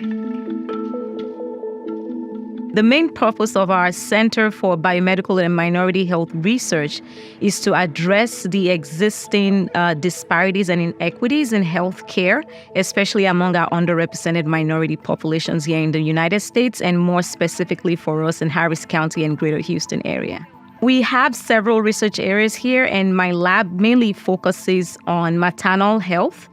The main purpose of our Center for Biomedical and Minority Health Research is to address the existing disparities and inequities in healthcare, especially among our underrepresented minority populations here in the United States, and more specifically for us in Harris County and Greater Houston area. We have several research areas here, and my lab mainly focuses on maternal health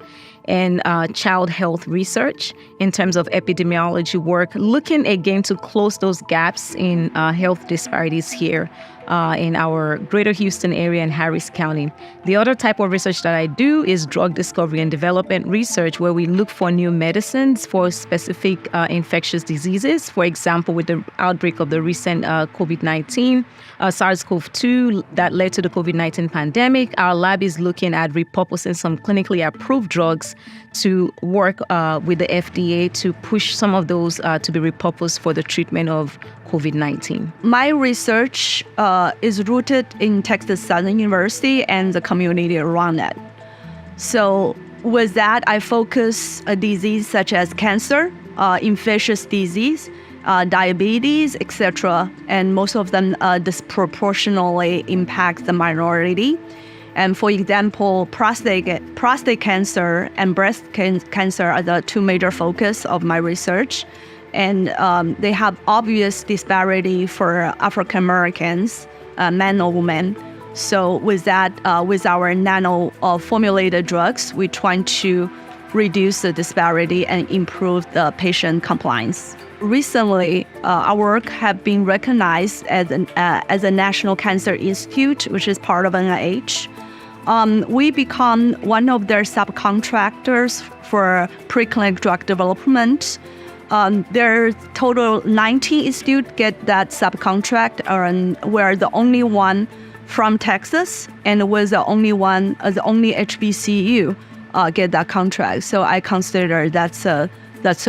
and child health research in terms of epidemiology work, looking again to close those gaps in health disparities here in our Greater Houston area and Harris County. The other type of research that I do is drug discovery and development research, where we look for new medicines for specific infectious diseases. For example, with the outbreak of the recent COVID-19, SARS-CoV-2 that led to the COVID-19 pandemic, our lab is looking at repurposing some clinically approved drugs to work with the FDA to push some of those to be repurposed for the treatment of COVID-19. My research is rooted in Texas Southern University and the community around that. So with that, I focus on disease such as cancer, infectious disease, diabetes, etc. And most of them disproportionately impact the minority. And for example, prostate cancer and breast cancer are the two major focus of my research. And they have obvious disparity for African Americans, men or women. So with that, with our nano-formulated drugs, we try to reduce the disparity and improve the patient compliance. Recently, our work have been recognized as a National Cancer Institute, which is part of NIH. We become one of their subcontractors for preclinical drug development. There are total 19 institutes get that subcontract, and we're the only one from Texas, and we're the only HBCU get that contract. So I consider that's a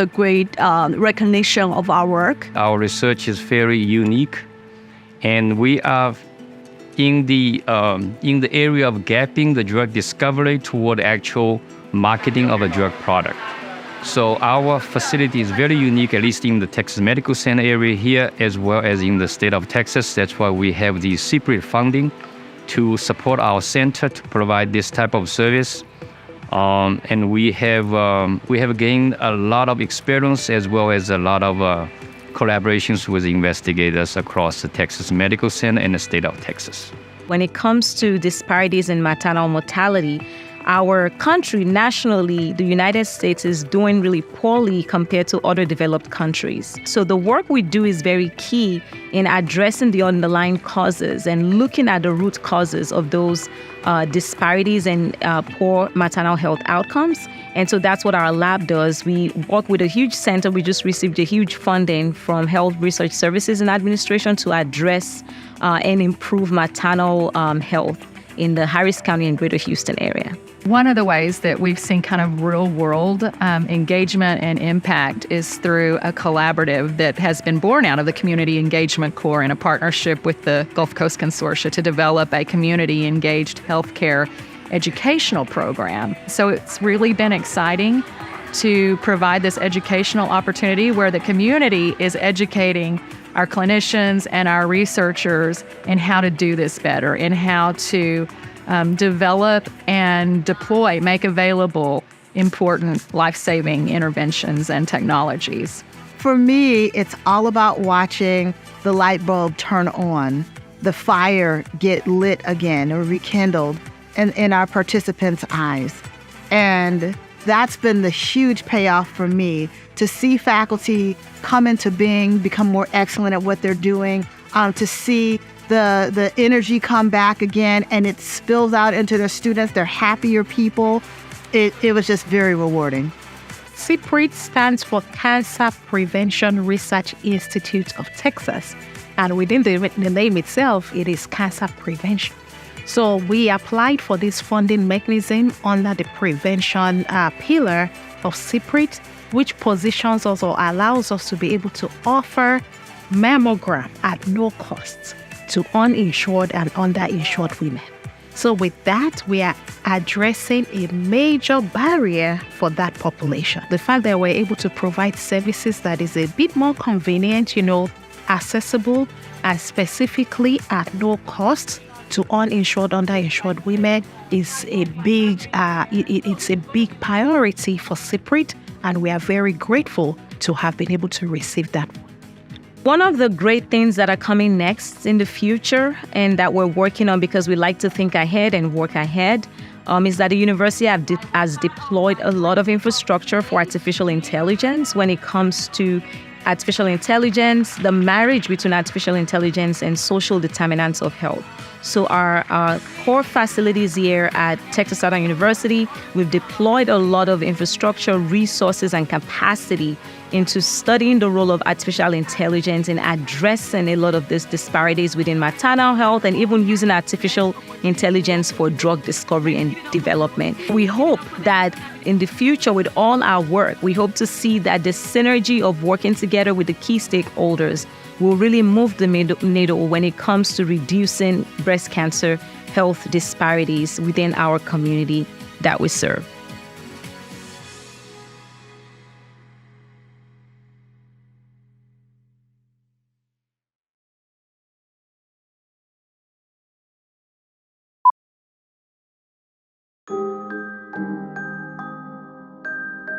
great recognition of our work. Our research is very unique, and we are in the area of gapping the drug discovery toward actual marketing of a drug product. So our facility is very unique, at least in the Texas Medical Center area here, as well as in the state of Texas. That's why we have the CPRIT funding to support our center to provide this type of service. And we have gained a lot of experience as well as a lot of collaborations with investigators across the Texas Medical Center and the state of Texas. When it comes to disparities in maternal mortality, our country nationally, the United States, is doing really poorly compared to other developed countries. So the work we do is very key in addressing the underlying causes and looking at the root causes of those disparities and poor maternal health outcomes. And so that's what our lab does. We work with a huge center. We just received a huge funding from Health Research Services and Administration to address and improve maternal health in the Harris County and Greater Houston area. One of the ways that we've seen kind of real-world engagement and impact is through a collaborative that has been born out of the Community Engagement Corps in a partnership with the Gulf Coast Consortia to develop a community-engaged healthcare educational program. So it's really been exciting to provide this educational opportunity where the community is educating our clinicians and our researchers in how to do this better, in how to develop and deploy, make available important life-saving interventions and technologies. For me, it's all about watching the light bulb turn on, the fire get lit again or rekindled in our participants' eyes. And that's been the huge payoff for me, to see faculty come into being, become more excellent at what they're doing, to see the energy come back again, and it spills out into the students. They're happier people. It was just very rewarding. CPRIT stands for Cancer Prevention Research Institute of Texas. And within the name itself, it is cancer prevention. So we applied for this funding mechanism under the prevention pillar of CPRIT, which positions us or allows us to be able to offer mammogram at no cost to uninsured and underinsured women. So with that, we are addressing a major barrier for that population. The fact that we're able to provide services that is a bit more convenient, accessible, and specifically at no cost to uninsured, underinsured women is a big, it's a big priority for CPRIT, and we are very grateful to have been able to receive that. One of the great things that are coming next in the future and that we're working on, because we like to think ahead and work ahead, is that the university has deployed a lot of infrastructure for artificial intelligence when it comes to artificial intelligence, the marriage between artificial intelligence and social determinants of health. So our core facilities here at Texas Southern University, we've deployed a lot of infrastructure, resources, and capacity into studying the role of artificial intelligence in addressing a lot of these disparities within maternal health and even using artificial intelligence for drug discovery and development. We hope that in the future with all our work, we hope to see that the synergy of working together with the key stakeholders will really move the needle when it comes to reducing breast cancer health disparities within our community that we serve.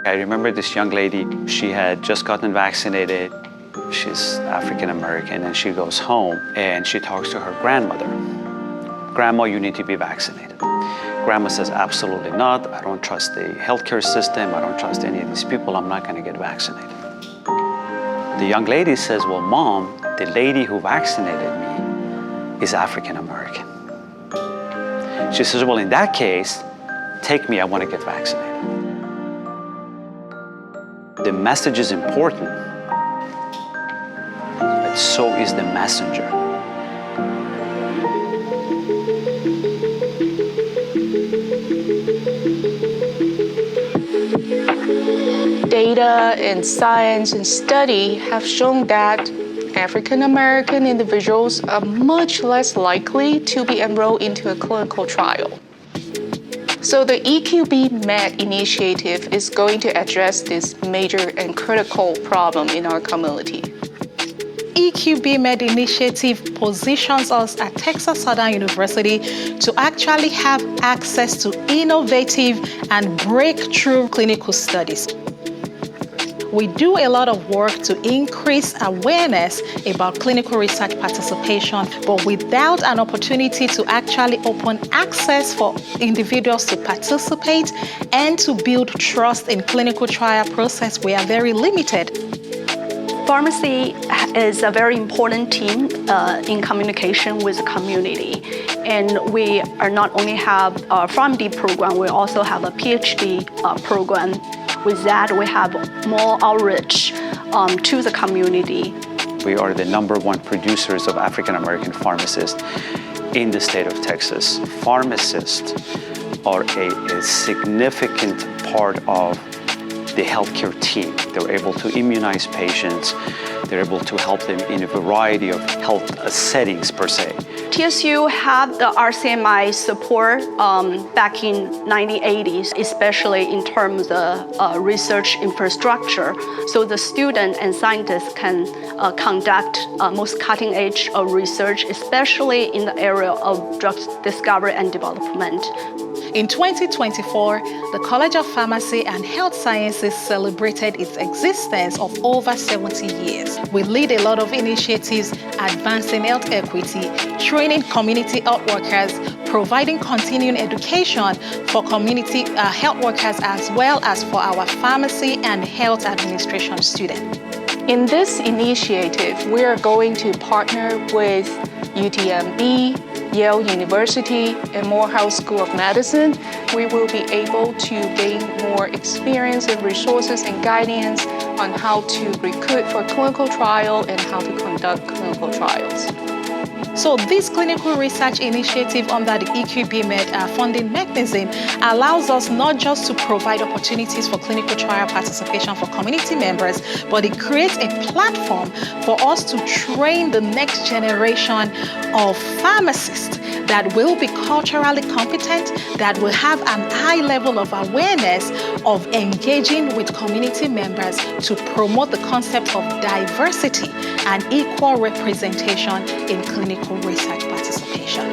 I remember this young lady, she had just gotten vaccinated. She's African American, and she goes home and she talks to her grandmother. Grandma, you need to be vaccinated. Grandma says, absolutely not. I don't trust the healthcare system. I don't trust any of these people. I'm not going to get vaccinated. The young lady says, well, Mom, the lady who vaccinated me is African American. She says, well, in that case, take me, I want to get vaccinated. The message is important, but so is the messenger. Data and science and study have shown that African American individuals are much less likely to be enrolled into a clinical trial. So the EQB Med initiative is going to address this major and critical problem in our community. EQB Med initiative positions us at Texas Southern University to actually have access to innovative and breakthrough clinical studies. We do a lot of work to increase awareness about clinical research participation, but without an opportunity to actually open access for individuals to participate and to build trust in clinical trial process, we are very limited. Pharmacy is a very important team in communication with the community. And we are not only have a PharmD program, we also have a PhD program. With that, we have more outreach to the community. We are the #1 producers of African American pharmacists in the state of Texas. Pharmacists are a significant part of the healthcare team. They're able to immunize patients. They're able to help them in a variety of health settings per se. TSU had the RCMI support back in 1980s, especially in terms of research infrastructure. So the students and scientists can conduct most cutting edge of research, especially in the area of drug discovery and development. In 2024, the College of Pharmacy and Health Sciences celebrated its existence of over 70 years. We lead a lot of initiatives advancing health equity, training community health workers, providing continuing education for community health workers as well as for our pharmacy and health administration students. In this initiative, we are going to partner with UTMB, Yale University, and Morehouse School of Medicine. We will be able to gain more experience and resources and guidance on how to recruit for clinical trial and how to conduct clinical trials. So this clinical research initiative under the EQB Med funding mechanism allows us not just to provide opportunities for clinical trial participation for community members, but it creates a platform for us to train the next generation of pharmacists that will be culturally competent, that will have an high level of awareness of engaging with community members to promote the concept of diversity and equal representation in clinical research participation.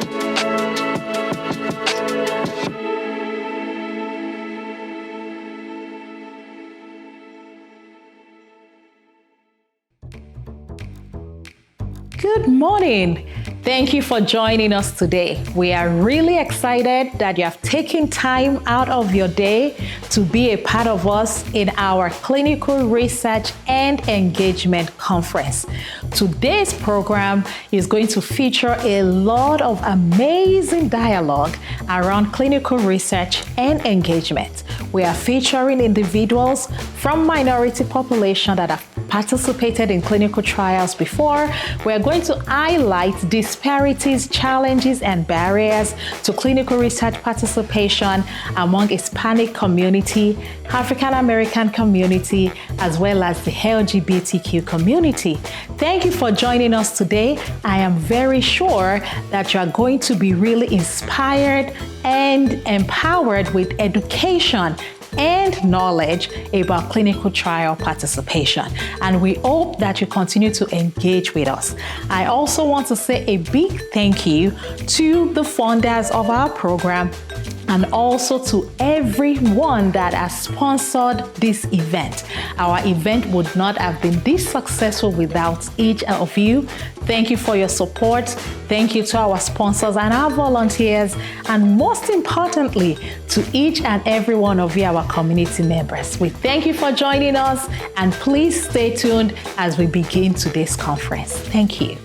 Good morning. Thank you for joining us today. We are really excited that you have taken time out of your day to be a part of us in our Clinical Research and Engagement Conference. Today's program is going to feature a lot of amazing dialogue around clinical research and engagement. We are featuring individuals from minority population that have participated in clinical trials before. We are going to highlight disparities, challenges, and barriers to clinical research participation among Hispanic community, African American community, as well as the LGBTQ community. Thank you for joining us today. I am very sure that you are going to be really inspired and empowered with education and knowledge about clinical trial participation. And we hope that you continue to engage with us. I also want to say a big thank you to the funders of our program and also to everyone that has sponsored this event. Our event would not have been this successful without each of you. Thank you for your support. Thank you to our sponsors and our volunteers, and most importantly, to each and every one of you, our community members. We thank you for joining us, and please stay tuned as we begin today's conference. Thank you.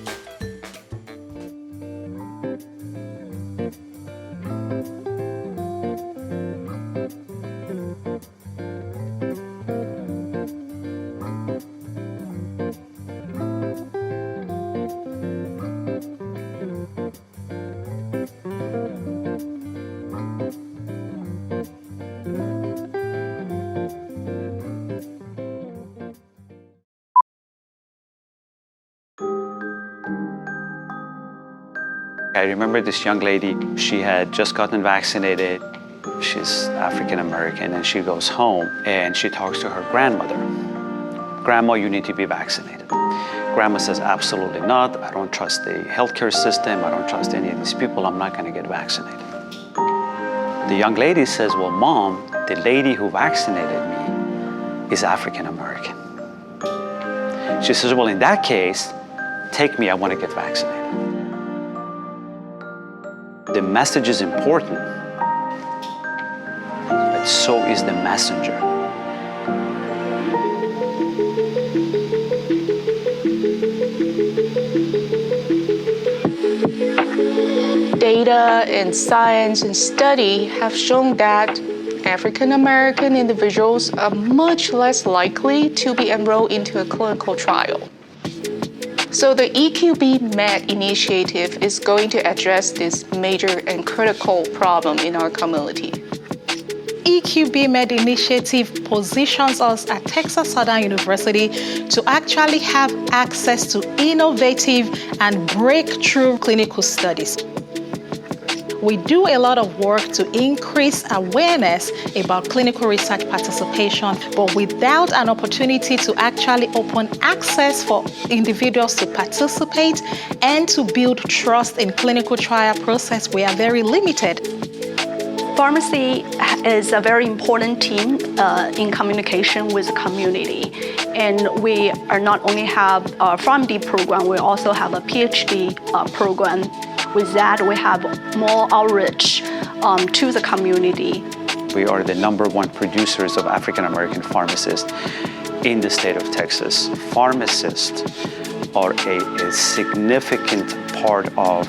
I remember this young lady, she had just gotten vaccinated. She's African American, and she goes home and she talks to her grandmother. Grandma, you need to be vaccinated. Grandma says, absolutely not. I don't trust the healthcare system. I don't trust any of these people. I'm not going to get vaccinated. The young lady says, well, Mom, the lady who vaccinated me is African American. She says, well, in that case, take me, I want to get vaccinated. The message is important, but so is the messenger. Data and science and study have shown that African American individuals are much less likely to be enrolled into a clinical trial. So the EQB Med initiative is going to address this major and critical problem in our community. EQB Med initiative positions us at Texas Southern University to actually have access to innovative and breakthrough clinical studies. We do a lot of work to increase awareness about clinical research participation, but without an opportunity to actually open access for individuals to participate and to build trust in clinical trial process, we are very limited. Pharmacy is a very important team in communication with the community. And we are not only have a PharmD program, we also have a PhD program. With that, we have more outreach to the community. We are the #1 producers of African American pharmacists in the state of Texas. Pharmacists are a significant part of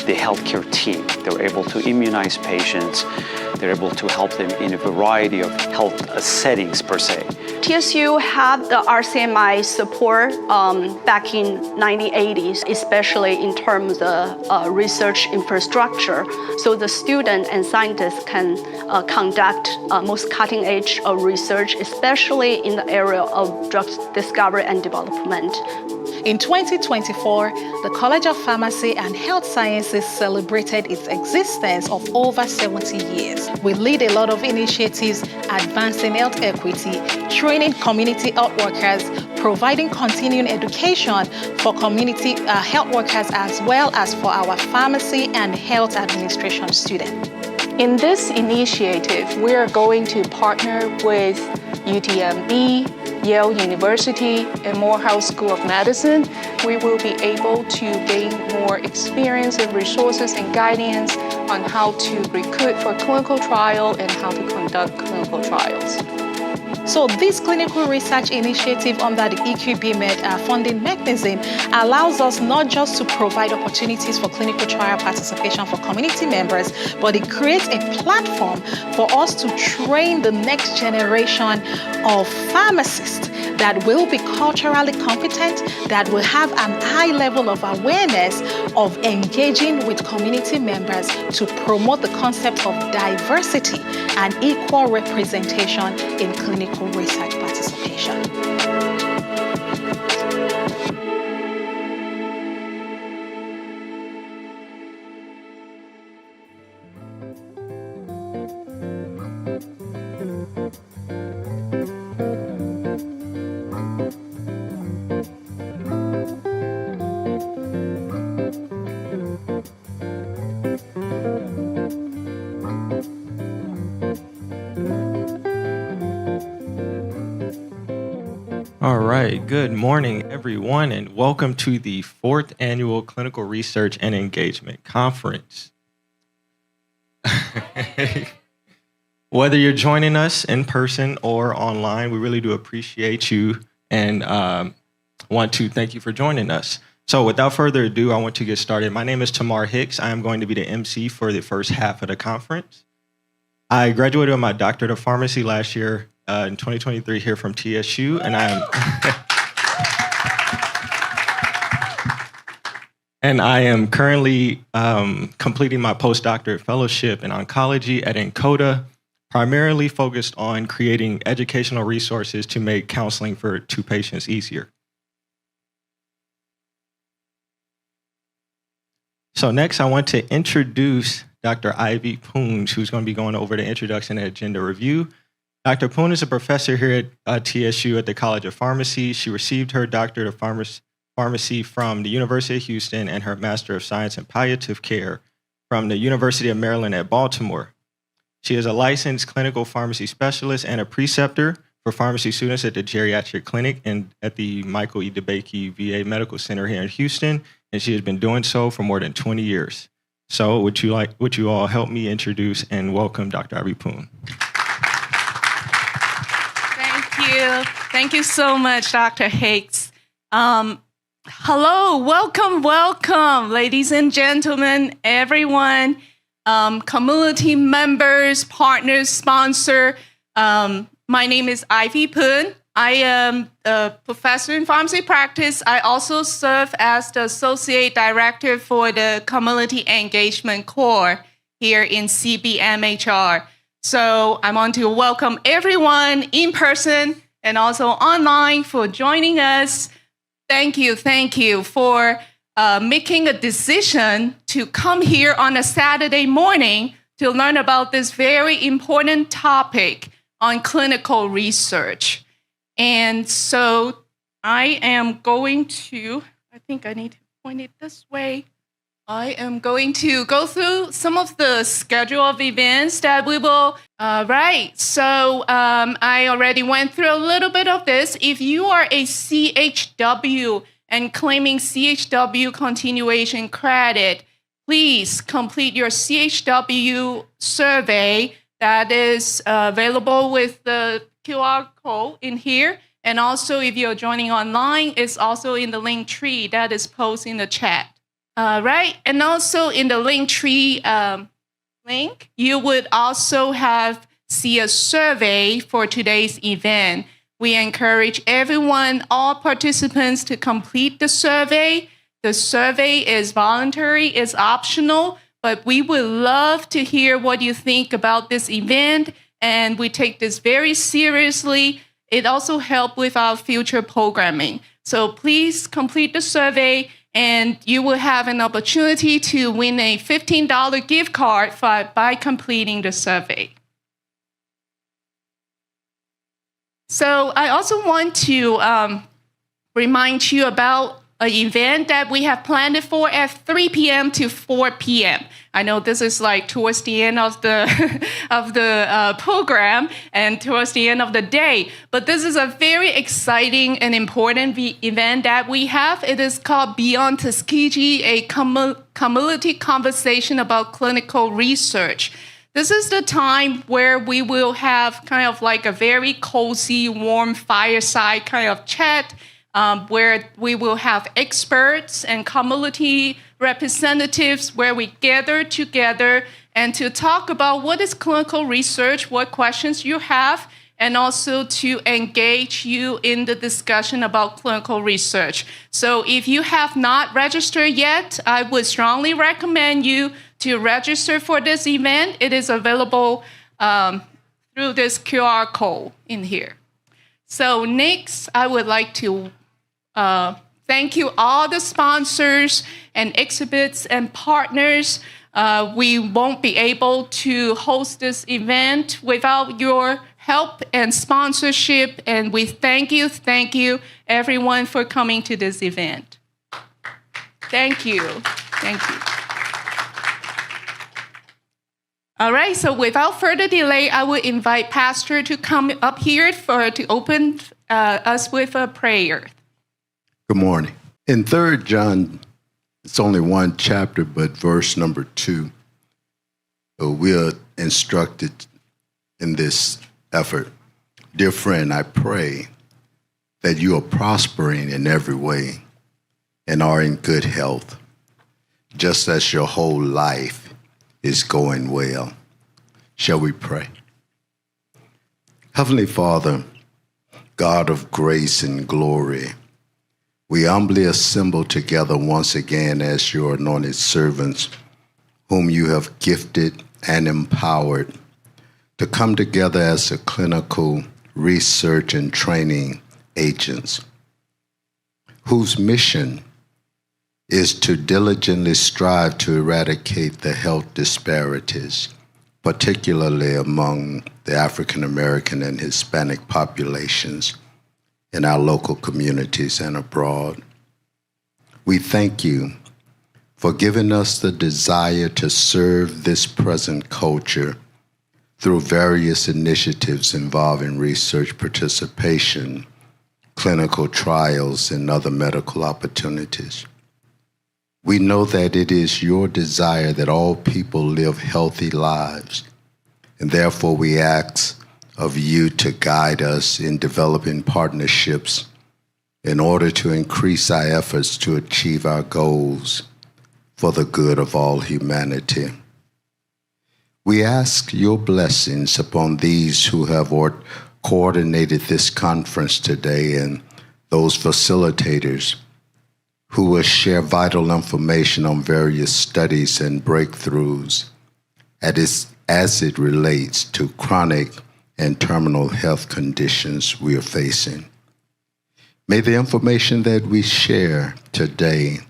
the healthcare team. They're able to immunize patients. They're able to help them in a variety of health settings per se. TSU had the RCMI support back in 1980s, especially in terms of research infrastructure. So the students and scientists can conduct most cutting edge research, especially in the area of drug discovery and development. In 2024, the College of Pharmacy and Health Sciences pharmacy celebrated its existence of over 70 years. We lead a lot of initiatives advancing health equity, training community health workers, providing continuing education for community health workers as well as for our pharmacy and health administration students. In this initiative, we are going to partner with UTMB, Yale University, and Morehouse School of Medicine. We will be able to gain more experience and resources and guidance on how to recruit for clinical trial and how to conduct clinical trials. So this clinical research initiative under the EQB-Med funding mechanism allows us not just to provide opportunities for clinical trial participation for community members, but it creates a platform for us to train the next generation of pharmacists that will be culturally competent, that will have an high level of awareness of engaging with community members to promote the concept of diversity and equal representation in clinical research participation. All right, good morning, everyone, and welcome to the 4th Annual Clinical Research and Engagement Conference. Whether you're joining us in person or online, we really do appreciate you and want to thank you for joining us. So without further ado, I want to get started. My name is Tamar Hicks. I am going to be the MC for the first half of the conference. I graduated with my doctorate of pharmacy last year in 2023 here from TSU, and I am currently completing my postdoctorate fellowship in oncology at NCODA, primarily focused on creating educational resources to make counseling to patients easier. So next, I want to introduce Dr. Ivy Poon, who's going to be going over the introduction and agenda review. Dr. Poon is a professor here at TSU at the College of Pharmacy. She received her doctorate of pharmacy from the University of Houston and her Master of Science in Palliative Care from the University of Maryland at Baltimore. She is a licensed clinical pharmacy specialist and a preceptor for pharmacy students at the Geriatric Clinic and at the Michael E. DeBakey VA Medical Center here in Houston, and she has been doing so for more than 20 years. So would you all help me introduce and welcome Dr. Ivy Poon? Thank you so much, Dr. Hicks. Hello, welcome, ladies and gentlemen, everyone, community members, partners, sponsor. My name is Ivy Poon. I am a professor in pharmacy practice. I also serve as the associate director for the Community Engagement Core here in CBMHR. So I want to welcome everyone in person and also online for joining us. Thank you for making a decision to come here on a Saturday morning to learn about this very important topic on clinical research. And so I am going to, I think I need to point it this way. I am going to go through some of the schedule of events that we will, So I already went through a little bit of this. If you are a CHW and claiming CHW continuation credit, please complete your CHW survey that is available with the QR code in here. And also, if you're joining online, it's also in the link tree that is posted in the chat. And also in the link tree link, you would also see a survey for today's event. We encourage everyone, all participants, to complete the survey. The survey is voluntary, it's optional, but we would love to hear what you think about this event, and we take this very seriously. It also helps with our future programming. So please complete the survey, and you will have an opportunity to win a $15 gift card by completing the survey. So I also want to remind you about an event that we have planned for at 3 p.m. to 4 p.m. I know this is like towards the end of the program and towards the end of the day, but this is a very exciting and important event that we have. It is called Beyond Tuskegee, a community conversation about clinical research. This is the time where we will have kind of like a very cozy, warm fireside kind of chat, where we will have experts and community representatives where we gather together and to talk about what is clinical research, what questions you have, and also to engage you in the discussion about clinical research. So if you have not registered yet, I would strongly recommend you to register for this event. It is available through this QR code in here. So next, I would like to thank you all the sponsors and exhibits and partners. We won't be able to host this event without your help and sponsorship, and we thank you everyone for coming to this event. Thank you. All right, so without further delay, I will invite Pastor to come up here to open us with a prayer. Good morning. In 3 John, it's only one chapter, but verse number 2, we are instructed in this effort. Dear friend, I pray that you are prospering in every way and are in good health, just as your whole life is going well. Shall we pray? Heavenly Father, God of grace and glory, we humbly assemble together once again as your anointed servants, whom you have gifted and empowered to come together as a clinical research and training agents, whose mission is to diligently strive to eradicate the health disparities, particularly among the African American and Hispanic populations in our local communities and abroad. We thank you for giving us the desire to serve this present culture through various initiatives involving research participation, clinical trials, and other medical opportunities. We know that it is your desire that all people live healthy lives, and therefore we ask of you to guide us in developing partnerships in order to increase our efforts to achieve our goals for the good of all humanity. We ask your blessings upon these who have coordinated this conference today and those facilitators who will share vital information on various studies and breakthroughs as it relates to chronic and terminal health conditions we are facing. May the information that we share today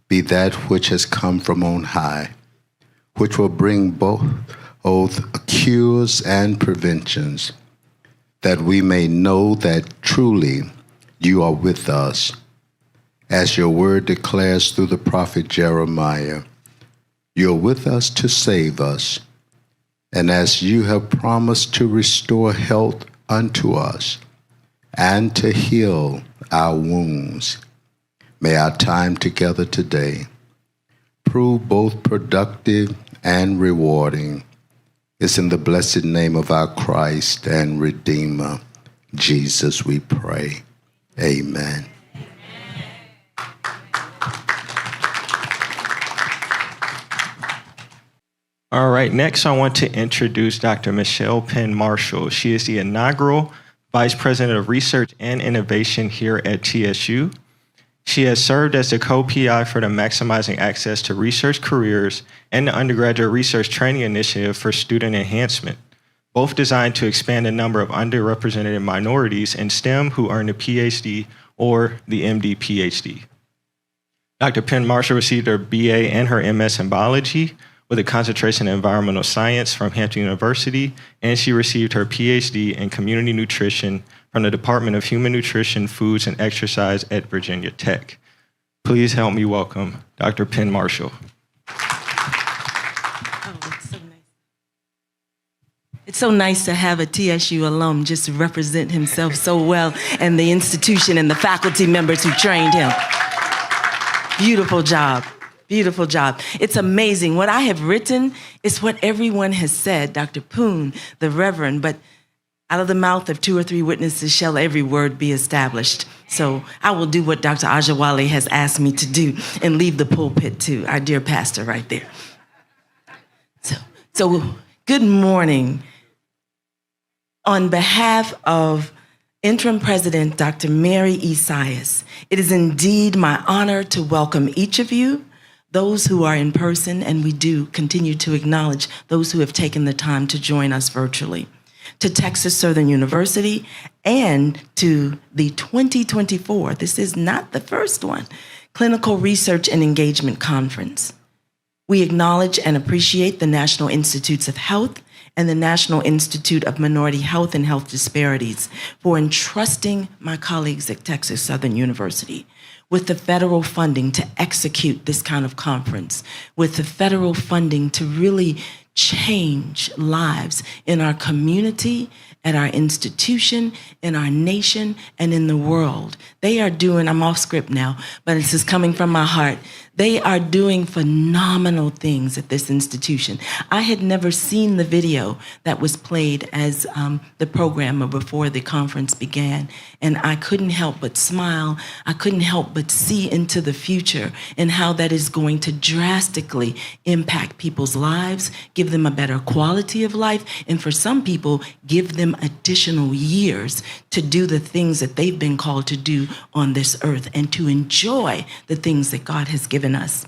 be that which has come from on high, which will bring both cures and preventions, that we may know that truly you are with us. As your word declares through the prophet Jeremiah, you're with us to save us. And as you have promised to restore health unto us and to heal our wounds, may our time together today prove both productive and rewarding. It's in the blessed name of our Christ and Redeemer, Jesus, we pray. Amen. All right, next I want to introduce Dr. Michelle Penn Marshall. She is the inaugural Vice President of Research and Innovation here at TSU. She has served as the co-PI for the Maximizing Access to Research Careers and the Undergraduate Research Training Initiative for Student Enhancement, both designed to expand the number of underrepresented minorities in STEM who earn a PhD or the MD PhD. Dr. Penn Marshall received her BA and her MS in biology with a concentration in environmental science from Hampton University, and she received her PhD in community nutrition from the Department of Human Nutrition, Foods, and Exercise at Virginia Tech. Please help me welcome Dr. Penn Marshall. It's so nice to have a TSU alum just represent himself so well and the institution and the faculty members who trained him. Beautiful job. Beautiful job. It's amazing. What I have written is what everyone has said, Dr. Poon, the Reverend, but out of the mouth of 2 or 3 witnesses shall every word be established. So I will do what Dr. Ajawale has asked me to do and leave the pulpit to our dear pastor right there. So good morning. On behalf of Interim President Dr. Mary Isaias, it is indeed my honor to welcome each of you, those who are in person, and we do continue to acknowledge those who have taken the time to join us virtually, to Texas Southern University, and to the 2024, this is not the first one, Clinical Research and Engagement Conference. We acknowledge and appreciate the National Institutes of Health and the National Institute of Minority Health and Health Disparities for entrusting my colleagues at Texas Southern University with the federal funding to execute this kind of conference, with the federal funding to really change lives in our community, at our institution, in our nation, and in the world. They are doing, I'm off script now, but this is coming from my heart. They are doing phenomenal things at this institution. I had never seen the video that was played as the program or before the conference began, and I couldn't help but smile. I couldn't help but see into the future and how that is going to drastically impact people's lives, give them a better quality of life, and for some people, give them additional years to do the things that they've been called to do on this earth and to enjoy the things that God has given us.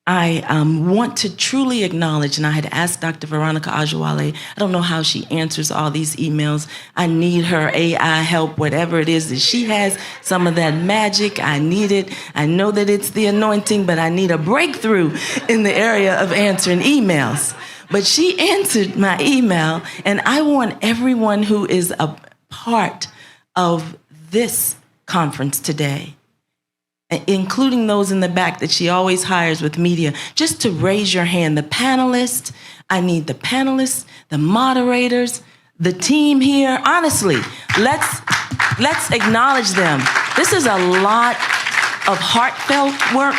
I want to truly acknowledge, and I had asked Dr. Veronica Ajawale, I don't know how she answers all these emails. I need her AI help, whatever it is that she has, some of that magic, I need it. I know that it's the anointing, but I need a breakthrough in the area of answering emails. But she answered my email, and I want everyone who is a part of this conference today, including those in the back that she always hires with media, just to raise your hand. The panelists, I need the panelists, the moderators, the team here. Honestly, let's acknowledge them. This is a lot of heartfelt work.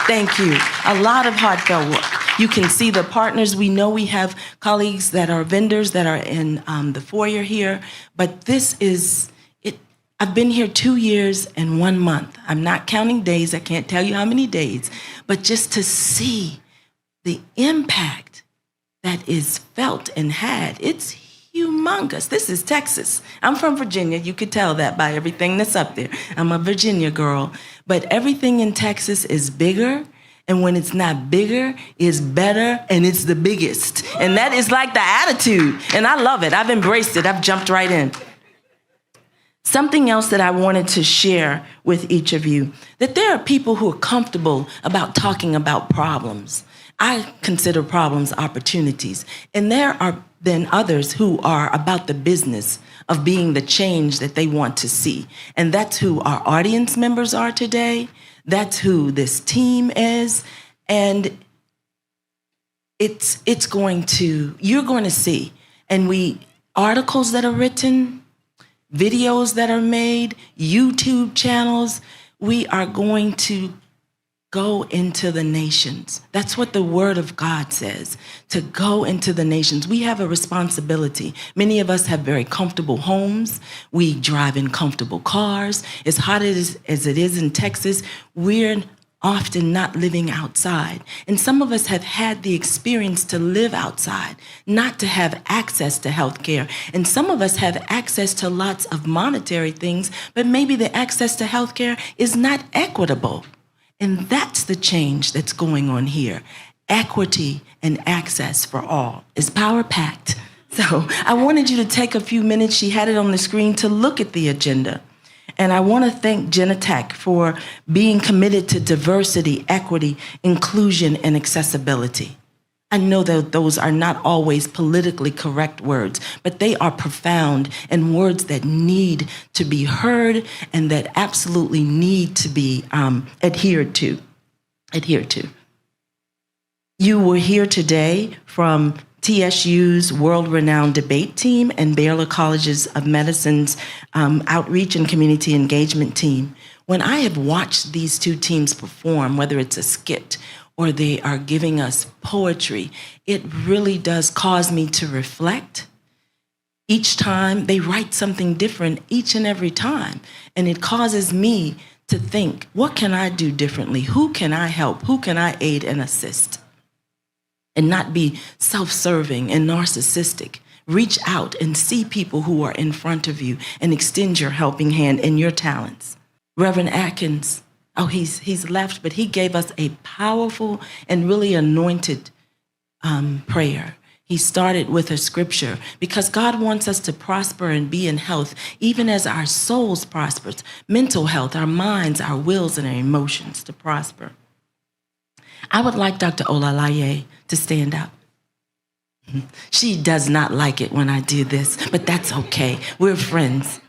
Thank you. A lot of heartfelt work. You can see the partners. We know we have colleagues that are vendors that are in the foyer here, but this is it. I've been here 2 years and 1 month. I'm not counting days. I can't tell you how many days, but just to see the impact that is felt and had, it's humongous. This is Texas. I'm from Virginia. You could tell that by everything that's up there. I'm a Virginia girl, but everything in Texas is bigger. And when it's not bigger, it's better, and it's the biggest. And that is like the attitude. And I love it. I've embraced it. I've jumped right in. Something else that I wanted to share with each of you, that there are people who are comfortable about talking about problems. I consider problems opportunities. And there are then others who are about the business of being the change that they want to see. And that's who our audience members are today. That's who this team is. And you're going to see, and articles that are written, videos that are made, YouTube channels, we are going to go into the nations. That's what the Word of God says, to go into the nations. We have a responsibility. Many of us have very comfortable homes. We drive in comfortable cars. As hot as it is in Texas, we're often not living outside. And some of us have had the experience to live outside, not to have access to health care. And some of us have access to lots of monetary things, but maybe the access to health care is not equitable. And that's the change that's going on here. Equity and access for all is power-packed. So I wanted you to take a few minutes, she had it on the screen, to look at the agenda. And I want to thank Genentech for being committed to diversity, equity, inclusion, and accessibility. I know that those are not always politically correct words, but they are profound and words that need to be heard and that absolutely need to be adhered to. You were here today from TSU's world-renowned debate team and Baylor Colleges of Medicine's outreach and community engagement team. When I have watched these two teams perform, whether it's a skit or they are giving us poetry, it really does cause me to reflect. Each time they write something different each and every time, and it causes me to think, what can I do differently? Who can I help? Who can I aid and assist? And not be self-serving and narcissistic. Reach out and see people who are in front of you and extend your helping hand and your talents. Reverend Atkins, he's left, but he gave us a powerful and really anointed prayer. He started with a scripture because God wants us to prosper and be in health, even as our souls prospers, mental health, our minds, our wills, and our emotions to prosper. I would like Dr. Olalaye to stand up. She does not like it when I do this, but that's okay. We're friends.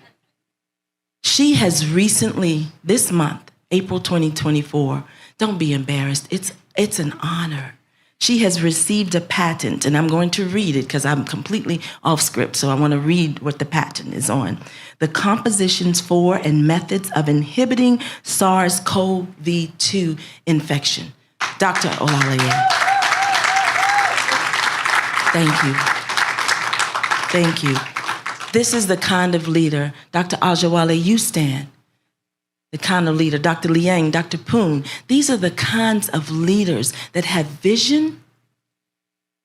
She has recently, this month, April 2024, don't be embarrassed. It's an honor. She has received a patent, and I'm going to read it because I'm completely off script, so I want to read what the patent is on. The compositions for and methods of inhibiting SARS-CoV-2 infection. Dr. Olalaye. Thank you. Thank you. This is the kind of leader, Dr. Ajawale, you stand. The kind of leader, Dr. Liang, Dr. Poon. These are the kinds of leaders that have vision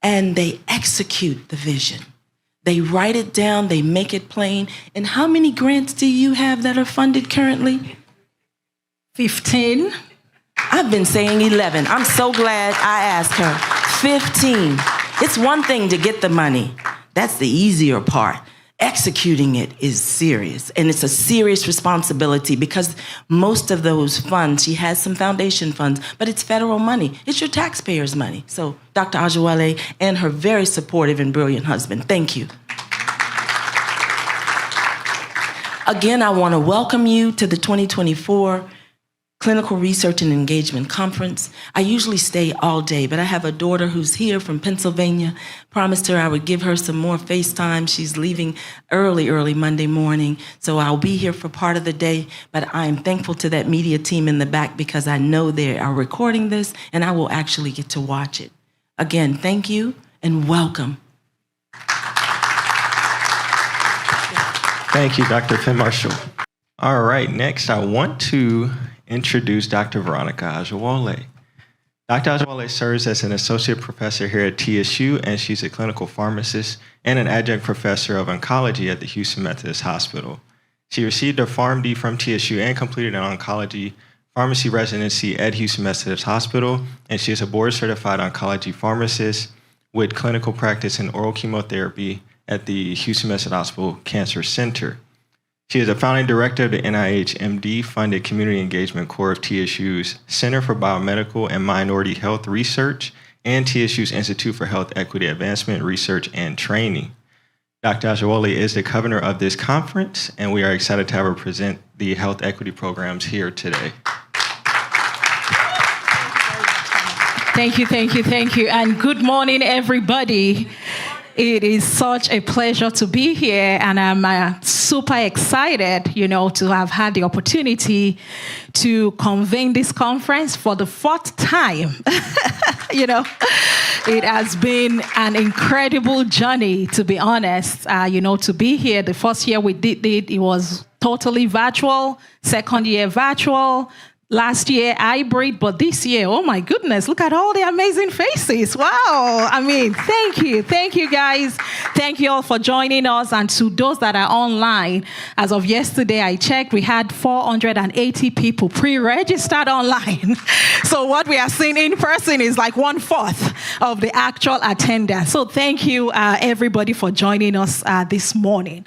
and they execute the vision. They write it down, they make it plain. And how many grants do you have that are funded currently? 15. I've been saying 11. I'm so glad I asked her. 15. It's one thing to get the money. That's the easier part. Executing it is serious, and it's a serious responsibility because most of those funds, she has some foundation funds, but it's federal money. It's your taxpayers' money. So Dr. Ajawale and her very supportive and brilliant husband, thank you. Again, I want to welcome you to the 2024 Clinical Research and Engagement Conference. I usually stay all day, but I have a daughter who's here from Pennsylvania. Promised her I would give her some more FaceTime. She's leaving early Monday morning, so I'll be here for part of the day, but I'm thankful to that media team in the back because I know they are recording this and I will actually get to watch it. Again, thank you and welcome. Thank you, Dr. Finn Marshall. All right, next I want to introduce Dr. Veronica Ajawale. Dr. Ajawale serves as an associate professor here at TSU, and she's a clinical pharmacist and an adjunct professor of oncology at the Houston Methodist Hospital. She received a PharmD from TSU and completed an oncology pharmacy residency at Houston Methodist Hospital, and she is a board-certified oncology pharmacist with clinical practice in oral chemotherapy at the Houston Methodist Hospital Cancer Center. She is a founding director of the NIH MD-funded Community Engagement Core of TSU's Center for Biomedical and Minority Health Research and TSU's Institute for Health Equity Advancement, Research, and Training. Dr. Ajawale is the governor of this conference, and we are excited to have her present the health equity programs here today. Thank you. And good morning, everybody. It is such a pleasure to be here, and I'm super excited, to have had the opportunity to convene this conference for the fourth time. It has been an incredible journey, to be honest. To be here, the first year we did it was totally virtual, second year virtual, last year hybrid, but this year, oh my goodness, look at all the amazing faces. Wow. Thank you guys. Thank you all for joining us. And to those that are online, as of yesterday, I checked, we had 480 people pre-registered online. So what we are seeing in person is like 1/4. of the actual attendance. So thank you, everybody, for joining us this morning.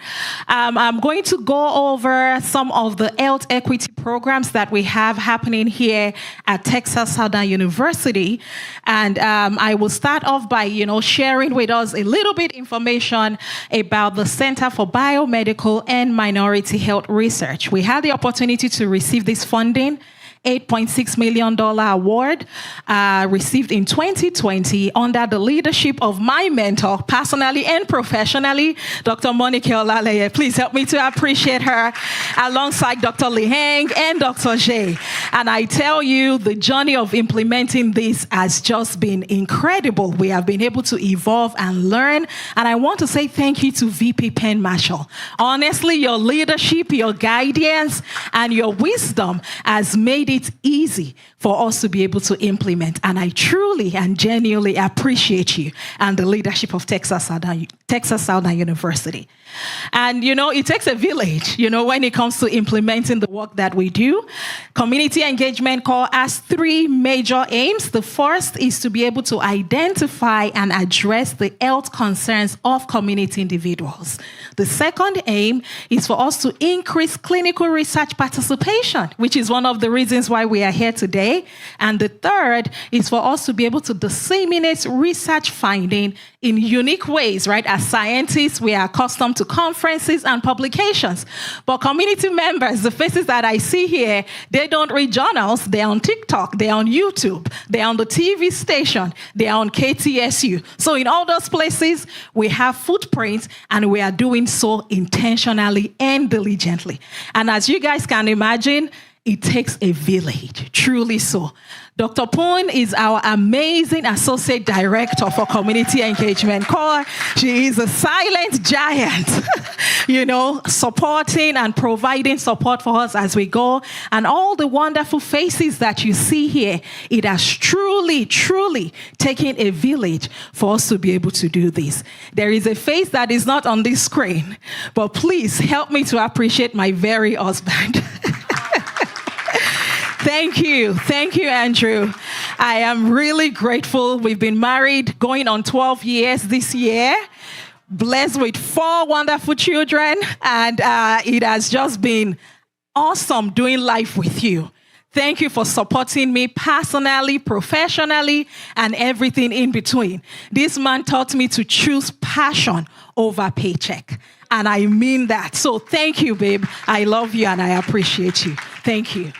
I'm going to go over some of the health equity programs that we have happening here at Texas Southern University. And I will start off by, sharing with us a little bit information about the Center for Biomedical and Minority Health Research. We had the opportunity to receive this funding, $8.6 million award received in 2020 under the leadership of my mentor, personally and professionally, Dr. Monica Olaleye. Please help me to appreciate her, alongside Dr. Liheng and Dr. Jay. And I tell you, the journey of implementing this has just been incredible. We have been able to evolve and learn. And I want to say thank you to VP Penn Marshall. Honestly, your leadership, your guidance, and your wisdom has made it easy for us to be able to implement. And I truly and genuinely appreciate you and the leadership of Texas Southern University. And, it takes a village, when it comes to implementing the work that we do. Community Engagement Corps has 3 major aims. The first is to be able to identify and address the health concerns of community individuals. The second aim is for us to increase clinical research participation, which is one of the reasons why we are here today. And the third is for us to be able to disseminate research finding in unique ways, right? As scientists, we are accustomed to conferences and publications. But community members, the faces that I see here, they don't read journals. They're on TikTok. They're on YouTube. They're on the TV station. They're on KTSU. So in all those places, we have footprints, and we are doing so intentionally and diligently. And as you guys can imagine, it takes a village, truly so. Dr. Poon is our amazing Associate Director for Community Engagement Corps. She is a silent giant, supporting and providing support for us as we go. And all the wonderful faces that you see here, it has truly, truly taken a village for us to be able to do this. There is a face that is not on this screen, but please help me to appreciate my very husband. Thank you, Andrew. I am really grateful. We've been married going on 12 years this year, blessed with 4 wonderful children, and it has just been awesome doing life with you. Thank you for supporting me personally, professionally, and everything in between. This man taught me to choose passion over paycheck, and I mean that. So thank you, babe. I love you and I appreciate you. Thank you.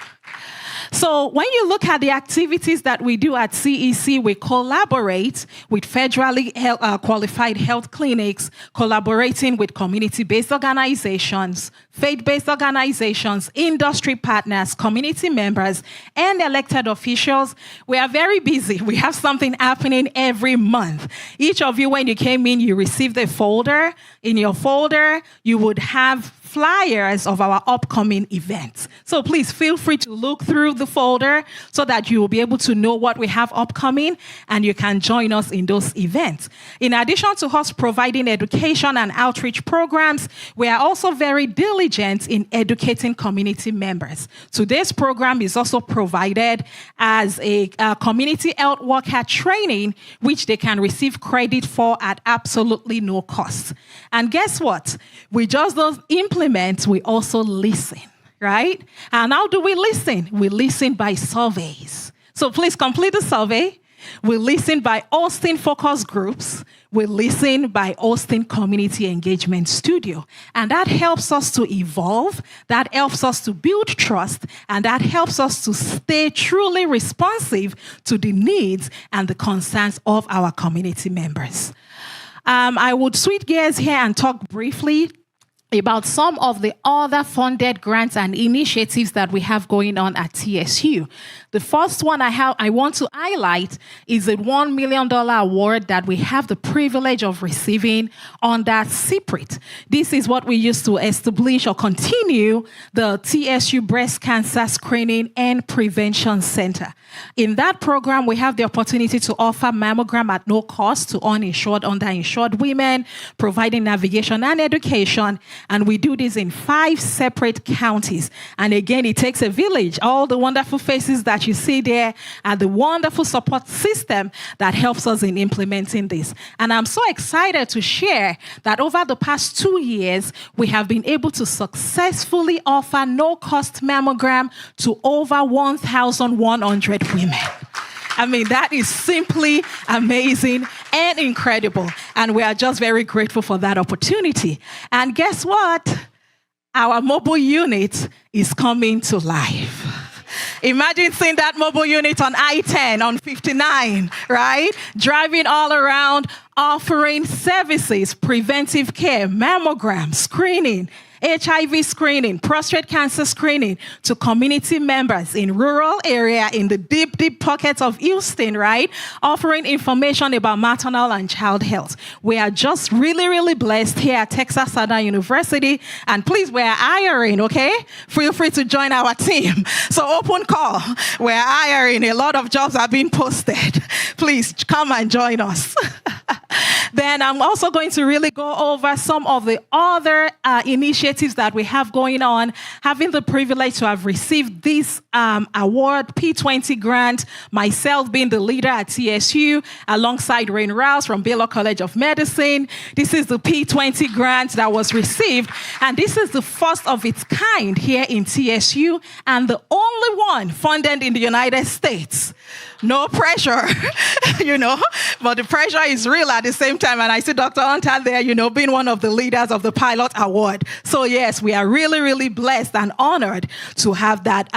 So when you look at the activities that we do at CEC, we collaborate with federally qualified health clinics, collaborating with community-based organizations, faith-based organizations, industry partners, community members, and elected officials. We are very busy. We have something happening every month. Each of you, when you came in, you received a folder. In your folder, you would have flyers of our upcoming events. So please feel free to look through the folder so that you will be able to know what we have upcoming, and you can join us in those events. In addition to us providing education and outreach programs, we are also very diligent in educating community members. Today's program is also provided as a community health worker training, which they can receive credit for at absolutely no cost. And guess what? We just don't implement, we also listen, right? And how do we listen? We listen by surveys. So please complete the survey. We listen by hosting focus groups. We listen by hosting community engagement studio. And that helps us to evolve. That helps us to build trust. And that helps us to stay truly responsive to the needs and the concerns of our community members. I would switch gears here and talk briefly about some of the other funded grants and initiatives that we have going on at TSU. The first one I want to highlight is a $1 million award that we have the privilege of receiving under CPRIT. This is what we use to establish or continue the TSU Breast Cancer Screening and Prevention Center. In that program, we have the opportunity to offer mammogram at no cost to uninsured, underinsured women, providing navigation and education. And we do this in 5 separate counties. And again, it takes a village. All the wonderful faces that you see there are the wonderful support system that helps us in implementing this. And I'm so excited to share that over the past 2 years, we have been able to successfully offer no-cost mammogram to over 1,100 women. I mean, that is simply amazing and incredible. And we are just very grateful for that opportunity. And guess what? Our mobile unit is coming to life. Imagine seeing that mobile unit on I-10, on 59, right? Driving all around, offering services, preventive care, mammogram, screening, HIV screening, prostate cancer screening to community members in rural area in the deep, deep pockets of Houston, right? Offering information about maternal and child health. We are just really, really blessed here at Texas Southern University. And please, we're hiring, okay? Feel free to join our team. So open call. We're hiring. A lot of jobs are being posted. Please come and join us. Then I'm also going to really go over some of the other initiatives that we have going on. Having the privilege to have received this award, P20 grant, myself being the leader at TSU, alongside Rain Rouse from Baylor College of Medicine. This is the P20 grant that was received, and this is the first of its kind here in TSU, and the only one funded in the United States. No pressure, but the pressure is real at the same time. And I see Dr. Hunter there, being one of the leaders of the Pilot Award. So yes, we are really, really blessed and honored to have that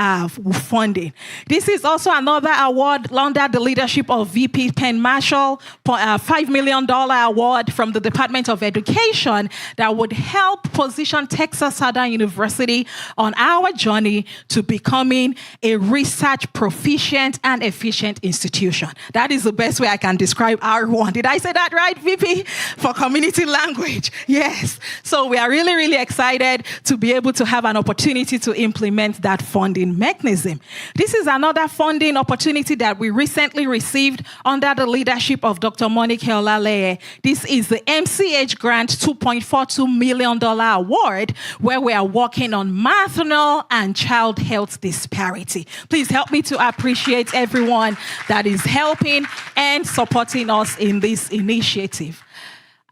funding. This is also another award under the leadership of VP Penn Marshall, $5 million award from the Department of Education that would help position Texas Southern University on our journey to becoming a research proficient and efficient institution. That is the best way I can describe our one. Did I say that right, VP? For community language. Yes. So we are really, really excited to be able to have an opportunity to implement that funding mechanism. This is another funding opportunity that we recently received under the leadership of Dr. Monique Olaleye. This is the MCH Grant $2.42 million award, where we are working on maternal and child health disparity. Please help me to appreciate everyone that is helping and supporting us in this initiative.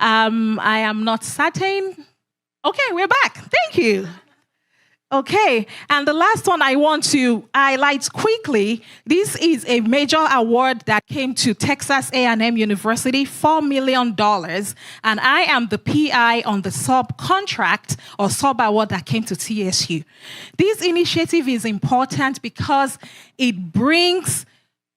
I am not certain. Okay, we're back. Thank you. Okay, and the last one I want to highlight quickly, this is a major award that came to Texas A&M University, $4 million, and I am the PI on the subcontract or sub-award that came to TSU. This initiative is important because it brings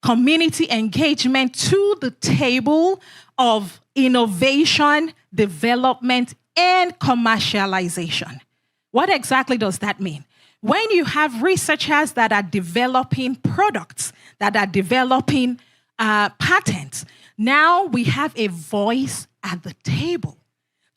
community engagement to the table of innovation, development, and commercialization. What exactly does that mean? When you have researchers that are developing products, that are developing patents, now we have a voice at the table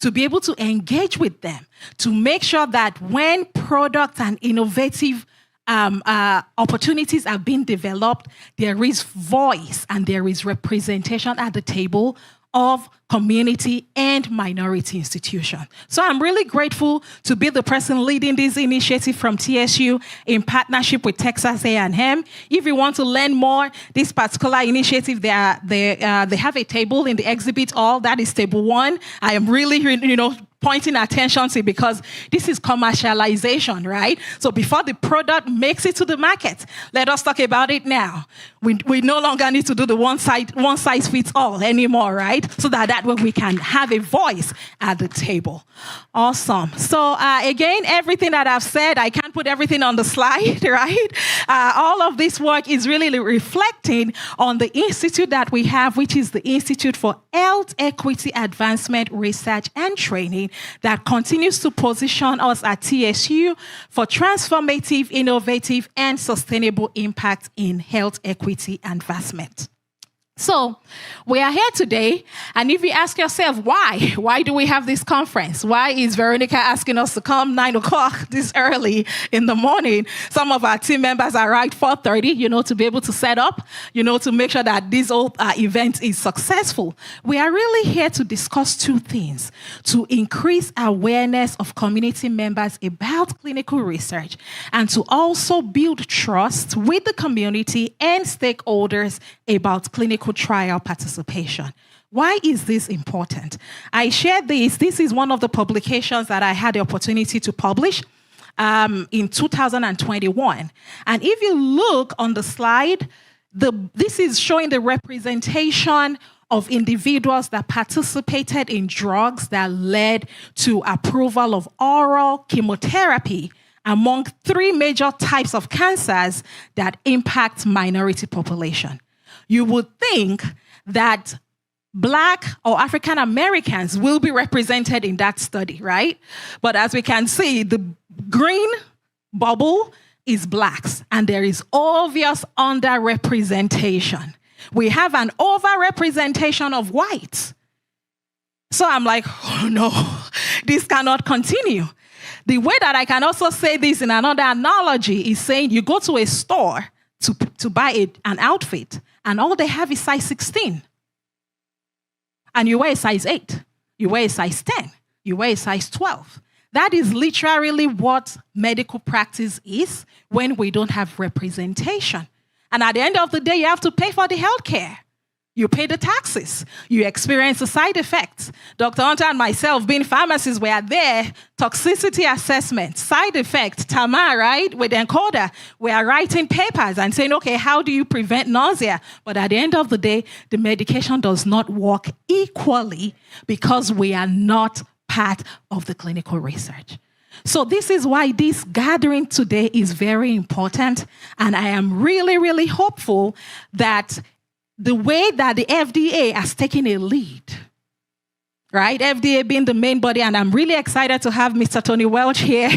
to be able to engage with them, to make sure that when products and innovative opportunities are being developed, there is voice and there is representation at the table of community and minority institutions. So I'm really grateful to be the person leading this initiative from TSU in partnership with Texas A&M. If you want to learn more, this particular initiative, they have a table in the exhibit hall. That is table 1. I am really, pointing attention to because this is commercialization, right? So before the product makes it to the market, let us talk about it now. We no longer need to do the one size fits all anymore, right? So that way we can have a voice at the table. Awesome. So again, everything that I've said, I can't put everything on the slide, right? All of this work is really reflecting on the institute that we have, which is the Institute for Health Equity Advancement Research and Training, that continues to position us at TSU for transformative, innovative, and sustainable impact in health equity advancement. So we are here today, and if you ask yourself, why do we have this conference? Why is Veronica asking us to come 9 o'clock this early in the morning? Some of our team members arrived 4:30, to be able to set up, to make sure that this whole event is successful. We are really here to discuss two things: to increase awareness of community members about clinical research, and to also build trust with the community and stakeholders about clinical trial participation. Why is this important? I shared this. This is one of the publications that I had the opportunity to publish in 2021. And if you look on the slide, this is showing the representation of individuals that participated in drugs that led to approval of oral chemotherapy among 3 major types of cancers that impact minority population. You would think that Black or African Americans will be represented in that study, right? But as we can see, the green bubble is Blacks, and there is obvious underrepresentation. We have an overrepresentation of whites. So I'm like, oh no, this cannot continue. The way that I can also say this in another analogy is saying you go to a store to buy an outfit, and all they have is size 16. And you wear a size 8. You wear a size 10. You wear a size 12. That is literally what medical practice is when we don't have representation. And at the end of the day, you have to pay for the healthcare. You pay the taxes. You experience the side effects. Dr. Hunter and myself, being pharmacists, we are there. Toxicity assessment, side effect, TAMA, right? With the encoder, we are writing papers and saying, okay, how do you prevent nausea? But at the end of the day, the medication does not work equally because we are not part of the clinical research. So this is why this gathering today is very important. And I am really, really hopeful that the way that the FDA has taken a lead, right? FDA being the main body, and I'm really excited to have Mr. Tony Welch here,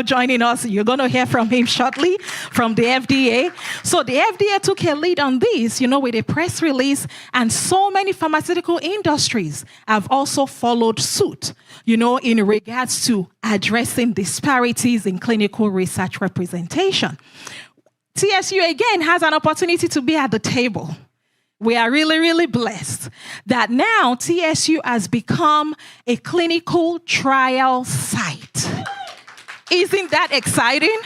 joining us. You're going to hear from him shortly from the FDA. So the FDA took a lead on this, with a press release, and so many pharmaceutical industries have also followed suit, in regards to addressing disparities in clinical research representation. TSU, again, has an opportunity to be at the table. We are really, really blessed that now TSU has become a clinical trial site. Isn't that exciting?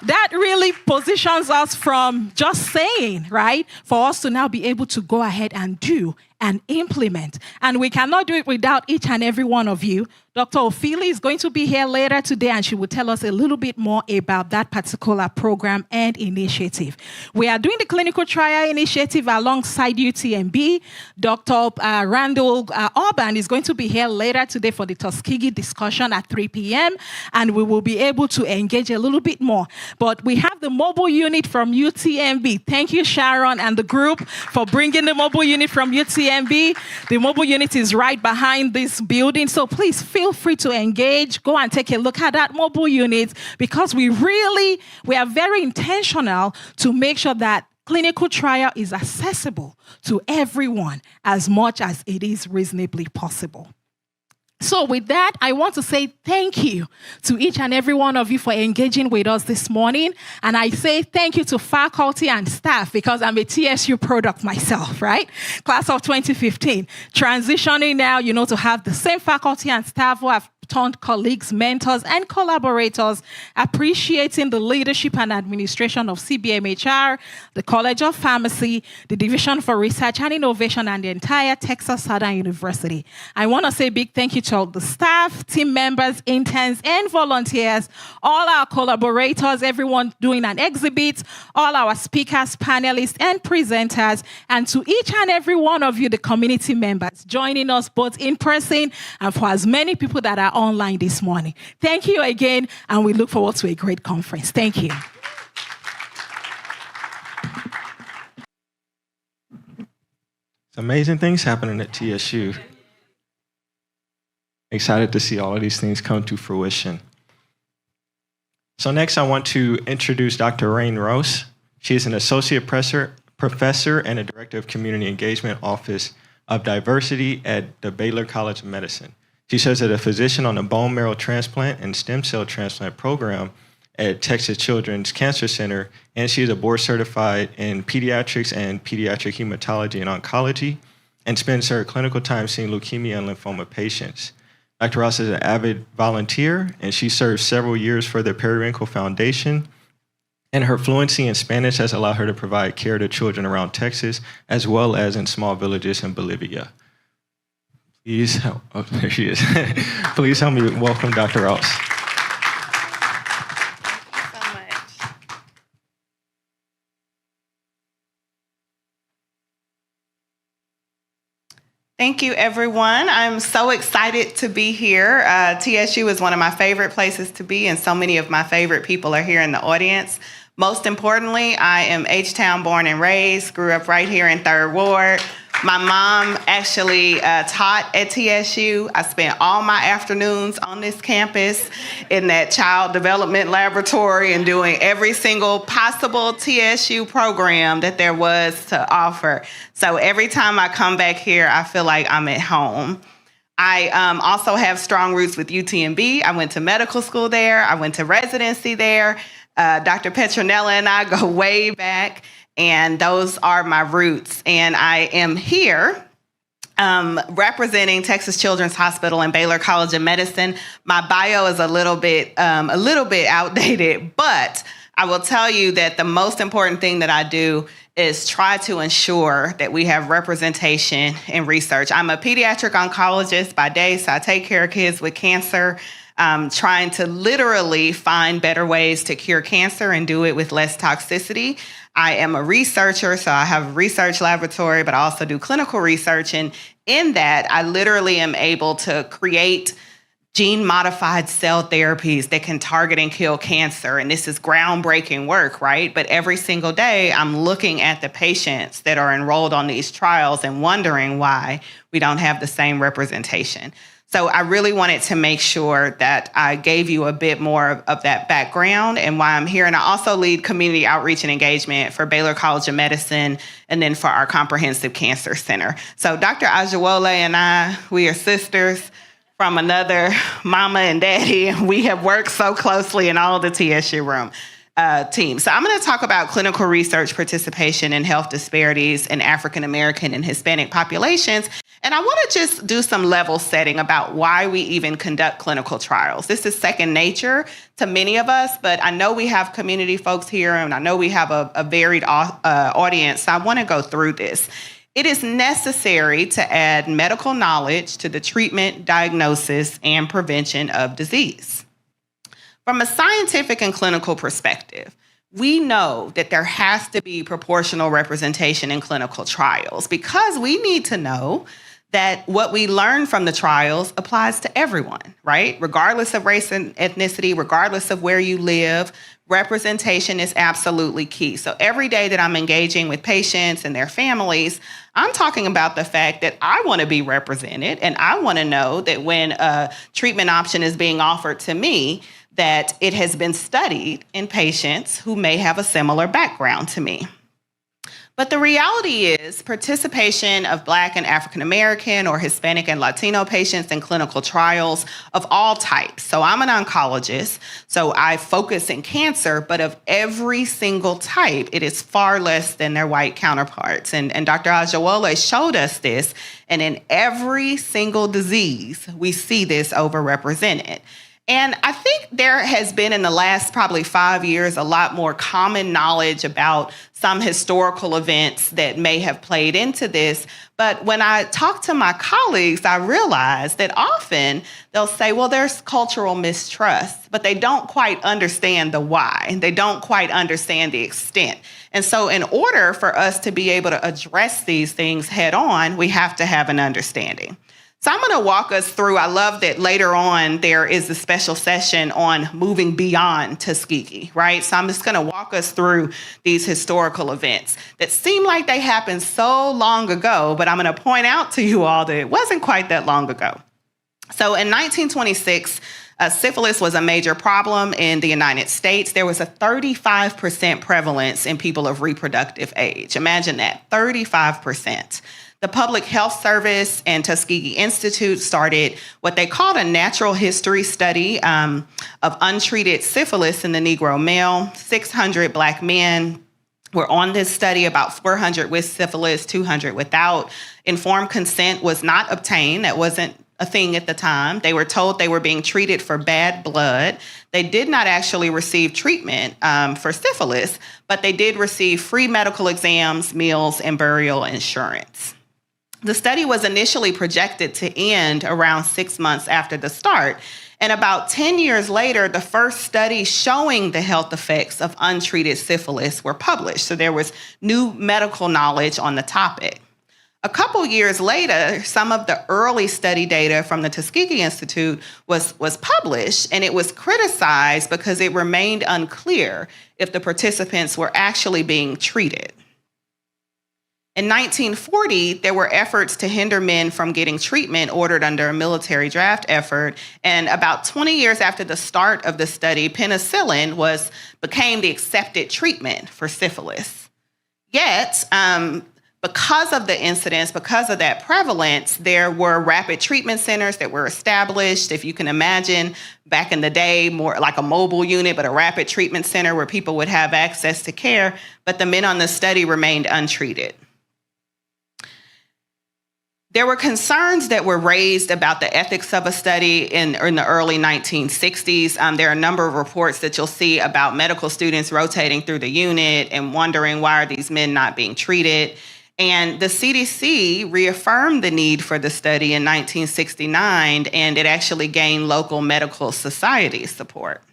That really positions us from just saying, right, for us to now be able to go ahead and do and implement. And we cannot do it without each and every one of you. Dr. Ophelia is going to be here later today, and she will tell us a little bit more about that particular program and initiative. We are doing the clinical trial initiative alongside UTMB. Dr. Randall Orban is going to be here later today for the Tuskegee discussion at 3 p.m., and we will be able to engage a little bit more. But we have the mobile unit from UTMB. Thank you, Sharon, and the group for bringing the mobile unit from UTMB. The mobile unit is right behind this building, so please feel free to engage. Go and take a look at that mobile unit, because we are very intentional to make sure that clinical trial is accessible to everyone as much as it is reasonably possible. So with that, I want to say thank you to each and every one of you for engaging with us this morning. And I say thank you to faculty and staff, because I'm a TSU product myself, right? Class of 2015. Transitioning now, to have the same faculty and staff who have turned colleagues, mentors, and collaborators, appreciating the leadership and administration of CBMHR, the College of Pharmacy, the Division for Research and Innovation, and the entire Texas Southern University. I want to say a big thank you to all the staff, team members, interns, and volunteers, all our collaborators, everyone doing an exhibit, all our speakers, panelists, and presenters, and to each and every one of you, the community members, joining us both in person and for as many people that are online this morning. Thank you again, and we look forward to a great conference. Thank you. It's amazing things happening at TSU. Excited to see all of these things come to fruition. So next, I want to introduce Dr. Rain Rose. She is an associate professor professor and a director of community engagement office of diversity at the Baylor College of Medicine. She serves as a physician on the bone marrow transplant and stem cell transplant program at Texas Children's Cancer Center, and she is a board certified in pediatrics and pediatric hematology and oncology, and spends her clinical time seeing leukemia and lymphoma patients. Dr. Ross is an avid volunteer, and she served several years for the Periwinkle Foundation, and her fluency in Spanish has allowed her to provide care to children around Texas, as well as in small villages in Bolivia. Please help, oh, there she is. Please help me welcome Dr. Ross. Thank you, everyone. I'm so excited to be here. TSU is one of my favorite places to be, and so many of my favorite people are here in the audience. Most importantly, I am H-Town born and raised, grew up right here in 3rd Ward. My mom actually taught at TSU. I spent all my afternoons on this campus in that child development laboratory and doing every single possible TSU program that there was to offer. So every time I come back here, I feel like I'm at home. I also have strong roots with UTMB. I went to medical school there. I went to residency there. Dr. Petronella and I go way back. And those are my roots. And I am here representing Texas Children's Hospital and Baylor College of Medicine. My bio is a little bit outdated, but I will tell you that the most important thing that I do is try to ensure that we have representation in research. I'm a pediatric oncologist by day, so I take care of kids with cancer. Trying to literally find better ways to cure cancer and do it with less toxicity. I am a researcher, so I have a research laboratory, but I also do clinical research. And in that, I literally am able to create gene-modified cell therapies that can target and kill cancer. And this is groundbreaking work, right? But every single day, I'm looking at the patients that are enrolled on these trials and wondering why we don't have the same representation. So I really wanted to make sure that I gave you a bit more of that background and why I'm here. And I also lead community outreach and engagement for Baylor College of Medicine and then for our Comprehensive Cancer Center. So Dr. Ajawole and I, we are sisters from another mama and daddy, and we have worked so closely in all the TSU room. Team. So I'm going to talk about clinical research participation in health disparities in African American and Hispanic populations. And I want to just do some level setting about why we even conduct clinical trials. This is second nature to many of us, but I know we have community folks here, and I know we have a varied audience. So I want to go through this. It is necessary to add medical knowledge to the treatment, diagnosis, and prevention of disease. From a scientific and clinical perspective, we know that there has to be proportional representation in clinical trials because we need to know that what we learn from the trials applies to everyone, right? Regardless of race and ethnicity, regardless of where you live, representation is absolutely key. So every day that I'm engaging with patients and their families, I'm talking about the fact that I want to be represented, and I want to know that when a treatment option is being offered to me, that it has been studied in patients who may have a similar background to me. But the reality is participation of Black and African American or Hispanic and Latino patients in clinical trials of all types. So I'm an oncologist, so I focus in cancer, but of every single type, it is far less than their white counterparts. And Dr. Ajawole showed us this, and in every single disease, we see this overrepresented. And I think there has been in the last probably 5 years a lot more common knowledge about some historical events that may have played into this. But when I talk to my colleagues, I realize that often they'll say, well, there's cultural mistrust, but they don't quite understand the why. They don't quite understand the extent. And so in order for us to be able to address these things head on, we have to have an understanding. So I'm going to walk us through, I love that later on there is a special session on moving beyond Tuskegee, right? So I'm just going to walk us through these historical events that seem like they happened so long ago, but I'm going to point out to you all that it wasn't quite that long ago. So in 1926, Syphilis was a major problem in the United States. There was a 35% prevalence in people of reproductive age. Imagine that, 35%. The Public Health Service and Tuskegee Institute started what they called a natural history study of untreated syphilis in the Negro male. 600 Black men were on this study, about 400 with syphilis, 200 without. Informed consent was not obtained. That wasn't a thing at the time. They were told they were being treated for bad blood. They did not actually receive treatment for syphilis, but they did receive free medical exams, meals, and burial insurance. The study was initially projected to end around 6 months after the start. And about 10 years later, the first studies showing the health effects of untreated syphilis were published. So there was new medical knowledge on the topic. A couple years later, some of the early study data from the Tuskegee Institute was published, and it was criticized because it remained unclear if the participants were actually being treated. In 1940, there were efforts to hinder men from getting treatment ordered under a military draft effort. And about 20 years after the start of the study, penicillin became the accepted treatment for syphilis. Yet, because of the incidence, because of that prevalence, there were rapid treatment centers that were established. If you can imagine, back in the day, more like a mobile unit, but a rapid treatment center where people would have access to care. But the men on the study remained untreated. There were concerns that were raised about the ethics of a study in the early 1960s. There are a number of reports that you'll see about medical students rotating through the unit and wondering, why are these men not being treated? And the CDC reaffirmed the need for the study in 1969, and it actually gained local medical society support.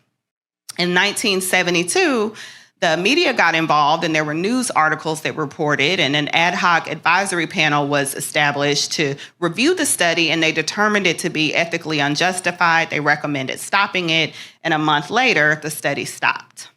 In 1972, the media got involved, and there were news articles that reported, and an ad hoc advisory panel was established to review the study, and they determined it to be ethically unjustified. They recommended stopping it, and a month later, the study stopped.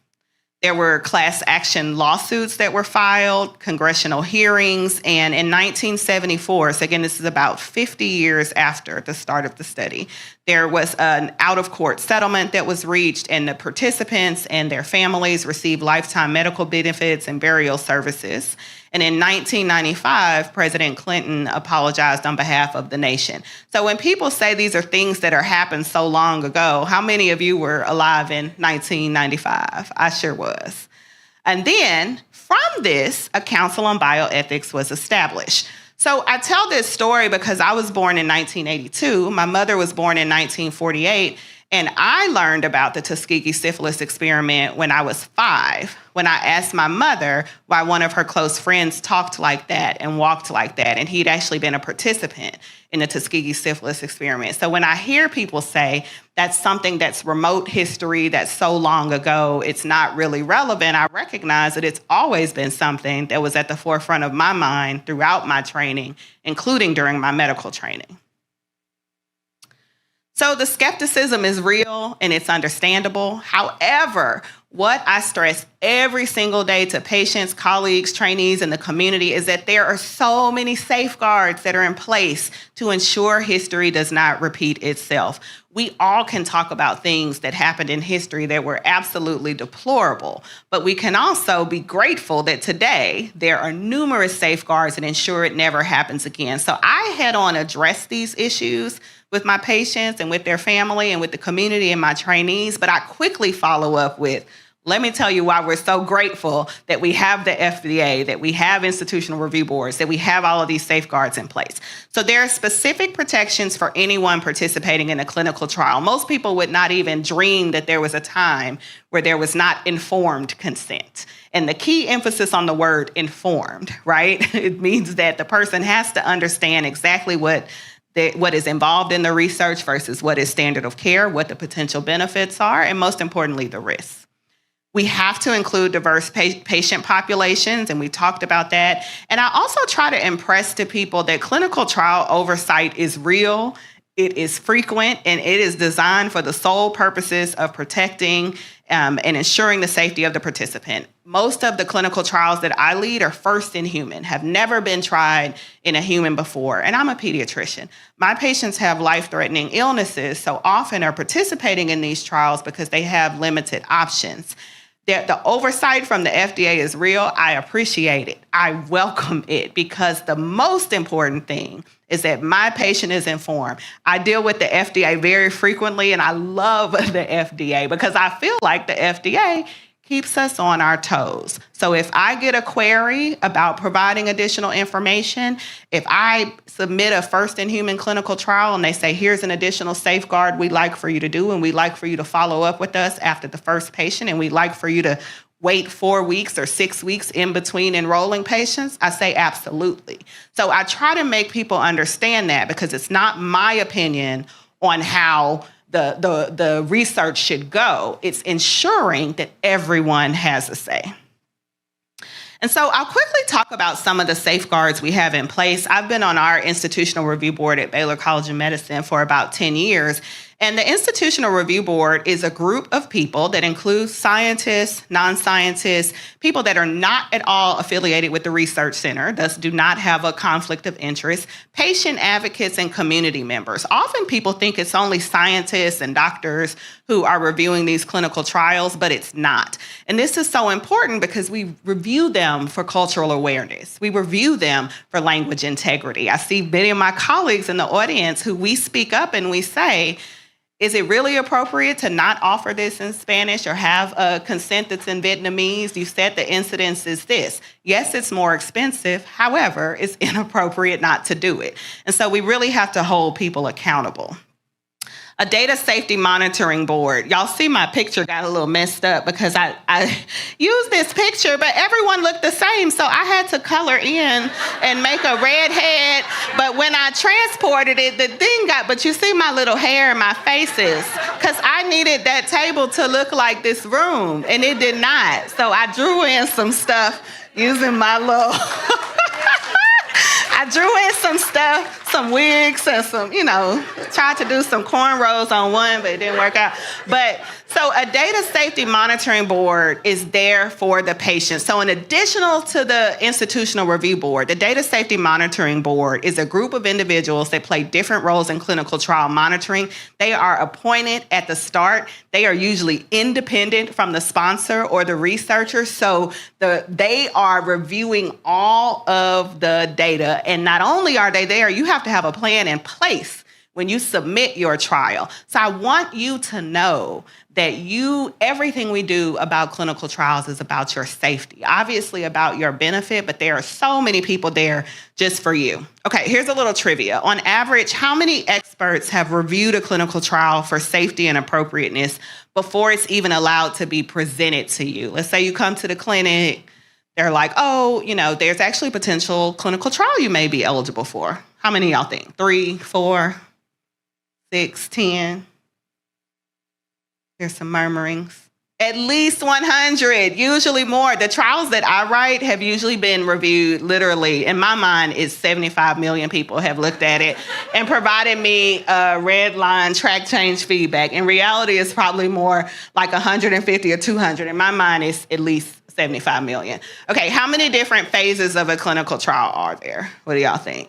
There were class action lawsuits that were filed, congressional hearings, and in 1974, so again, this is about 50 years after the start of the study, there was an out-of-court settlement that was reached, and the participants and their families received lifetime medical benefits and burial services. And in 1995, President Clinton apologized on behalf of the nation. So when people say these are things that are happened so long ago, how many of you were alive in 1995? I sure was. And then from this, a Council on Bioethics was established. So I tell this story because I was born in 1982. My mother was born in 1948. And I learned about the Tuskegee syphilis experiment when I was 5, when I asked my mother why one of her close friends talked like that and walked like that. And he'd actually been a participant in the Tuskegee syphilis experiment. So when I hear people say that's something that's remote history, that's so long ago, it's not really relevant, I recognize that it's always been something that was at the forefront of my mind throughout my training, including during my medical training. So the skepticism is real and it's understandable. However, what I stress every single day to patients, colleagues, trainees, and the community is that there are so many safeguards that are in place to ensure history does not repeat itself. We all can talk about things that happened in history that were absolutely deplorable, but we can also be grateful that today there are numerous safeguards that ensure it never happens again. So I head-on address these issues with my patients and with their family and with the community and my trainees, but I quickly follow up with, let me tell you why we're so grateful that we have the FDA, that we have institutional review boards, that we have all of these safeguards in place. So there are specific protections for anyone participating in a clinical trial. Most people would not even dream that there was a time where there was not informed consent. And the key emphasis on the word informed, right? It means that the person has to understand exactly what is involved in the research versus what is standard of care, what the potential benefits are, and most importantly, the risks. We have to include diverse patient populations, and we talked about that. And I also try to impress to people that clinical trial oversight is real, it is frequent, and it is designed for the sole purposes of protecting and ensuring the safety of the participant. Most of the clinical trials that I lead are first in human, have never been tried in a human before. And I'm a pediatrician. My patients have life-threatening illnesses, so often are participating in these trials because they have limited options. The oversight from the FDA is real. I appreciate it. I welcome it because the most important thing is that my patient is informed. I deal with the FDA very frequently, and I love the FDA because I feel like the FDA keeps us on our toes. So if I get a query about providing additional information, if I submit a first-in-human clinical trial and they say, here's an additional safeguard we'd like for you to do, and we'd like for you to follow up with us after the first patient, and we'd like for you to wait 4 weeks or 6 weeks in between enrolling patients, I say absolutely. So I try to make people understand that because it's not my opinion on how the research should go. It's ensuring that everyone has a say. And so I'll quickly talk about some of the safeguards we have in place. I've been on our institutional review board at Baylor College of Medicine for about 10 years. And the Institutional Review Board is a group of people that includes scientists, non-scientists, people that are not at all affiliated with the research center, thus do not have a conflict of interest, patient advocates, and community members. Often people think it's only scientists and doctors who are reviewing these clinical trials, but it's not. And this is so important because we review them for cultural awareness. We review them for language integrity. I see many of my colleagues in the audience who we speak up and we say, is it really appropriate to not offer this in Spanish or have a consent that's in Vietnamese? You said the incidence is this. Yes, it's more expensive. However, it's inappropriate not to do it. And so we really have to hold people accountable. A data safety monitoring board. Y'all see my picture got a little messed up because I used this picture, but everyone looked the same. So I had to color in and make a red head. But when I transported it, the thing but you see my little hair and my faces, because I needed that table to look like this room, and it did not. So I drew in some stuff using my little... I drew in some stuff, some wigs and some, tried to do some cornrows on one, but it didn't work out. But so a data safety monitoring board is there for the patient. So in addition to the institutional review board, the data safety monitoring board is a group of individuals that play different roles in clinical trial monitoring. They are appointed at the start. They are usually independent from the sponsor or the researcher. So they are reviewing all of the data. And not only are they there, you have to have a plan in place when you submit your trial. So I want you to know that everything we do about clinical trials is about your safety, obviously about your benefit, but there are so many people there just for you. Okay, here's a little trivia. On average, how many experts have reviewed a clinical trial for safety and appropriateness before it's even allowed to be presented to you? Let's say you come to the clinic, they're like, oh, there's actually a potential clinical trial you may be eligible for. How many y'all think? 3, 4, 6, 10? There's some murmurings. At least 100, usually more. The trials that I write have usually been reviewed literally. In my mind, it's 75 million people have looked at it and provided me a red line track change feedback. In reality, it's probably more like 150 or 200. In my mind, it's at least 75 million. Okay, how many different phases of a clinical trial are there? What do y'all think?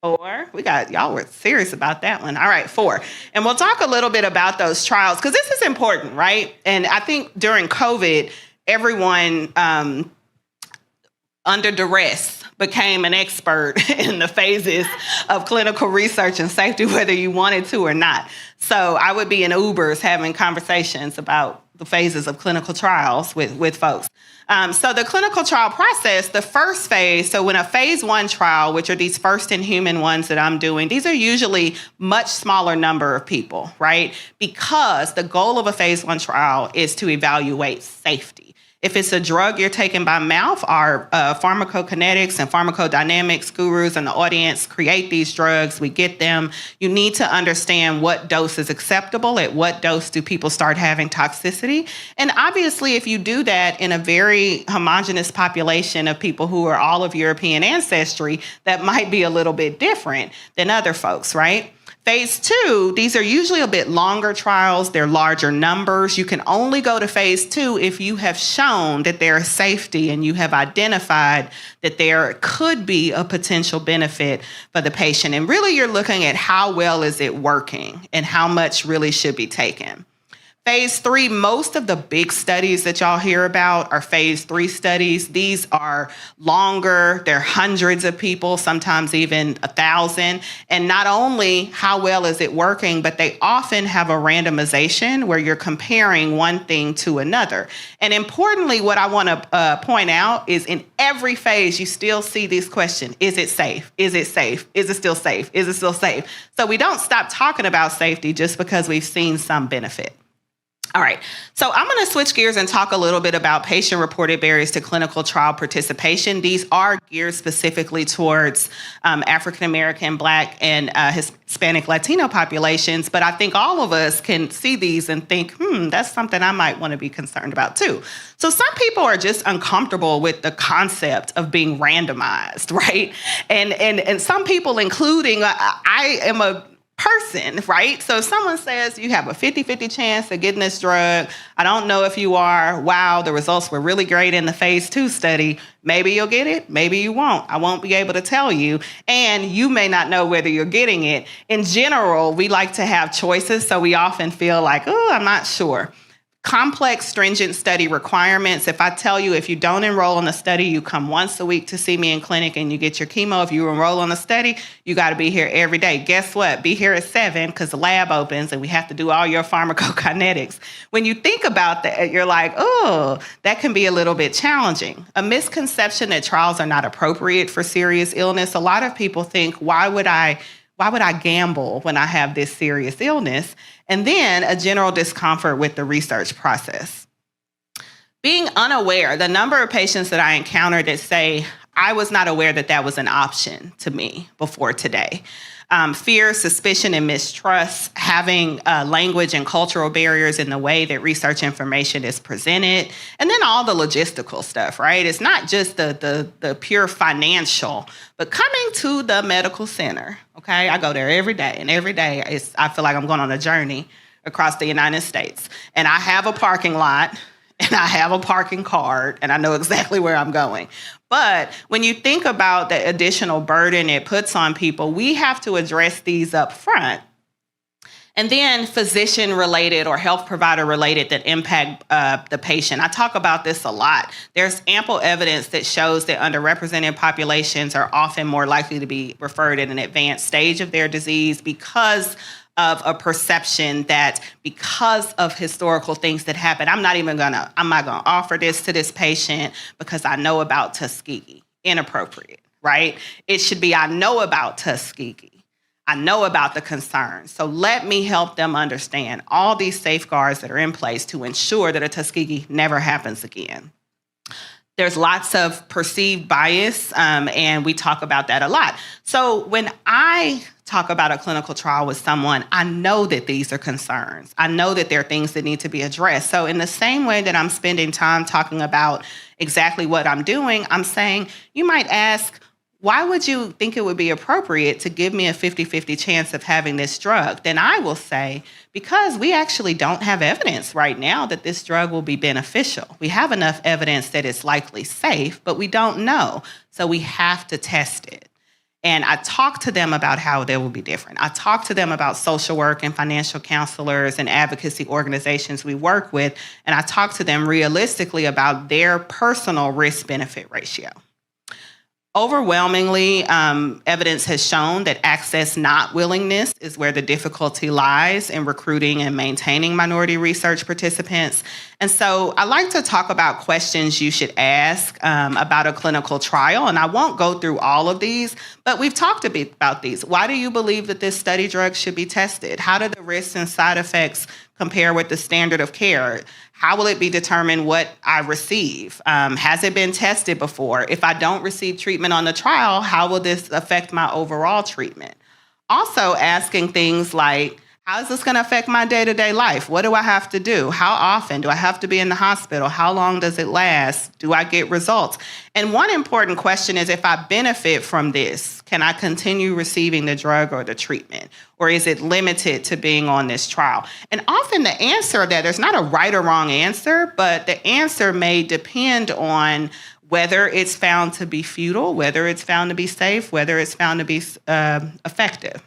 4. Y'all were serious about that one. All right, 4. And we'll talk a little bit about those trials because this is important, right? And I think during COVID, everyone under duress became an expert in the phases of clinical research and safety, whether you wanted to or not. So I would be in Ubers having conversations about the phases of clinical trials with folks. So the clinical trial process, the first phase, so when a phase 1 trial, which are these first in human ones that I'm doing, these are usually much smaller number of people, right? Because the goal of a phase 1 trial is to evaluate safety. If it's a drug you're taking by mouth, our pharmacokinetics and pharmacodynamics gurus in the audience create these drugs. We get them. You need to understand what dose is acceptable. At what dose do people start having toxicity? And obviously, if you do that in a very homogeneous population of people who are all of European ancestry, that might be a little bit different than other folks, right? Phase 2, these are usually a bit longer trials. They're larger numbers. You can only go to phase 2 if you have shown that there is safety and you have identified that there could be a potential benefit for the patient. And really, you're looking at how well is it working and how much really should be taken. Phase 3, most of the big studies that y'all hear about are phase 3 studies. These are longer, they're hundreds of people, sometimes even 1,000. And not only how well is it working, but they often have a randomization where you're comparing one thing to another. And importantly, what I want to point out is in every phase, you still see this question: is it safe? Is it safe? Is it still safe? Is it still safe? So we don't stop talking about safety just because we've seen some benefit. All right, so I'm going to switch gears and talk a little bit about patient-reported barriers to clinical trial participation. These are geared specifically towards African-American, Black, and Hispanic Latino populations, but I think all of us can see these and think, that's something I might want to be concerned about too. So some people are just uncomfortable with the concept of being randomized, right? And some people, including I am a person, right? So if someone says you have a 50-50 chance of getting this drug, I don't know if you are. Wow, the results were really great in the phase 2 study. Maybe you'll get it, maybe you won't. I won't be able to tell you. And you may not know whether you're getting it. In general, we like to have choices, so we often feel like, oh, I'm not sure. Complex, stringent study requirements. If I tell you if you don't enroll in the study, you come once a week to see me in clinic and you get your chemo. If you enroll on the study, you got to be here every day. Guess what? Be here at 7 because the lab opens and we have to do all your pharmacokinetics. When you think about that, you're like, oh, that can be a little bit challenging. A misconception that trials are not appropriate for serious illness. A lot of people think, why would I gamble when I have this serious illness? And then a general discomfort with the research process. Being unaware, the number of patients that I encountered that say, I was not aware that that was an option to me before today. Fear, suspicion, and mistrust, having language and cultural barriers in the way that research information is presented, and then all the logistical stuff, right? It's not just the pure financial, but coming to the medical center, okay? I go there every day, and every day I feel like I'm going on a journey across the United States. And I have a parking lot, and I have a parking card, and I know exactly where I'm going. But when you think about the additional burden it puts on people, we have to address these up front. And then physician-related or health provider-related that impact the patient. I talk about this a lot. There's ample evidence that shows that underrepresented populations are often more likely to be referred at an advanced stage of their disease because of a perception that because of historical things that happen, I'm not gonna offer this to this patient because I know about Tuskegee. Inappropriate, right? It should be, I know about Tuskegee. I know about the concerns. So let me help them understand all these safeguards that are in place to ensure that a Tuskegee never happens again. There's lots of perceived bias, and we talk about that a lot. So when I talk about a clinical trial with someone, I know that these are concerns. I know that there are things that need to be addressed. So in the same way that I'm spending time talking about exactly what I'm doing, I'm saying, you might ask, why would you think it would be appropriate to give me a 50-50 chance of having this drug? Then I will say, because we actually don't have evidence right now that this drug will be beneficial. We have enough evidence that it's likely safe, but we don't know. So we have to test it. And I talk to them about how they will be different. I talk to them about social work and financial counselors and advocacy organizations we work with. And I talk to them realistically about their personal risk-benefit ratio. Overwhelmingly, evidence has shown that access not willingness is where the difficulty lies in recruiting and maintaining minority research participants. And so I like to talk about questions you should ask about a clinical trial. And I won't go through all of these, but we've talked a bit about these. Why do you believe that this study drug should be tested? How do the risks and side effects compare with the standard of care? How will it be determined what I receive? Has it been tested before? If I don't receive treatment on the trial, how will this affect my overall treatment? Also asking things like, How is this going to affect my day-to-day life? What do I have to do? How often do I have to be in the hospital? How long does it last? Do I get results? And one important question is, if I benefit from this, can I continue receiving the drug or the treatment? Or is it limited to being on this trial? And often the answer that there's not a right or wrong answer, but the answer may depend on whether it's found to be futile, whether it's found to be safe, whether it's found to be effective.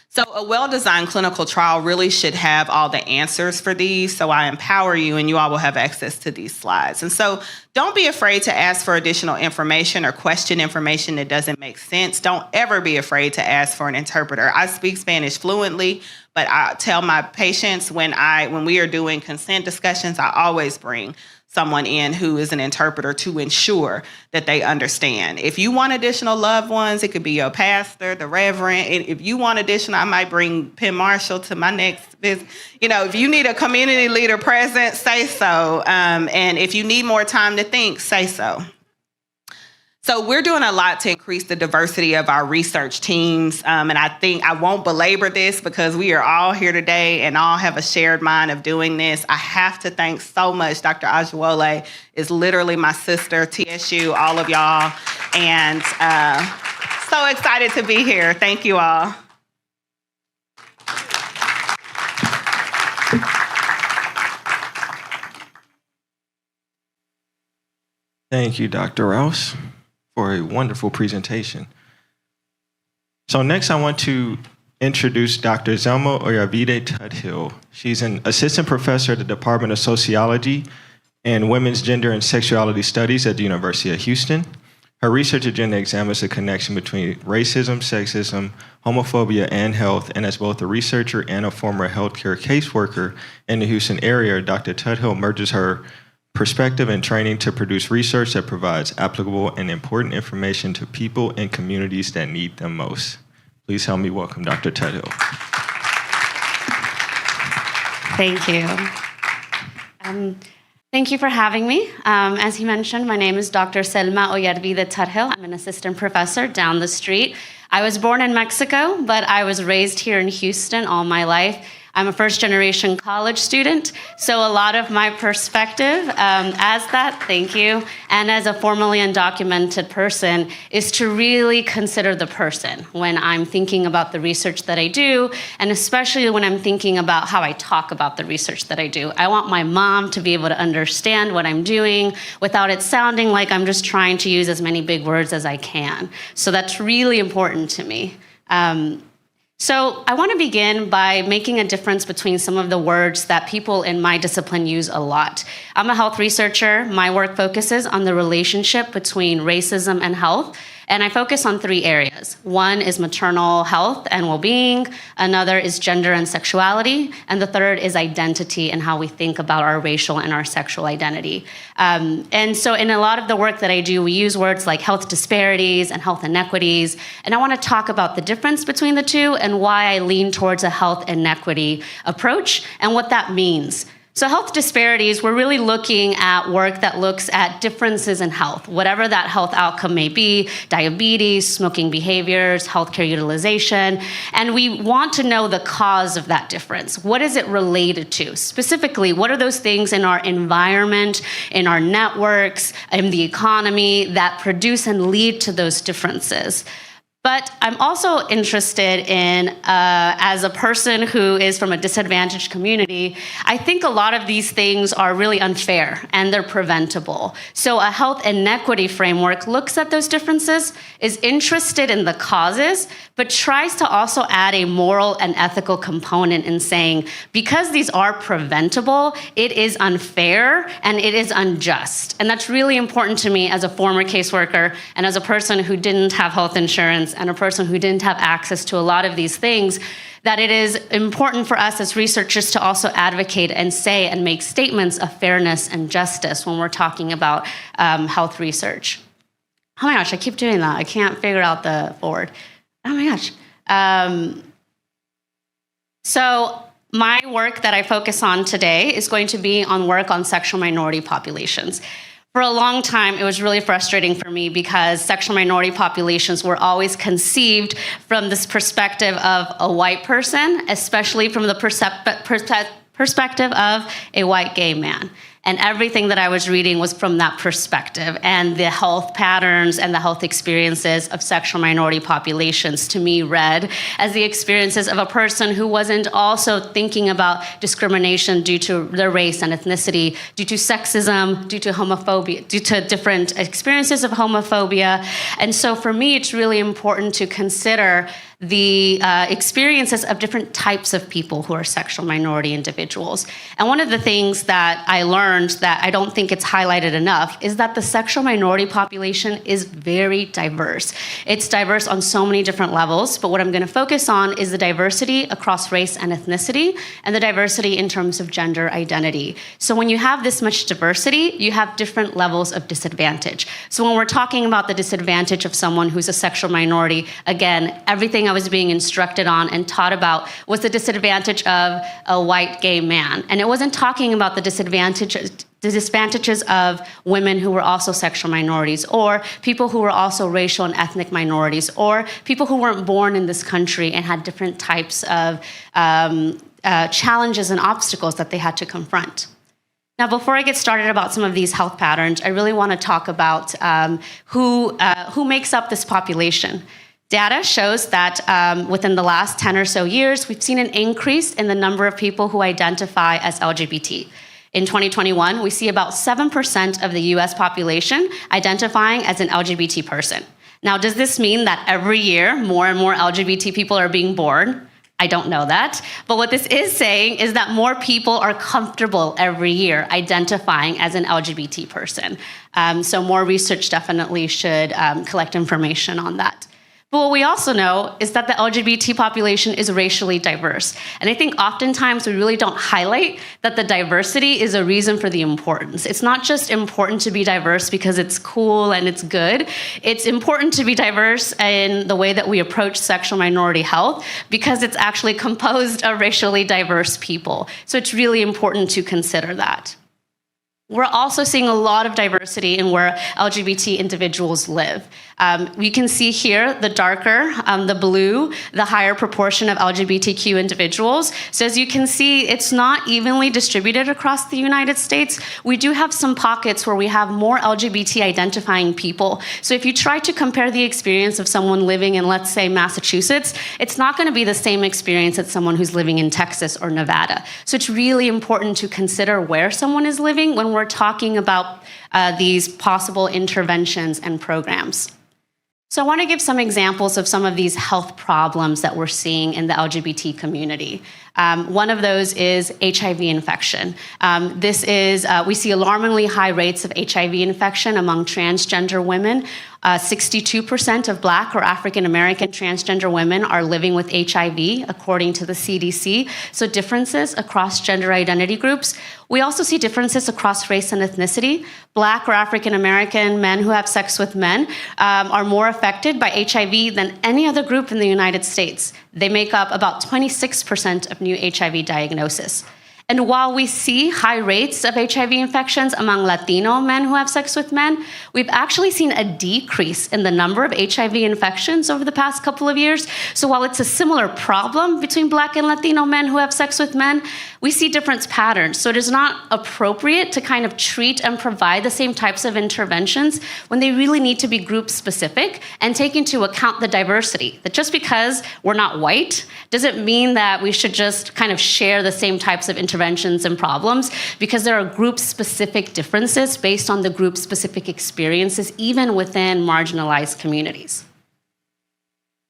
So a well-designed clinical trial really should have all the answers for these. So I empower you, and you all will have access to these slides. And so don't be afraid to ask for additional information or question information that doesn't make sense. Don't ever be afraid to ask for an interpreter. I speak Spanish fluently, but I tell my patients when we are doing consent discussions, I always bring someone in who is an interpreter to ensure that they understand. If you want additional loved ones, it could be your pastor, the reverend. If you want additional, I might bring Penn Marshall to my next visit. If you need a community leader present, say so. And if you need more time to think, say so. So we're doing a lot to increase the diversity of our research teams. And I think I won't belabor this because we are all here today and all have a shared mind of doing this. I have to thank so much. Dr. Ajwole is literally my sister, TSU, all of y'all. And so excited to be here. Thank you all. Thank you, Dr. Rouse, for a wonderful presentation. So next I want to introduce Dr. Zelma Oyarbide Tuthill. She's an assistant professor at the Department of Sociology and Women's Gender and Sexuality Studies at the University of Houston. Her research agenda examines the connection between racism, sexism, homophobia, and health, and as both a researcher and a former healthcare caseworker in the Houston area, Dr. Tuthill merges her perspective and training to produce research that provides applicable and important information to people and communities that need them most. Please help me welcome Dr. Tuthill. Thank you. Thank you for having me. As he mentioned, my name is Dr. Selma Oyarbide Tuthill. I'm an assistant professor down the street. I was born in Mexico, but I was raised here in Houston all my life. I'm a first-generation college student, so a lot of my perspective thank you, and as a formally undocumented person, is to really consider the person when I'm thinking about the research that I do, and especially when I'm thinking about how I talk about the research that I do. I want my mom to be able to understand what I'm doing without it sounding like I'm just trying to use as many big words as I can. So that's really important to me. So I want to begin by making a difference between some of the words that people in my discipline use a lot. I'm a health researcher. My work focuses on the relationship between racism and health, and I focus on 3 areas. One is maternal health and well-being, another is gender and sexuality, and the third is identity and how we think about our racial and our sexual identity. And so in a lot of the work that I do, we use words like health disparities and health inequities, and I want to talk about the difference between the two and why I lean towards a health inequity approach and what that means. So health disparities, we're really looking at work that looks at differences in health, whatever that health outcome may be, diabetes, smoking behaviors, healthcare utilization, and we want to know the cause of that difference. What is it related to? Specifically, what are those things in our environment, in our networks, in the economy that produce and lead to those differences? But I'm also interested in, as a person who is from a disadvantaged community, I think a lot of these things are really unfair and they're preventable. So a health inequity framework looks at those differences, is interested in the causes, but tries to also add a moral and ethical component in saying, because these are preventable, it is unfair and it is unjust. And that's really important to me as a former caseworker and as a person who didn't have health insurance and a person who didn't have access to a lot of these things, that it is important for us as researchers to also advocate and say and make statements of fairness and justice when we're talking about health research. Oh my gosh, I keep doing that. I can't figure out the forward. Oh my gosh. So my work that I focus on today is going to be on work on sexual minority populations. For a long time, it was really frustrating for me because sexual minority populations were always conceived from this perspective of a white person, especially from the perspective of a white gay man. And everything that I was reading was from that perspective. And the health patterns and the health experiences of sexual minority populations, to me, read as the experiences of a person who wasn't also thinking about discrimination due to their race and ethnicity, due to sexism, due to homophobia, due to different experiences of homophobia. And so for me, it's really important to consider the experiences of different types of people who are sexual minority individuals. And one of the things that I learned that I don't think it's highlighted enough is that the sexual minority population is very diverse. It's diverse on so many different levels, but what I'm going to focus on is the diversity across race and ethnicity and the diversity in terms of gender identity. So when you have this much diversity, you have different levels of disadvantage. So when we're talking about the disadvantage of someone who's a sexual minority, again, everything I was being instructed on and taught about was the disadvantage of a white gay man. And it wasn't talking about the disadvantages of women who were also sexual minorities, or people who were also racial and ethnic minorities, or people who weren't born in this country and had different types of challenges and obstacles that they had to confront. Now, before I get started about some of these health patterns, I really want to talk about who makes up this population. Data shows that within the last 10 or so years, we've seen an increase in the number of people who identify as LGBT. In 2021, we see about 7% of the US population identifying as an LGBT person. Now, does this mean that every year more and more LGBT people are being born? I don't know that. But what this is saying is that more people are comfortable every year identifying as an LGBT person. So more research definitely should collect information on that. But what we also know is that the LGBT population is racially diverse. And I think oftentimes we really don't highlight that the diversity is a reason for the importance. It's not just important to be diverse because it's cool and it's good. It's important to be diverse in the way that we approach sexual minority health because it's actually composed of racially diverse people. So it's really important to consider that. We're also seeing a lot of diversity in where LGBT individuals live. We can see here the darker, the blue, the higher proportion of LGBTQ individuals. So as you can see, it's not evenly distributed across the United States. We do have some pockets where we have more LGBT identifying people. So if you try to compare the experience of someone living in, let's say, Massachusetts, it's not going to be the same experience as someone who's living in Texas or Nevada. So it's really important to consider where someone is living when we're talking about these possible interventions and programs. So I want to give some examples of some of these health problems that we're seeing in the LGBT community. One of those is HIV infection. We see alarmingly high rates of HIV infection among transgender women. 62% of Black or African American transgender women are living with HIV, according to the CDC. So differences across gender identity groups. We also see differences across race and ethnicity. Black or African American men who have sex with men are more affected by HIV than any other group in the United States. They make up about 26% of new HIV diagnosis. And while we see high rates of HIV infections among Latino men who have sex with men, we've actually seen a decrease in the number of HIV infections over the past couple of years. So while it's a similar problem between Black and Latino men who have sex with men, we see different patterns. So it is not appropriate to kind of treat and provide the same types of interventions when they really need to be group specific and take into account the diversity. That just because we're not white doesn't mean that we should just kind of share the same types of interventions and problems, because there are group-specific differences based on the group-specific experiences, even within marginalized communities.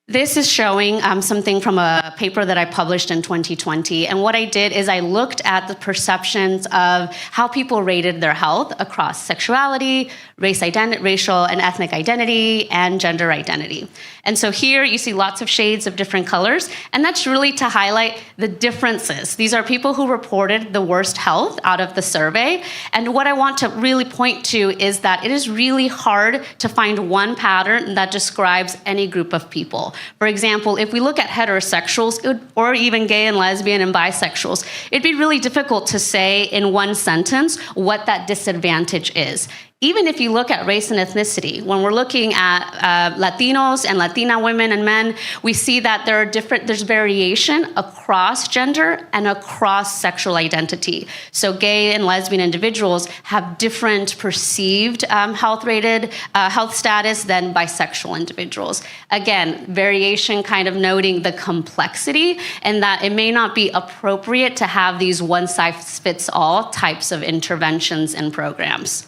This is showing something from a paper that I published in 2020. And what I did is I looked at the perceptions of how people rated their health across sexuality, racial and ethnic identity, and gender identity. And so here you see lots of shades of different colors, and that's really to highlight the differences. These are people who reported the worst health out of the survey. And what I want to really point to is that it is really hard to find one pattern that describes any group of people. For example, if we look at heterosexuals, or even gay and lesbian and bisexuals, it'd be really difficult to say in one sentence what that disadvantage is. even if you look at race and ethnicity, when we're looking at Latinos and Latina women and men, we see that there's variation across gender and across sexual identity. So gay and lesbian individuals have different perceived health status than bisexual individuals. Again, variation kind of noting the complexity and that it may not be appropriate to have these one-size-fits-all types of interventions and programs.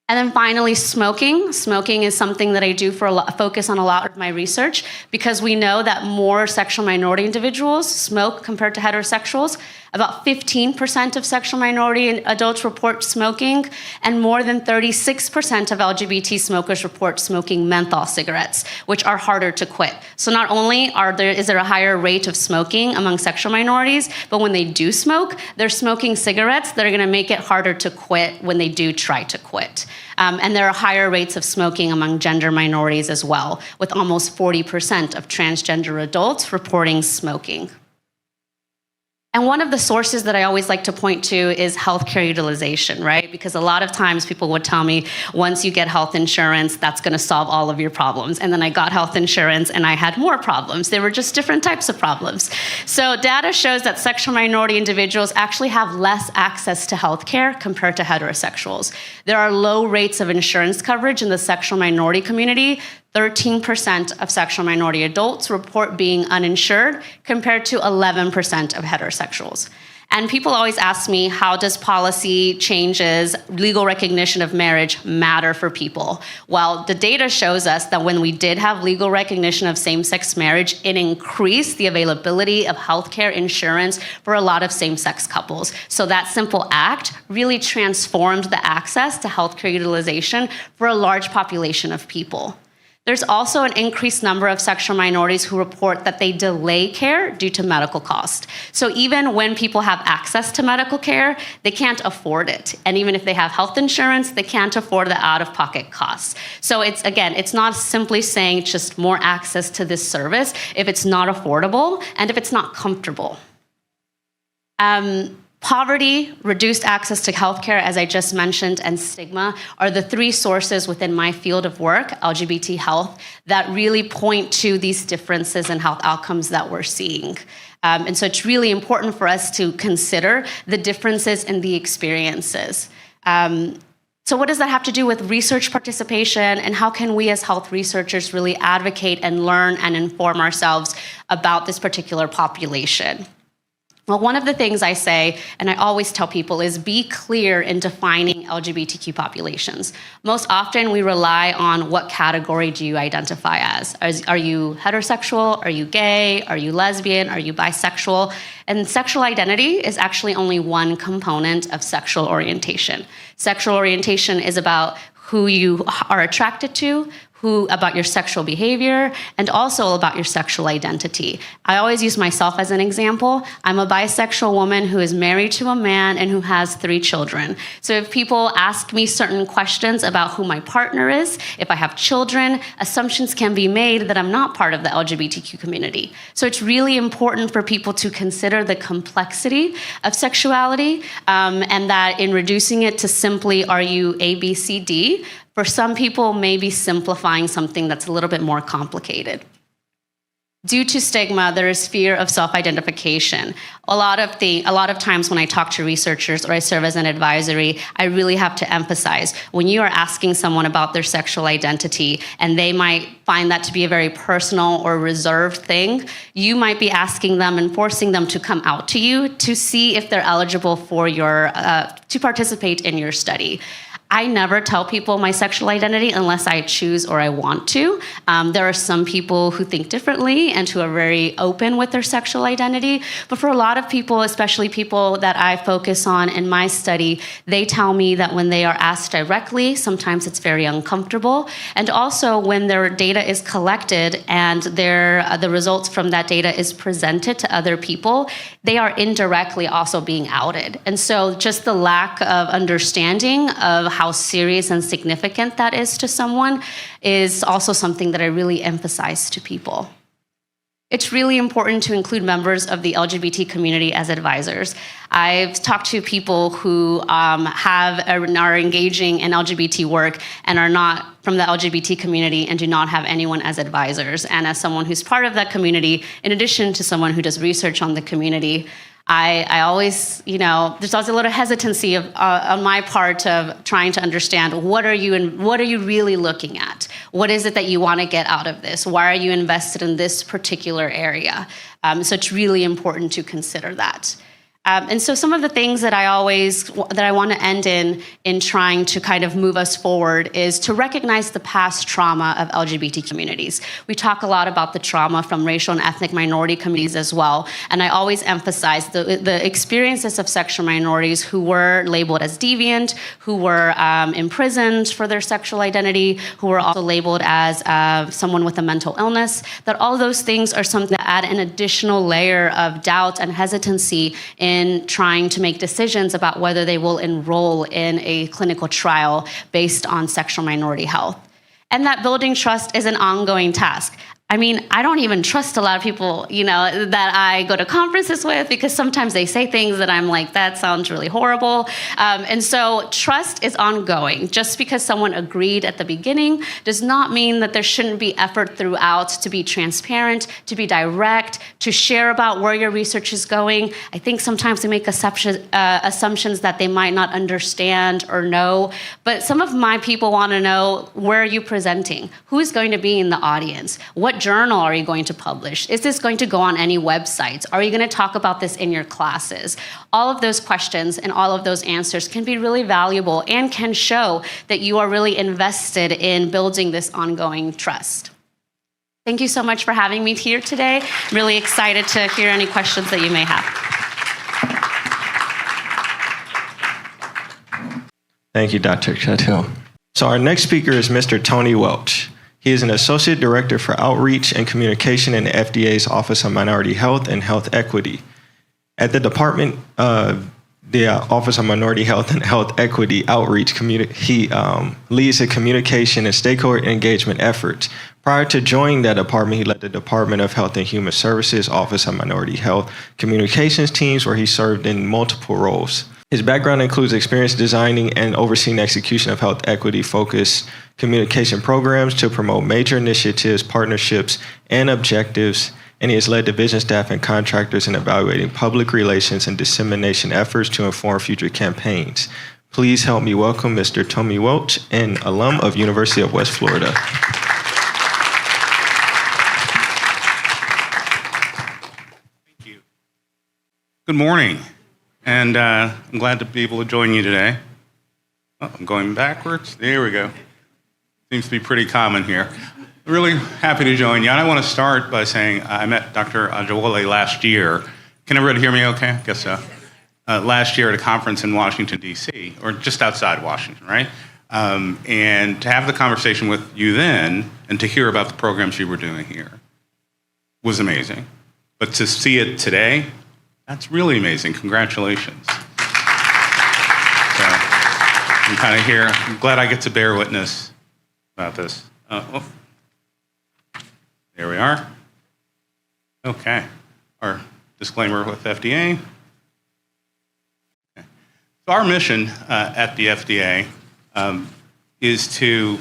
And then finally, smoking. Smoking is something that I do focus on a lot of my research because we know that more sexual minority individuals smoke compared to heterosexuals. About 15% of sexual minority adults report smoking, and more than 36% of LGBT smokers report smoking menthol cigarettes, which are harder to quit. So not only is there a higher rate of smoking among sexual minorities, but when they do smoke, they're smoking cigarettes that are going to make it harder to quit when they do try to quit. And there are higher rates of smoking among gender minorities as well, with almost 40% of transgender adults reporting smoking. And one of the sources that I always like to point to is healthcare utilization, right? Because a lot of times people would tell me, once you get health insurance, that's going to solve all of your problems. And then I got health insurance and I had more problems. They were just different types of problems. So data shows that sexual minority individuals actually have less access to healthcare compared to heterosexuals. There are low rates of insurance coverage in the sexual minority community. 13% of sexual minority adults report being uninsured compared to 11% of heterosexuals. And people always ask me, how does policy changes, legal recognition of marriage matter for people? Well, the data shows us that when we did have legal recognition of same-sex marriage, it increased the availability of healthcare insurance for a lot of same-sex couples. So that simple act really transformed the access to healthcare utilization for a large population of people. There's also an increased number of sexual minorities who report that they delay care due to medical cost. So even when people have access to medical care, they can't afford it. And even if they have health insurance, they can't afford the out-of-pocket costs. So it's not simply saying just more access to this service if it's not affordable and if it's not comfortable. Poverty, reduced access to healthcare, as I just mentioned, and stigma are the three sources within my field of work, LGBT health, that really point to these differences in health outcomes that we're seeing. And so it's really important for us to consider the differences in the experiences. So what does that have to do with research participation, and how can we as health researchers really advocate and learn and inform ourselves about this particular population? Well, one of the things I say, and I always tell people, is be clear in defining LGBTQ populations. Most often we rely on what category do you identify as. Are you heterosexual? Are you gay? Are you lesbian? Are you bisexual? And sexual identity is actually only one component of sexual orientation. Sexual orientation is about who you are attracted to, about your sexual behavior, and also about your sexual identity. I always use myself as an example. I'm a bisexual woman who is married to a man and who has 3 children. So if people ask me certain questions about who my partner is, if I have children, assumptions can be made that I'm not part of the LGBTQ community. So it's really important for people to consider the complexity of sexuality, and that in reducing it to simply, are you A, B, C, D, for some people, maybe simplifying something that's a little bit more complicated. Due to stigma, there is fear of self-identification. A lot of times when I talk to researchers or I serve as an advisory, I really have to emphasize, when you are asking someone about their sexual identity and they might find that to be a very personal or reserved thing, you might be asking them and forcing them to come out to you to see if they're eligible for to participate in your study. I never tell people my sexual identity unless I choose or I want to. There are some people who think differently and who are very open with their sexual identity. But for a lot of people, especially people that I focus on in my study, they tell me that when they are asked directly, sometimes it's very uncomfortable. And also when their data is collected and the results from that data is presented to other people, they are indirectly also being outed. And so just the lack of understanding of how serious and significant that is to someone is also something that I really emphasize to people. it's really important to include members of the LGBT community as advisors. I've talked to people who are engaging in LGBT work and are not from the LGBT community and do not have anyone as advisors. And as someone who's part of that community, in addition to someone who does research on the community, I always, there's always a little hesitancy on my part of trying to understand what are you really looking at? What is it that you want to get out of this? Why are you invested in this particular area? So it's really important to consider that. And so some of the things that I want to end in trying to kind of move us forward is to recognize the past trauma of LGBT communities. We talk a lot about the trauma from racial and ethnic minority communities as well. And I always emphasize the experiences of sexual minorities who were labeled as deviant, who were imprisoned for their sexual identity, who were also labeled as someone with a mental illness, that all those things are something that add an additional layer of doubt and hesitancy in trying to make decisions about whether they will enroll in a clinical trial based on sexual minority health. And that building trust is an ongoing task. I mean, I don't even trust a lot of people, that I go to conferences with, because sometimes they say things that I'm like, that sounds really horrible. And so trust is ongoing. Just because someone agreed at the beginning does not mean that there shouldn't be effort throughout to be transparent, to be direct, to share about where your research is going. I think sometimes we make assumptions that they might not understand or know. But some of my people want to know, where are you presenting? Who is going to be in the audience? What journal are you going to publish? Is this going to go on any websites? Are you going to talk about this in your classes? All of those questions and all of those answers can be really valuable and can show that you are really invested in building this ongoing trust. Thank you so much for having me here today. I'm really excited to hear any questions that you may have. Thank you, Dr. Chathill. So our next speaker is Mr. Tony Welch. He is an Associate Director for Outreach and Communication in the FDA's Office of Minority Health and Health Equity. At the Department of the Office of Minority Health and Health Equity Outreach, he leads the communication and stakeholder engagement efforts. Prior to joining that department, he led the Department of Health and Human Services Office of Minority Health communications teams, where he served in multiple roles. His background includes experience designing and overseeing execution of health equity-focused communication programs to promote major initiatives, partnerships, and objectives, and he has led division staff and contractors in evaluating public relations and dissemination efforts to inform future campaigns. Please help me welcome Mr. Tony Welch, an alum of University of West Florida. Thank you. Good morning. And I'm glad to be able to join you today. Oh, I'm going backwards. There we go. Seems to be pretty common here. Really happy to join you. And I want to start by saying I met Dr. Ajawole last year. Can everybody hear me okay? I guess so. Last year at a conference in Washington, D.C., or just outside Washington, right? And to have the conversation with you then and to hear about the programs you were doing here was amazing. But to see it today, that's really amazing. Congratulations. So I'm kind of here. I'm glad I get to bear witness about this. There we are. Okay. Our disclaimer with FDA. Okay. So our mission at the FDA is to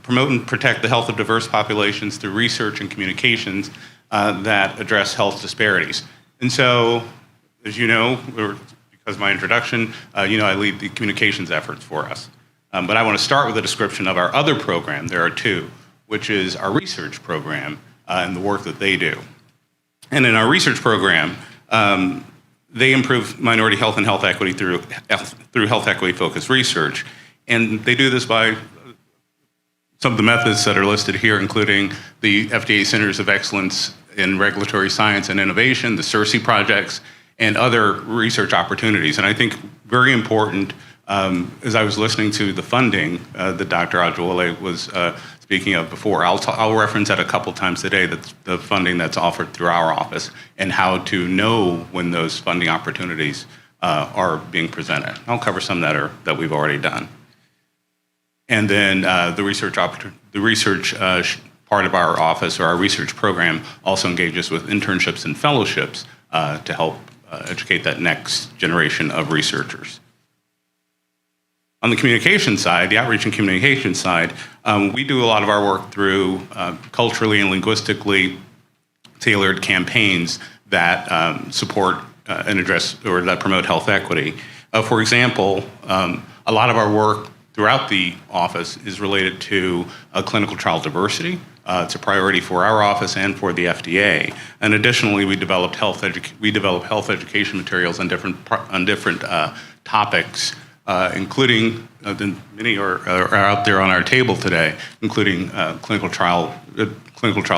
promote and protect the health of diverse populations through research and communications that address health disparities. And so, as you know, because of my introduction, I lead the communications efforts for us. But I want to start with a description of our other program. There are two, which is our research program and the work that they do. And in our research program, they improve minority health and health equity through health equity-focused research. And they do this by some of the methods that are listed here, including the FDA Centers of Excellence in Regulatory Science and Innovation, the CERSI projects, and other research opportunities. And I think very important, as I was listening to the funding that Dr. Ajawole was speaking of before, I'll reference that a couple times today, that's the funding that's offered through our office and how to know when those funding opportunities are being presented. I'll cover some that we've already done. And then the research part of our office or our research program also engages with internships and fellowships to help educate that next generation of researchers. On the communication side, the outreach and communication side, we do a lot of our work through culturally and linguistically tailored campaigns that support and address or that promote health equity. For example, a lot of our work throughout the office is related to clinical trial diversity. It's a priority for our office and for the FDA. And additionally, we develop health education materials on different topics, including many are out there on our table today, including clinical trial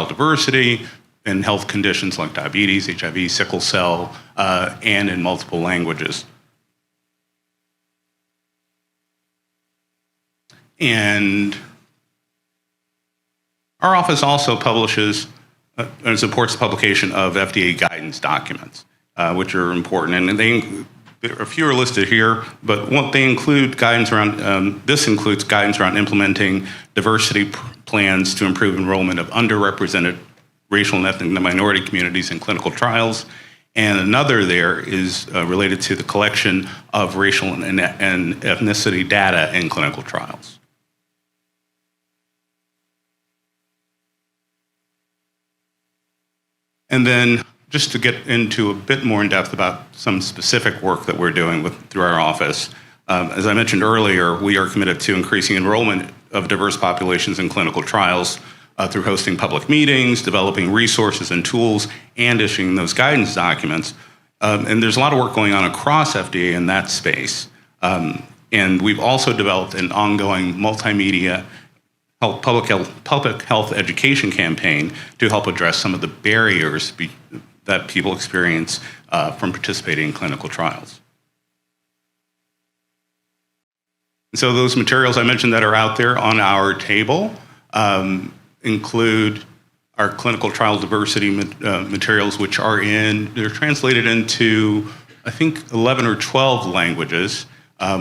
diversity in health conditions like diabetes, HIV, sickle cell, and in multiple languages. And our office also publishes and supports the publication of FDA guidance documents, which are important. And there are a few are listed here, but what they include guidance around, this includes guidance around implementing diversity plans to improve enrollment of underrepresented racial and ethnic minority communities in clinical trials. And another there is related to the collection of racial and ethnicity data in clinical trials. And then just to get into a bit more in depth about some specific work that we're doing through our office, as I mentioned earlier, we are committed to increasing enrollment of diverse populations in clinical trials through hosting public meetings, developing resources and tools, and issuing those guidance documents. And there's a lot of work going on across FDA in that space. And we've also developed an ongoing multimedia public health education campaign to help address some of the barriers that people experience from participating in clinical trials. And so those materials I mentioned that are out there on our table include our clinical trial diversity materials, which they're translated into, I think, 11 or 12 languages,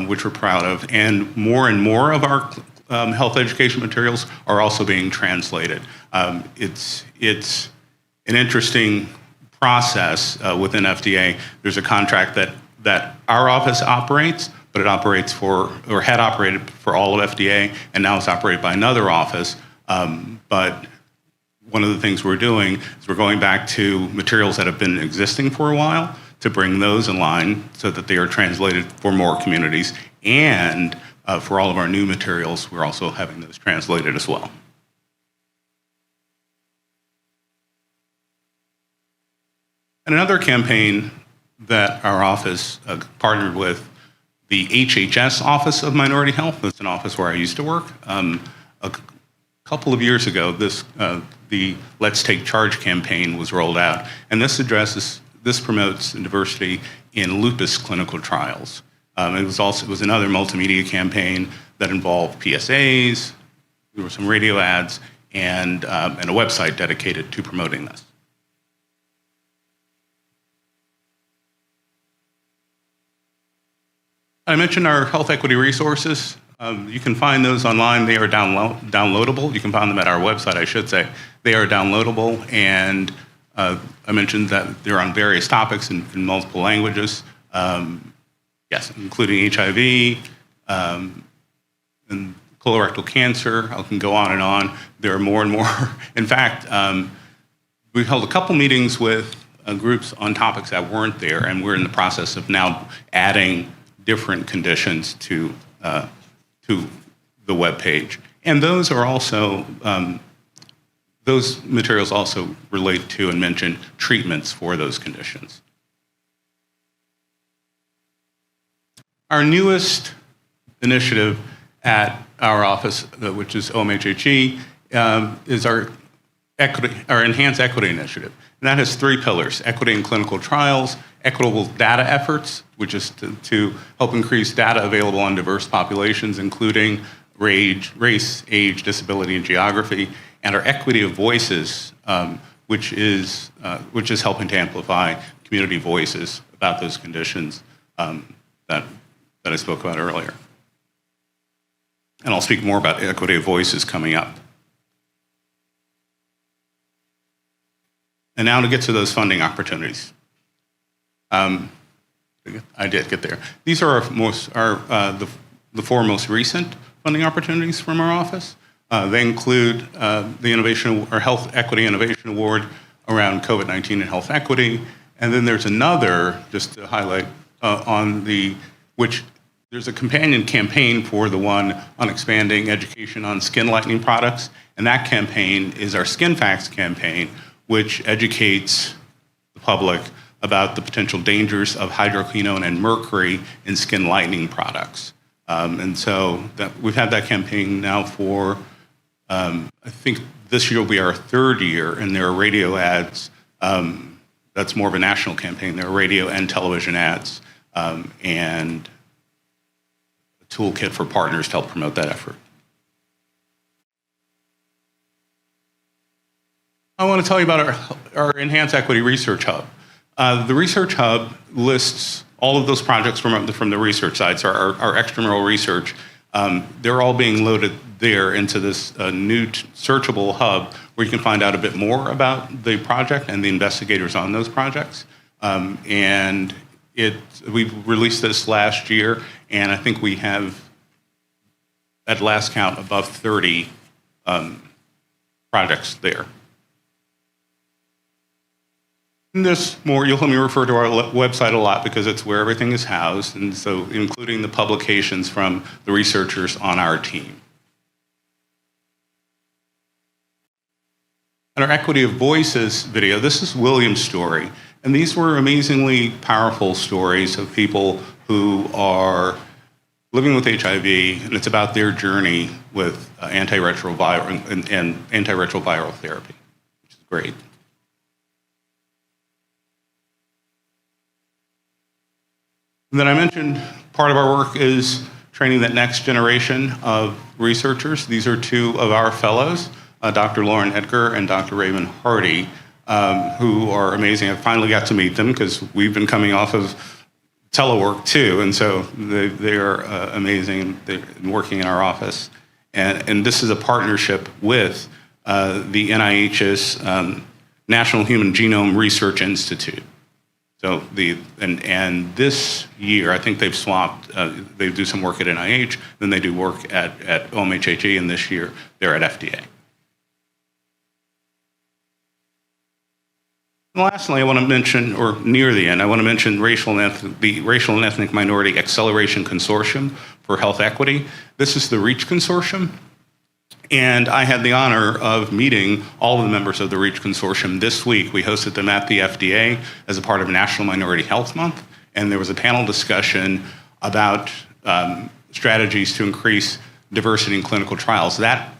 which we're proud of, and more of our health education materials are also being translated. It's an interesting process within FDA. There's a contract that our office operates, but it operates had operated for all of FDA, and now it's operated by another office. But one of the things we're doing is we're going back to materials that have been existing for a while to bring those in line so that they are translated for more communities. And for all of our new materials, we're also having those translated as well. And another campaign that our office partnered with the HHS Office of Minority Health. That's an office where I used to work. A couple of years ago, the Let's Take Charge campaign was rolled out, and this promotes diversity in lupus clinical trials. It was another multimedia campaign that involved PSAs, there were some radio ads, and a website dedicated to promoting this. I mentioned our health equity resources. You can find those online. They are downloadable. You can find them at our website, I should say. They are downloadable, and I mentioned that they're on various topics in multiple languages. Yes, including HIV and colorectal cancer. I can go on and on. There are more and more. In fact, we've held a couple meetings with groups on topics that weren't there, and we're in the process of now adding different conditions to the web page. And those are also, those materials also relate to and mention treatments for those conditions. Our newest initiative at our office, which is OMHHE, is our Enhanced Equity Initiative. And that has three pillars: equity in clinical trials, equitable data efforts, which is to help increase data available on diverse populations, including race, age, disability, and geography, and our equity of voices, which is helping to amplify community voices about those conditions that I spoke about earlier. And I'll speak more about equity of voices coming up. And now to get to those funding opportunities. I did get there. These are the four most recent funding opportunities from our office. They include the Health Equity Innovation Award around COVID-19 and health equity. And then there's another, just to highlight, which there's a companion campaign for the one on expanding education on skin lightening products. And that campaign is our Skin Facts campaign, which educates the public about the potential dangers of hydroquinone and mercury in skin lightening products. And so we've had that campaign now for, I think this year will be our third year, and there are radio ads. That's more of a national campaign. There are radio and television ads, and a toolkit for partners to help promote that effort. I want to tell you about our Enhanced Equity Research Hub. The Research Hub lists all of those projects from the research side, so our extramural research. They're all being loaded there into this new searchable hub where you can find out a bit more about the project and the investigators on those projects. And we released this last year, and I think we have, at last count, above 30 projects there. And you'll hear me refer to our website a lot because it's where everything is housed, and so including the publications from the researchers on our team. And our Equity of Voices video, this is William's story, and these were amazingly powerful stories of people who are living with HIV, and it's about their journey with antiretroviral and antiretroviral therapy, which is great. And then I mentioned part of our work is training that next generation of researchers. These are two of our fellows, Dr. Lauren Edgar and Dr. Raymond Hardy, who are amazing. I finally got to meet them because we've been coming off of telework too, and so they are amazing. They're working in our office. And this is a partnership with the NIH's National Human Genome Research Institute. So and this year, I think they've swapped. They do some work at NIH, then they do work at OMHHE, and this year they're at FDA. And lastly, I want to mention, or near the end, I want to mention the Racial and Ethnic Minority Acceleration Consortium for Health Equity. This is the REACH Consortium. And I had the honor of meeting all of the members of the REACH Consortium this week. We hosted them at the FDA as a part of National Minority Health Month, and there was a panel discussion about strategies to increase diversity in clinical trials. That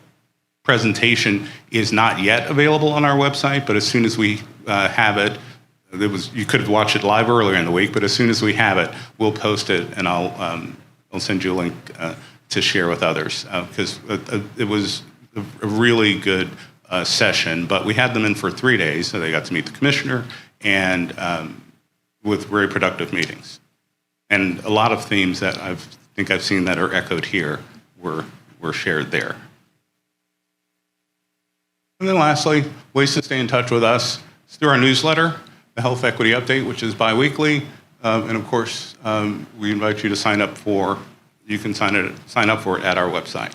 presentation is not yet available on our website, but as soon as we have it, you could have watched it live earlier in the week, but as soon as we have it, we'll post it, and I'll send you a link to share with others, because it was a really good session. But we had them in for 3 days, so they got to meet the commissioner, and with very productive meetings. And a lot of themes that I think I've seen that are echoed here were shared there. And then lastly, ways to stay in touch with us is through our newsletter, the Health Equity Update, which is biweekly. And of course, we invite you to sign up for. You can sign up for it at our website.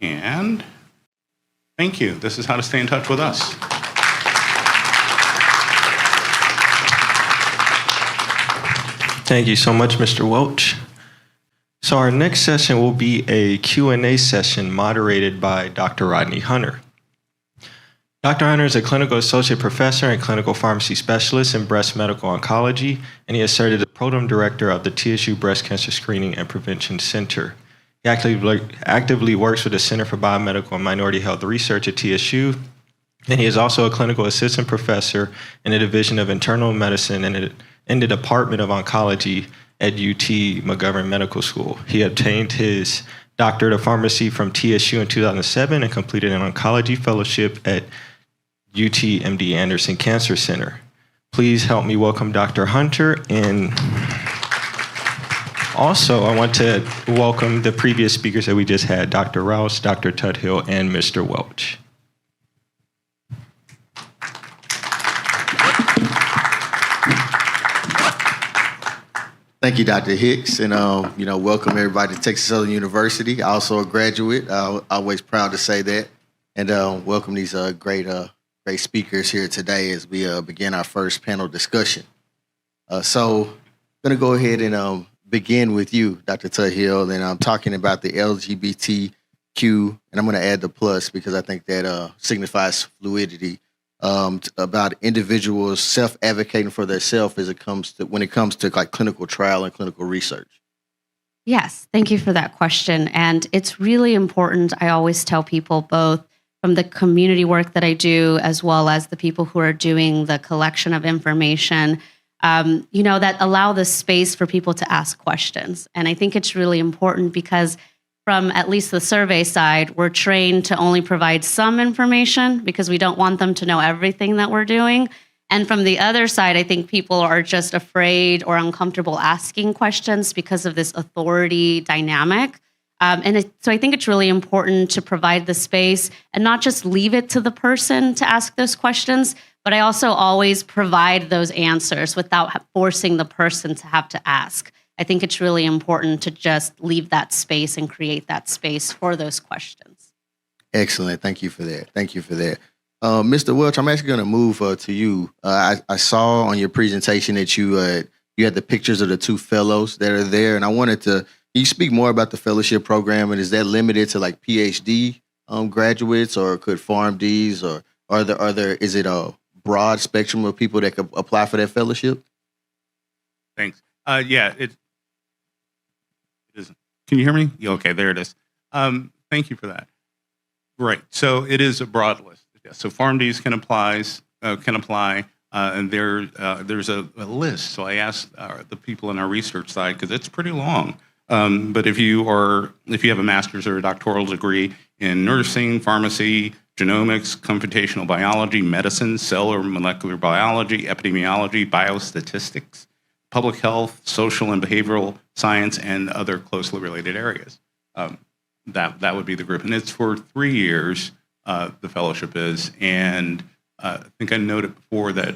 And thank you. This is how to stay in touch with us. Thank you so much, Mr. Welch. So our next session will be a Q&A session moderated by Dr. Rodney Hunter. Dr. Hunter is a clinical associate professor and clinical pharmacy specialist in breast medical oncology, and he has served as the program director of the TSU Breast Cancer Screening and Prevention Center. He actively works with the Center for Biomedical and Minority Health Research at TSU, and he is also a clinical assistant professor in the Division of Internal Medicine and in the Department of Oncology at UT McGovern Medical School. He obtained his doctorate of pharmacy from TSU in 2007 and completed an oncology fellowship at UT MD Anderson Cancer Center. Please help me welcome Dr. Hunter, and also I want to welcome the previous speakers that we just had, Dr. Rouse, Dr. Tuthill, and Mr. Welch. Thank you, Dr. Hicks, and welcome everybody to Texas Southern University. Also a graduate. Always proud to say that, and welcome these great speakers here today as we begin our first panel discussion. So, I'm going to go ahead and begin with you, Dr. Tuthill, and I'm talking about the LGBTQ, and I'm going to add the plus because I think that signifies fluidity. About individuals self-advocating for themselves when it comes to like clinical trial and clinical research. Yes, thank you for that question. And it's really important. I always tell people, both from the community work that I do, as well as the people who are doing the collection of information, that allow the space for people to ask questions. And I think it's really important because from at least the survey side, we're trained to only provide some information because we don't want them to know everything that we're doing. And from the other side, I think people are just afraid or uncomfortable asking questions because of this authority dynamic. So I think it's really important to provide the space and not just leave it to the person to ask those questions, but I also always provide those answers without forcing the person to have to ask. I think it's really important to just leave that space and create that space for those questions. Excellent. Thank you for that. Mr. Welch, I'm actually going to move to you. I saw on your presentation that you had the pictures of the two fellows that are there, and I wanted to, you speak more about the fellowship program, and is that limited to like PhD graduates, or could PharmDs, or is it a broad spectrum of people that could apply for that fellowship? Thanks. Yeah, it is. Can you hear me? Yeah, okay, there it is. Thank you for that. Right. So it is a broad list. Yeah, so PharmDs can apply, and there's a list. So I asked the people in our research side because it's pretty long. But if you have a master's or a doctoral degree in nursing, pharmacy, genomics, computational biology, medicine, cell or molecular biology, epidemiology, biostatistics, public health, social and behavioral science, and other closely related areas. That would be the group. And it's for 3 years, the fellowship is. And I think I noted before that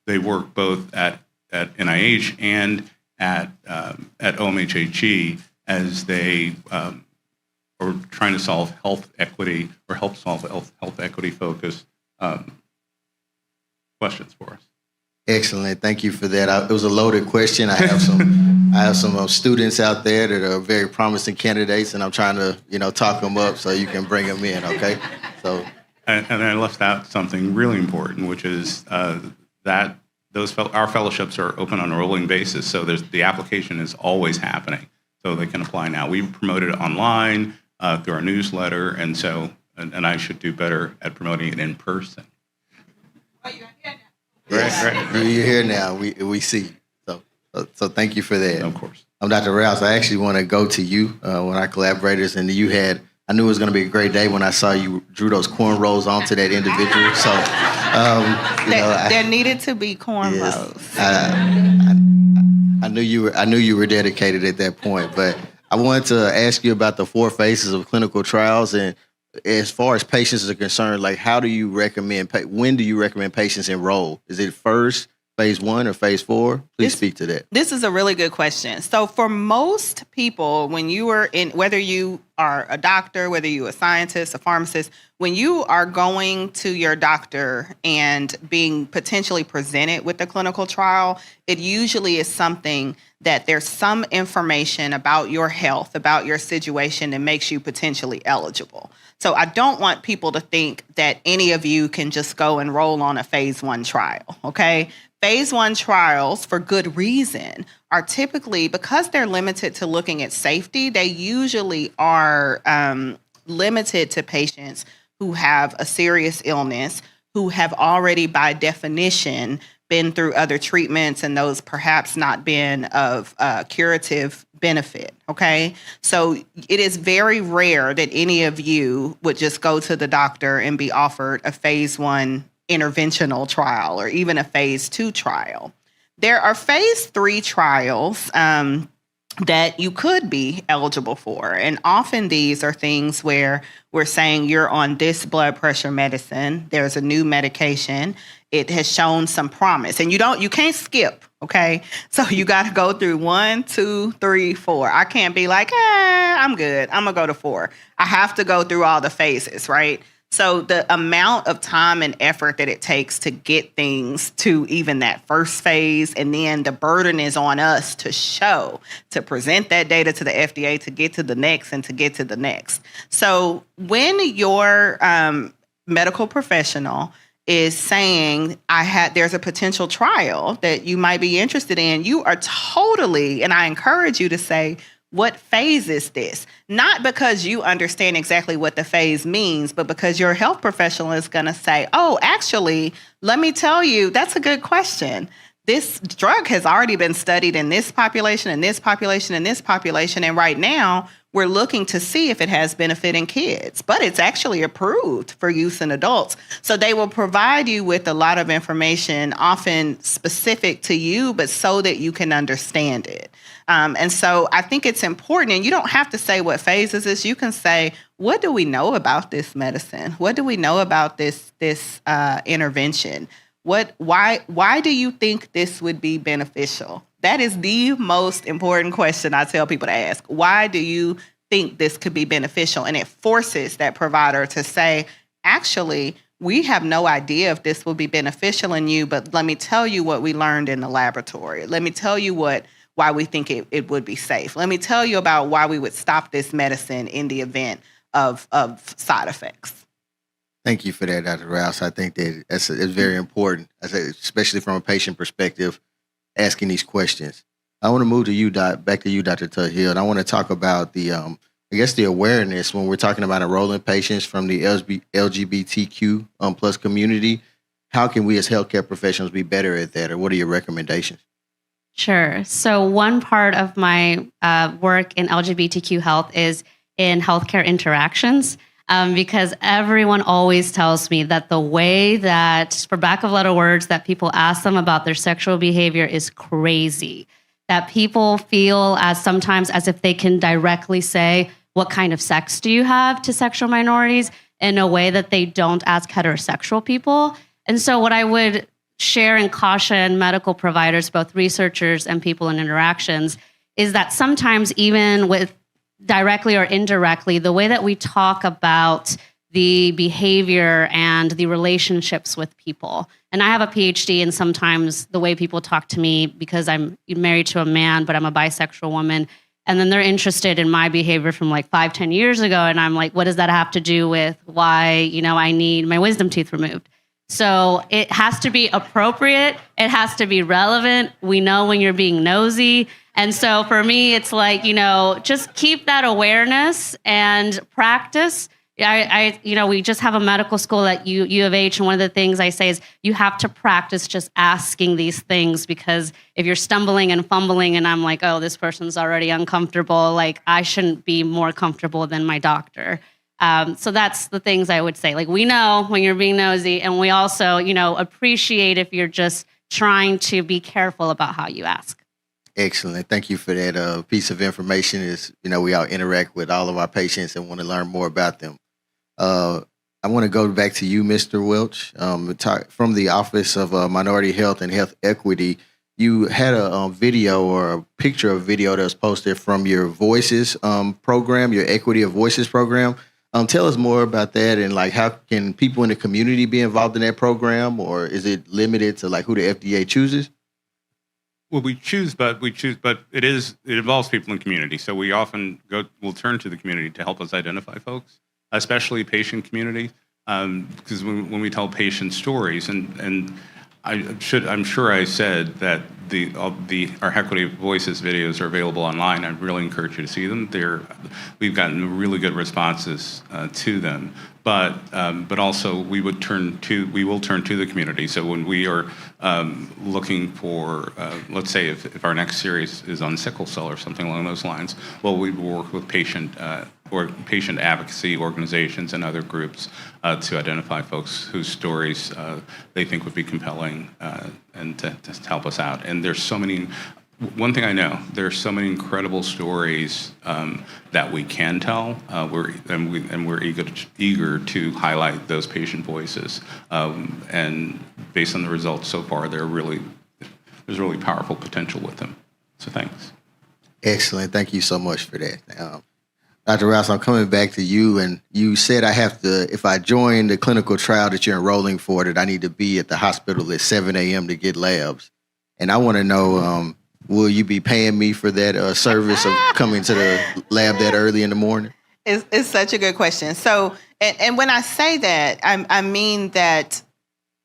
they work both at NIH and at OMHHE as they are trying to solve health equity, or help solve health equity focused questions for us. Excellent. Thank you for that. It was a loaded question. I have some students out there that are very promising candidates, and I'm trying to talk them up so you can bring them in. Okay. So. And I left out something really important, which is that our fellowships are open on a rolling basis. So the application is always happening, so they can apply now. We promote it online through our newsletter, and I should do better at promoting it in person. Yes, right. You're here now. We see. So thank you for that. Of course. I'm Dr. Rouse. I actually want to go to you, one of our collaborators, and I knew it was going to be a great day when I saw you drew those cornrows onto that individual. So, there needed to be cornrows. Yes, I knew you were dedicated at that point, but I wanted to ask you about the 4 phases of clinical trials, and as far as patients are concerned, like when do you recommend patients enroll? Is it first, phase 1 or phase 4? Please speak to that. This is a really good question. So for most people, when you are whether you are a doctor, whether you're a scientist, a pharmacist, when you are going to your doctor and being potentially presented with a clinical trial, it usually is something that there's some information about your health, about your situation that makes you potentially eligible. So I don't want people to think that any of you can just go enroll on a phase 1 trial, okay? Phase 1 trials, for good reason, are typically, because they're limited to looking at safety, they usually are limited to patients who have a serious illness, who have already, by definition, been through other treatments, and those perhaps not been of curative benefit, okay? So it is very rare that any of you would just go to the doctor and be offered a phase 1 interventional trial or even a phase 2 trial. There are phase 3 trials that you could be eligible for. And often these are things where we're saying you're on this blood pressure medicine, there's a new medication, it has shown some promise. And you can't skip, okay? So you got to go through 1, 2, 3, 4. I can't be like, I'm good. I'm going to go to 4. I have to go through all the phases, right? So the amount of time and effort that it takes to get things to even that first phase, and then the burden is on us to present that data to the FDA, to get to the next and to get to the next. So when your medical professional is saying, there's a potential trial that you might be interested in, you are totally, and I encourage you to say, what phase is this? Not because you understand exactly what the phase means, but because your health professional is going to say, oh, actually, let me tell you, that's a good question. This drug has already been studied in this population, and this population, and this population. And right now, we're looking to see if it has benefit in kids, but it's actually approved for use in adults. So they will provide you with a lot of information, often specific to you, but so that you can understand it. And so I think it's important, and you don't have to say what phases is. You can say, what do we know about this medicine? What do we know about this intervention? Why do you think this would be beneficial? That is the most important question I tell people to ask. Why do you think this could be beneficial? And it forces that provider to say, actually, we have no idea if this will be beneficial in you, but let me tell you what we learned in the laboratory. Let me tell you why we think it would be safe. Let me tell you about why we would stop this medicine in the event of side effects. Thank you for that, Dr. Rouse. I think that it's very important, especially from a patient perspective, asking these questions. I want to move to you, back to you, Dr. Tuthill, and I want to talk about the awareness when we're talking about enrolling patients from the LGBTQ plus community. How can we as healthcare professionals be better at that, or what are your recommendations? Sure. So one part of my work in LGBTQ health is in healthcare interactions. Because everyone always tells me that the way that, for lack of better words, that people ask them about their sexual behavior is crazy. That people feel sometimes as if they can directly say, what kind of sex do you have to sexual minorities, in a way that they don't ask heterosexual people. And so what I would share and caution medical providers, both researchers and people in interactions, is that sometimes even with directly or indirectly, the way that we talk about the behavior and the relationships with people. And I have a PhD, and sometimes the way people talk to me, because I'm married to a man, but I'm a bisexual woman, and then they're interested in my behavior from like 5-10 years ago. And I'm like, what does that have to do with why, I need my wisdom teeth removed? So it has to be appropriate. It has to be relevant. We know when you're being nosy. And so for me, it's like, just keep that awareness and practice. We just have a medical school at U of H. And one of the things I say is you have to practice just asking these things, because if you're stumbling and fumbling and I'm like, oh, this person's already uncomfortable, like I shouldn't be more comfortable than my doctor. So that's the things I would say. Like, we know when you're being nosy, and we also, appreciate if you're just trying to be careful about how you ask. Excellent. Thank you for that piece of information. We all interact with all of our patients and want to learn more about them. I want to go back to you, Mr. Welch, from the Office of Minority Health and Health Equity. You had a video or a picture of video that was posted from your Voices program, your Equity of Voices program. Tell us more about that, and how can people in the community be involved in that program, or is it limited to who the FDA chooses? Well, we choose, but it involves people in the community. So we often we'll turn to the community to help us identify folks, especially patient community, because when we tell patient stories, and I'm sure I said that our Equity Voices videos are available online. I really encourage you to see them. We've gotten really good responses to them. But also we will turn to the community. So when we are looking for, let's say if our next series is on sickle cell or something along those lines, well, we will work with patient advocacy organizations and other groups to identify folks whose stories they think would be compelling and to help us out. And there's so many one thing I know, there's so many incredible stories that we can tell. We're eager to highlight those patient voices. And based on the results so far, there's really powerful potential with them. So thanks. Excellent. Thank you so much for that. Dr. Rouse, I'm coming back to you, and you said I have to, if I join the clinical trial that you're enrolling for, that I need to be at the hospital at 7 a.m. to get labs. And I want to know, will you be paying me for that service of coming to the lab that early in the morning? It's such a good question. So, and when I say that, I mean that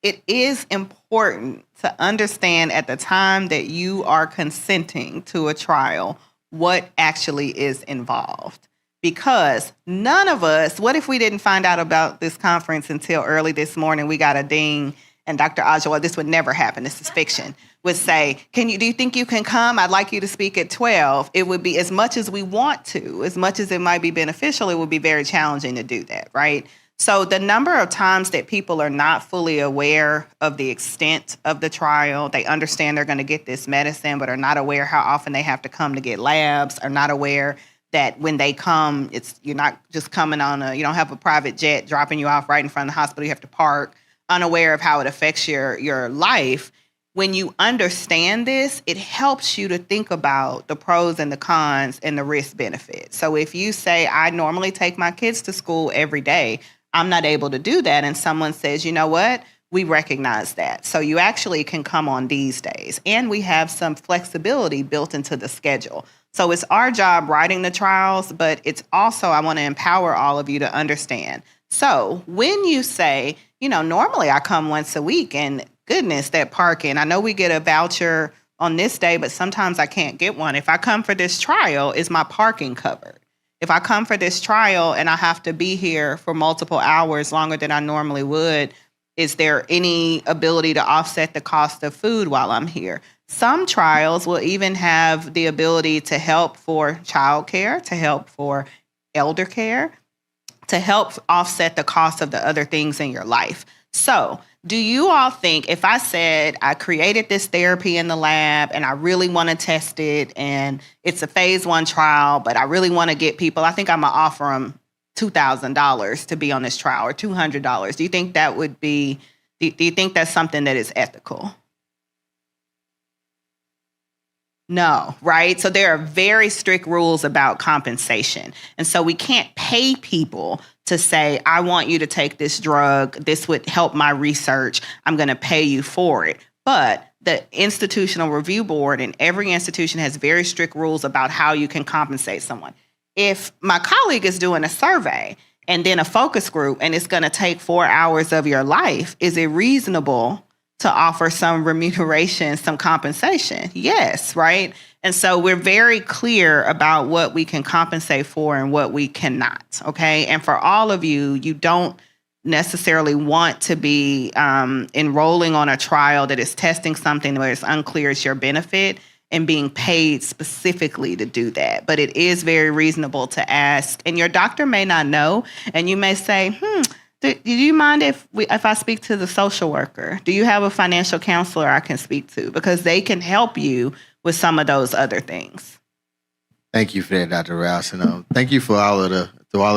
it is important to understand at the time that you are consenting to a trial what actually is involved. Because none of us, what if we didn't find out about this conference until early this morning? We got a ding, and Dr. Ajwa, this would never happen, this is fiction, would say, do you think you can come? I'd like you to speak at 12. It would be, as much as we want to, as much as it might be beneficial, it would be very challenging to do that, right? So the number of times that people are not fully aware of the extent of the trial, they understand they're going to get this medicine, but are not aware how often they have to come to get labs, are not aware that when they come, you're not just coming you don't have a private jet dropping you off right in front of the hospital. You have to park, unaware of how it affects your life. When you understand this, it helps you to think about the pros and the cons and the risk benefit. So if you say, I normally take my kids to school every day, I'm not able to do that. And someone says, you know what? We recognize that. So you actually can come on these days. And we have some flexibility built into the schedule. So it's our job writing the trials, but it's also, I want to empower all of you to understand. So when you say, normally I come once a week, and goodness, that parking, I know we get a voucher on this day, but sometimes I can't get one. If I come for this trial, is my parking covered? If I come for this trial and I have to be here for multiple hours longer than I normally would, is there any ability to offset the cost of food while I'm here? Some trials will even have the ability to help for childcare, to help for elder care, to help offset the cost of the other things in your life. So do you all think, if I said I created this therapy in the lab and I really want to test it and it's a phase 1 trial, but I really want to get people, I think I'm going to offer them $2,000 to be on this trial, or $200. Do you think that would be, do you think that's something that is ethical? No, right? So there are very strict rules about compensation. And so we can't pay people to say, I want you to take this drug. This would help my research. I'm going to pay you for it. But the Institutional Review Board in every institution has very strict rules about how you can compensate someone. If my colleague is doing a survey and then a focus group, and it's going to take 4 hours of your life, is it reasonable to offer some remuneration, some compensation? Yes, right? And so we're very clear about what we can compensate for and what we cannot, okay? And for all of you, you don't necessarily want to be enrolling on a trial that is testing something where it's unclear it's your benefit and being paid specifically to do that. But it is very reasonable to ask, and your doctor may not know, and you may say, do you mind if I speak to the social worker? Do you have a financial counselor I can speak to? Because they can help you with some of those other things. Thank you for that, Dr. Rouse. And thank you for all of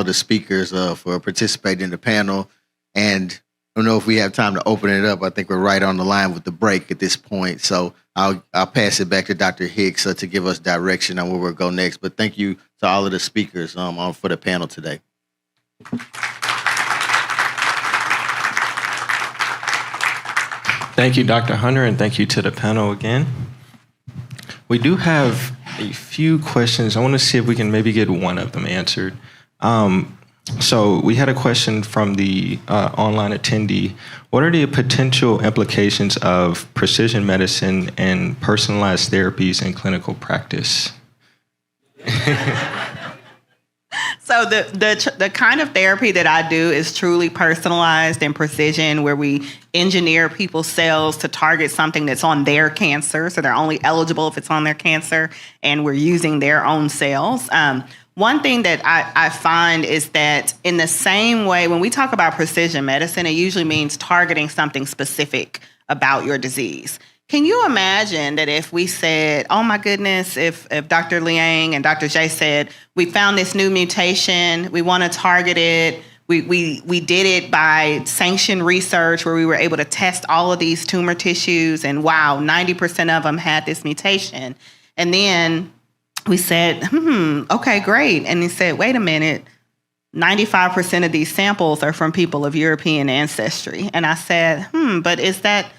the speakers for participating in the panel. And I don't know if we have time to open it up. I think we're right on the line with the break at this point. So I'll pass it back to Dr. Hicks to give us direction on where we'll go next. But thank you to all of the speakers for the panel today. Thank you, Dr. Hunter, and thank you to the panel again. We do have a few questions. I want to see if we can maybe get one of them answered. So we had a question from the online attendee. What are the potential implications of precision medicine and personalized therapies in clinical practice? So the kind of therapy that I do is truly personalized and precision, where we engineer people's cells to target something that's on their cancer. So they're only eligible if it's on their cancer, and we're using their own cells. One thing that I find is that in the same way, when we talk about precision medicine, it usually means targeting something specific about your disease. Can you imagine that if we said, oh my goodness, if Dr. Liang and Dr. J said, we found this new mutation, we want to target it, we did it by sanctioned research where we were able to test all of these tumor tissues, and wow, 90% of them had this mutation. And then we said, okay, great. And he said, wait a minute, 95% of these samples are from people of European ancestry. And I said, but is that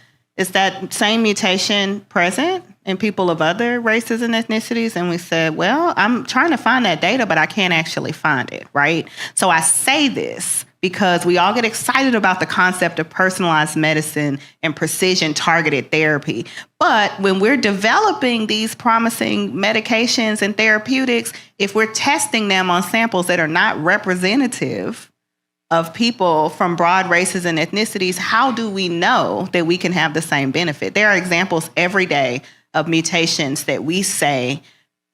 same mutation present in people of other races and ethnicities? And we said, well, I'm trying to find that data, but I can't actually find it, right? So I say this because we all get excited about the concept of personalized medicine and precision targeted therapy. But when we're developing these promising medications and therapeutics, if we're testing them on samples that are not representative of people from broad races and ethnicities, how do we know that we can have the same benefit? There are examples every day of mutations that we say,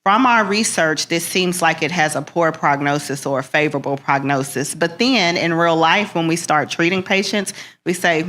from our research, this seems like it has a poor prognosis or a favorable prognosis. But then in real life, when we start treating patients, we say,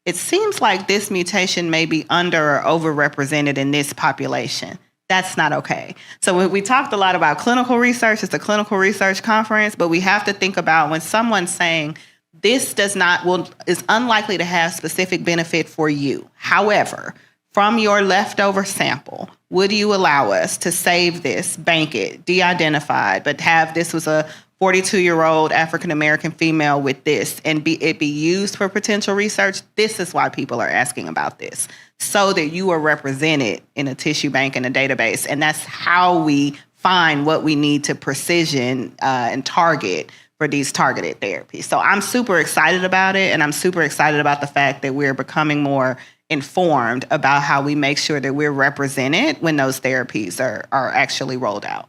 it seems like this mutation may be under or overrepresented in this population. That's not okay. So we talked a lot about clinical research. It's a clinical research conference, but we have to think about when someone's saying this is unlikely to have specific benefit for you. However, from your leftover sample, would you allow us to save this, bank it, de-identified, but have this was a 42-year-old African-American female with this and it be used for potential research? This is why people are asking about this, so that you are represented in a tissue bank and a database. And that's how we find what we need to precision and target for these targeted therapies. So I'm super excited about it, and I'm super excited about the fact that we're becoming more informed about how we make sure that we're represented when those therapies are actually rolled out.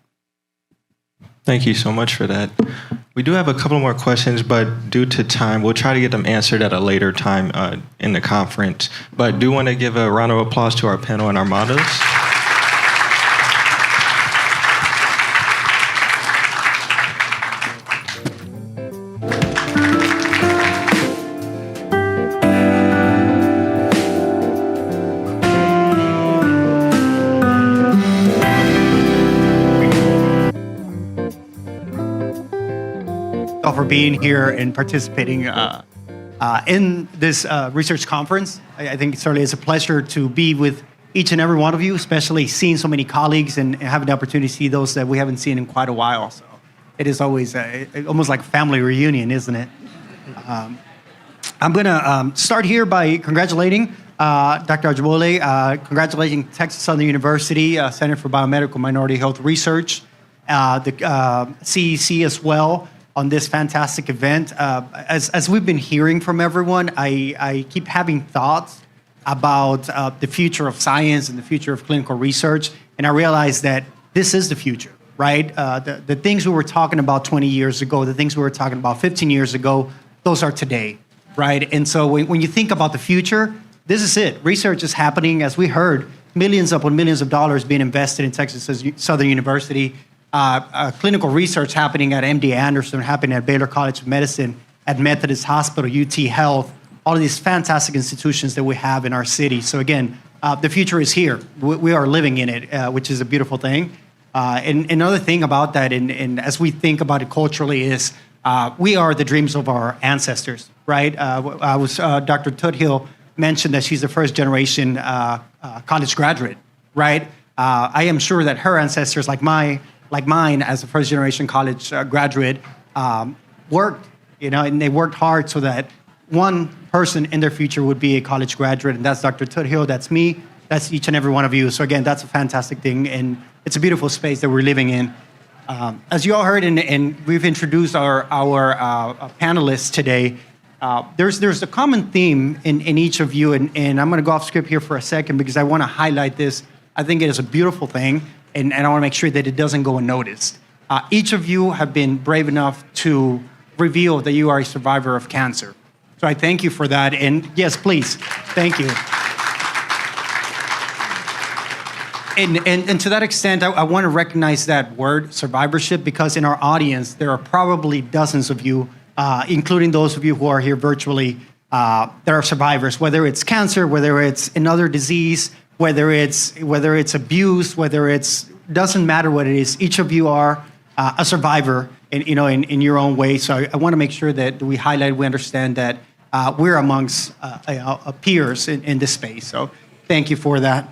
Thank you so much for that. We do have a couple more questions, but due to time, we'll try to get them answered at a later time in the conference. But do want to give a round of applause to our panel and our models. For being here and participating in this research conference. I think certainly it's a pleasure to be with each and every one of you, especially seeing so many colleagues and having the opportunity to see those that we haven't seen in quite a while. So it is always almost like a family reunion, isn't it? I'm going to start here by congratulating Dr. Ajibole, congratulating Texas Southern University, Center for Biomedical Minority Health Research, the CEC as well, on this fantastic event. As we've been hearing from everyone, I keep having thoughts about the future of science and the future of clinical research, and I realize that this is the future, right? The things we were talking about 20 years ago, the things we were talking about 15 years ago, those are today, right? And so when you think about the future, this is it. Research is happening, as we heard, millions upon millions of dollars being invested in Texas Southern University. Clinical research happening at MD Anderson, happening at Baylor College of Medicine, at Methodist Hospital, UT Health, all of these fantastic institutions that we have in our city. So again, the future is here. We are living in it, which is a beautiful thing. And another thing about that, and as we think about it culturally, is we are the dreams of our ancestors, right? Dr. Tuthill mentioned that she's the first generation college graduate, right? I am sure that her ancestors, like mine as a first generation college graduate, worked, and they worked hard so that one person in their future would be a college graduate, and that's Dr. Tuthill, that's me, that's each and every one of you. So again, that's a fantastic thing, and it's a beautiful space that we're living in. As you all heard, and we've introduced our panelists today, there's a common theme in each of you, and I'm gonna go off script here for a second because I wanna highlight this. I think it is a beautiful thing, and I want to make sure that it doesn't go unnoticed. Each of you have been brave enough to reveal that you are a survivor of cancer. So I thank you for that, and yes, please, thank you. And to that extent, I want to recognize that word, survivorship, because in our audience, there are probably dozens of you, including those of you who are here virtually, that are survivors, whether it's cancer, whether it's another disease, whether it's abuse, whether it's doesn't matter what it is. Each of you are a survivor, in your own way. So I want to make sure that we highlight, we understand that we're amongst peers in this space. So thank you for that.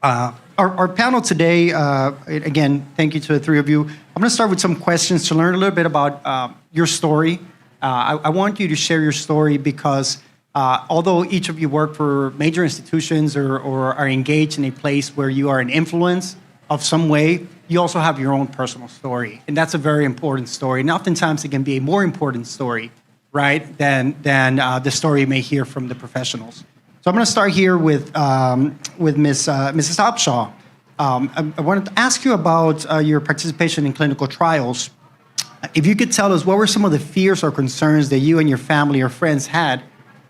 Our panel today, again, thank you to the three of you. I'm going to start with some questions to learn a little bit about your story. I want you to share your story because although each of you work for major institutions or are engaged in a place where you are an influence of some way, you also have your own personal story. And that's a very important story. And oftentimes it can be a more important story, right, than the story you may hear from the professionals. So I'm going to start here with Mrs. Upshaw. I wanted to ask you about your participation in clinical trials. If you could tell us what were some of the fears or concerns that you and your family or friends had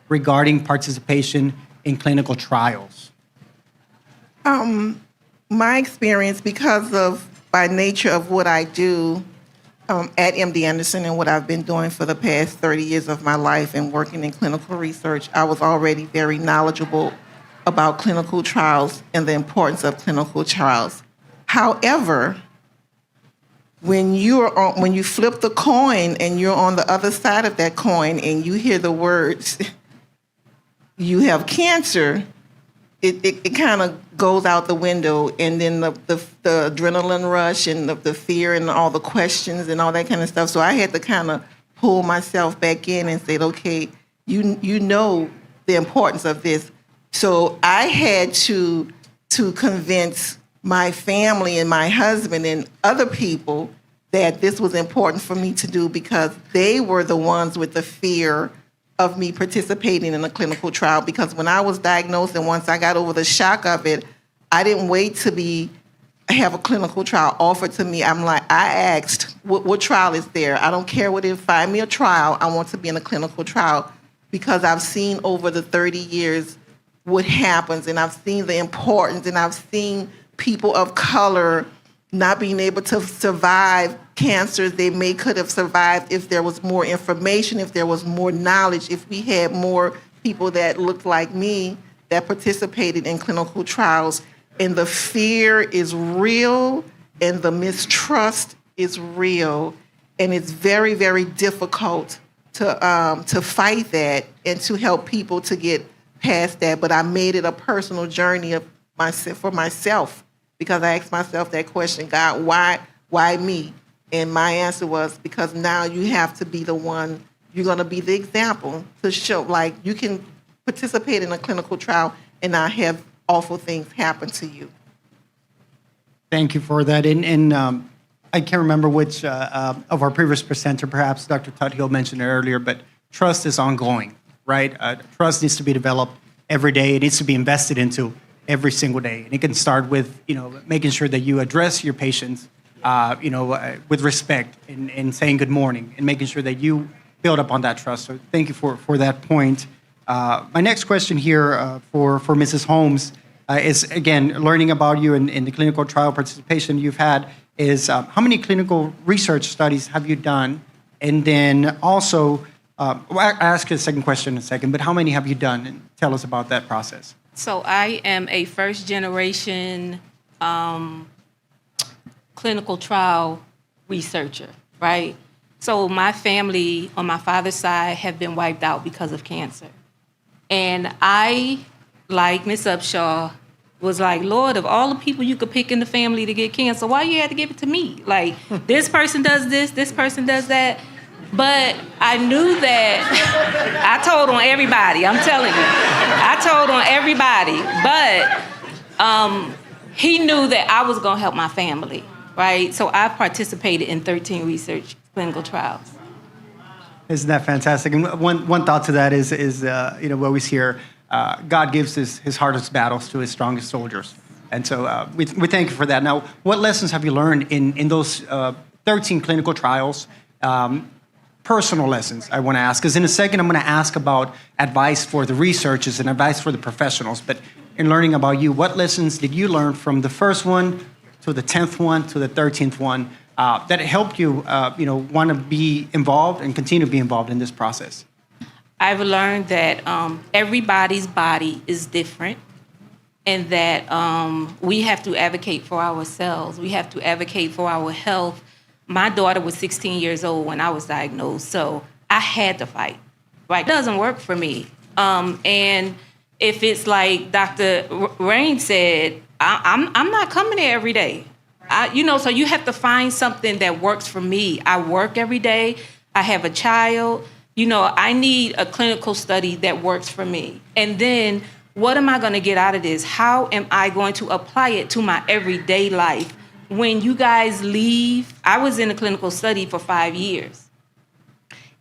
regarding participation in clinical trials. My experience, because of by nature of what I do at MD Anderson and what I've been doing for the past 30 years of my life and working in clinical research, I was already very knowledgeable about clinical trials and the importance of clinical trials. However, when you flip the coin and you're on the other side of that coin and you hear the words, you have cancer, it kind of goes out the window, and then the adrenaline rush and the fear and all the questions and all that kind of stuff. So I had to kind of pull myself back in and say, okay, you know the importance of this. So I had to convince my family and my husband and other people that this was important for me to do because they were the ones with the fear of me participating in a clinical trial. Because when I was diagnosed and once I got over the shock of it, I didn't wait to have a clinical trial offered to me. I asked, what trial is there? I don't care what it is, find me a trial. I want to be in a clinical trial because I've seen over the 30 years what happens, and I've seen the importance, and I've seen people of color not being able to survive cancers they could have survived if there was more information, if there was more knowledge, if we had more people that looked like me that participated in clinical trials. And the fear is real, and the mistrust is real, and it's very, very difficult to fight that and to help people to get past that. But I made it a personal journey for myself, because I asked myself that question, God, why me? And my answer was, because now you have to be the one, you're going to be the example to show, like, you can participate in a clinical trial and not have awful things happen to you. Thank you for that. And I can't remember which of our previous presenter, perhaps Dr. Tuthill mentioned it earlier, but trust is ongoing, right? Trust needs to be developed every day. It needs to be invested into every single day. And it can start with, making sure that you address your patients, with respect and saying good morning and making sure that you build up on that trust. So thank you for that point. My next question here for Mrs. Holmes is, again, learning about you in the clinical trial participation you've had is how many clinical research studies have you done? And then also, I'll ask you a second question in a second, but how many have you done? And tell us about that process. So I am a first-generation clinical trial researcher, right? So my family on my father's side have been wiped out because of cancer. And I, like Ms. Upshaw, was like, Lord, of all the people you could pick in the family to get cancer, why you had to give it to me? Like, this person does this person does that. But I knew that, I told on everybody, I'm telling you. I told on everybody, but he knew that I was gonna help my family, right? So I participated in 13 research clinical trials. Isn't that fantastic? And one thought to that is we always hear, God gives his hardest battles to his strongest soldiers. And so we thank you for that. Now, what lessons have you learned in those 13 clinical trials? Personal lessons, I want to ask, because in a second I'm going to ask about advice for the researchers and advice for the professionals. But in learning about you, what lessons did you learn from the first one to the 10th one to the 13th one that helped you, want to be involved and continue to be involved in this process? I've learned that everybody's body is different, and that we have to advocate for ourselves. We have to advocate for our health. My daughter was 16 years old when I was diagnosed, so I had to fight. Right? It doesn't work for me. And if it's like Dr. Rain said, I'm not coming there every day. So you have to find something that works for me. I work every day. I have a child. I need a clinical study that works for me. And then what am I going to get out of this? How am I going to apply it to my everyday life? When you guys leave, I was in a clinical study for 5 years.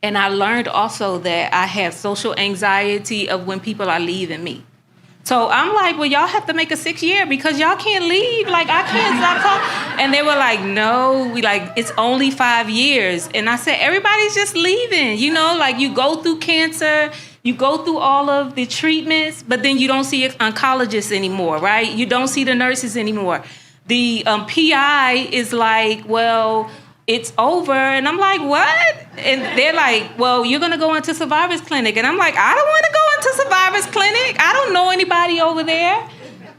And I learned also that I have social anxiety of when people are leaving me. So I'm like, well, y'all have to make a 6 year because y'all can't leave. Like, I can't stop talking. And they were like, no, it's only 5 years. And I said, everybody's just leaving. You go through cancer, you go through all of the treatments, but then you don't see oncologists anymore, right? You don't see the nurses anymore. The PI is like, well, it's over. And I'm like, what? And they're like, well, you're going to go into Survivors Clinic. And I'm like, I don't want to go into Survivors Clinic. I don't know anybody over there.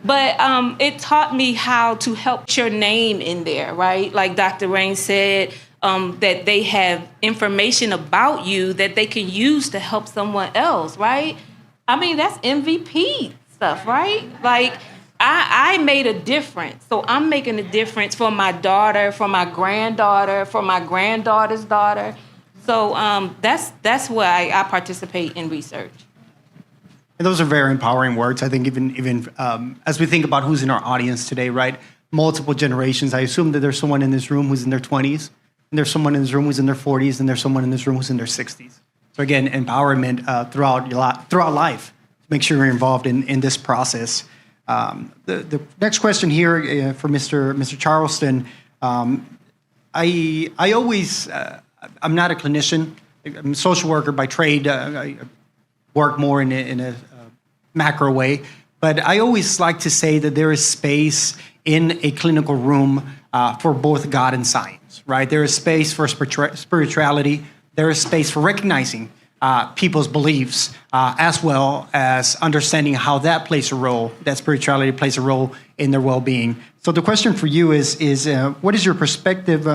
But it taught me how to help your name in there, right? Like Dr. Rain said, that they have information about you that they can use to help someone else, right? I mean, that's MVP stuff, right? Like, I made a difference. So I'm making a difference for my daughter, for my granddaughter, for my granddaughter's daughter. So that's why I participate in research. And those are very empowering words. I think even as we think about who's in our audience today, right? Multiple generations. I assume that there's someone in this room who's in their 20s, and there's someone in this room who's in their 40s, and there's someone in this room who's in their 60s. So again, empowerment throughout life. Make sure you're involved in this process. The next question here for Mr. Charleston. I always, I'm not a clinician. I'm a social worker by trade. I work more in a macro way. But I always like to say that there is space in a clinical room for both God and science, right? There is space for spirituality. There is space for recognizing people's beliefs, as well as understanding how that plays a role, that spirituality plays a role in their well-being. So the question for you is what is your perspective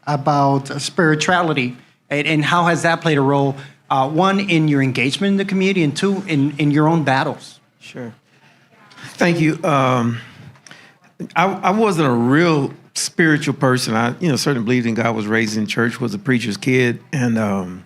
about spirituality, and how has that played a role, one, in your engagement in the community, and two, in your own battles? Sure. Thank you. I wasn't a real spiritual person. I certainly believed in God, was raised in church, was a preacher's kid, and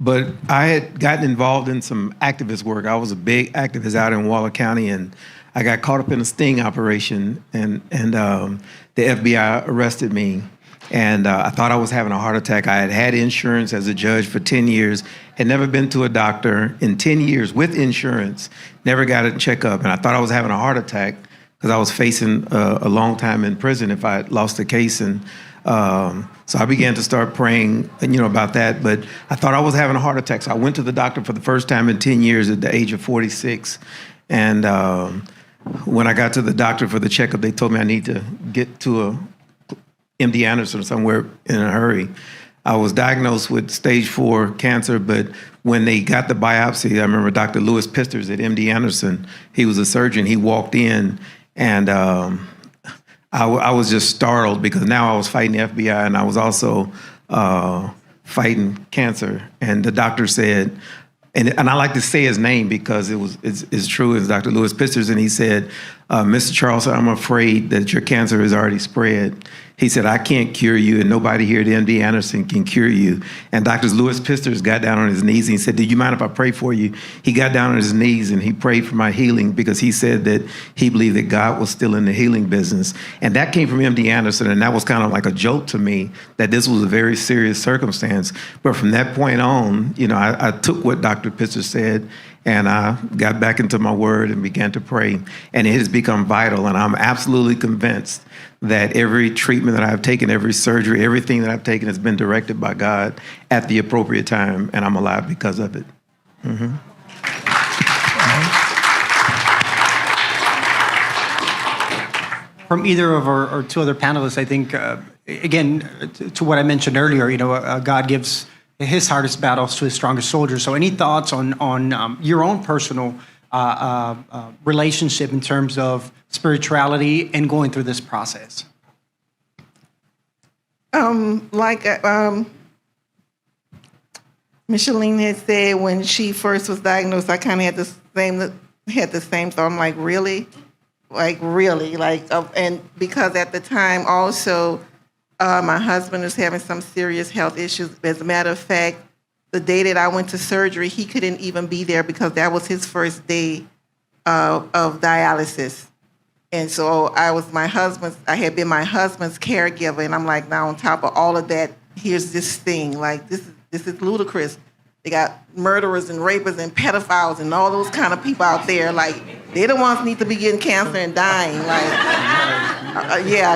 but I had gotten involved in some activist work. I was a big activist out in Waller County, and I got caught up in a sting operation, and the FBI arrested me. And I thought I was having a heart attack. I had had insurance as a judge for 10 years, had never been to a doctor in 10 years with insurance, never got a checkup. And I thought I was having a heart attack because I was facing a long time in prison if I lost the case. And so I began to start praying, about that. But I thought I was having a heart attack. So I went to the doctor for the first time in 10 years at the age of 46. And when I got to the doctor for the checkup, they told me I need to get to a MD Anderson somewhere in a hurry. I was diagnosed with stage 4 cancer, but when they got the biopsy, I remember Dr. Lewis Pisters at MD Anderson, he was a surgeon, he walked in, and I was just startled because now I was fighting the FBI and I was also fighting cancer. And the doctor said, and I like to say his name because it's true, it's Dr. Lewis Pisters, and he said, Mr. Charleston, I'm afraid that your cancer is already spread. He said, I can't cure you, and nobody here at MD Anderson can cure you. And Dr. Lewis Pisters got down on his knees, and he said, do you mind if I pray for you? He got down on his knees, and he prayed for my healing because he said that he believed that God was still in the healing business. And that came from MD Anderson, and that was kind of like a joke to me that this was a very serious circumstance. But from that point on, I took what Dr. Pisters said, and I got back into my word and began to pray. And it has become vital, and I'm absolutely convinced that every treatment that I've taken, every surgery, everything that I've taken has been directed by God at the appropriate time, and I'm alive because of it. Mm-hmm. From either of our two other panelists, I think, again, to what I mentioned earlier, God gives his hardest battles to his strongest soldiers. So any thoughts on your own personal relationship in terms of spirituality and going through this process? Micheline had said when she first was diagnosed, I kind of had the same thought. I'm like, really? And because at the time also, my husband was having some serious health issues. As a matter of fact, the day that I went to surgery, he couldn't even be there because that was his first day of dialysis. And so I had been my husband's caregiver, and I'm like, now on top of all of that, here's this thing. Like, this is ludicrous. They got murderers and rapists and pedophiles and all those kind of people out there. Like, they're the ones who need to be getting cancer and dying. Like,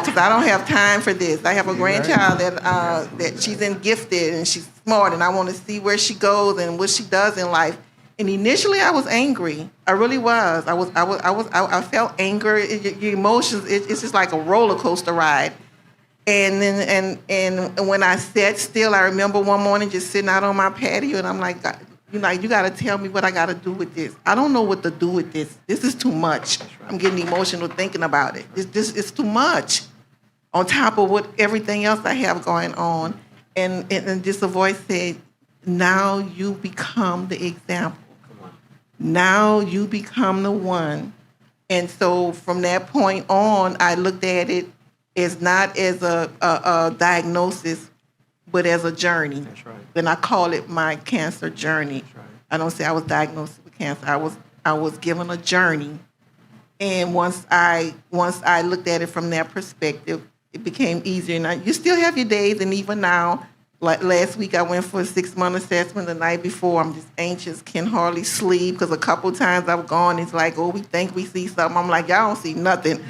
because I don't have time for this. I have a grandchild that she's gifted and she's smart, and I want to see where she goes and what she does in life. And initially, I was angry. I really was. I felt anger. Your emotions. It's just like a roller coaster ride. And then and when I sat still, I remember one morning just sitting out on my patio, and I'm like, God, you got to tell me what I got to do with this. I don't know what to do with this. This is too much. I'm getting emotional thinking about it. It's too much. On top of everything else I have going on, and just a voice said, "Now you become the example. Now you become the one." And so from that point on, I looked at it as not as a diagnosis, but as a journey. That's right. And I call it my cancer journey. That's right. I don't say I was diagnosed with cancer. I was given a journey. And once I looked at it from that perspective, it became easier. And you still have your days, and even now, like last week, I went for a 6-month assessment. The night before, I'm just anxious, can hardly sleep, because a couple times I've gone, it's like, oh, we think we see something. I'm like, y'all don't see nothing.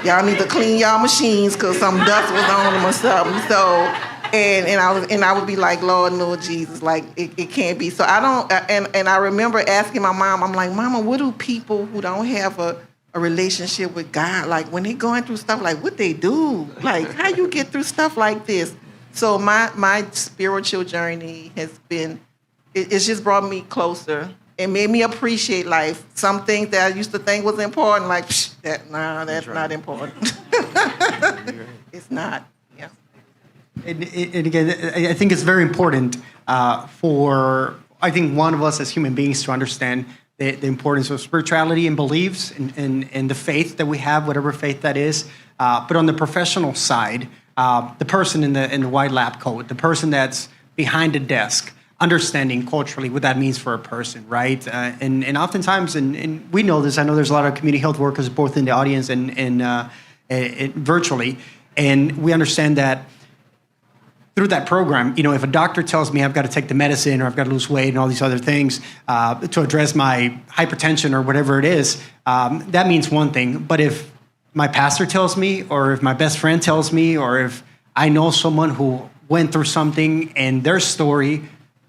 Y'all need to clean y'all machines because some dust was on them or something. So, and I would be like, Lord, no, Jesus, like it can't be. So I don't. And I remember asking my mom, I'm like, Mama, what do people who don't have a relationship with God, like when they going through stuff, like what they do, like how you get through stuff like this? So my spiritual journey has been, it's just brought me closer. It made me appreciate life. Some things that I used to think was important, like, that's right. Not important. It's not, yeah. And again, I think it's very important for, I think, one of us as human beings to understand the importance of spirituality and beliefs and the faith that we have, whatever faith that is. But on the professional side, the person in the white lab coat, the person that's behind the desk, understanding culturally what that means for a person, right? And oftentimes, and we know this, I know there's a lot of community health workers both in the audience and virtually, and we understand that through that program, if a doctor tells me I've got to take the medicine or I've got to lose weight and all these other things to address my hypertension or whatever it is, that means one thing. But if my pastor tells me, or if my best friend tells me, or if I know someone who went through something and their story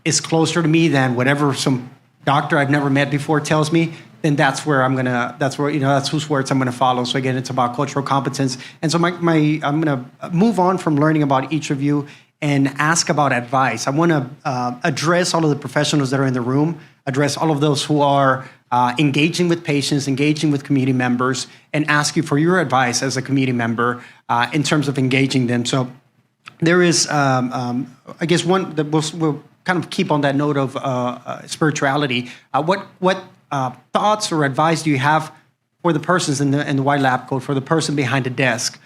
is closer to me than whatever some doctor I've never met before tells me, then that's whose words I'm gonna follow. So again, it's about cultural competence. And so I'm gonna move on from learning about each of you and ask about advice. I wanna address all of the professionals that are in the room, address all of those who are engaging with patients, engaging with community members, and ask you for your advice as a community member in terms of engaging them. So there is, I guess, one that we'll kind of keep on that note of spirituality. What thoughts or advice do you have for the persons in the white lab coat, for the person behind the desk,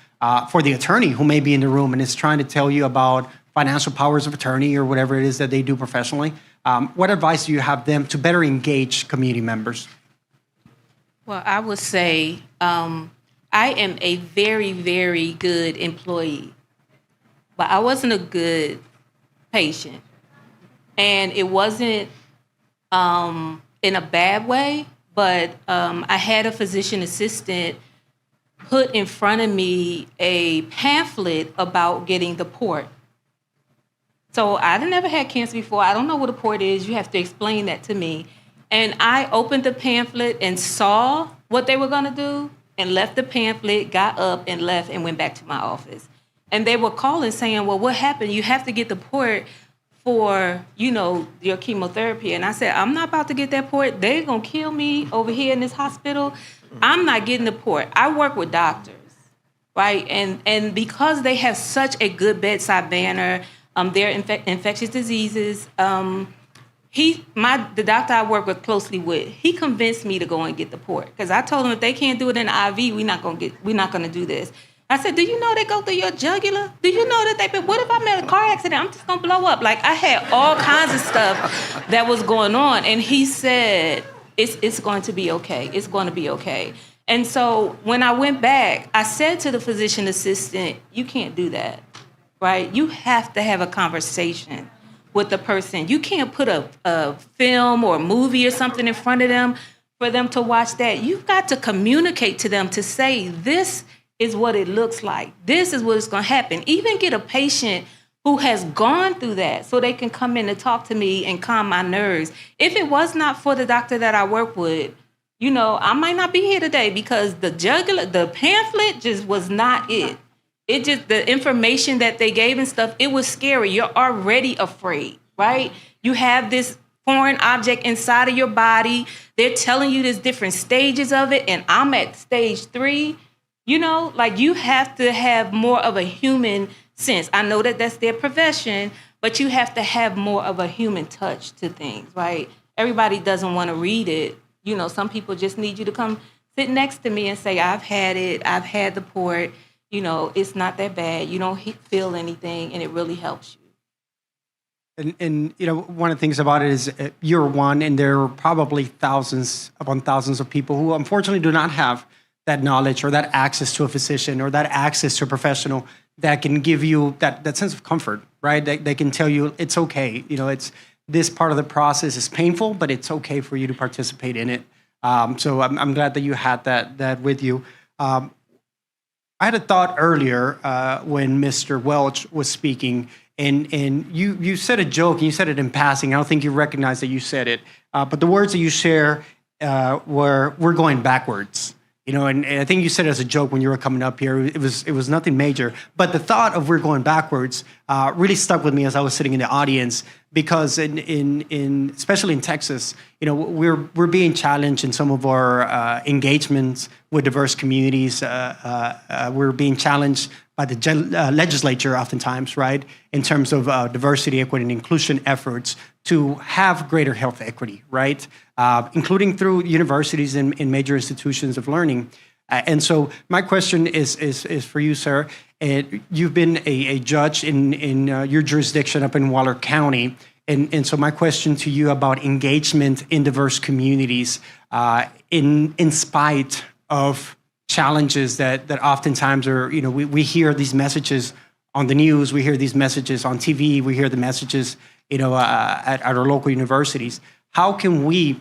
for the attorney who may be in the room and is trying to tell you about financial powers of attorney or whatever it is that they do professionally? What advice do you have them to better engage community members? Well, I would say I am a very, very good employee, but I wasn't a good patient. And it wasn't in a bad way, but I had a physician assistant put in front of me a pamphlet about getting the port. So I've never had cancer before. I don't know what a port is. You have to explain that to me. And I opened the pamphlet and saw what they were going to do and left the pamphlet, got up and left and went back to my office. And they were calling saying, well, what happened? You have to get the port for, your chemotherapy. And I said, I'm not about to get that port. They're going to kill me over here in this hospital. I'm not getting the port. I work with doctors, right? And because they have such a good bedside manner, they're infectious diseases. The doctor I work with closely with, he convinced me to go and get the port, because I told him if they can't do it in the IV, we're not gonna do this. I said, do you know they go through your jugular? Do you know that what if I'm in a car accident? I'm just gonna blow up. Like, I had all kinds of stuff that was going on. And he said, it's going to be okay. It's going to be okay. And so when I went back, I said to the physician assistant, you can't do that, right? You have to have a conversation with the person. You can't put a film or a movie or something in front of them for them to watch that. You've got to communicate to them to say, this is what it looks like. This is what is going to happen. Even get a patient who has gone through that so they can come in and talk to me and calm my nerves. If it was not for the doctor that I work with, I might not be here today, because the pamphlet just was not it. It just, the information that they gave and stuff, it was scary. You're already afraid, right? You have this foreign object inside of your body. They're telling you there's different stages of it, and I'm at stage 3. You have to have more of a human sense. I know that that's their profession, but you have to have more of a human touch to things, right? Everybody doesn't want to read it. Some people just need you to come sit next to me and say, I've had it, I've had the port, it's not that bad, you don't feel anything, and it really helps you. And one of the things about it is you're one, and there are probably thousands upon thousands of people who unfortunately do not have that knowledge or that access to a physician or that access to a professional that can give you that sense of comfort, right? They can tell you it's okay. It's this part of the process is painful, but it's okay for you to participate in it. So I'm glad that you had that with you. I had a thought earlier when Mr. Welch was speaking, and you said a joke, and you said it in passing. I don't think you recognized that you said it, but the words that you share were, "We're going backwards." And I think you said it as a joke when you were coming up here. It was nothing major, but the thought of "we're going backwards" really stuck with me as I was sitting in the audience, because in especially in Texas, we're being challenged in some of our engagements with diverse communities. We're being challenged by the legislature oftentimes, right, in terms of diversity, equity, and inclusion efforts to have greater health equity, right, including through universities and major institutions of learning. And so my question is for you, sir. You've been a judge in your jurisdiction up in Waller County. And so my question to you about engagement in diverse communities in spite of challenges that oftentimes are, we hear these messages on the news, we hear these messages on TV, we hear the messages, at our local universities. How can we,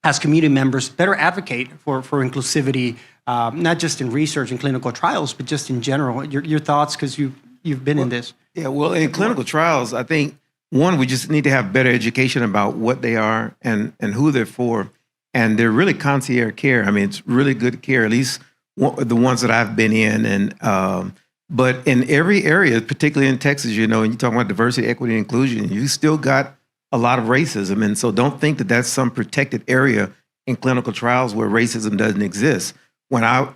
as community members, better advocate for inclusivity, not just in research and clinical trials, but just in general? Your thoughts, because you've been in this. Yeah, well, in clinical trials, I think, one, we just need to have better education about what they are and who they're for. And they're really concierge care. I mean, it's really good care, at least the ones that I've been in. And but in every area, particularly in Texas, and you're talking about diversity, equity, and inclusion, you still got a lot of racism. And so don't think that that's some protected area in clinical trials where racism doesn't exist. When I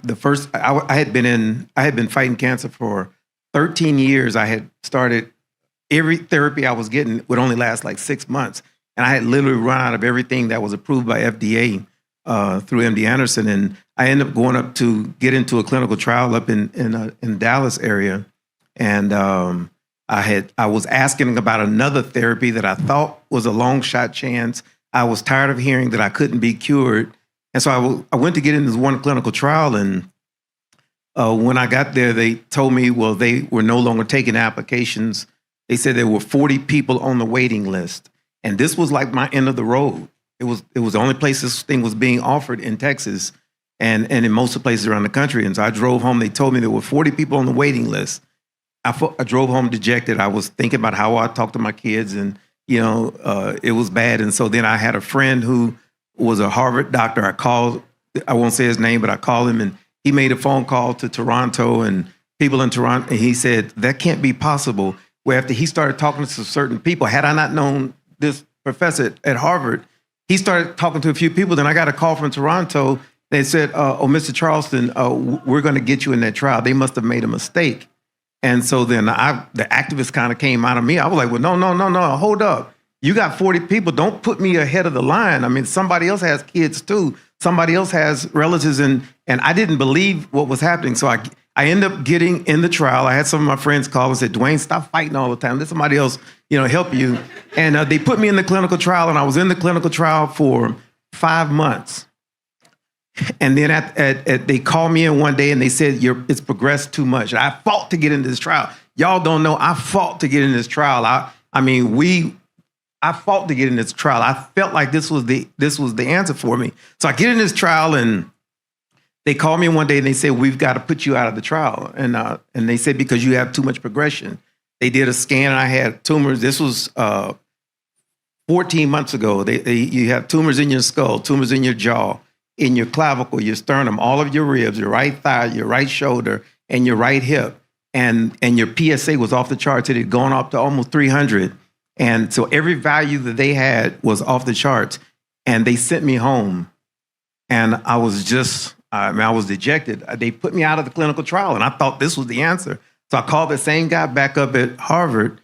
had been fighting cancer for 13 years. I had started, every therapy I was getting would only last like 6 months. And I had literally run out of everything that was approved by FDA through MD Anderson. And I ended up going up to get into a clinical trial up in Dallas area. And I was asking about another therapy that I thought was a long shot chance. I was tired of hearing that I couldn't be cured. And so I went to get into this one clinical trial. And when I got there, they told me, well, they were no longer taking applications. They said there were 40 people on the waiting list. And this was like my end of the road. It was the only place this thing was being offered in Texas and in most of the places around the country. And so I drove home. They told me there were 40 people on the waiting list. I drove home dejected. I was thinking about how I talked to my kids, and it was bad. And so then I had a friend who was a Harvard doctor. I called. I won't say his name, but I called him, and he made a phone call to Toronto and people in Toronto. And he said, that can't be possible. where after he started talking to certain people, had I not known this professor at Harvard, he started talking to a few people. Then I got a call from Toronto. They said, oh, Mr. Charleston, we're going to get you in that trial. They must have made a mistake. And so then the activist kind of came out of me. I was like, well, no, hold up. You got 40 people. Don't put me ahead of the line. I mean, somebody else has kids too. Somebody else has relatives. And I didn't believe what was happening. So I ended up getting in the trial. I had some of my friends call and said, Dwayne, stop fighting all the time. Let somebody else, help you. And they put me in the clinical trial, and I was in the clinical trial for 5 months. And then they called me in one day and they said, it's progressed too much. And I fought to get into this trial. Y'all don't know, I fought to get in this trial. I fought to get in this trial. I felt like this was the answer for me. So I get in this trial, and they called me one day and they said, we've got to put you out of the trial. And they said, because you have too much progression. They did a scan and I had tumors. This was 14 months ago. You have tumors in your skull, tumors in your jaw, in your clavicle, your sternum, all of your ribs, your right thigh, your right shoulder, and your right hip. And your PSA was off the charts. It had gone up to almost 300. And so every value that they had was off the charts. And they sent me home. And I was I was dejected. They put me out of the clinical trial, and I thought this was the answer. So I called the same guy back up at Harvard,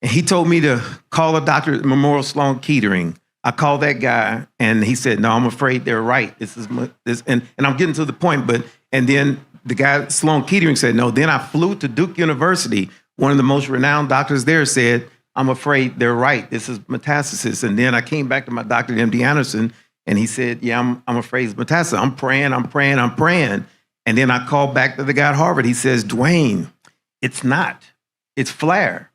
and he told me to call a doctor at Memorial Sloan Kettering. I called that guy, and he said, no, I'm afraid they're right. And I'm getting to the point, and then the guy at Sloan Kettering said, no. Then I flew to Duke University. One of the most renowned doctors there said, I'm afraid they're right. This is metastasis. And then I came back to my doctor, MD Anderson, and he said, yeah, I'm afraid it's metastasis. I'm praying. And then I called back to the guy at Harvard. He says, Dwayne, it's not. It's flare.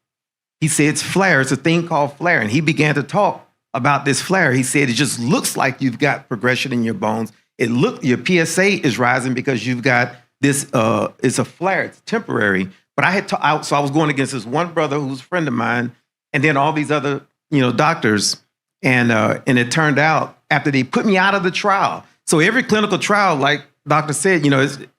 He said, it's flare. It's a thing called flare. And he began to talk about this flare. He said, it just looks like you've got progression in your bones. Your PSA is rising because you've got this, it's a flare. It's temporary. But so I was going against this one brother who's a friend of mine, and then all these other, doctors. And it turned out after they put me out of the trial. So every clinical trial, like doctor said,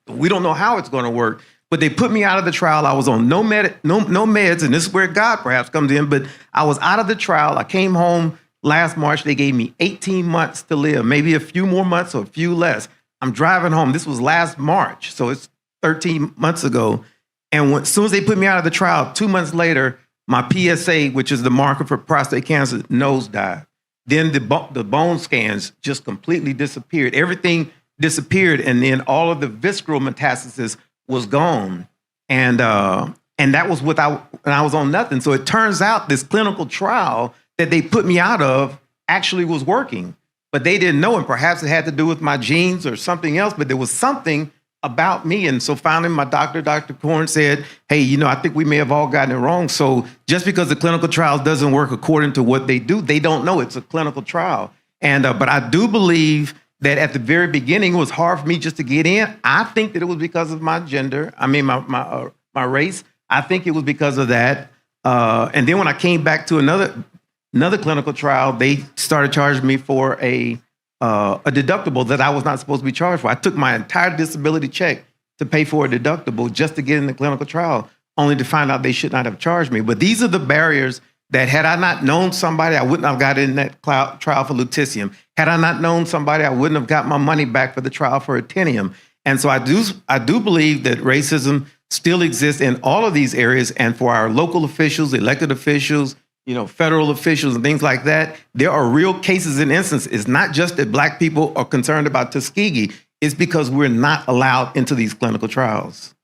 we don't know how it's going to work, but they put me out of the trial. I was on no meds, and this is where God perhaps comes in, but I was out of the trial. I came home last March. They gave me 18 months to live, maybe a few more months or a few less. I'm driving home. This was last March, so it's 13 months ago. And as soon as they put me out of the trial, 2 months later, my PSA, which is the marker for prostate cancer, nosedived. Then the bone scans just completely disappeared. Everything disappeared, and then all of the visceral metastasis was gone. And that was and I was on nothing. So it turns out this clinical trial that they put me out of actually was working, but they didn't know. And perhaps it had to do with my genes or something else, but there was something about me. And so finally my doctor, Dr. Korn, said, hey, I think we may have all gotten it wrong. So just because the clinical trial doesn't work according to what they do, they don't know it's a clinical trial. And but I do believe that at the very beginning, it was hard for me just to get in. I think that it was because of my gender. I mean, my race. I think it was because of that. And then when I came back to another clinical trial, they started charging me for a deductible that I was not supposed to be charged for. I took my entire disability check to pay for a deductible just to get in the clinical trial, only to find out they should not have charged me. But these are the barriers that had I not known somebody, I wouldn't have got in that trial for lutetium. Had I not known somebody, I wouldn't have got my money back for the trial for actinium. And so I do believe that racism still exists in all of these areas. And for our local officials, elected officials, federal officials and things like that, there are real cases and instances. It's not just that Black people are concerned about Tuskegee. It's because we're not allowed into these clinical trials.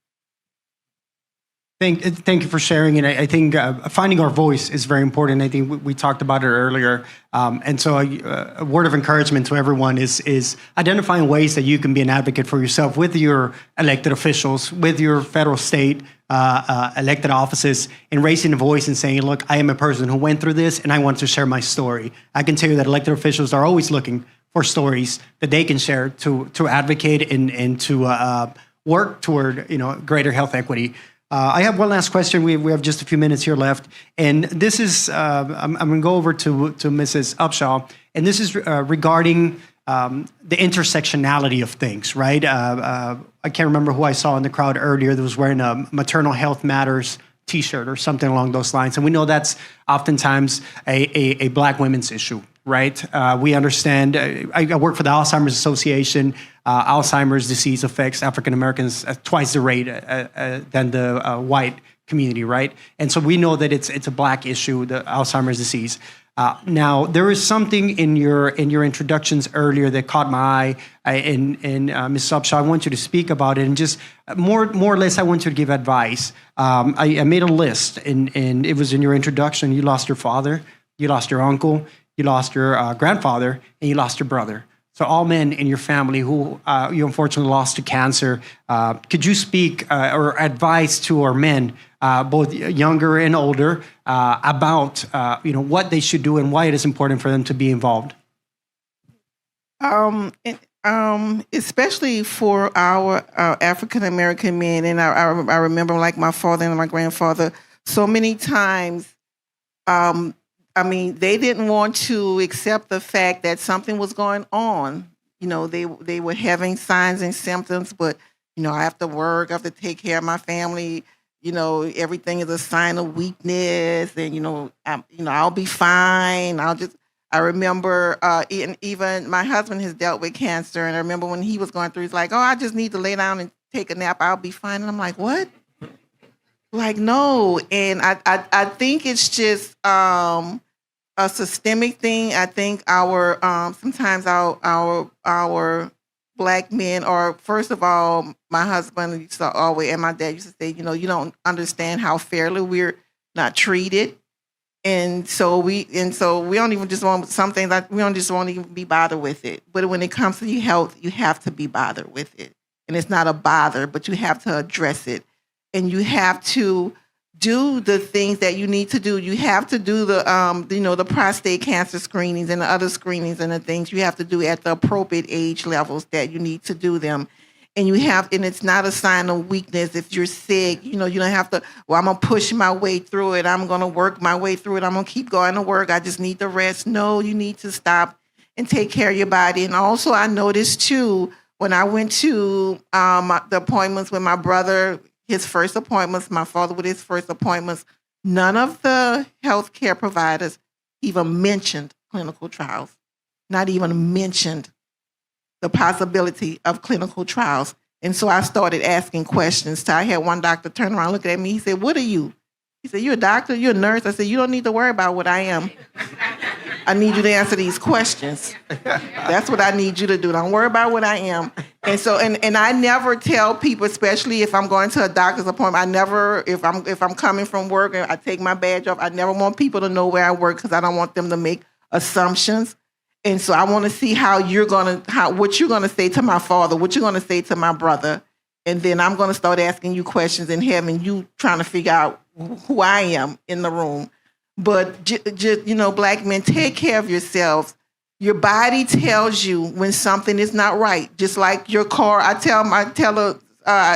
Thank you for sharing. And I think finding our voice is very important. I think we talked about it earlier. And so a word of encouragement to everyone is identifying ways that you can be an advocate for yourself with your elected officials, with your federal, state, elected offices, and raising a voice and saying, look, I am a person who went through this and I want to share my story. I can tell you that elected officials are always looking for stories that they can share to advocate and to work toward greater health equity. I have one last question. We have just a few minutes here left, and this is I'm going to go over to Mrs. Upshaw, and this is regarding the intersectionality of things, right? I can't remember who I saw in the crowd earlier that was wearing a Maternal Health Matters T-shirt or something along those lines. And we know that's oftentimes a Black women's issue, right? We understand, I work for the Alzheimer's Association. Alzheimer's disease affects African Americans at twice the rate than the white community, right? And so we know that it's a Black issue, the Alzheimer's disease. Now, there is something in your introductions earlier that caught my eye, and Ms. Upshaw, I want you to speak about it, and just more or less, I want you to give advice. I made a list, and it was in your introduction. You lost your father, you lost your uncle, you lost your grandfather, and you lost your brother. So all men in your family who you unfortunately lost to cancer. Could you speak or advise to our men, both younger and older, about what they should do and why it is important for them to be involved? Especially for our African American men, and I remember, like my father and my grandfather, so many times. They didn't want to accept the fact that something was going on. They were having signs and symptoms, but I have to work, I have to take care of my family. Everything is a sign of weakness, and I'll be fine. I remember even my husband has dealt with cancer, and I remember when he was going through, he's like, "Oh, I just need to lay down and take a nap. I'll be fine." And I'm like, "What?" Like, no. And I think it's just a systemic thing. I think our sometimes our Black men, or first of all, my husband used to always, and my dad used to say, you don't understand how fairly we're not treated. And so we don't even just want something that we don't just want to even be bothered with it. But when it comes to your health, you have to be bothered with it. And it's not a bother, but you have to address it. And you have to do the things that you need to do. You have to do the prostate cancer screenings and the other screenings and the things you have to do at the appropriate age levels that you need to do them. And it's not a sign of weakness. If you're sick, you don't have to, I'm going to push my way through it. I'm going to work my way through it. I'm going to keep going to work. I just need to rest. No, you need to stop and take care of your body. And also I noticed too, when I went to the appointments with my brother, his first appointments, my father with his first appointments, none of the healthcare providers even mentioned clinical trials, not even mentioned the possibility of clinical trials. And so I started asking questions. So I had one doctor turn around, look at me. He said, "What are you?" He said, "You're a doctor? You're a nurse?" I said, "You don't need to worry about what I am. I need you to answer these questions. That's what I need you to do. Don't worry about what I am." And so, and I never tell people, especially if I'm going to a doctor's appointment, I never, if I'm coming from work and I take my badge off, I never want people to know where I work because I don't want them to make assumptions. And so I want to see what you're gonna say to my father, what you're gonna say to my brother, and then I'm gonna start asking you questions and having you trying to figure out who I am in the room. But Black men, take care of yourselves. Your body tells you when something is not right. Just like your car, I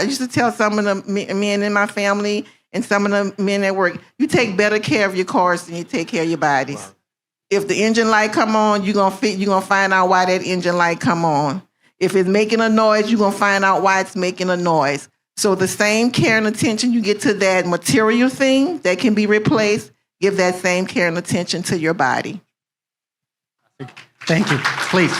used to tell some of the men in my family and some of the men at work, you take better care of your cars than you take care of your bodies. Wow. If the engine light come on, you're gonna find out why that engine light come on. If it's making a noise, you're gonna find out why it's making a noise. So the same care and attention you get to that material thing that can be replaced, give that same care and attention to your body. Thank you. Please.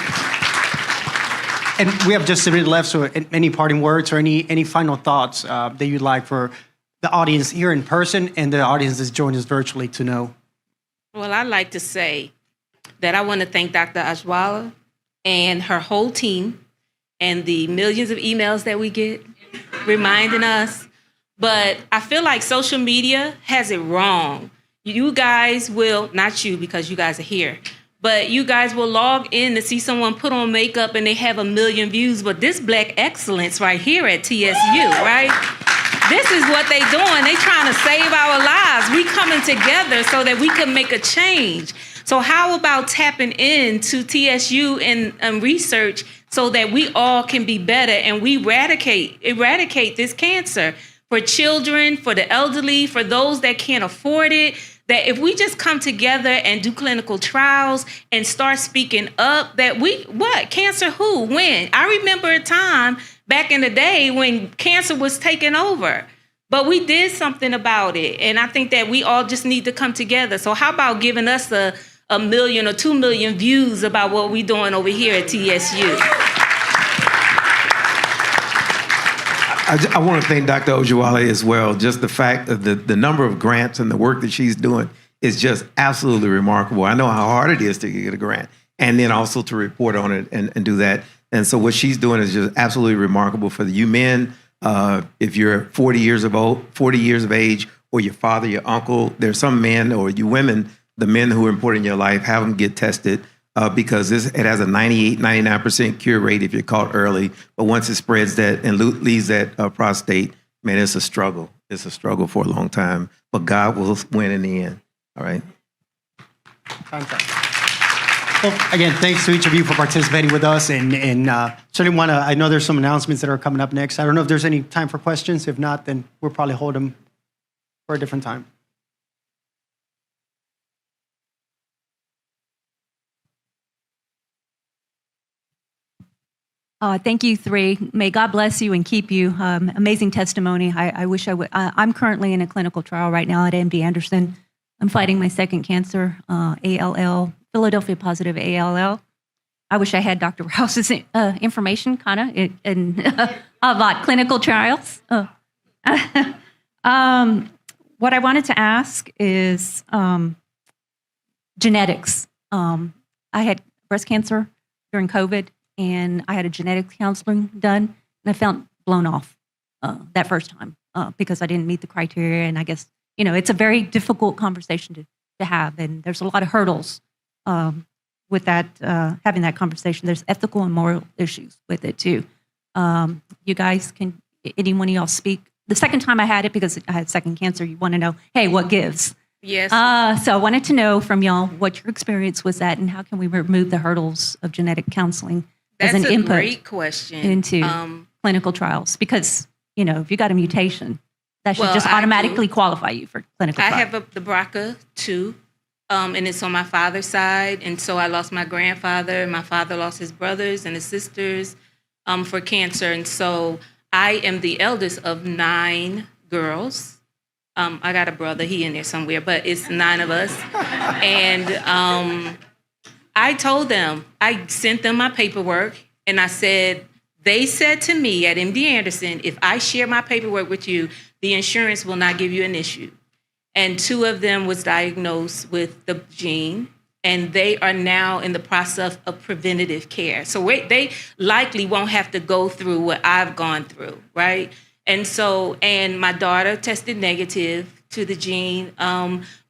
And we have just a minute left, so any parting words or any final thoughts that you'd like for the audience here in person and the audience that's joined us virtually to know? Well, I'd like to say that I want to thank Dr. Ajwala and her whole team and the millions of emails that we get reminding us. But I feel like social media has it wrong. You guys will, not you because you guys are here, but you guys will log in to see someone put on makeup and they have 1 million views. But this Black excellence right here at TSU, right? This is what they doing. They trying to save our lives. We coming together so that we can make a change. So how about tapping into TSU and research so that we all can be better and we eradicate this cancer for children, for the elderly, for those that can't afford it. That if we just come together and do clinical trials and start speaking up, that cancer who, when? I remember a time back in the day when cancer was taking over. But we did something about it. And I think that we all just need to come together. So how about giving us a million or 2 million views about what we're doing over here at TSU? I want to thank Dr. Ojewale as well. Just the fact that the number of grants and the work that she's doing is just absolutely remarkable. I know how hard it is to get a grant and then also to report on it and do that. And so what she's doing is just absolutely remarkable for you men. If you're 40 years of age, or your father, your uncle, there's some men, or you women, the men who are important in your life, have them get tested because it has a 98, 99% cure rate if you're caught early. But once it spreads that and leaves that prostate, man, it's a struggle. It's a struggle for a long time. But God will win in the end. All right. Fantastic. Well, again, thanks to each of you for participating with us, and certainly want to. I know there's some announcements that are coming up next. I don't know if there's any time for questions. If not, then we'll probably hold them for a different time. Thank you, three. May God bless you and keep you. Amazing testimony. I wish I would. I'm currently in a clinical trial right now at MD Anderson. I'm fighting my second cancer, ALL, Philadelphia positive ALL. I wish I had Dr. Rouse's information, kind of, about clinical trials. What I wanted to ask is genetics. I had breast cancer during COVID, and I had a genetic counseling done, and I felt blown off that first time because I didn't meet the criteria, and I guess, it's a very difficult conversation to have, and there's a lot of hurdles with that, having that conversation. There's ethical and moral issues with it too. You guys, can anyone of y'all speak? The second time I had it, because I had second cancer, you want to know, hey, what gives? Yes. So I wanted to know from y'all what your experience was at, and how can we remove the hurdles of genetic counseling as an input great question into clinical trials? Because, if you got a mutation, that should just automatically qualify you for clinical trials. I have the BRCA2, and it's on my father's side. And so I lost my grandfather, and my father lost his brothers and his sisters for cancer. And so I am the eldest of 9 girls. I got a brother, he in there somewhere, but it's 9 of us. And I told them, I sent them my paperwork, and I said, they said to me at MD Anderson, if I share my paperwork with you, the insurance will not give you an issue. And 2 of them was diagnosed with the gene, and they are now in the process of preventative care. So they likely won't have to go through what I've gone through, right? And so, and my daughter tested negative to the gene,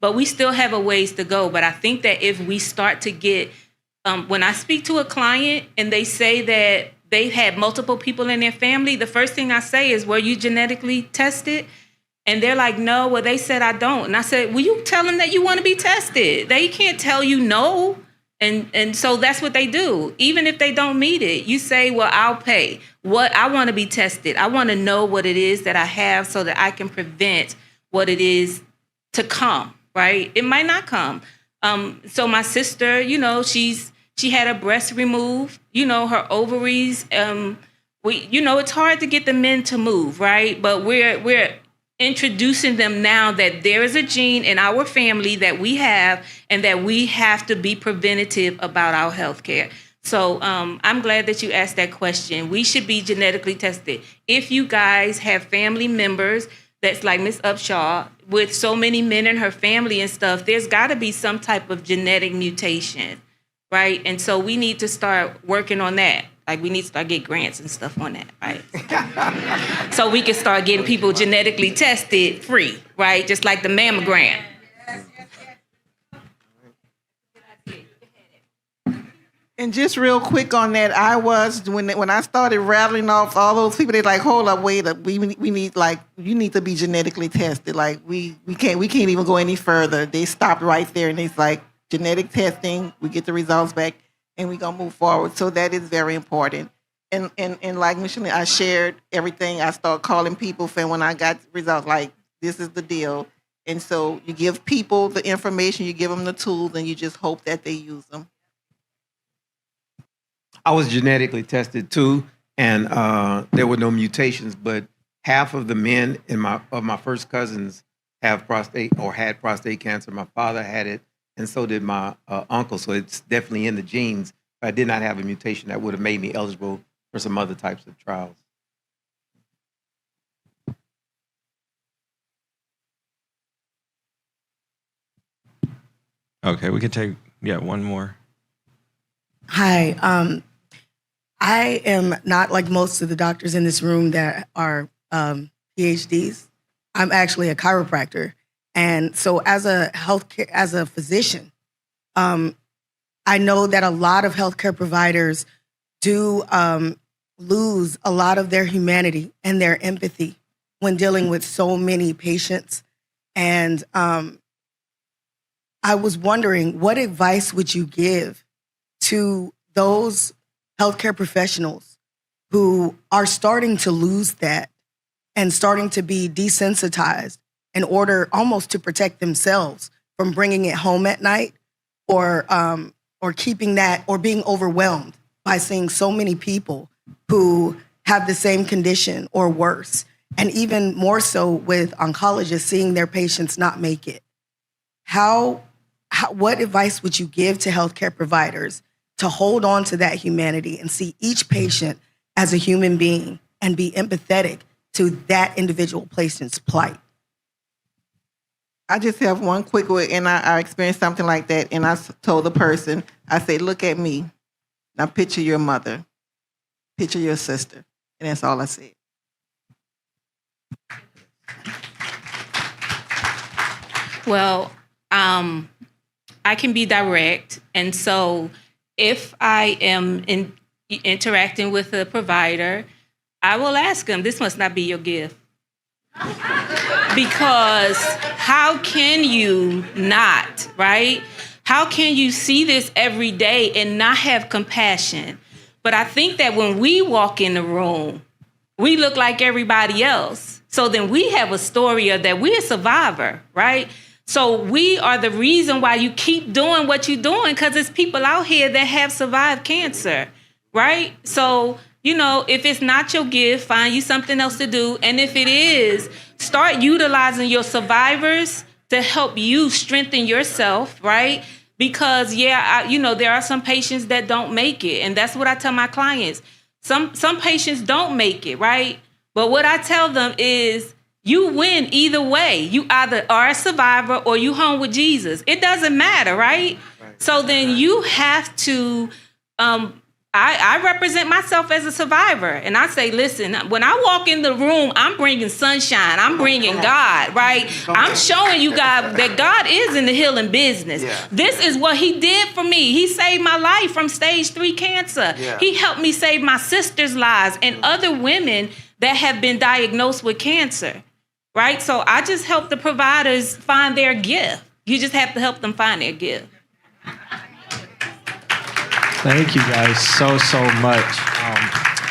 but we still have a ways to go. But I think that if we start to get, when I speak to a client and they say that they've had multiple people in their family, the first thing I say is, were you genetically tested? And they're like, no, well, they said I don't. And I said, will you tell them that you want to be tested? They can't tell you no. And so that's what they do. Even if they don't meet it, you say, well, I'll pay. What I want to be tested. I want to know what it is that I have so that I can prevent what it is to come, right? It might not come. So my sister, she had her breast removed, her ovaries. It's hard to get the men to move, right? But we're introducing them now that there is a gene in our family that we have, and that we have to be preventative about our health care. So I'm glad that you asked that question. We should be genetically tested. If you guys have family members that's like Miss Upshaw, with so many men in her family and stuff, there's got to be some type of genetic mutation, right? And so we need to start working on that. Like, we need to start getting grants and stuff on that, right? So we can start getting people genetically tested free, right? Just like the mammogram. And just real quick on that, I was, when I started rattling off all those people, they're like, hold up, wait up, we need, like, you need to be genetically tested. Like, we can't even go any further. They stopped right there, and it's like, genetic testing, we get the results back, and we're going to move forward. So that is very important. And like Micheline, I shared everything. I started calling people when I got results, like, this is the deal. And so you give people the information, you give them the tools, and you just hope that they use them. I was genetically tested too, and there were no mutations, but half of the men of my first cousins have prostate or had prostate cancer. My father had it, and so did my uncle. So it's definitely in the genes. But I did not have a mutation that would have made me eligible for some other types of trials. Okay, we can take one more. Hi, I am not like most of the doctors in this room that are PhDs. I'm actually a chiropractor, and so as a physician, I know that a lot of healthcare providers do lose a lot of their humanity and their empathy when dealing with so many patients. And I was wondering, what advice would you give to those healthcare professionals who are starting to lose that and starting to be desensitized in order almost to protect themselves from bringing it home at night, or keeping that, or being overwhelmed by seeing so many people who have the same condition or worse, and even more so with oncologists seeing their patients not make it? What advice would you give to healthcare providers to hold on to that humanity and see each patient as a human being and be empathetic to that individual patient's plight? I just have one quick word, and I experienced something like that, and I told the person, I said, look at me. Now picture your mother, picture your sister, and that's all I said. Well, I can be direct, and so if I am interacting with a provider, I will ask them, this must not be your gift. Because how can you not, right? How can you see this every day and not have compassion? But I think that when we walk in the room, we look like everybody else. So then we have a story of that we're a survivor, right? So we are the reason why you keep doing what you're doing, because it's people out here that have survived cancer, right? So, if it's not your gift, find you something else to do. And if it is, start utilizing your survivors to help you strengthen yourself, right? Because, there are some patients that don't make it. And that's what I tell my clients. Some patients don't make it, right? But what I tell them is, you win either way. You either are a survivor or you home with Jesus. It doesn't matter, right? So then you have to, I represent myself as a survivor. And I say, listen, when I walk in the room, I'm bringing sunshine. I'm bringing God, right? I'm showing you God that God is in the healing business. Yeah. This is what he did for me. He saved my life from stage 3 cancer. Yeah. He helped me save my sister's lives and other women that have been diagnosed with cancer. Right? So I just help the providers find their gift. You just have to help them find their gift. Thank you guys so much.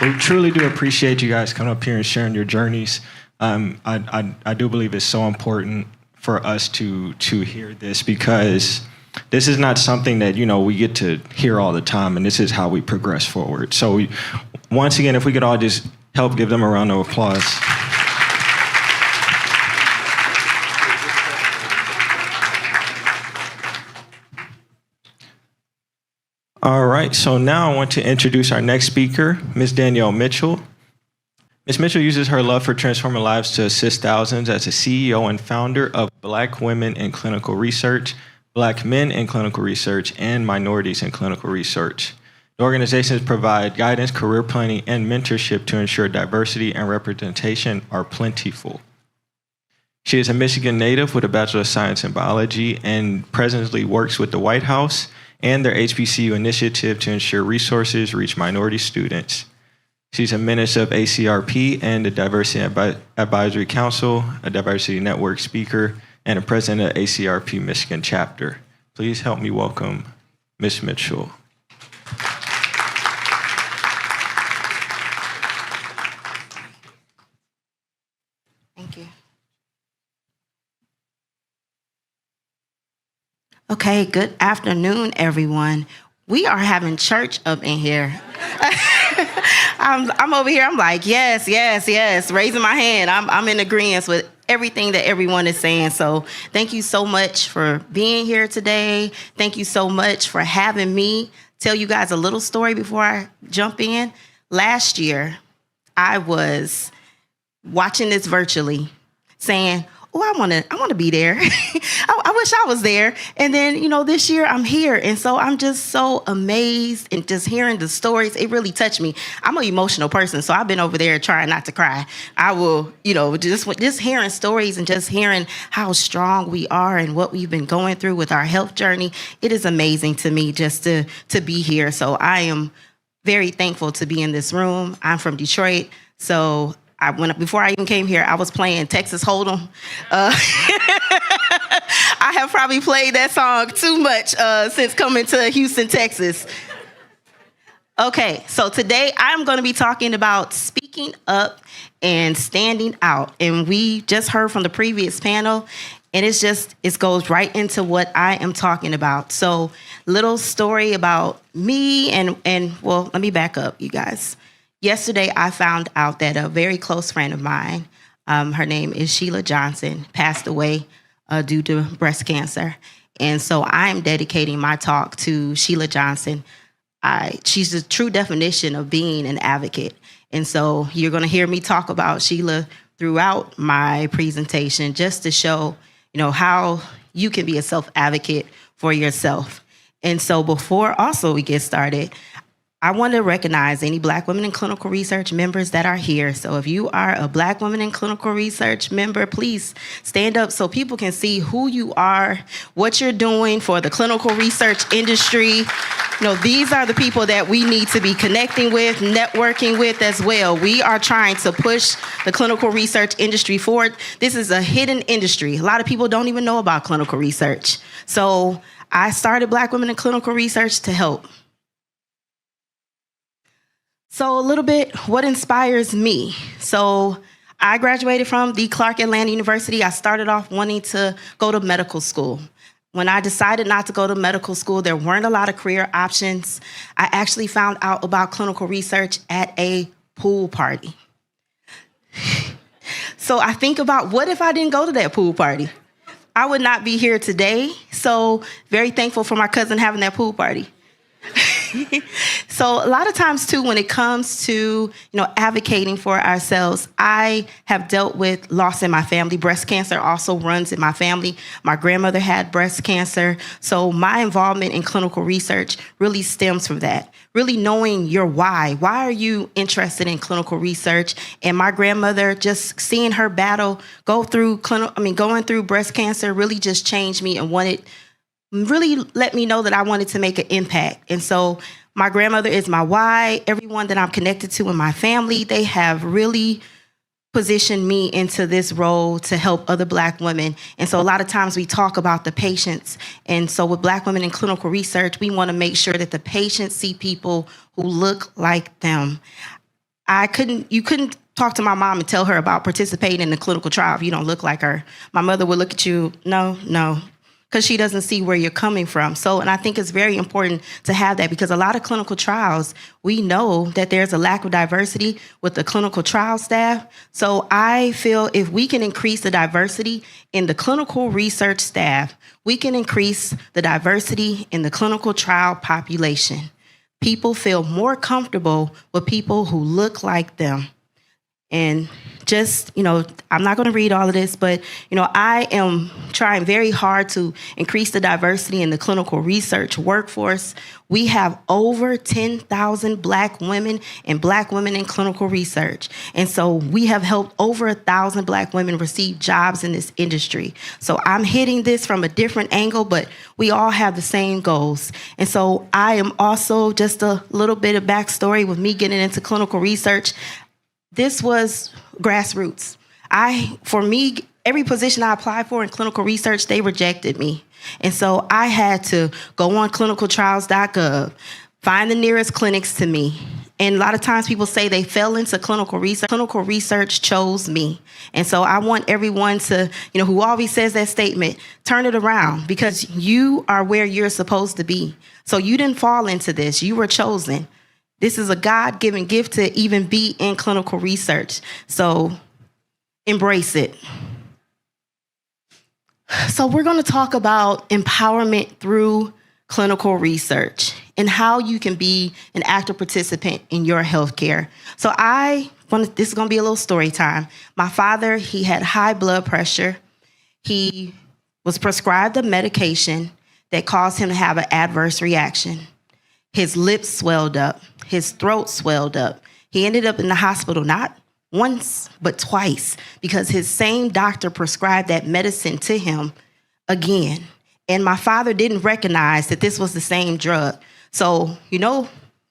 We truly do appreciate you guys coming up here and sharing your journeys. I do believe it's so important for us to hear this, because this is not something that, we get to hear all the time, and this is how we progress forward. So once again, if we could all just help give them a round of applause. All right, so now I want to introduce our next speaker, Ms. Danielle Mitchell. Ms. Mitchell uses her love for transforming lives to assist thousands as a CEO and founder of Black Women in Clinical Research, Black Men in Clinical Research, and Minorities in Clinical Research. The organizations provide guidance, career planning, and mentorship to ensure diversity and representation are plentiful. She is a Michigan native with a Bachelor of Science in Biology and presently works with the White House and their HBCU initiative to ensure resources reach minority students. She's a minister of ACRP and the Diversity Advisory Council, a diversity network speaker, and a president of ACRP Michigan chapter. Please help me welcome Ms. Mitchell. Thank you. Okay, good afternoon, everyone. We are having church up in here. I'm over here. I'm like, yes, yes, yes, raising my hand. I'm in agreement with everything that everyone is saying. So thank you so much for being here today. Thank you so much for having me tell you guys a little story before I jump in. Last year, I was watching this virtually, saying, "Oh, I want to be there. I wish I was there." And then, this year I'm here, and so I'm just so amazed and just hearing the stories. It really touched me. I'm an emotional person, so I've been over there trying not to cry. I will, just hearing stories and just hearing how strong we are and what we've been going through with our health journey. It is amazing to me just to be here. So I am very thankful to be in this room. I'm from Detroit, so before I even came here, I was playing Texas Hold'em. I have probably played that song too much since coming to Houston, Texas. Okay, so today I'm going to be talking about speaking up and standing out. And we just heard from the previous panel, and it goes right into what I am talking about. So, little story about me, and well, let me back up, you guys. Yesterday, I found out that a very close friend of mine, her name is Sheila Johnson, passed away due to breast cancer. And so I'm dedicating my talk to Sheila Johnson. She's the true definition of being an advocate. And so you're going to hear me talk about Sheila throughout my presentation, just to show, how you can be a self-advocate for yourself. And so before also we get started, I want to recognize any Black women in clinical research members that are here. So if you are a Black woman in clinical research member, please stand up so people can see who you are, what you're doing for the clinical research industry. These are the people that we need to be connecting with, networking with as well. We are trying to push the clinical research industry forward. This is a hidden industry. A lot of people don't even know about clinical research. So I started Black Women in Clinical Research to help. So a little bit, what inspires me? So I graduated from the Clark Atlanta University. I started off wanting to go to medical school. When I decided not to go to medical school, there weren't a lot of career options. I actually found out about clinical research at a pool party. So I think about, what if I didn't go to that pool party? I would not be here today. So very thankful for my cousin having that pool party. So a lot of times, too, when it comes to, advocating for ourselves, I have dealt with loss in my family. Breast cancer also runs in my family. My grandmother had breast cancer. So my involvement in clinical research really stems from that. Really knowing your why. Why are you interested in clinical research? And my grandmother, just seeing her battle, going through breast cancer really just changed me and really let me know that I wanted to make an impact. And so my grandmother is my why. Everyone that I'm connected to in my family, they have really positioned me into this role to help other Black women. And so a lot of times we talk about the patients. And so with Black women in clinical research, we want to make sure that the patients see people who look like them. You couldn't talk to my mom and tell her about participating in the clinical trial if you don't look like her. My mother would look at you, no. Because she doesn't see where you're coming from. So, and I think it's very important to have that, because a lot of clinical trials, we know that there's a lack of diversity with the clinical trial staff. So I feel if we can increase the diversity in the clinical research staff, we can increase the diversity in the clinical trial population. People feel more comfortable with people who look like them. And just, I'm not going to read all of this, but, I am trying very hard to increase the diversity in the clinical research workforce. We have over 10,000 Black women and Black women in clinical research. And so we have helped over 1,000 Black women receive jobs in this industry. So I'm hitting this from a different angle, but we all have the same goals. And so I am also, just a little bit of backstory with me getting into clinical research. This was grassroots. For me, every position I applied for in clinical research, they rejected me. And so I had to go on clinicaltrials.gov, find the nearest clinics to me. And a lot of times people say they fell into clinical research. Clinical research chose me. And so I want everyone to, who always says that statement, turn it around, because you are where you're supposed to be. So you didn't fall into this. You were chosen. This is a God-given gift to even be in clinical research. So embrace it. So we're going to talk about empowerment through clinical research and how you can be an active participant in your healthcare. So this is going to be a little story time. My father, he had high blood pressure. He was prescribed a medication that caused him to have an adverse reaction. His lips swelled up. His throat swelled up. He ended up in the hospital not once, but twice, because his same doctor prescribed that medicine to him again. And my father didn't recognize that this was the same drug. So,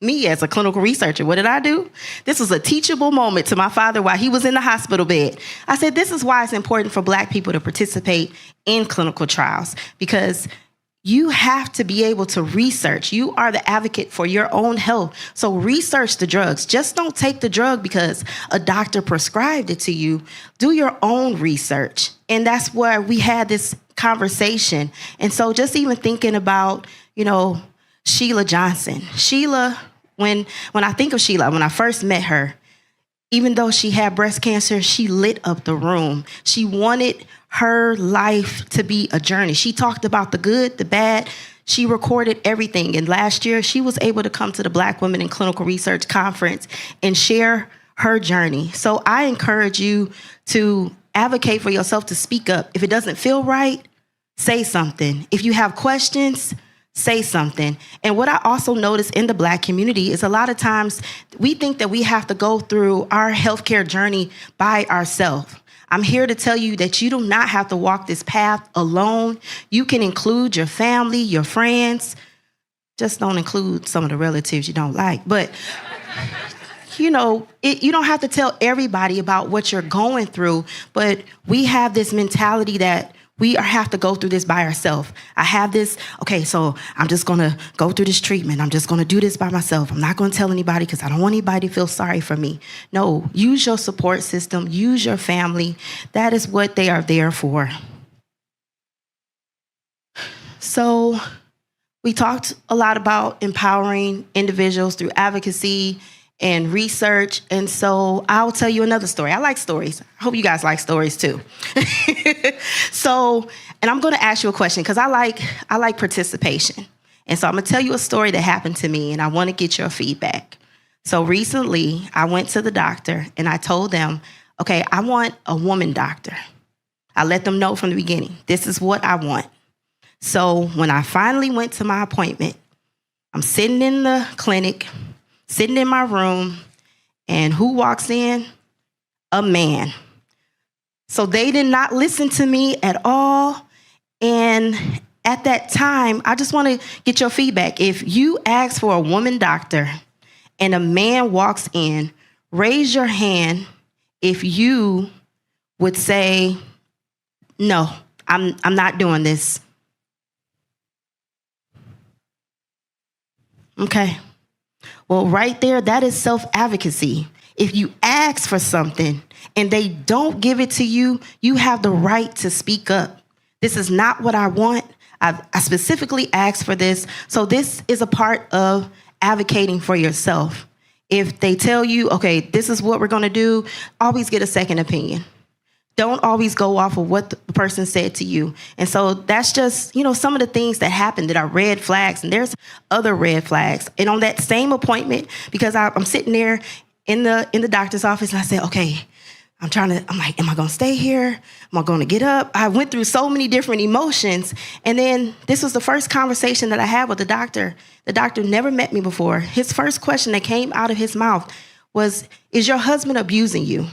me as a clinical researcher, what did I do? This was a teachable moment to my father while he was in the hospital bed. I said, this is why it's important for Black people to participate in clinical trials, because you have to be able to research. You are the advocate for your own health. So research the drugs. Just don't take the drug because a doctor prescribed it to you. Do your own research. And that's where we had this conversation. And so just even thinking about, Sheila Johnson. Sheila, when I think of Sheila, when I first met her, even though she had breast cancer, she lit up the room. She wanted her life to be a journey. She talked about the good, the bad. She recorded everything. And last year, she was able to come to the Black Women in Clinical Research Conference and share her journey. So I encourage you to advocate for yourself, to speak up. If it doesn't feel right, say something. If you have questions, say something. And what I also notice in the Black community is a lot of times we think that we have to go through our healthcare journey by ourselves. I'm here to tell you that you do not have to walk this path alone. You can include your family, your friends. Just don't include some of the relatives you don't like. But, you don't have to tell everybody about what you're going through. But we have this mentality that we have to go through this by ourselves. I have this, okay, so I'm just going to go through this treatment. I'm just going to do this by myself. I'm not going to tell anybody because I don't want anybody to feel sorry for me. No, use your support system. Use your family. That is what they are there for. So we talked a lot about empowering individuals through advocacy and research. And so I'll tell you another story. I like stories. I hope you guys like stories too. And I'm going to ask you a question because I like participation. And so I'm going to tell you a story that happened to me and I want to get your feedback. So recently I went to the doctor and I told them, okay, I want a woman doctor. I let them know from the beginning, this is what I want. So when I finally went to my appointment, I'm sitting in the clinic, sitting in my room, and who walks in? A man. So they did not listen to me at all. And at that time, I just want to get your feedback. If you ask for a woman doctor and a man walks in, raise your hand if you would say, no, I'm not doing this. Okay. Well, right there, that is self-advocacy. If you ask for something and they don't give it to you, you have the right to speak up. This is not what I want. I specifically asked for this. So this is a part of advocating for yourself. If they tell you, okay, this is what we're going to do, always get a second opinion. Don't always go off of what the person said to you. And so that's just, some of the things that happen that are red flags. And there's other red flags. And on that same appointment, because I'm sitting there in the doctor's office and I said, okay, I'm like, am I going to stay here? Am I going to get up? I went through so many different emotions. And then this was the first conversation that I had with the doctor. The doctor never met me before. His first question that came out of his mouth was, is your husband abusing you?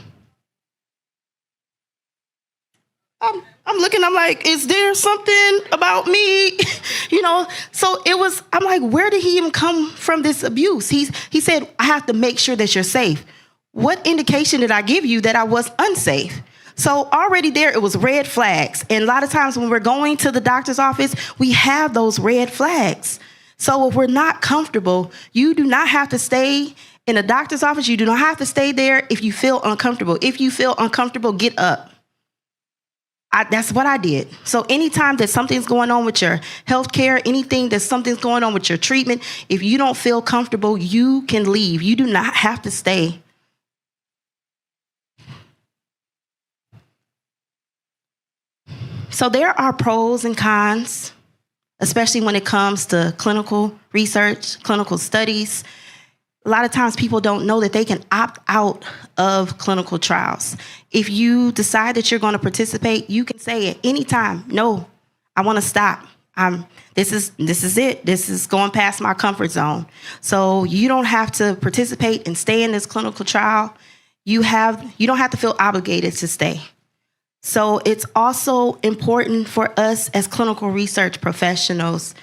I'm looking, I'm like, is there something about me? So I'm like, where did he even come from this abuse? He said, I have to make sure that you're safe. What indication did I give you that I was unsafe? So already there, it was red flags. And a lot of times when we're going to the doctor's office, we have those red flags. So if we're not comfortable, you do not have to stay in a doctor's office. You do not have to stay there if you feel uncomfortable. If you feel uncomfortable, get up. That's what I did. So anytime that something's going on with your health care, anything that something's going on with your treatment, if you don't feel comfortable, you can leave. You do not have to stay. So there are pros and cons, especially when it comes to clinical research, clinical studies. A lot of times people don't know that they can opt out of clinical trials. If you decide that you're going to participate, you can say at any time, no, I want to stop. This is it. This is going past my comfort zone. So you don't have to participate and stay in this clinical trial. You don't have to feel obligated to stay. So it's also important for us as clinical research professionals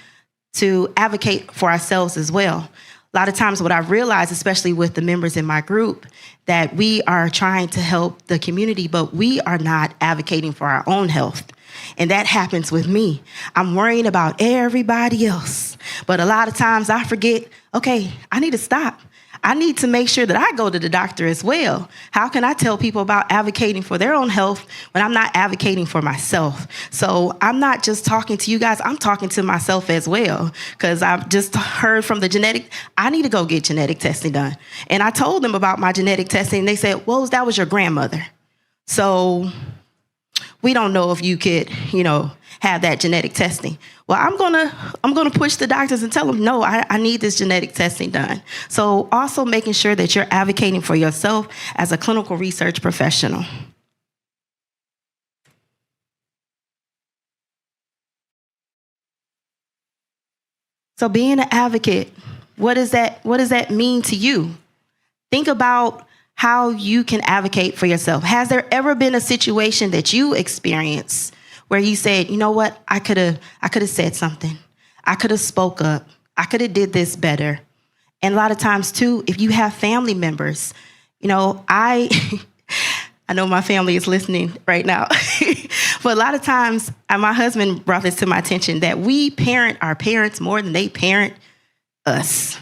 to advocate for ourselves as well. A lot of times what I've realized, especially with the members in my group, that we are trying to help the community, but we are not advocating for our own health. And that happens with me. I'm worrying about everybody else. But a lot of times I forget, okay, I need to stop. I need to make sure that I go to the doctor as well. How can I tell people about advocating for their own health when I'm not advocating for myself? So I'm not just talking to you guys, I'm talking to myself as well, because I've just heard from the genetic, I need to go get genetic testing done. And I told them about my genetic testing, and they said, well, that was your grandmother. So we don't know if you could, have that genetic testing. Well, I'm gonna push the doctors and tell them, no, I need this genetic testing done. So also making sure that you're advocating for yourself as a clinical research professional. So being an advocate, what does that mean to you? Think about how you can advocate for yourself. Has there ever been a situation that you experienced where you said, you know what, I could have said something. I could have spoke up. I could have did this better. And a lot of times too, if you have family members, I know my family is listening right now, but a lot of times, my husband brought this to my attention, that we parent our parents more than they parent us.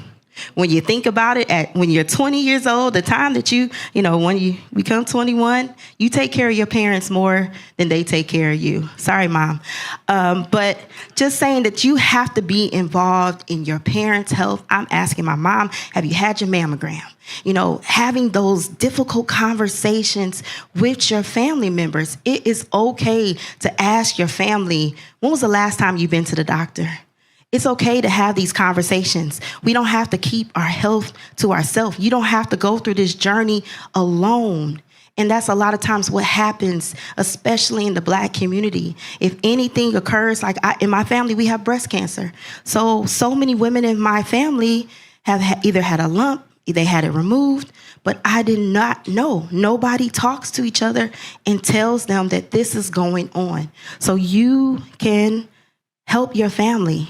When you think about it, when you're 20 years old, the time that when you become 21, you take care of your parents more than they take care of you. Sorry, Mom. But just saying that you have to be involved in your parents' health. I'm asking my mom, have you had your mammogram? Having those difficult conversations with your family members. It is okay to ask your family, when was the last time you've been to the doctor? It's okay to have these conversations. We don't have to keep our health to ourselves. You don't have to go through this journey alone. And that's a lot of times what happens, especially in the Black community. If anything occurs, like in my family, we have breast cancer. So many women in my family have either had a lump, they had it removed, but I did not know. Nobody talks to each other and tells them that this is going on. So you can help your family.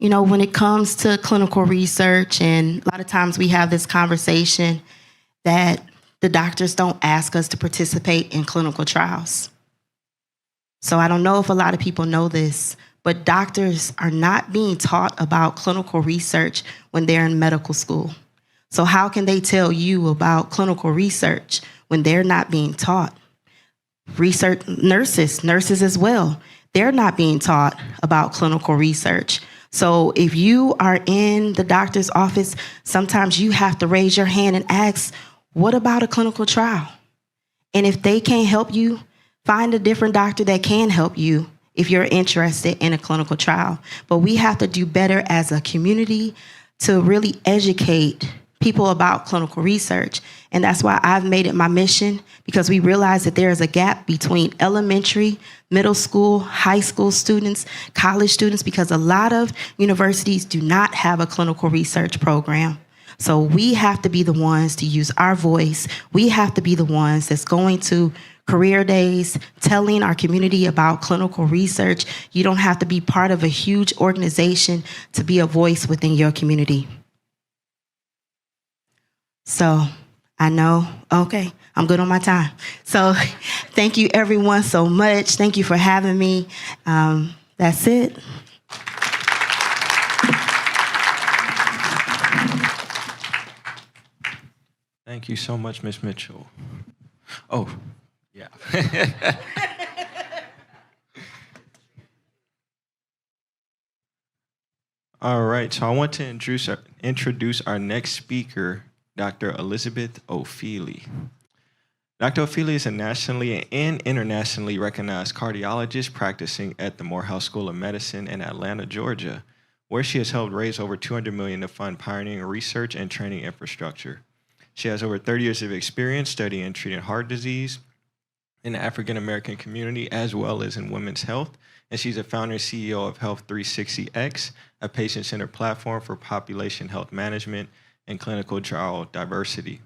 When it comes to clinical research, and a lot of times we have this conversation that the doctors don't ask us to participate in clinical trials. So I don't know if a lot of people know this, but doctors are not being taught about clinical research when they're in medical school. So how can they tell you about clinical research when they're not being taught? Research nurses as well, they're not being taught about clinical research. So if you are in the doctor's office, sometimes you have to raise your hand and ask, what about a clinical trial? And if they can't help you, find a different doctor that can help you if you're interested in a clinical trial. But we have to do better as a community to really educate people about clinical research. And that's why I've made it my mission, because we realize that there is a gap between elementary, middle school, high school students, college students, because a lot of universities do not have a clinical research program. So we have to be the ones to use our voice. We have to be the ones that's going to career days, telling our community about clinical research. You don't have to be part of a huge organization to be a voice within your community. So I know, okay, I'm good on my time. So thank you everyone so much. Thank you for having me. That's it. Thank you so much, Ms. Mitchell. Oh, Yeah. All right, so I want to introduce our next speaker, Dr. Elizabeth O'Feely. Dr. O'Feely is a nationally and internationally recognized cardiologist practicing at the Morehouse School of Medicine in Atlanta, Georgia, where she has helped raise over $200 million to fund pioneering research and training infrastructure. She has over 30 years of experience studying and treating heart disease in the African American community as well as in women's health. And she's a founder and CEO of Health 360X, a patient-centered platform for population health management and clinical trial diversity.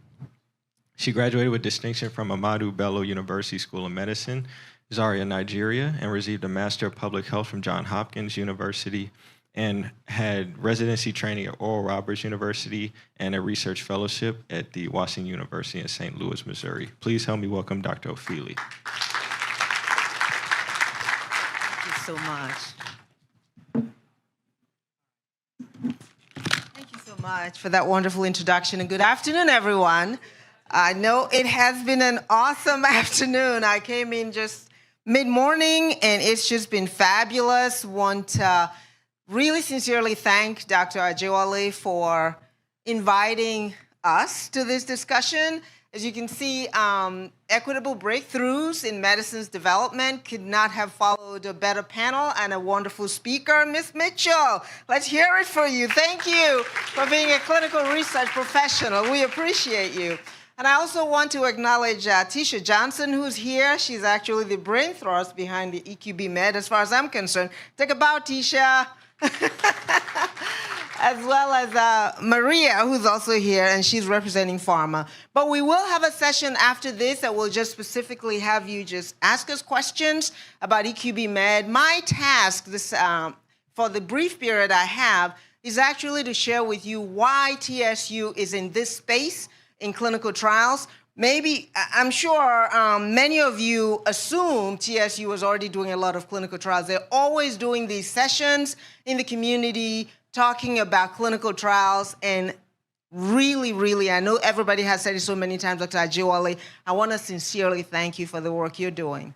She graduated with distinction from Ahmadu Bello University School of Medicine, Zaria, Nigeria, and received a Master of Public Health from Johns Hopkins University, and had residency training at Oral Roberts University and a research fellowship at the Washington University in St. Louis, Missouri. Please help me welcome Dr. O'Feely. So much. Thank you so much for that wonderful introduction, and good afternoon, everyone. I know it has been an awesome afternoon. I came in just mid-morning, and it's just been fabulous. Want to really sincerely thank Dr. Ajewale for inviting us to this discussion. As you can see, equitable breakthroughs in medicine's development could not have followed a better panel and a wonderful speaker, Ms. Mitchell. Let's hear it for you. Thank you for being a clinical research professional. We appreciate you. And I also want to acknowledge Tisha Johnson, who's here. She's actually the brain trust behind the EQB Med, as far as I'm concerned. Take a bow, Tisha. As well as Maria, who's also here, and she's representing pharma. But we will have a session after this that will just specifically have you just ask us questions about EQB Med. My task this for the brief period I have is actually to share with you why TSU is in this space in clinical trials. Maybe, I'm sure many of you assume TSU is already doing a lot of clinical trials. They're always doing these sessions in the community, talking about clinical trials, and really, I know everybody has said it so many times, Dr. Ajewale, I want to sincerely thank you for the work you're doing.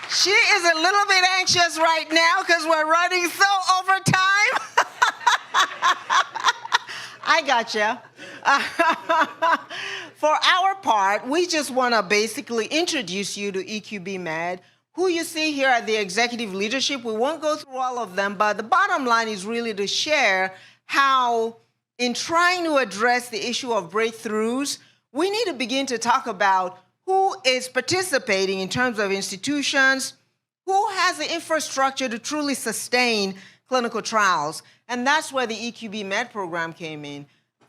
She is a little bit anxious right now because we're running so over time. I gotcha. For our part, we just want to basically introduce you to EQB Med. Who you see here at the executive leadership, we won't go through all of them, but the bottom line is really to share how, in trying to address the issue of breakthroughs, we need to begin to talk about who is participating in terms of institutions, who has the infrastructure to truly sustain clinical trials. And that's where the EQB Med program came in.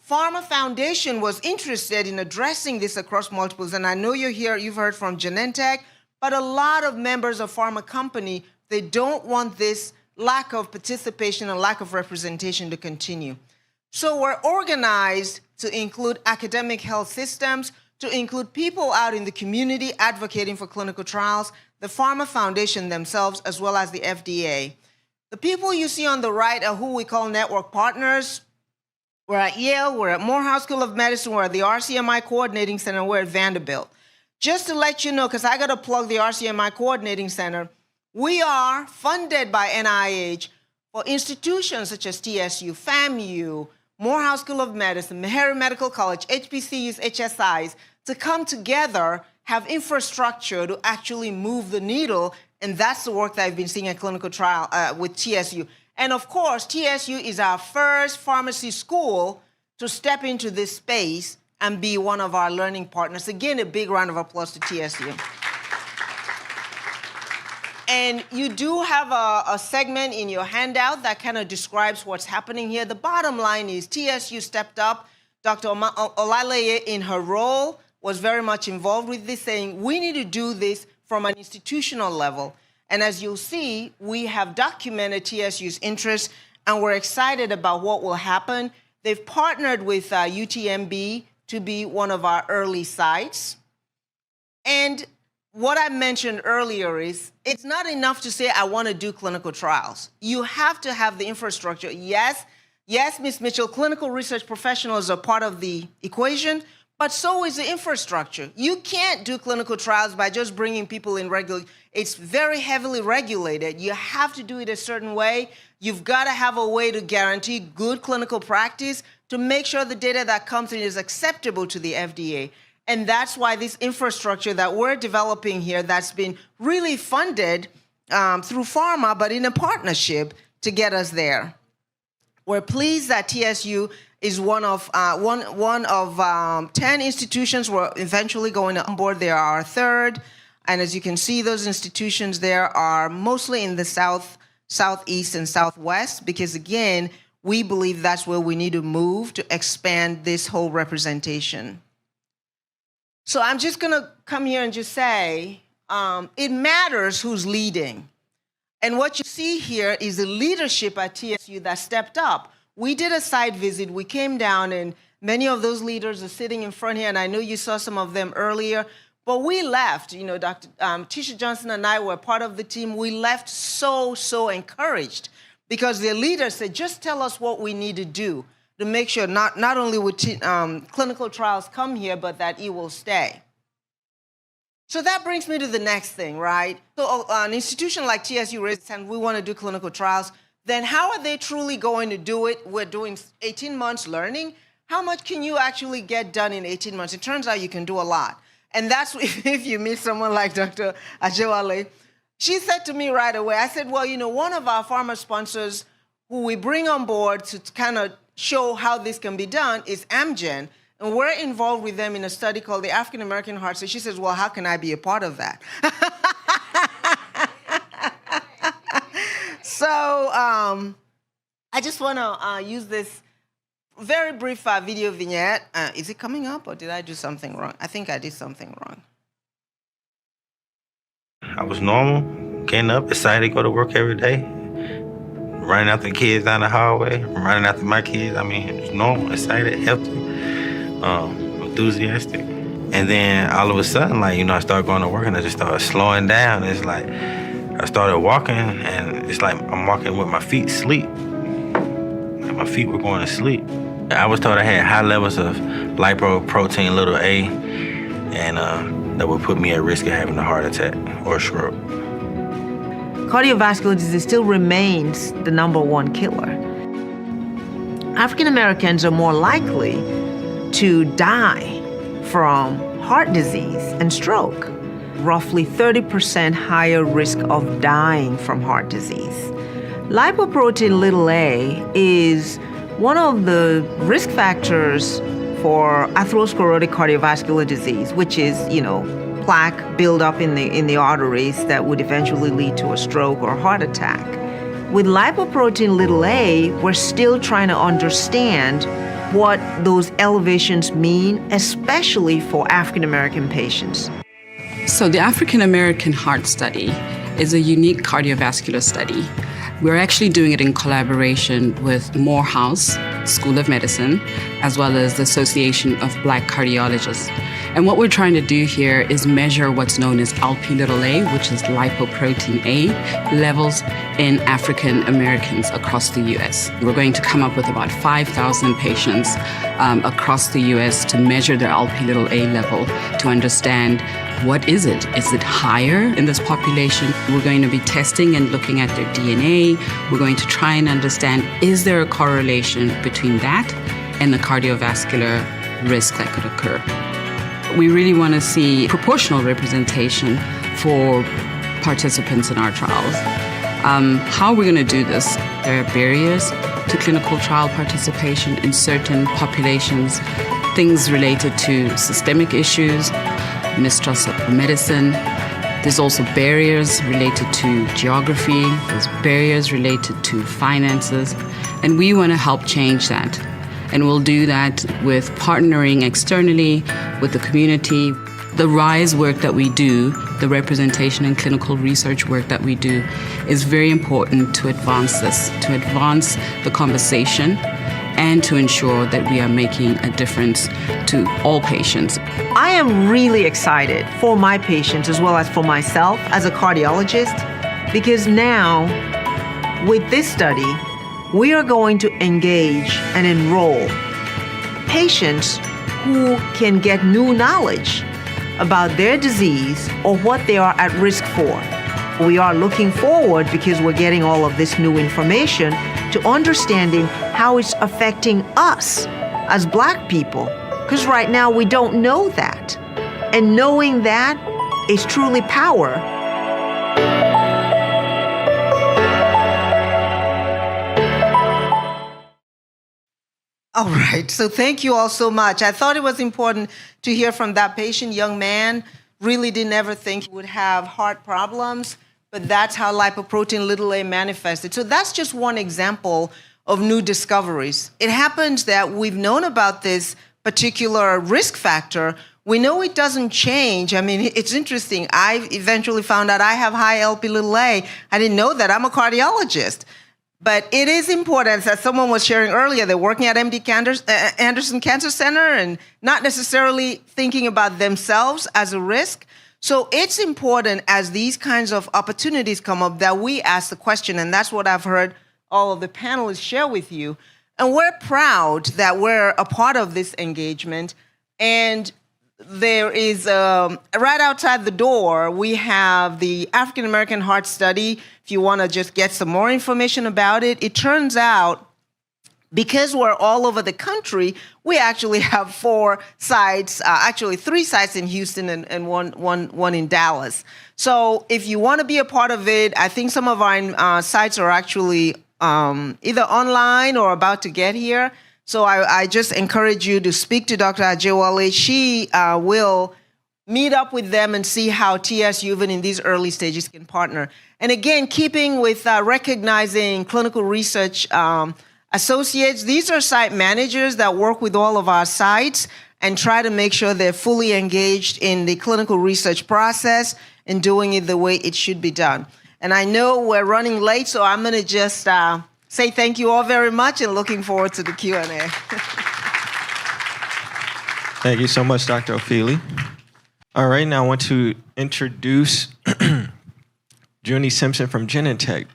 Pharma Foundation was interested in addressing this across multiples, and I know you've heard from Genentech, but a lot of members of pharma company, they don't want this lack of participation and lack of representation to continue. So we're organized to include academic health systems, to include people out in the community advocating for clinical trials, the Pharma Foundation themselves, as well as the FDA. The people you see on the right are who we call network partners. We're at Yale, we're at Morehouse School of Medicine, we're at the RCMI Coordinating Center, we're at Vanderbilt. Just to let you know, because I got to plug the RCMI Coordinating Center, we are funded by NIH for institutions such as TSU, FAMU, Morehouse School of Medicine, Meharry Medical College, HBCUs, HSIs, to come together, have infrastructure to actually move the needle, and that's the work that I've been seeing at clinical trial with TSU. And of course, TSU is our first pharmacy school to step into this space and be one of our learning partners. Again, a big round of applause to TSU. And you do have a segment in your handout that kind of describes what's happening here. The bottom line is TSU stepped up. Dr. Olaleye, in her role, was very much involved with this, saying we need to do this from an institutional level. And as you'll see, we have documented TSU's interest, and we're excited about what will happen. They've partnered with UTMB to be one of our early sites. And what I mentioned earlier is it's not enough to say, I want to do clinical trials. You have to have the infrastructure. Yes, Ms. Mitchell, clinical research professionals are part of the equation, But so is the infrastructure. You can't do clinical trials by just bringing people in regularly. It's very heavily regulated. You have to do it a certain way. You've got to have a way to guarantee good clinical practice to make sure the data that comes in is acceptable to the FDA. And that's why this infrastructure that we're developing here that's been really funded through pharma, but in a partnership to get us there. We're pleased that TSU is one of 10 institutions we're eventually going to onboard. They are our third. And as you can see, those institutions there are mostly in the South, Southeast, and Southwest, because again, we believe that's where we need to move to expand this whole representation. So I'm just gonna come here and just say, it matters who's leading. And what you see here is the leadership at TSU that stepped up. We did a site visit, we came down, and many of those leaders are sitting in front here, and I know you saw some of them earlier, but we left, Dr. Tisha Johnson and I were part of the team. We left so encouraged because the leaders said, just tell us what we need to do to make sure not only would clinical trials come here, but that it will stay. So that brings me to the next thing, right? So an institution like TSU raises hand, we want to do clinical trials. Then how are they truly going to do it? We're doing 18 months learning. How much can you actually get done in 18 months? It turns out you can do a lot. And that's if you meet someone like Dr. Ajewale. She said to me right away, I said, well, one of our pharma sponsors who we bring on board to kind of show how this can be done is Amgen. And we're involved with them in a study called the African American Heart. So she says, well, how can I be a part of that? So I just want to use this very brief video vignette. Is it coming up or did I do something wrong? I think I did something wrong. I was normal, getting up, excited to go to work every day, running after the kids down the hallway, running after my kids. I mean, it was normal, excited, healthy, enthusiastic. And then all of a sudden, I started going to work and I just started slowing down. It's like I started walking and it's like I'm walking with my feet asleep. Like my feet were going to sleep. I was told I had high levels of lipoprotein little a, and that would put me at risk of having a heart attack or a stroke. Cardiovascular disease still remains the #1 killer. African Americans are more likely to die from heart disease and stroke. Roughly 30% higher risk of dying from heart disease. Lipoprotein little a is one of the risk factors for atherosclerotic cardiovascular disease, which is, plaque buildup in the arteries that would eventually lead to a stroke or heart attack. With lipoprotein little a, we're still trying to understand what those elevations mean, especially for African American patients. So the African American Heart Study is a unique cardiovascular study. We're actually doing it in collaboration with Morehouse School of Medicine, as well as the Association of Black Cardiologists. And what we're trying to do here is measure what's known as Lp(a), which is lipoprotein A, levels in African Americans across the US. We're going to come up with about 5,000 patients across the US to measure their Lp(a) level to understand what is it? Is it higher in this population? We're going to be testing and looking at their DNA. We're going to try and understand, is there a correlation between that and the cardiovascular risk that could occur? We really want to see proportional representation for participants in our trials. How are we going to do this? There are barriers to clinical trial participation in certain populations, things related to systemic issues, mistrust of medicine. There's also barriers related to geography. There's barriers related to finances. And we want to help change that. And we'll do that with partnering externally with the community. The RISE work that we do, the representation and clinical research work that we do, is very important to advance this, to advance the conversation and to ensure that we are making a difference to all patients. I am really excited for my patients as well as for myself as a cardiologist, because now with this study, we are going to engage and enroll patients who can get new knowledge about their disease or what they are at risk for. We are looking forward, because we're getting all of this new information, to understanding how it's affecting us as Black people. Because right now we don't know that. And knowing that is truly power. All right, so thank you all so much. I thought it was important to hear from that patient young man. Really didn't ever think he would have heart problems, but that's how lipoprotein little a manifested. So that's just one example of new discoveries. It happens that we've known about this particular risk factor. We know it doesn't change. I mean, it's interesting. I eventually found out I have high LP little a. I didn't know that. I'm a cardiologist. But it is important, as someone was sharing earlier, they're working at MD Anderson Cancer Center and not necessarily thinking about themselves as a risk. So it's important, as these kinds of opportunities come up, that we ask the question, and that's what I've heard all of the panelists share with you. And we're proud that we're a part of this engagement. And there is, right outside the door, we have the African American Heart Study. If you want to just get some more information about it, it turns out, because we're all over the country, we actually have 4 sites, actually 3 sites in Houston and one in Dallas. So if you want to be a part of it, I think some of our sites are actually either online or about to get here. So I just encourage you to speak to Dr. Ajewale. She will meet up with them and see how TSU, even in these early stages, can partner. And again, keeping with recognizing clinical research associates, these are site managers that work with all of our sites and try to make sure they're fully engaged in the clinical research process and doing it the way it should be done. And I know we're running late, so I'm going to just say thank you all very much and looking forward to the Q&A. Thank you so much, Dr. Ofili. All right, now I want to introduce Junie Simpson from Genentech.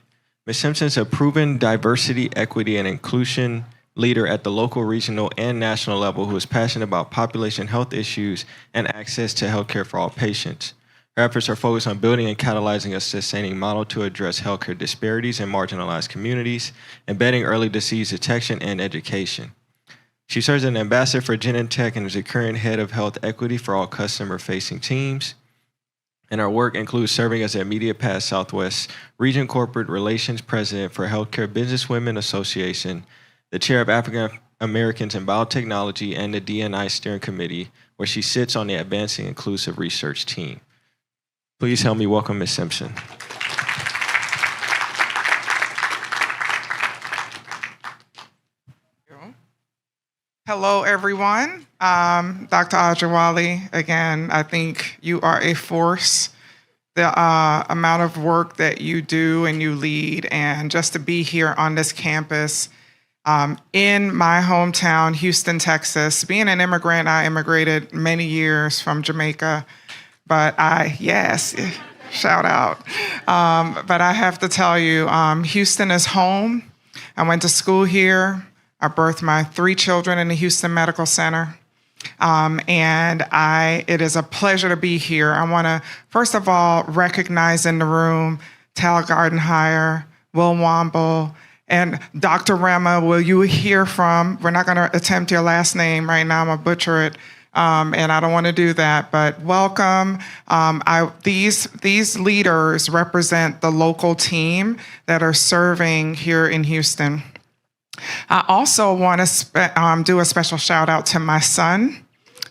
Ms. Simpson is a proven diversity, equity, and inclusion leader at the local, regional, and national level who is passionate about population health issues and access to healthcare for all patients. Her efforts are focused on building and catalyzing a sustaining model to address healthcare disparities in marginalized communities, embedding early disease detection and education. She serves as an ambassador for Genentech and is the current head of health equity for all customer-facing teams. And her work includes serving as the immediate past Southwest Region Corporate Relations President for Healthcare Businesswomen Association, the chair of African Americans in Biotechnology, and the D&I Steering Committee, where she sits on the Advancing Inclusive Research team. Please help me welcome Ms. Simpson. Hello, everyone. Dr. Ajewale, again, I think you are a force. The amount of work that you do and you lead, and just to be here on this campus in my hometown, Houston, Texas. Being an immigrant, I immigrated many years from Jamaica, but shout out. But I have to tell you, Houston is home. I went to school here. I birthed my 3 children in the Houston Medical Center. And it is a pleasure to be here. I want to, first of all, recognize in the room Tal Gardenhire, Will Womble, and Dr. Rema, will you hear from, we're not going to attempt your last name right now, I'm going to butcher it, and I don't want to do that, but welcome. These leaders represent the local team that are serving here in Houston. I also want to do a special shout out to my son,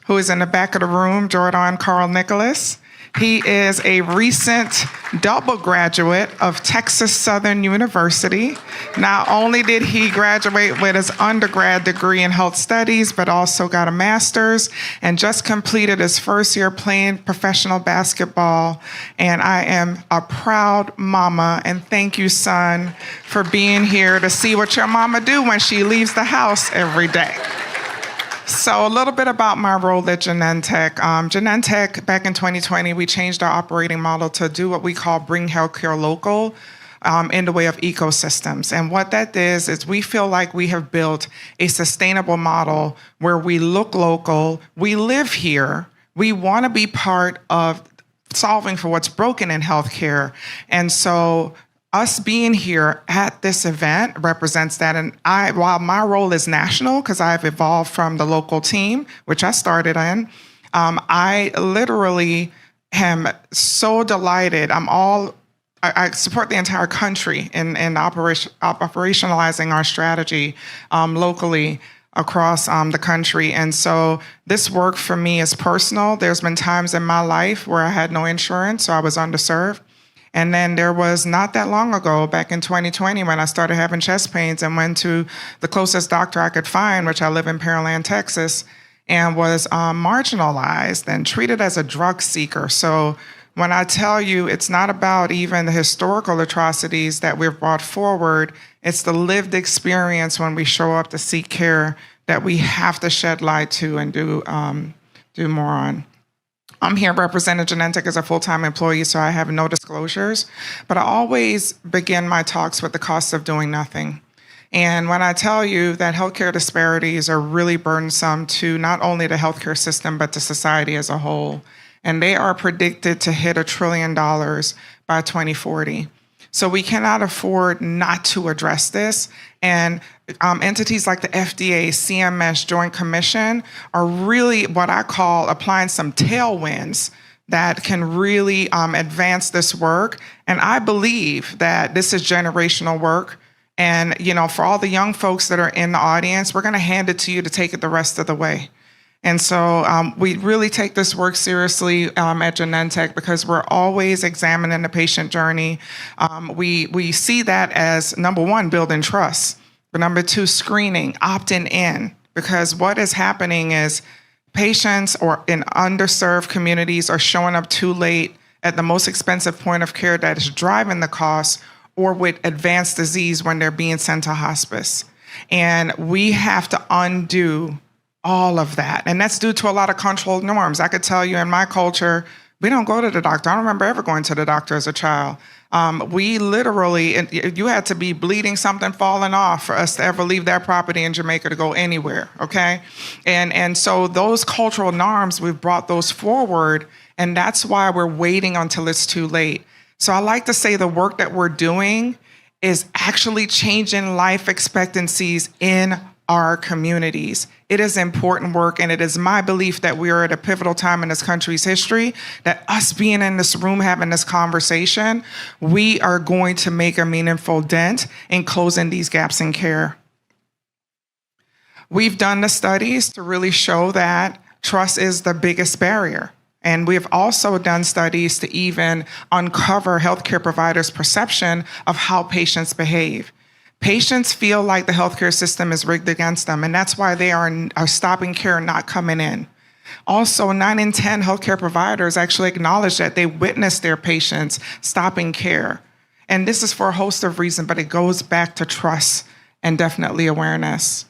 who is in the back of the room, Jordan Carl Nicholas. He is a recent double graduate of Texas Southern University. Not only did he graduate with his undergrad degree in health studies, but also got a master's and just completed his first year playing professional basketball. And I am a proud mama, and thank you, son, for being here to see what your mama do when she leaves the house every day. So a little bit about my role at Genentech. Genentech, back in 2020, we changed our operating model to do what we call Bring Healthcare Local. in the way of ecosystems. And what that is we feel like we have built a sustainable model where we look local, we live here, we want to be part of solving for what's broken in healthcare. And so us being here at this event represents that. And while my role is national, because I've evolved from the local team, which I started in, I literally am so delighted. I support the entire country in operationalizing our strategy locally across the country. And so this work for me is personal. There's been times in my life where I had no insurance, so I was underserved. And then there was not that long ago, back in 2020, when I started having chest pains and went to the closest doctor I could find, which I live in Pearland, Texas, and was marginalized and treated as a drug seeker. So when I tell you it's not about even the historical atrocities that we've brought forward, it's the lived experience when we show up to seek care that we have to shed light to and do more on. I'm here representing Genentech as a full-time employee, so I have no disclosures, but I always begin my talks with the cost of doing nothing. And when I tell you that healthcare disparities are really burdensome to not only the healthcare system, but to society as a whole, and they are predicted to hit $1 trillion by 2040. So we cannot afford not to address this. And entities like the FDA, CMS, Joint Commission are really what I call applying some tailwinds that can really advance this work. And I believe that this is generational work. And, for all the young folks that are in the audience, we're going to hand it to you to take it the rest of the way. And so we really take this work seriously at Genentech because we're always examining the patient journey. We see that as, number one, building trust. But number two, screening, opting in. Because what is happening is patients or in underserved communities are showing up too late at the most expensive point of care that is driving the cost, or with advanced disease when they're being sent to hospice. And we have to undo all of that. And that's due to a lot of cultural norms. I could tell you in my culture, we don't go to the doctor. I don't remember ever going to the doctor as a child. We literally, you had to be bleeding, something falling off for us to ever leave that property in Jamaica to go anywhere, okay? And so those cultural norms, we've brought those forward, and that's why we're waiting until it's too late. So I like to say the work that we're doing is actually changing life expectancies in our communities. It is important work, and it is my belief that we are at a pivotal time in this country's history, that us being in this room having this conversation, we are going to make a meaningful dent in closing these gaps in care. We've done the studies to really show that trust is the biggest barrier. And we've also done studies to even uncover healthcare providers' perception of how patients behave. Patients feel like the healthcare system is rigged against them, and that's why they are stopping care and not coming in. Also, 9 in 10 healthcare providers actually acknowledge that they witnessed their patients stopping care. And this is for a host of reasons, but it goes back to trust and definitely awareness.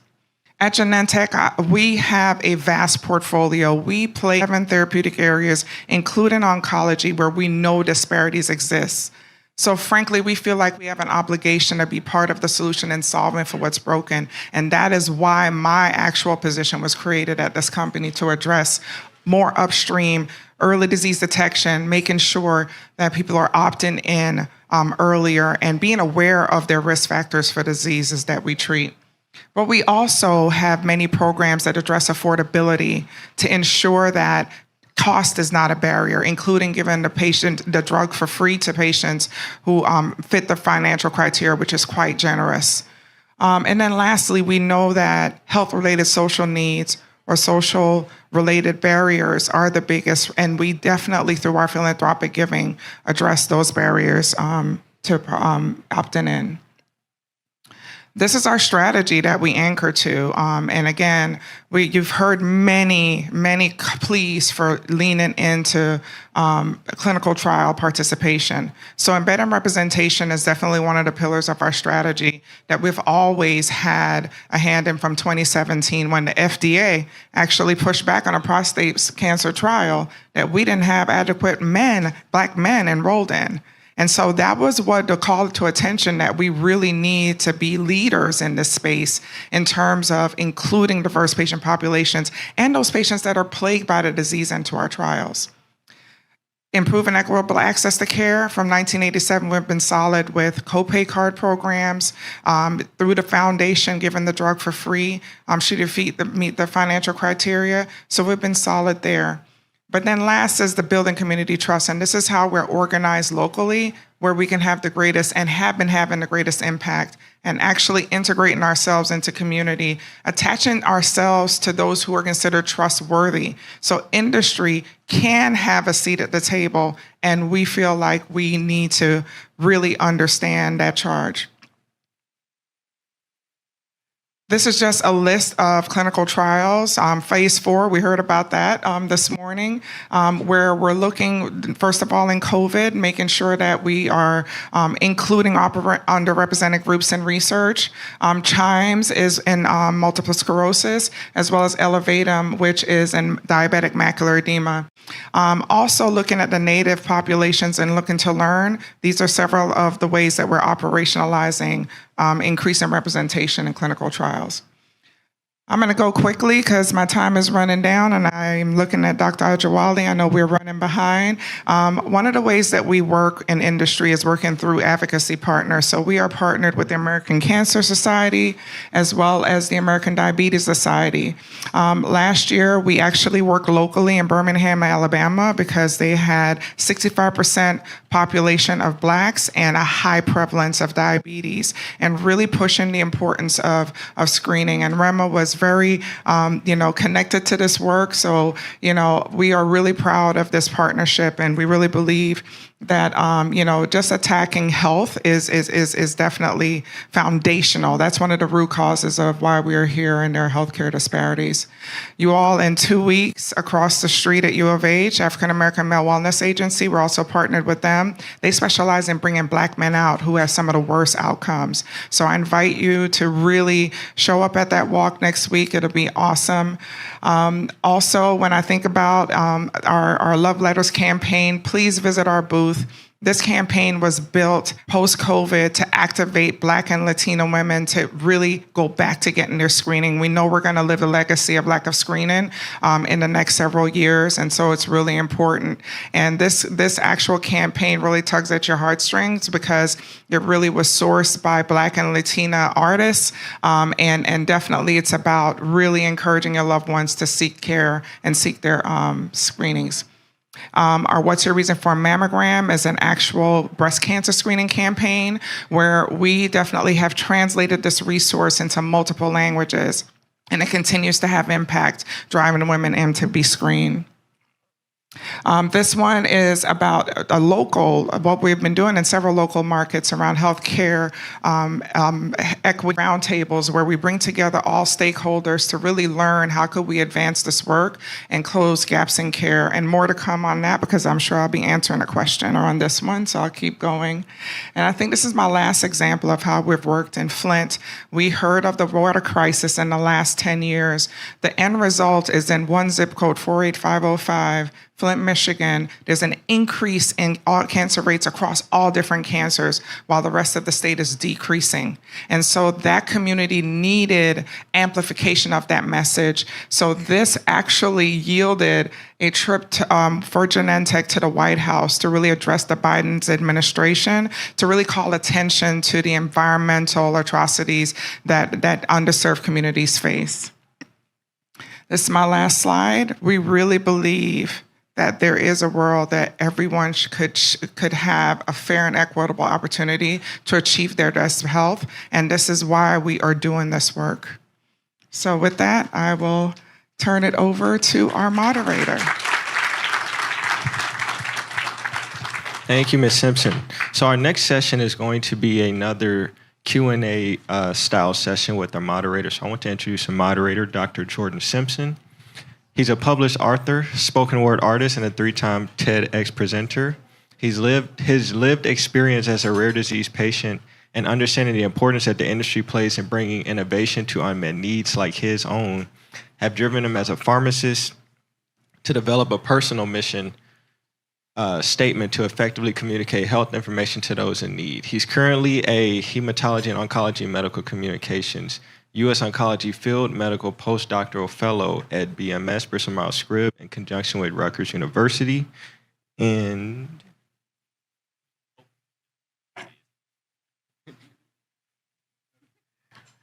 At Genentech, we have a vast portfolio. We play 7 therapeutic areas, including oncology, where we know disparities exist. So frankly, we feel like we have an obligation to be part of the solution in solving for what's broken. And that is why my actual position was created at this company, to address more upstream early disease detection, making sure that people are opting in earlier and being aware of their risk factors for diseases that we treat. But we also have many programs that address affordability to ensure that cost is not a barrier, including giving the patient the drug for free to patients who fit the financial criteria, which is quite generous. And then lastly, we know that health-related social needs or social-related barriers are the biggest, and we definitely, through our philanthropic giving, address those barriers to opting in. This is our strategy that we anchor to. And again, you've heard many pleas for leaning into clinical trial participation. So embedded representation is definitely one of the pillars of our strategy that we've always had a hand in from 2017, when the FDA actually pushed back on a prostate cancer trial that we didn't have adequate Black men enrolled in. And so that was what the call to attention, that we really need to be leaders in this space in terms of including diverse patient populations and those patients that are plagued by the disease into our trials. Improving equitable access to care. From 1987, we've been solid with copay card programs, through the foundation, giving the drug for free, should you meet the financial criteria. So we've been solid there. But then last is the building community trust, and this is how we're organized locally, where we can have the greatest and have been having the greatest impact, and actually integrating ourselves into community, attaching ourselves to those who are considered trustworthy. So industry can have a seat at the table, and we feel like we need to really understand that charge. This is just a list of clinical trials. Phase 4, we heard about that this morning, where we're looking, first of all, in COVID, making sure that we are including underrepresented groups in research. CHIMES is in multiple sclerosis, as well as Elevatum, which is in diabetic macular edema. Also looking at the native populations and looking to learn. These are several of the ways that we're operationalizing increasing representation in clinical trials. I'm going to go quickly because my time is running down, and I'm looking at Dr. Ajawali. I know we're running behind. One of the ways that we work in industry is working through advocacy partners. So we are partnered with the American Cancer Society as well as the American Diabetes Society. Last year, we actually worked locally in Birmingham, Alabama, because they had 65% population of Blacks and a high prevalence of diabetes, and really pushing the importance of screening. And Rema was very, connected to this work. So, we are really proud of this partnership, and we really believe that, just attacking health is definitely foundational. That's one of the root causes of why we are here, and there are healthcare disparities. You all, in 2 weeks across the street at U of H, African American Male Wellness Agency, we're also partnered with them. They specialize in bringing Black men out who have some of the worst outcomes. So I invite you to really show up at that walk next week. It'll be awesome. Also, when I think about our Love Letters campaign, please visit our booth. This campaign was built post-COVID to activate Black and Latino women to really go back to getting their screening. We know we're going to live a legacy of lack of screening in the next several years, and so it's really important. And this actual campaign really tugs at your heartstrings because it really was sourced by Black and Latina artists, and definitely it's about really encouraging your loved ones to seek care and seek their screenings. Our What's Your Reason for a Mammogram is an actual breast cancer screening campaign where we definitely have translated this resource into multiple languages, and it continues to have impact driving women in to be screened. This one is about what we've been doing in several local markets around healthcare equity roundtables, where we bring together all stakeholders to really learn how could we advance this work and close gaps in care. And more to come on that, because I'm sure I'll be answering a question on this one, so I'll keep going. And I think this is my last example of how we've worked in Flint. We heard of the water crisis in the last 10 years. The end result is in one zip code, 48505, Flint, Michigan, there's an increase in all cancer rates across all different cancers, while the rest of the state is decreasing. And so that community needed amplification of that message. So this actually yielded a trip for Genentech to the White House to really address the Biden's administration, to really call attention to the environmental atrocities that underserved communities face. This is my last slide. We really believe that there is a world that everyone could have a fair and equitable opportunity to achieve their best health, and this is why we are doing this work. So with that, I will turn it over to our moderator. Thank you, Ms. Simpson. So our next session is going to be another Q&A style session with our moderator. So I want to introduce a moderator, Dr. Jordan Simpson. He's a published author, spoken word artist, and a 3-time TEDx presenter. His lived experience as a rare disease patient and understanding the importance that the industry plays in bringing innovation to unmet needs like his own have driven him as a pharmacist to develop a personal mission statement to effectively communicate health information to those in need. He's currently a hematology and oncology medical communications U.S. Oncology Field Medical Postdoctoral Fellow at BMS, Bristol Myers Squibb, in conjunction with Rutgers University. And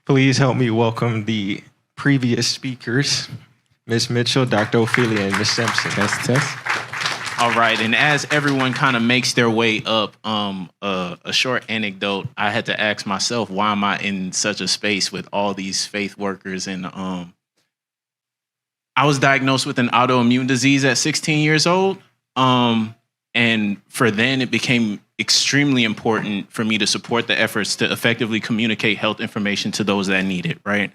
please help me welcome the previous speakers, Ms. Mitchell, Dr. Ophelia, and Ms. Simpson. Test. All right, and as everyone kind of makes their way up, a short anecdote. I had to ask myself, why am I in such a space with all these faith workers? And I was diagnosed with an autoimmune disease at 16 years old. And for then, it became extremely important for me to support the efforts to effectively communicate health information to those that need it, right?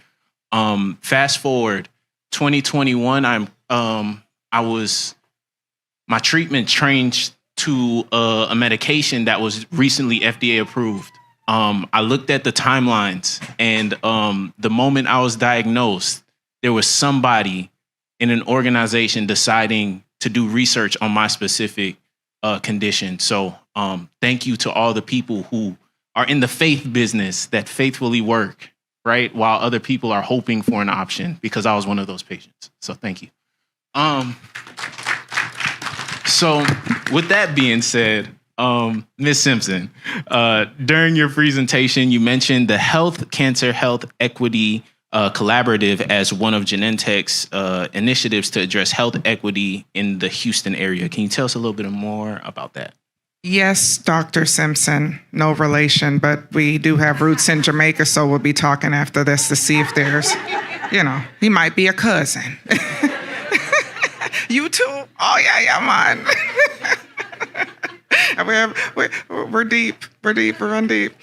Fast forward, 2021, my treatment changed to a medication that was recently FDA approved. I looked at the timelines, and the moment I was diagnosed, there was somebody in an organization deciding to do research on my specific condition. So thank you to all the people who are in the faith business that faithfully work, right? While other people are hoping for an option, because I was one of those patients. So thank you. So with that being said, Ms. Simpson, during your presentation, you mentioned the Cancer Health Equity Collaborative as one of Genentech's initiatives to address health equity in the Houston area. Can you tell us a little bit more about that? Yes, Dr. Simpson, no relation, but we do have roots in Jamaica, so we'll be talking after this to see if there's, he might be a cousin. You too? Oh, yeah, man. We're deep. We're run deep.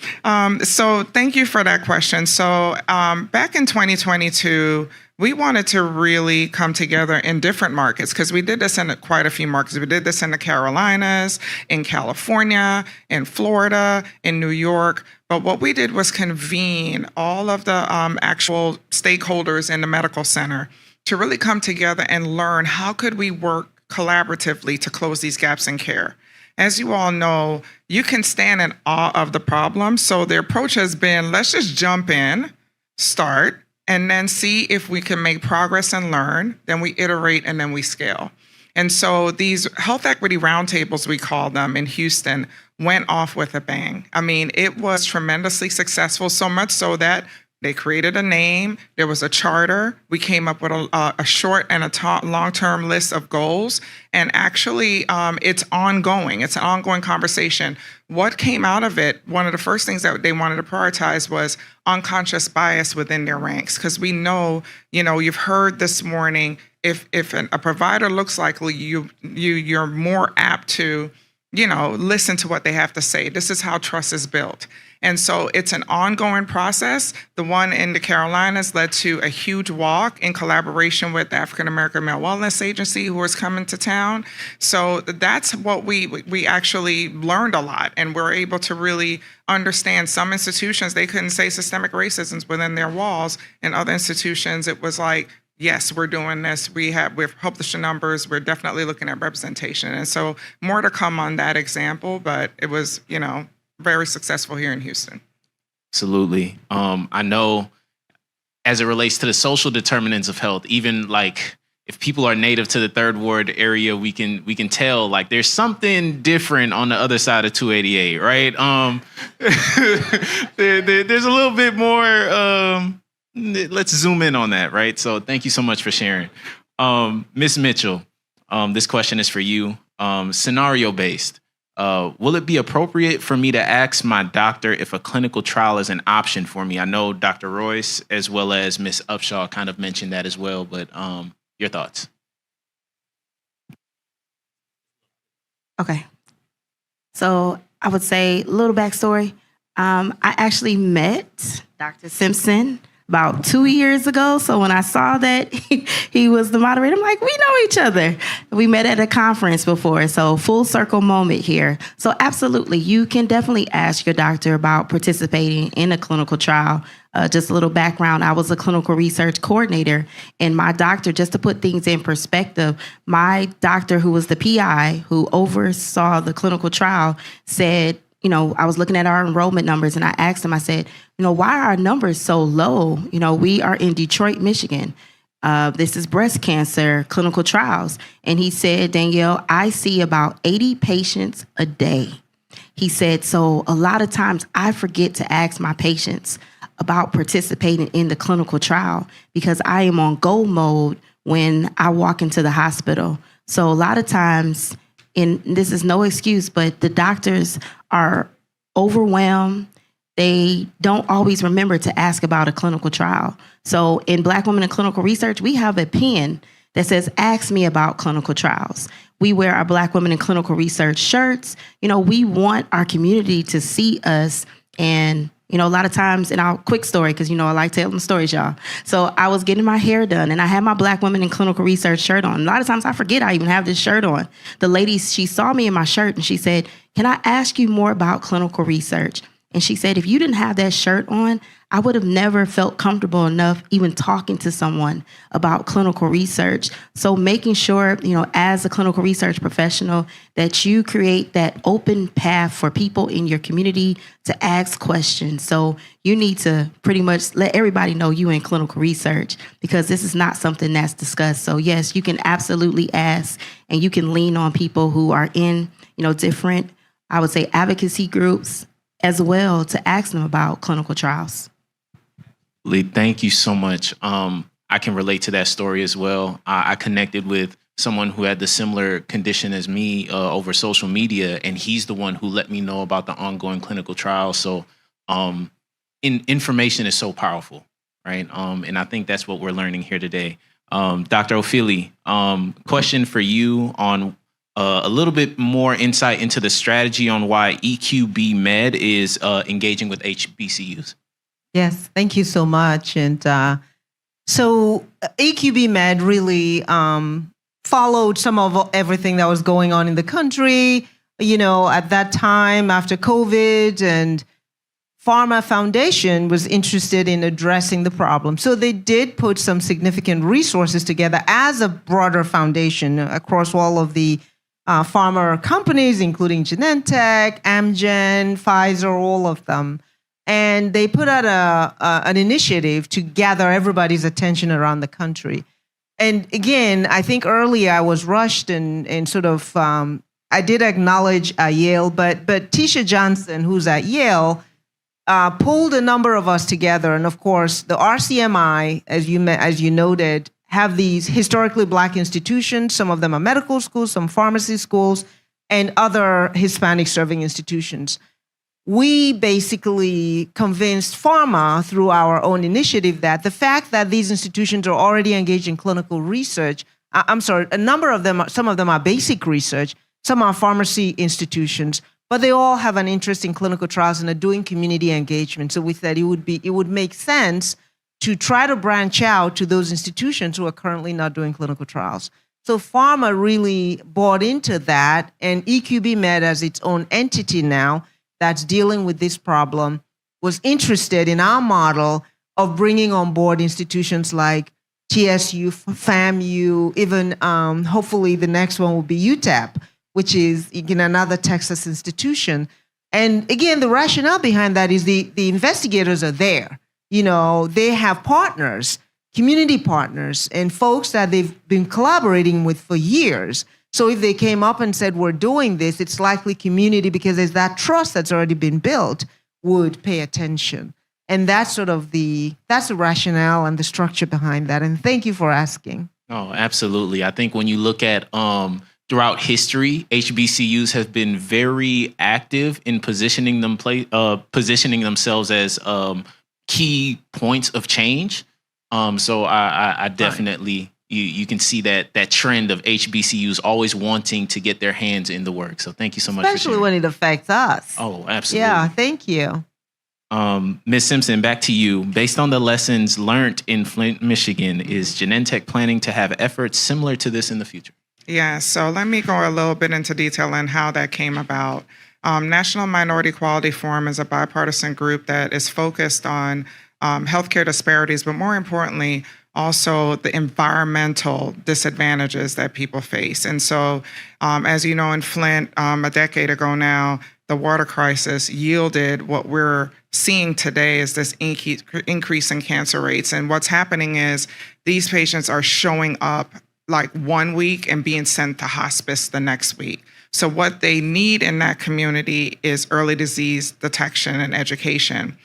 So thank you for that question. So back in 2022, we wanted to really come together in different markets, because we did this in quite a few markets. We did this in the Carolinas, in California, in Florida, in New York. But what we did was convene all of the actual stakeholders in the medical center to really come together and learn how could we work collaboratively to close these gaps in care. As you all know, you can stand in awe of the problem. So the approach has been, let's just jump in, start, and then see if we can make progress and learn. Then we iterate, and then we scale. And so these health equity roundtables, we call them, in Houston, went off with a bang. I mean, it was tremendously successful, so much so that they created a name. There was a charter. We came up with a short and a long-term list of goals. And actually, it's ongoing. It's an ongoing conversation. What came out of it, one of the first things that they wanted to prioritize was unconscious bias within their ranks. Because we know, you've heard this morning, if a provider looks like you're more apt to, listen to what they have to say. This is how trust is built. And so it's an ongoing process. The one in the Carolinas led to a huge walk in collaboration with the African American Male Wellness Agency, who is coming to town. So that's what we actually learned a lot, and we're able to really understand some institutions, they couldn't say systemic racism within their walls. In other institutions, it was like, yes, we're doing this. We've published the numbers. We're definitely looking at representation. And so more to come on that example, but it was, very successful here in Houston. Absolutely. I know as it relates to the social determinants of health, even like if people are native to the Third Ward area, we can tell like there's something different on the other side of 288, right? There's a little bit more. Let's zoom in on that, right? So thank you so much for sharing. Ms. Mitchell, this question is for you. Scenario based. Will it be appropriate for me to ask my doctor if a clinical trial is an option for me? I know Dr. Royce as well as Ms. Upshaw kind of mentioned that as well, but your thoughts? Okay. So I would say a little backstory. I actually met Dr. Simpson about 2 years ago. So when I saw that he was the moderator, I'm like, we know each other. We met at a conference before. So full circle moment here. So absolutely, you can definitely ask your doctor about participating in a clinical trial. Just a little background, I was a clinical research coordinator, and my doctor, just to put things in perspective, my doctor who was the PI who oversaw the clinical trial said, I was looking at our enrollment numbers and I asked him, I said, why are our numbers so low? We are in Detroit, Michigan. This is breast cancer clinical trials. And he said, Danielle, I see about 80 patients a day. He said, so a lot of times I forget to ask my patients about participating in the clinical trial because I am on go mode when I walk into the hospital. So a lot of times, and this is no excuse, but the doctors are overwhelmed. They don't always remember to ask about a clinical trial. So in Black Women in Clinical Research, we have a pin that says, ask me about clinical trials. We wear our Black Women in Clinical Research shirts. We want our community to see us. And, a lot of times, and I'll quick story, because, I like telling stories, y'all. So I was getting my hair done and I had my Black Women in Clinical Research shirt on. A lot of times I forget I even have this shirt on. The lady, she saw me in my shirt and she said, can I ask you more about clinical research? And she said, if you didn't have that shirt on, I would have never felt comfortable enough even talking to someone about clinical research. So making sure, as a clinical research professional, that you create that open path for people in your community to ask questions. So you need to pretty much let everybody know you in clinical research, because this is not something that's discussed. So yes, you can absolutely ask, and you can lean on people who are in, different, I would say, advocacy groups as well, to ask them about clinical trials. Thank you so much. I can relate to that story as well. I connected with someone who had the similar condition as me over social media, and he's the one who let me know about the ongoing clinical trial. So information is so powerful, right? And I think that's what we're learning here today. Dr. Ofili, question for you on a little bit more insight into the strategy on why EQB Med is engaging with HBCUs. Yes, thank you so much. And so EQB Med really followed some of everything that was going on in the country, at that time after COVID, and Pharma Foundation was interested in addressing the problem. So they did put some significant resources together as a broader foundation across all of the pharma companies, including Genentech, Amgen, Pfizer, all of them. And they put out an initiative to gather everybody's attention around the country. And again, I think earlier I was rushed and sort of, I did acknowledge Yale, but Tisha Johnson, who's at Yale, pulled a number of us together. And of course, the RCMI, as you noted, have these historically Black institutions. Some of them are medical schools, some pharmacy schools, and other Hispanic serving institutions. We basically convinced pharma through our own initiative that the fact that these institutions are already engaged in clinical research, a number of them, some of them are basic research, some are pharmacy institutions, but they all have an interest in clinical trials and are doing community engagement. So we said it would make sense to try to branch out to those institutions who are currently not doing clinical trials. So pharma really bought into that, and EQB Med, as its own entity now that's dealing with this problem, was interested in our model of bringing on board institutions like TSU, FAMU, even hopefully the next one will be UTEP, which is another Texas institution. And again, the rationale behind that is the investigators are there. They have partners, community partners, and folks that they've been collaborating with for years. So if they came up and said, we're doing this, it's likely community, because there's that trust that's already been built, would pay attention. And that's the rationale and the structure behind that. And thank you for asking. Oh, absolutely. I think when you look at throughout history, HBCUs have been very active in positioning themselves as key points of change. So I definitely, you can see that trend of HBCUs always wanting to get their hands in the work. So thank you so much. Especially when it affects us. Oh, absolutely. Yeah, thank you. Ms. Simpson, back to you. Based on the lessons learned in Flint, Michigan, is Genentech planning to have efforts similar to this in the future? Yeah, so let me go a little bit into detail on how that came about. National Minority Quality Forum is a bipartisan group that is focused on healthcare disparities, but more importantly, also the environmental disadvantages that people face. And so, as you know, in Flint, a decade ago now, the water crisis yielded what we're seeing today is this increase in cancer rates. And what's happening is these patients are showing up like 1 week and being sent to hospice the next week. So what they need in that community is early disease detection and education.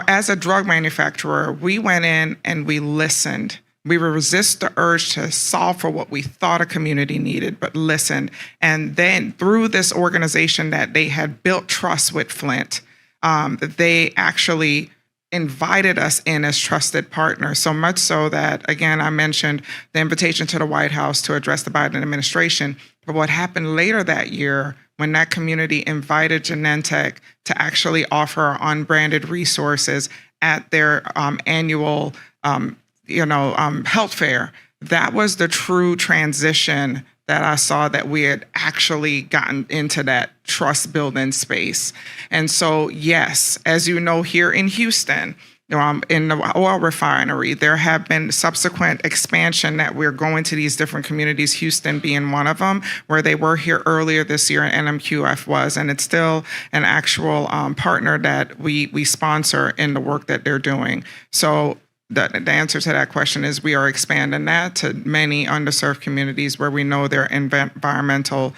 As a drug manufacturer, we went in and we listened. We would resist the urge to solve for what we thought a community needed, but listened. And then through this organization that they had built trust with Flint, they actually invited us in as trusted partners, so much so that, again, I mentioned the invitation to the White House to address the Biden administration. But what happened later that year, when that community invited Genentech to actually offer unbranded resources at their annual health fair, that was the true transition that I saw, that we had actually gotten into that trust building space. And so, yes, as you know, here in Houston, in the oil refinery, there have been subsequent expansion that we're going to these different communities, Houston being one of them, where they were here earlier this year, and NMQF was, and it's still an actual partner that we sponsor in the work that they're doing. So the answer to that question is we are expanding that to many underserved communities where we know there are environmental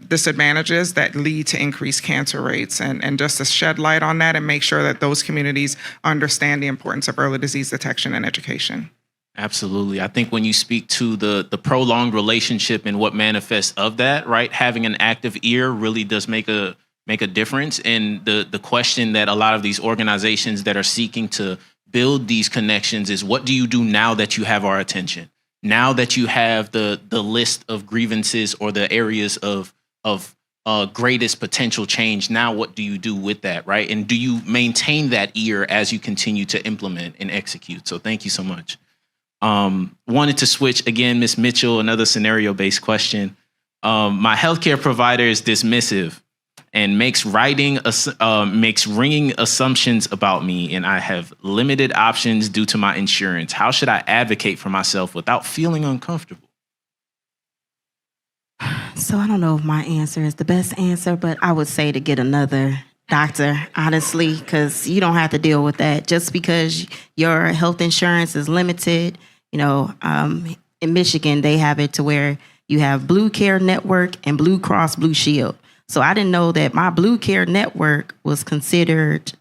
disadvantages that lead to increased cancer rates, and just to shed light on that and make sure that those communities understand the importance of early disease detection and education. Absolutely. I think when you speak to the prolonged relationship and what manifests of that, right, having an active ear really does make a difference. And the question that a lot of these organizations that are seeking to build these connections is, what do you do now that you have our attention? Now that you have the list of grievances or the areas of greatest potential change, now what do you do with that, right? And do you maintain that ear as you continue to implement and execute? So thank you so much. Wanted to switch again, Ms. Mitchell, another scenario-based question. My healthcare provider is dismissive and makes ringing assumptions about me, and I have limited options due to my insurance. How should I advocate for myself without feeling uncomfortable? So I don't know if my answer is the best answer, but I would say to get another doctor, honestly, because you don't have to deal with that. Just because your health insurance is limited, in Michigan, they have it to where you have Blue Care Network and Blue Cross Blue Shield. So I didn't know that my Blue Care Network was considered,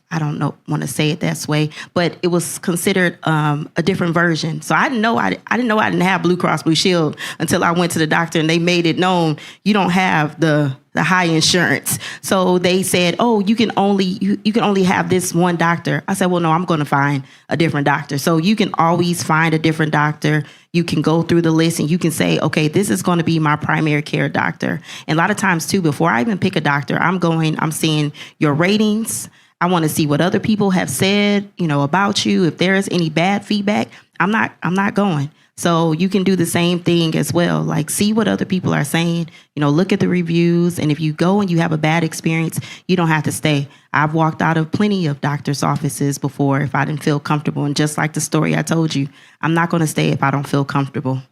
I don't know, want to say it that way, but it was considered a different version. So I didn't know I didn't have Blue Cross Blue Shield until I went to the doctor and they made it known you don't have the high insurance. So they said, oh, you can only have this one doctor. I said, well, no, I'm going to find a different doctor. So you can always find a different doctor. You can go through the list and you can say, okay, this is going to be my primary care doctor. And a lot of times too, before I even pick a doctor, I'm seeing your ratings. I want to see what other people have said, about you. If there is any bad feedback, I'm not going. So you can do the same thing as well. Like, see what other people are saying, look at the reviews. And if you go and you have a bad experience, you don't have to stay. I've walked out of plenty of doctors' offices before if I didn't feel comfortable. And just like the story I told you, I'm not going to stay if I don't feel comfortable.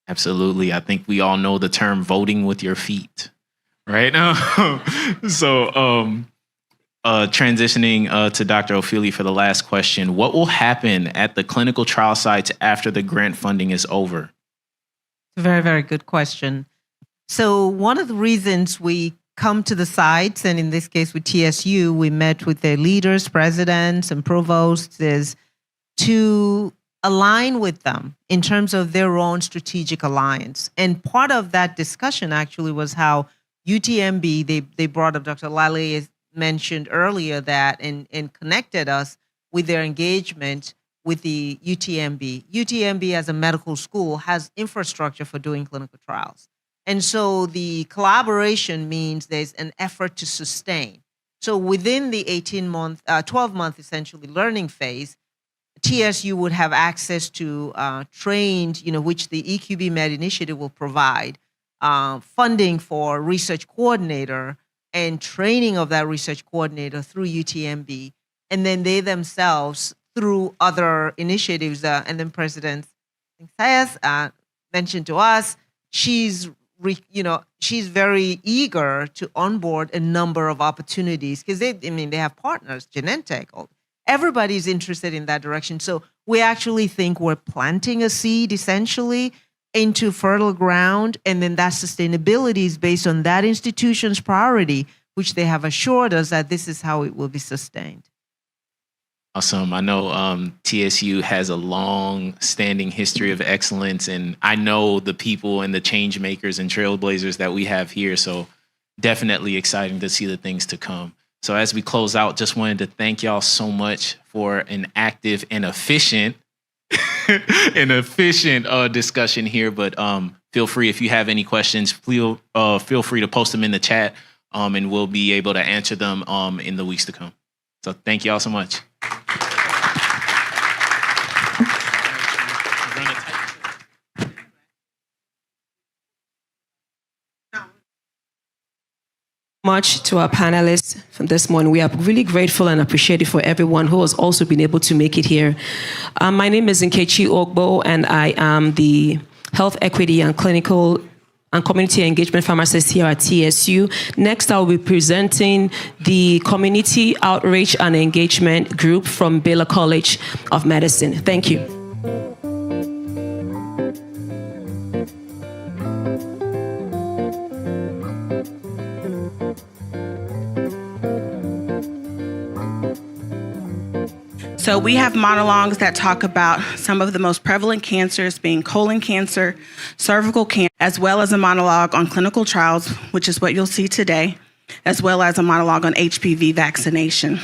Absolutely. I think we all know the term voting with your feet, right? So, transitioning to Dr. Ofili for the last question, what will happen at the clinical trial sites after the grant funding is over? Very, very good question. So one of the reasons we come to the sites, and in this case with TSU, we met with their leaders, presidents, and provosts, is to align with them in terms of their own strategic alliance. And part of that discussion actually was how UTMB, they brought up, Dr. Lally mentioned earlier that and connected us with their engagement with the UTMB. UTMB as a medical school has infrastructure for doing clinical trials. And so the collaboration means there's an effort to sustain. So within the 12-month essentially learning phase, TSU would have access to trained, which the EQB Med Initiative will provide, funding for research coordinator and training of that research coordinator through UTMB and then they themselves, through other initiatives, and then President Sayas mentioned to us, she's very eager to onboard a number of opportunities because they have partners, Genentech, everybody's interested in that direction. So we actually think we're planting a seed essentially into fertile ground, and then that sustainability is based on that institution's priority, which they have assured us that this is how it will be sustained. Awesome. I know TSU has a long-standing history of excellence, and I know the people and the change makers and trailblazers that we have here. So definitely exciting to see the things to come. So as we close out, just wanted to thank y'all so much for an active and efficient discussion here. But feel free, if you have any questions, feel free to post them in the chat, and we'll be able to answer them in the weeks to come. So thank y'all so much. Much to our panelists from this morning. We are really grateful and appreciative for everyone who has also been able to make it here. My name is Nkechi Ogbo, and I am the Health Equity and Clinical and Community Engagement Pharmacist here at TSU. Next, I'll be presenting the Community Outreach and Engagement Group from Baylor College of Medicine. Thank you. So we have monologues that talk about some of the most prevalent cancers being colon cancer, cervical cancer, as well as a monologue on clinical trials, which is what you'll see today, as well as a monologue on HPV vaccination.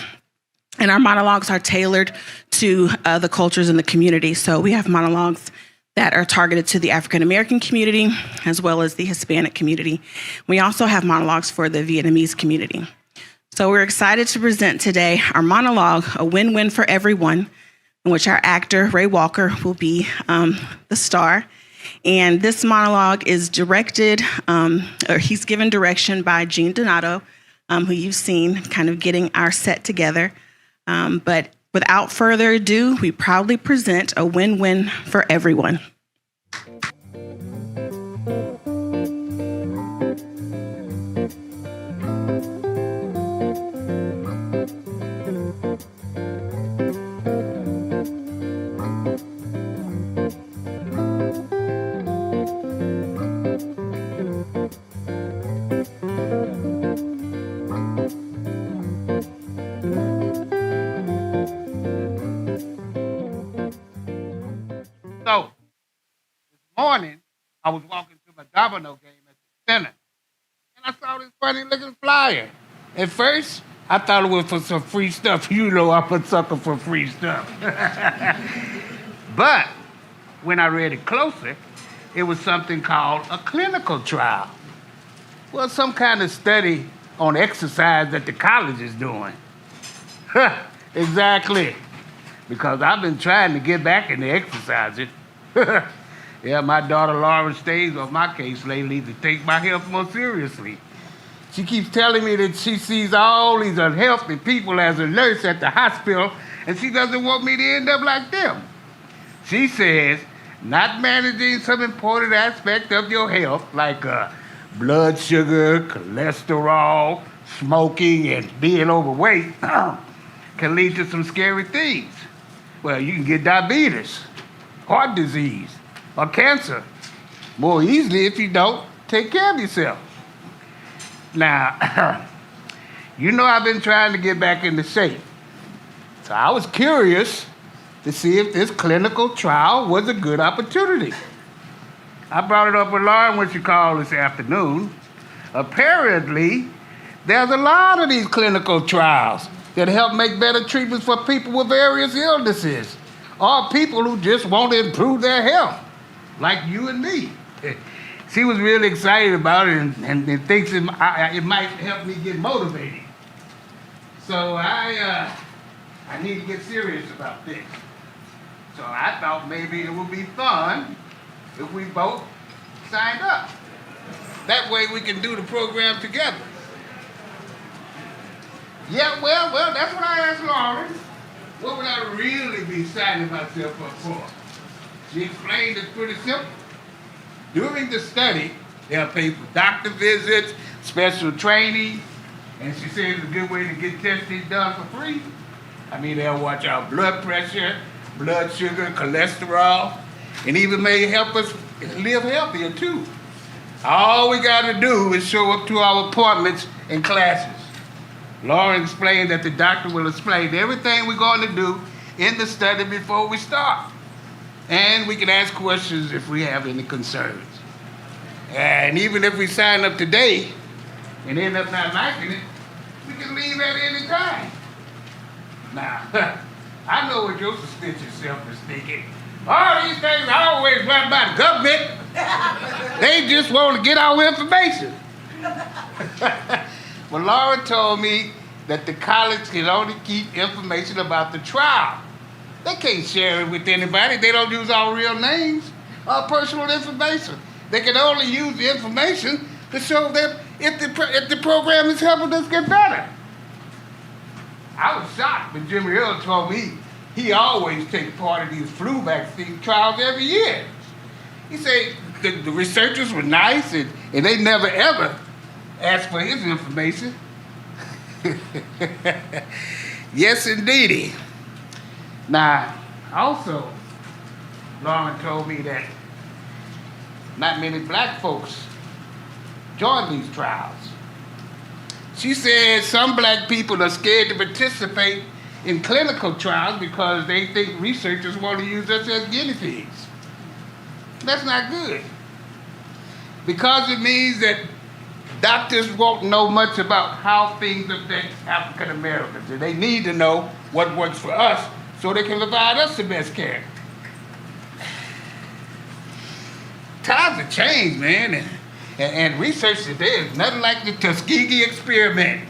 And our monologues are tailored to the cultures in the community. So we have monologues that are targeted to the African American community, as well as the Hispanic community. We also have monologues for the Vietnamese community. So we're excited to present today our monologue, A Win-Win for Everyone, in which our actor, Ray Walker, will be the star. And this monologue is directed, or he's given direction by Gene Donato, who you've seen kind of getting our set together. But without further ado, we proudly present A Win-Win for Everyone. So, this morning, I was walking to my domino game at the center, and I saw this funny-looking flyer. At first, I thought it was for some free stuff. You know I'm a sucker for free stuff. But when I read it closer, it was something called a clinical trial. Well, some kind of study on exercise that the college is doing. Exactly. Because I've been trying to get back into exercising. Yeah, my daughter Lauren stays on my case lately to take my health more seriously. She keeps telling me that she sees all these unhealthy people as a nurse at the hospital, and she doesn't want me to end up like them. She says not managing some important aspect of your health, like blood sugar, cholesterol, smoking, and being overweight, can lead to some scary things. Well, you can get diabetes, heart disease, or cancer more easily if you don't take care of yourself. Now, you know I've been trying to get back into shape. So I was curious to see if this clinical trial was a good opportunity. I brought it up with Lauren when she called this afternoon. Apparently, there's a lot of these clinical trials that help make better treatments for people with various illnesses, or people who just want to improve their health, like you and me. She was really excited about it and thinks it might help me get motivated. So I need to get serious about this. So I thought maybe it would be fun if we both signed up. That way we can do the program together. Yeah, well, that's what I asked Lauren. What would I really be signing myself up for? She explained it's pretty simple. During the study, they'll pay for doctor visits, special training, and she says it's a good way to get testing done for free. I mean, they'll watch our blood pressure, blood sugar, cholesterol, and even may help us live healthier too. All we got to do is show up to our appointments and classes. Lauren explained that the doctor will explain everything we're going to do in the study before we start. And we can ask questions if we have any concerns. And even if we sign up today and end up not liking it, we can leave at any time. Now, I know what your suspicious self is thinking. All these things are always run by the government. They just want to get our information. Well, Laura told me that the college can only keep information about the trial. They can't share it with anybody. They don't use our real names or personal information. They can only use the information to show that if the program is helping us get better. I was shocked when Jimmy Earl told me he always takes part in these flu vaccine trials every year. He said the researchers were nice and they never ever asked for his information. Yes, indeedy. Now, also, Lauren told me that not many black folks join these trials. She said some black people are scared to participate in clinical trials because they think researchers want to use us as guinea pigs. That's not good. Because it means that doctors won't know much about how things affect African Americans. And they need to know what works for us so they can provide us the best care. Times have changed, man. And research today is nothing like the Tuskegee experiment.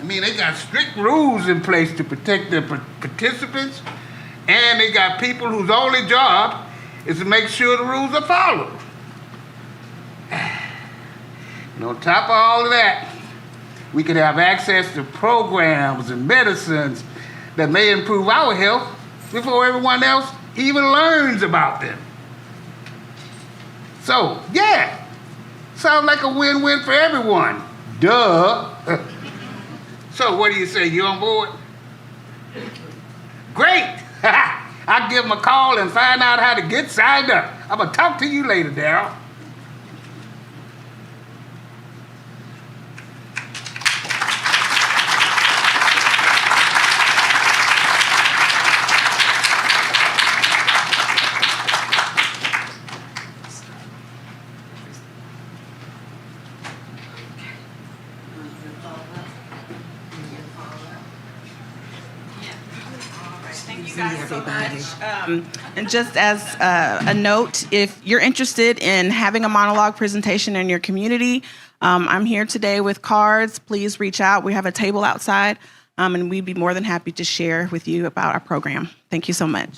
I mean, they got strict rules in place to protect their participants, and they got people whose only job is to make sure the rules are followed. And on top of all of that, we could have access to programs and medicines that may improve our health before everyone else even learns about them. So, yeah, sounds like a win-win for everyone. Duh. So, what do you say? You on board? Great. I'll give them a call and find out how to get signed up. I'm going to talk to you later, Daryl. And just as a note, if you're interested in having a monologue presentation in your community, I'm here today with cards. Please reach out. We have a table outside, and we'd be more than happy to share with you about our program. Thank you so much.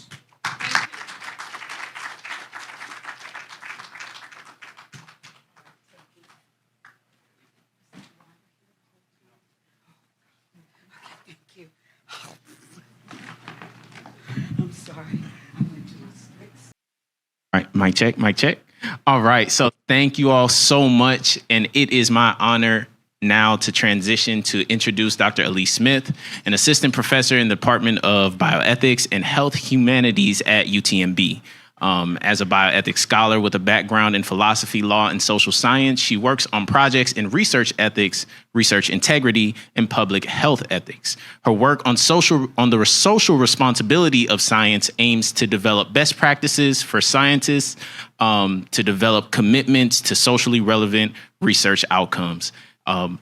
All right, mic check, mic check. All right, so thank you all so much. And it is my honor now to transition to introduce Dr. Elise Smith, an assistant professor in the Department of Bioethics and Health Humanities at UTMB. As a bioethics scholar with a background in philosophy, law, and social science, she works on projects in research ethics, research integrity, and public health ethics. Her work on the social responsibility of science aims to develop best practices for scientists, to develop commitments to socially relevant research outcomes.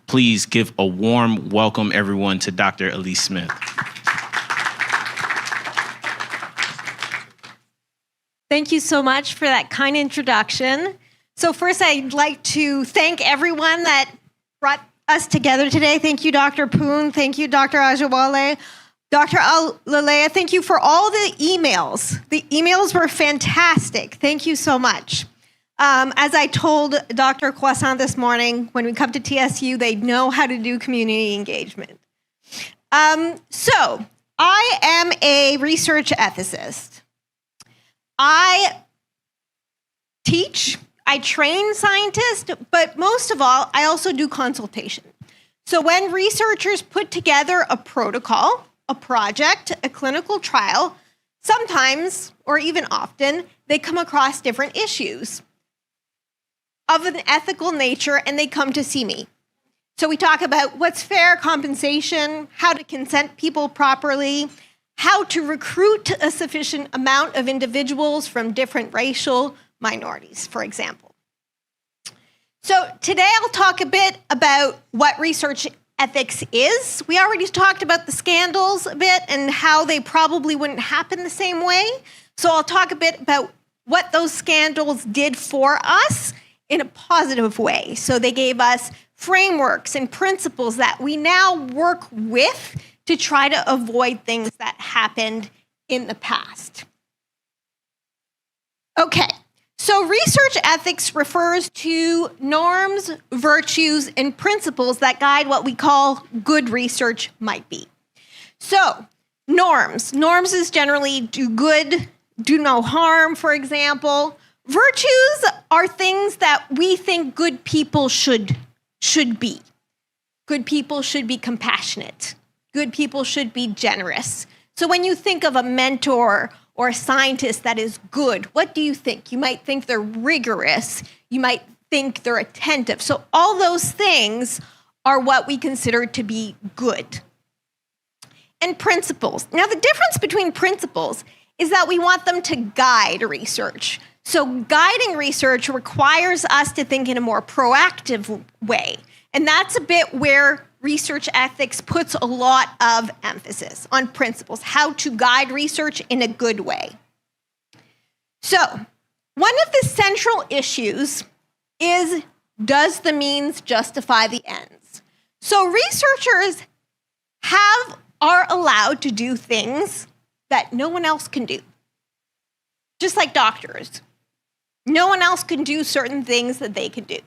Please give a warm welcome, everyone, to Dr. Elise Smith. Thank you so much for that kind introduction. So first, I'd like to thank everyone that brought us together today. Thank you, Dr. Poon. Thank you, Dr. Ajawale. Dr. Lalea, thank you for all the emails. The emails were fantastic. Thank you so much. As I told Dr. Croissant this morning, when we come to TSU, they know how to do community engagement. So I am a research ethicist. I teach, I train scientists, but most of all, I also do consultation. So when researchers put together a protocol, a project, a clinical trial, sometimes, or even often, they come across different issues of an ethical nature and they come to see me. So we talk about what's fair compensation, how to consent people properly, how to recruit a sufficient amount of individuals from different racial minorities, for example. So today I'll talk a bit about what research ethics is. We already talked about the scandals a bit and how they probably wouldn't happen the same way. So I'll talk a bit about what those scandals did for us in a positive way. So they gave us frameworks and principles that we now work with to try to avoid things that happened in the past. Okay, so research ethics refers to norms, virtues, and principles that guide what we call good research might be. So, norms. Norms is generally do good, do no harm, for example. Virtues are things that we think good people should be. Good people should be compassionate. Good people should be generous. So when you think of a mentor or a scientist that is good, what do you think? You might think they're rigorous. You might think they're attentive. So all those things are what we consider to be good. And principles. Now the difference between principles is that we want them to guide research. So guiding research requires us to think in a more proactive way. And that's a bit where research ethics puts a lot of emphasis on principles, how to guide research in a good way. So one of the central issues is, does the means justify the ends? So researchers are allowed to do things that no one else can do. Just like doctors. No one else can do certain things that they can do.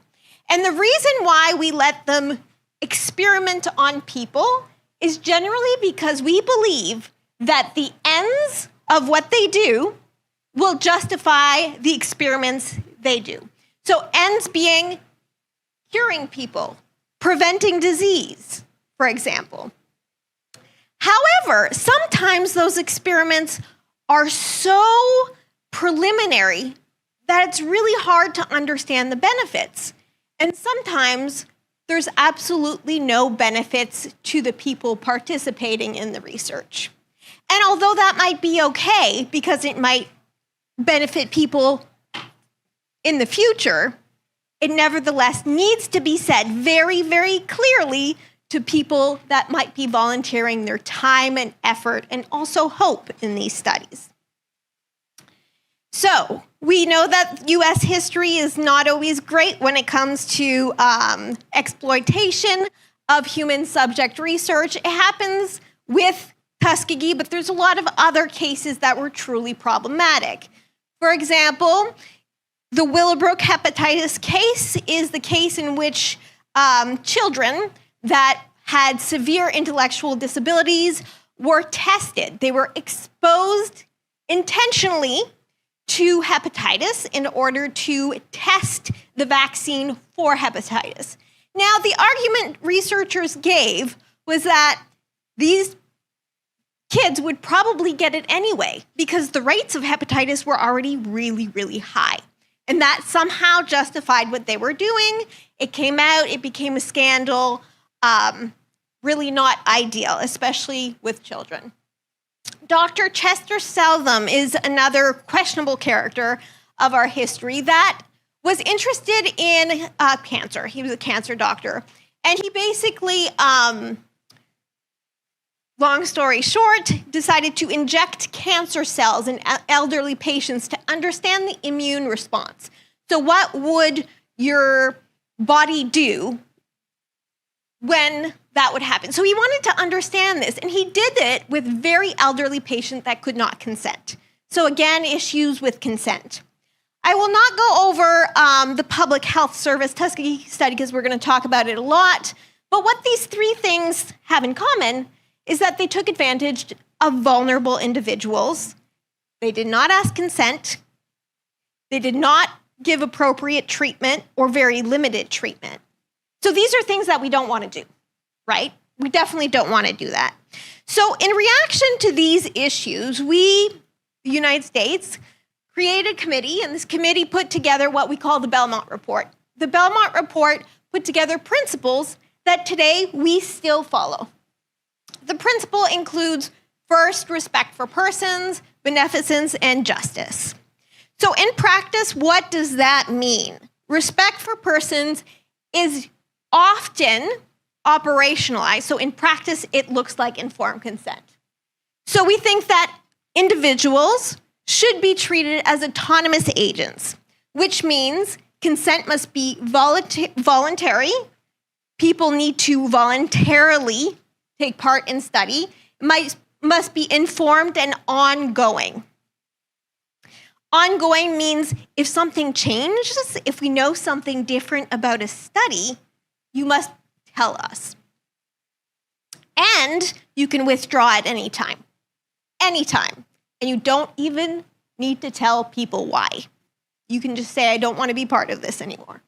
And the reason why we let them experiment on people is generally because we believe that the ends of what they do will justify the experiments they do. So ends being curing people, preventing disease, for example. However, sometimes those experiments are so preliminary that it's really hard to understand the benefits. And sometimes there's absolutely no benefits to the people participating in the research. And although that might be okay because it might benefit people in the future, it nevertheless needs to be said very, very clearly to people that might be volunteering their time and effort and also hope in these studies. So we know that U.S. history is not always great when it comes to exploitation of human subject research. It happens with Tuskegee, but there's a lot of other cases that were truly problematic. For example, the Willowbrook hepatitis case is the case in which children that had severe intellectual disabilities were tested. They were exposed intentionally to hepatitis in order to test the vaccine for hepatitis. Now, the argument researchers gave was that these kids would probably get it anyway because the rates of hepatitis were already really, really high. And that somehow justified what they were doing. It came out, it became a scandal, really not ideal, especially with children. Dr. Chester Southam is another questionable character of our history that was interested in cancer. He was a cancer doctor. And he basically, long story short, decided to inject cancer cells in elderly patients to understand the immune response. So what would your body do when that would happen? So he wanted to understand this, and he did it with very elderly patients that could not consent. So again, issues with consent. I will not go over the Public Health Service Tuskegee study because we're going to talk about it a lot, but what these three things have in common is that they took advantage of vulnerable individuals. They did not ask consent. They did not give appropriate treatment or very limited treatment. So these are things that we don't want to do, right? We definitely don't want to do that. So in reaction to these issues, we, the United States, created a committee, and this committee put together what we call the Belmont Report. The Belmont Report put together principles that today we still follow. The principle includes first, respect for persons, beneficence, and justice. So in practice, what does that mean? Respect for persons is often operationalized. So in practice, it looks like informed consent. So we think that individuals should be treated as autonomous agents, which means consent must be voluntary. People need to voluntarily take part in study. It must be informed and ongoing. Ongoing means if something changes, if we know something different about a study, you must tell us. And you can withdraw at any time. Anytime. And you don't even need to tell people why. You can just say, I don't want to be part of this anymore.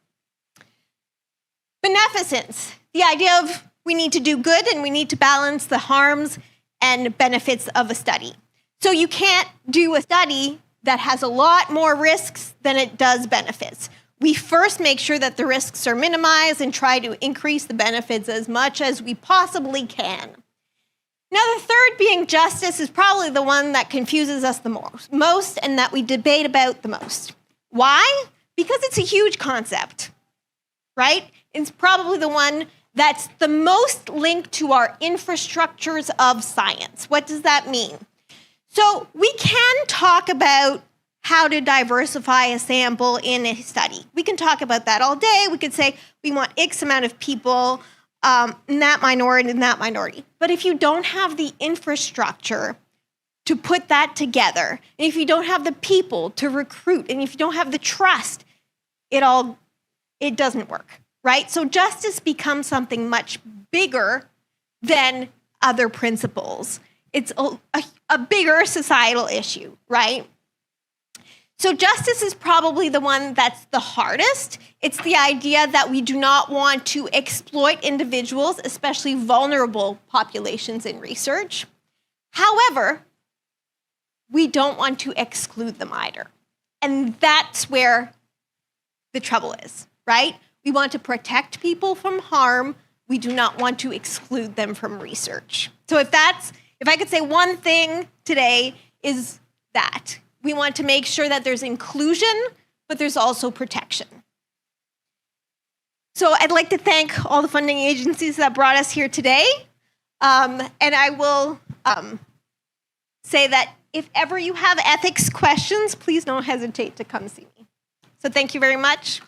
Beneficence, the idea of we need to do good and we need to balance the harms and benefits of a study. So you can't do a study that has a lot more risks than it does benefits. We first make sure that the risks are minimized and try to increase the benefits as much as we possibly can. Now, the third being justice is probably the one that confuses us the most and that we debate about the most. Why? Because it's a huge concept, right? It's probably the one that's the most linked to our infrastructures of science. What does that mean? So we can talk about how to diversify a sample in a study. We can talk about that all day. We could say we want X amount of people in that minority and that minority. But if you don't have the infrastructure to put that together, and if you don't have the people to recruit, and if you don't have the trust, it doesn't work, right? So justice becomes something much bigger than other principles. It's a bigger societal issue, right? So justice is probably the one that's the hardest. It's the idea that we do not want to exploit individuals, especially vulnerable populations in research. However, we don't want to exclude them either. And that's where the trouble is, right? We want to protect people from harm. We do not want to exclude them from research. So if I could say one thing today is that. We want to make sure that there's inclusion, but there's also protection. So I'd like to thank all the funding agencies that brought us here today. And I will say that if ever you have ethics questions, please don't hesitate to come see me. So thank you very much.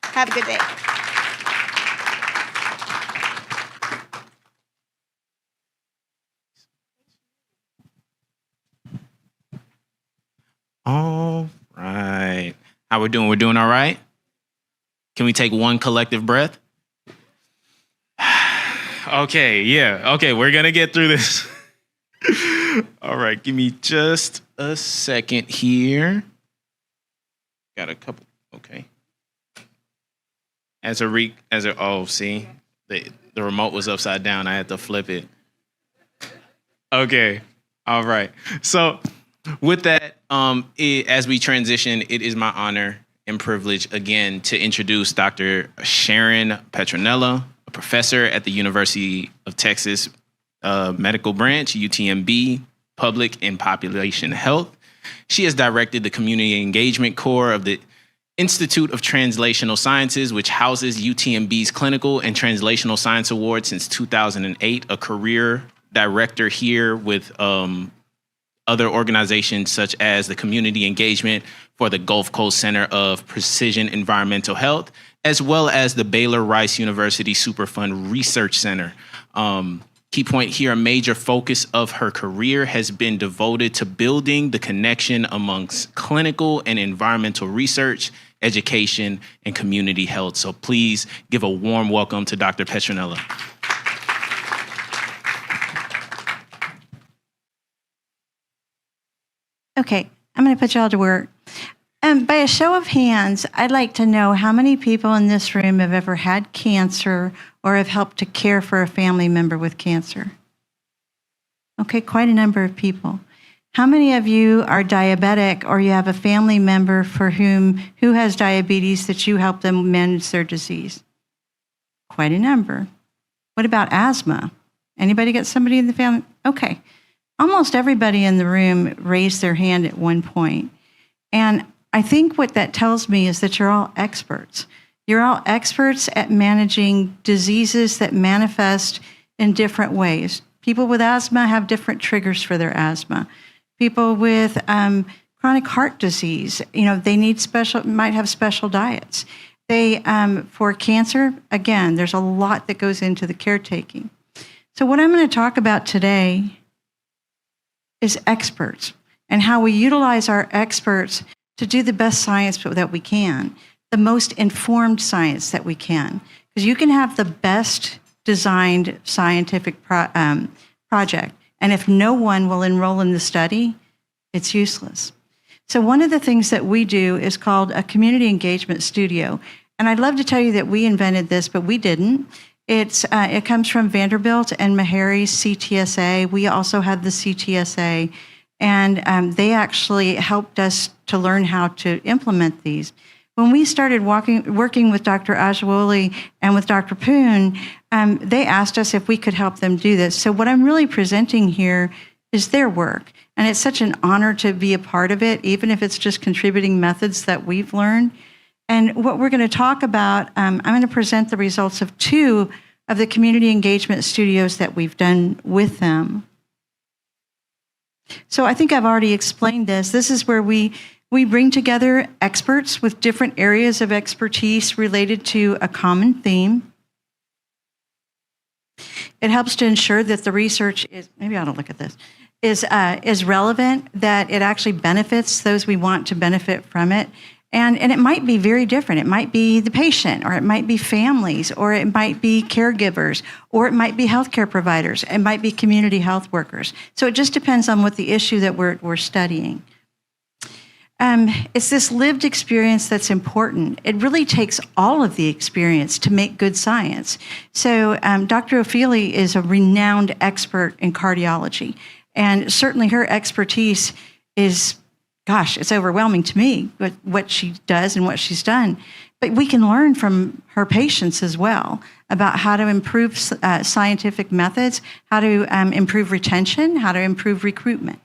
Have a good day. All right. How we doing? We're doing all right? Can we take one collective breath? Okay, yeah. Okay, we're going to get through this. All right, give me just a second here. Got a couple. Okay. See, the remote was upside down. I had to flip it. Okay. All right. So with that, as we transition, it is my honor and privilege again to introduce Dr. Sharon Petronella, a professor at the University of Texas Medical Branch, UTMB, Public and Population Health. She has directed the Community Engagement Core of the Institute of Translational Sciences, which houses UTMB's Clinical and Translational Science Award since 2008, a career director here with other organizations such as the Community Engagement for the Gulf Coast Center of Precision Environmental Health, as well as the Baylor Rice University Superfund Research Center. Key point here, a major focus of her career has been devoted to building the connection amongst clinical and environmental research, education, and community health. So please give a warm welcome to Dr. Petronella. Okay, I'm going to put you all to work. By a show of hands, I'd like to know how many people in this room have ever had cancer or have helped to care for a family member with cancer. Okay, quite a number of people. How many of you are diabetic or you have a family member who has diabetes that you help them manage their disease? Quite a number. What about asthma? Anybody got somebody in the family? Okay. Almost everybody in the room raised their hand at one point. And I think what that tells me is that you're all experts. You're all experts at managing diseases that manifest in different ways. People with asthma have different triggers for their asthma. People with chronic heart disease, they might have special diets. For cancer, again, there's a lot that goes into the caretaking. So what I'm going to talk about today is experts and how we utilize our experts to do the best science that we can, the most informed science that we can. Because you can have the best designed scientific project, and if no one will enroll in the study, it's useless. So one of the things that we do is called a community engagement studio. And I'd love to tell you that we invented this, but we didn't. It comes from Vanderbilt and Meharry's CTSA. We also have the CTSA. And they actually helped us to learn how to implement these. When we started working with Dr. Ajwali and with Dr. Poon, they asked us if we could help them do this. So what I'm really presenting here is their work. And it's such an honor to be a part of it, even if it's just contributing methods that we've learned. And what we're going to talk about, I'm going to present the results of 2 of the community engagement studios that we've done with them. So I think I've already explained this. This is where we bring together experts with different areas of expertise related to a common theme. It helps to ensure that the research is, maybe I ought to look at this, is relevant, that it actually benefits those we want to benefit from it. And it might be very different. It might be the patient, or it might be families, or it might be caregivers, or it might be healthcare providers. It might be community health workers. So it just depends on what the issue that we're studying. It's this lived experience that's important. It really takes all of the experience to make good science. So Dr. Ofili is a renowned expert in cardiology. And certainly her expertise is, gosh, it's overwhelming to me, what she does and what she's done. But we can learn from her patients as well about how to improve scientific methods, how to improve retention, how to improve recruitment.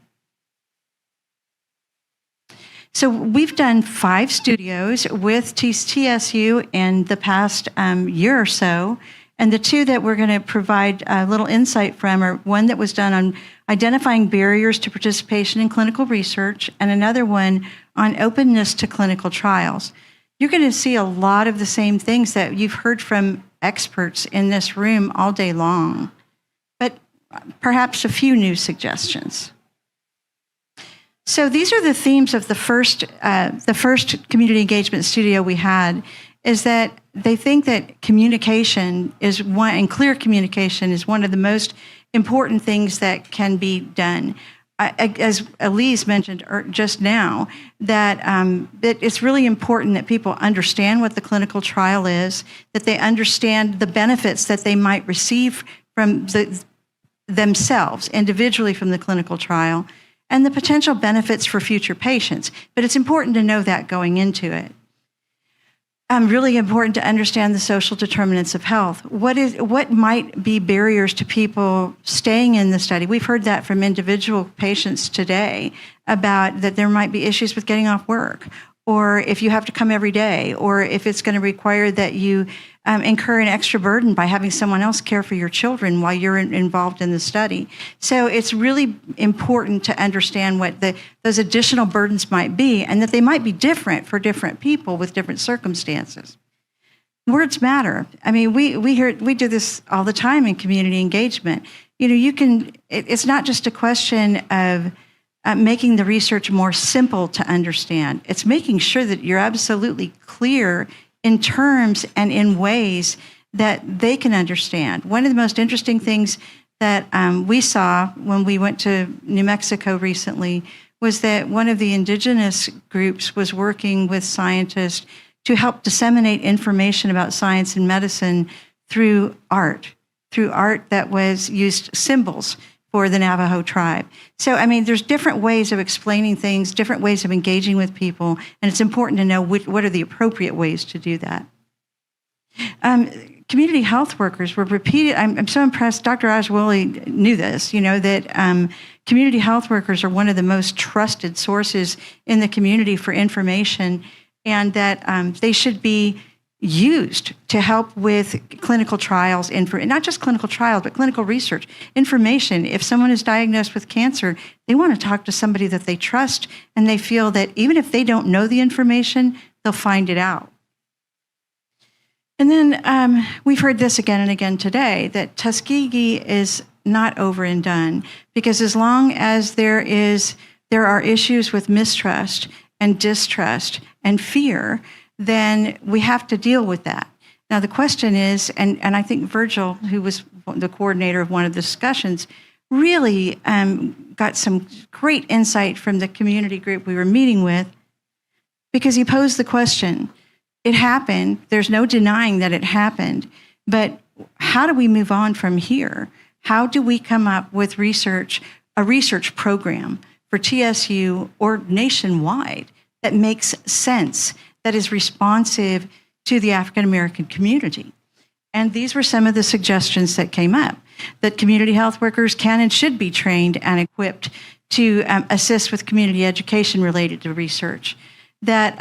So we've done 5 studios with TSU in the past year or so. And the 2 that we're going to provide a little insight from are one that was done on identifying barriers to participation in clinical research, and another one on openness to clinical trials. You're going to see a lot of the same things that you've heard from experts in this room all day long, but perhaps a few new suggestions. So these are the themes of the first community engagement studio we had, is that they think that communication is one, and clear communication is one of the most important things that can be done. As Elise mentioned just now, that it's really important that people understand what the clinical trial is, that they understand the benefits that they might receive from themselves individually from the clinical trial, and the potential benefits for future patients. But it's important to know that going into it. Really important to understand the social determinants of health. What might be barriers to people staying in the study? We've heard that from individual patients today about that there might be issues with getting off work, or if you have to come every day, or if it's going to require that you incur an extra burden by having someone else care for your children while you're involved in the study. So it's really important to understand what those additional burdens might be, and that they might be different for different people with different circumstances. Words matter. I mean, we do this all the time in community engagement. It's not just a question of making the research more simple to understand. It's making sure that you're absolutely clear in terms and in ways that they can understand. One of the most interesting things that we saw when we went to New Mexico recently was that one of the indigenous groups was working with scientists to help disseminate information about science and medicine through art that was used symbols for the Navajo tribe. So, I mean, there's different ways of explaining things, different ways of engaging with people, and it's important to know what are the appropriate ways to do that. Community health workers were repeated. I'm so impressed. Dr. Ajwali knew this, that community health workers are one of the most trusted sources in the community for information, and that they should be used to help with clinical trials, not just clinical trials, but clinical research, information. If someone is diagnosed with cancer, they want to talk to somebody that they trust, and they feel that even if they don't know the information, they'll find it out. And then we've heard this again and again today, that Tuskegee is not over and done, because as long as there are issues with mistrust and distrust and fear, then we have to deal with that. Now, the question is, and I think Virgil, who was the coordinator of one of the discussions, really got some great insight from the community group we were meeting with, because he posed the question, it happened, there's no denying that it happened, but how do we move on from here? How do we come up with a research program for TSU or nationwide that makes sense, that is responsive to the African American community? And these were some of the suggestions that came up, that community health workers can and should be trained and equipped to assist with community education related to research. That,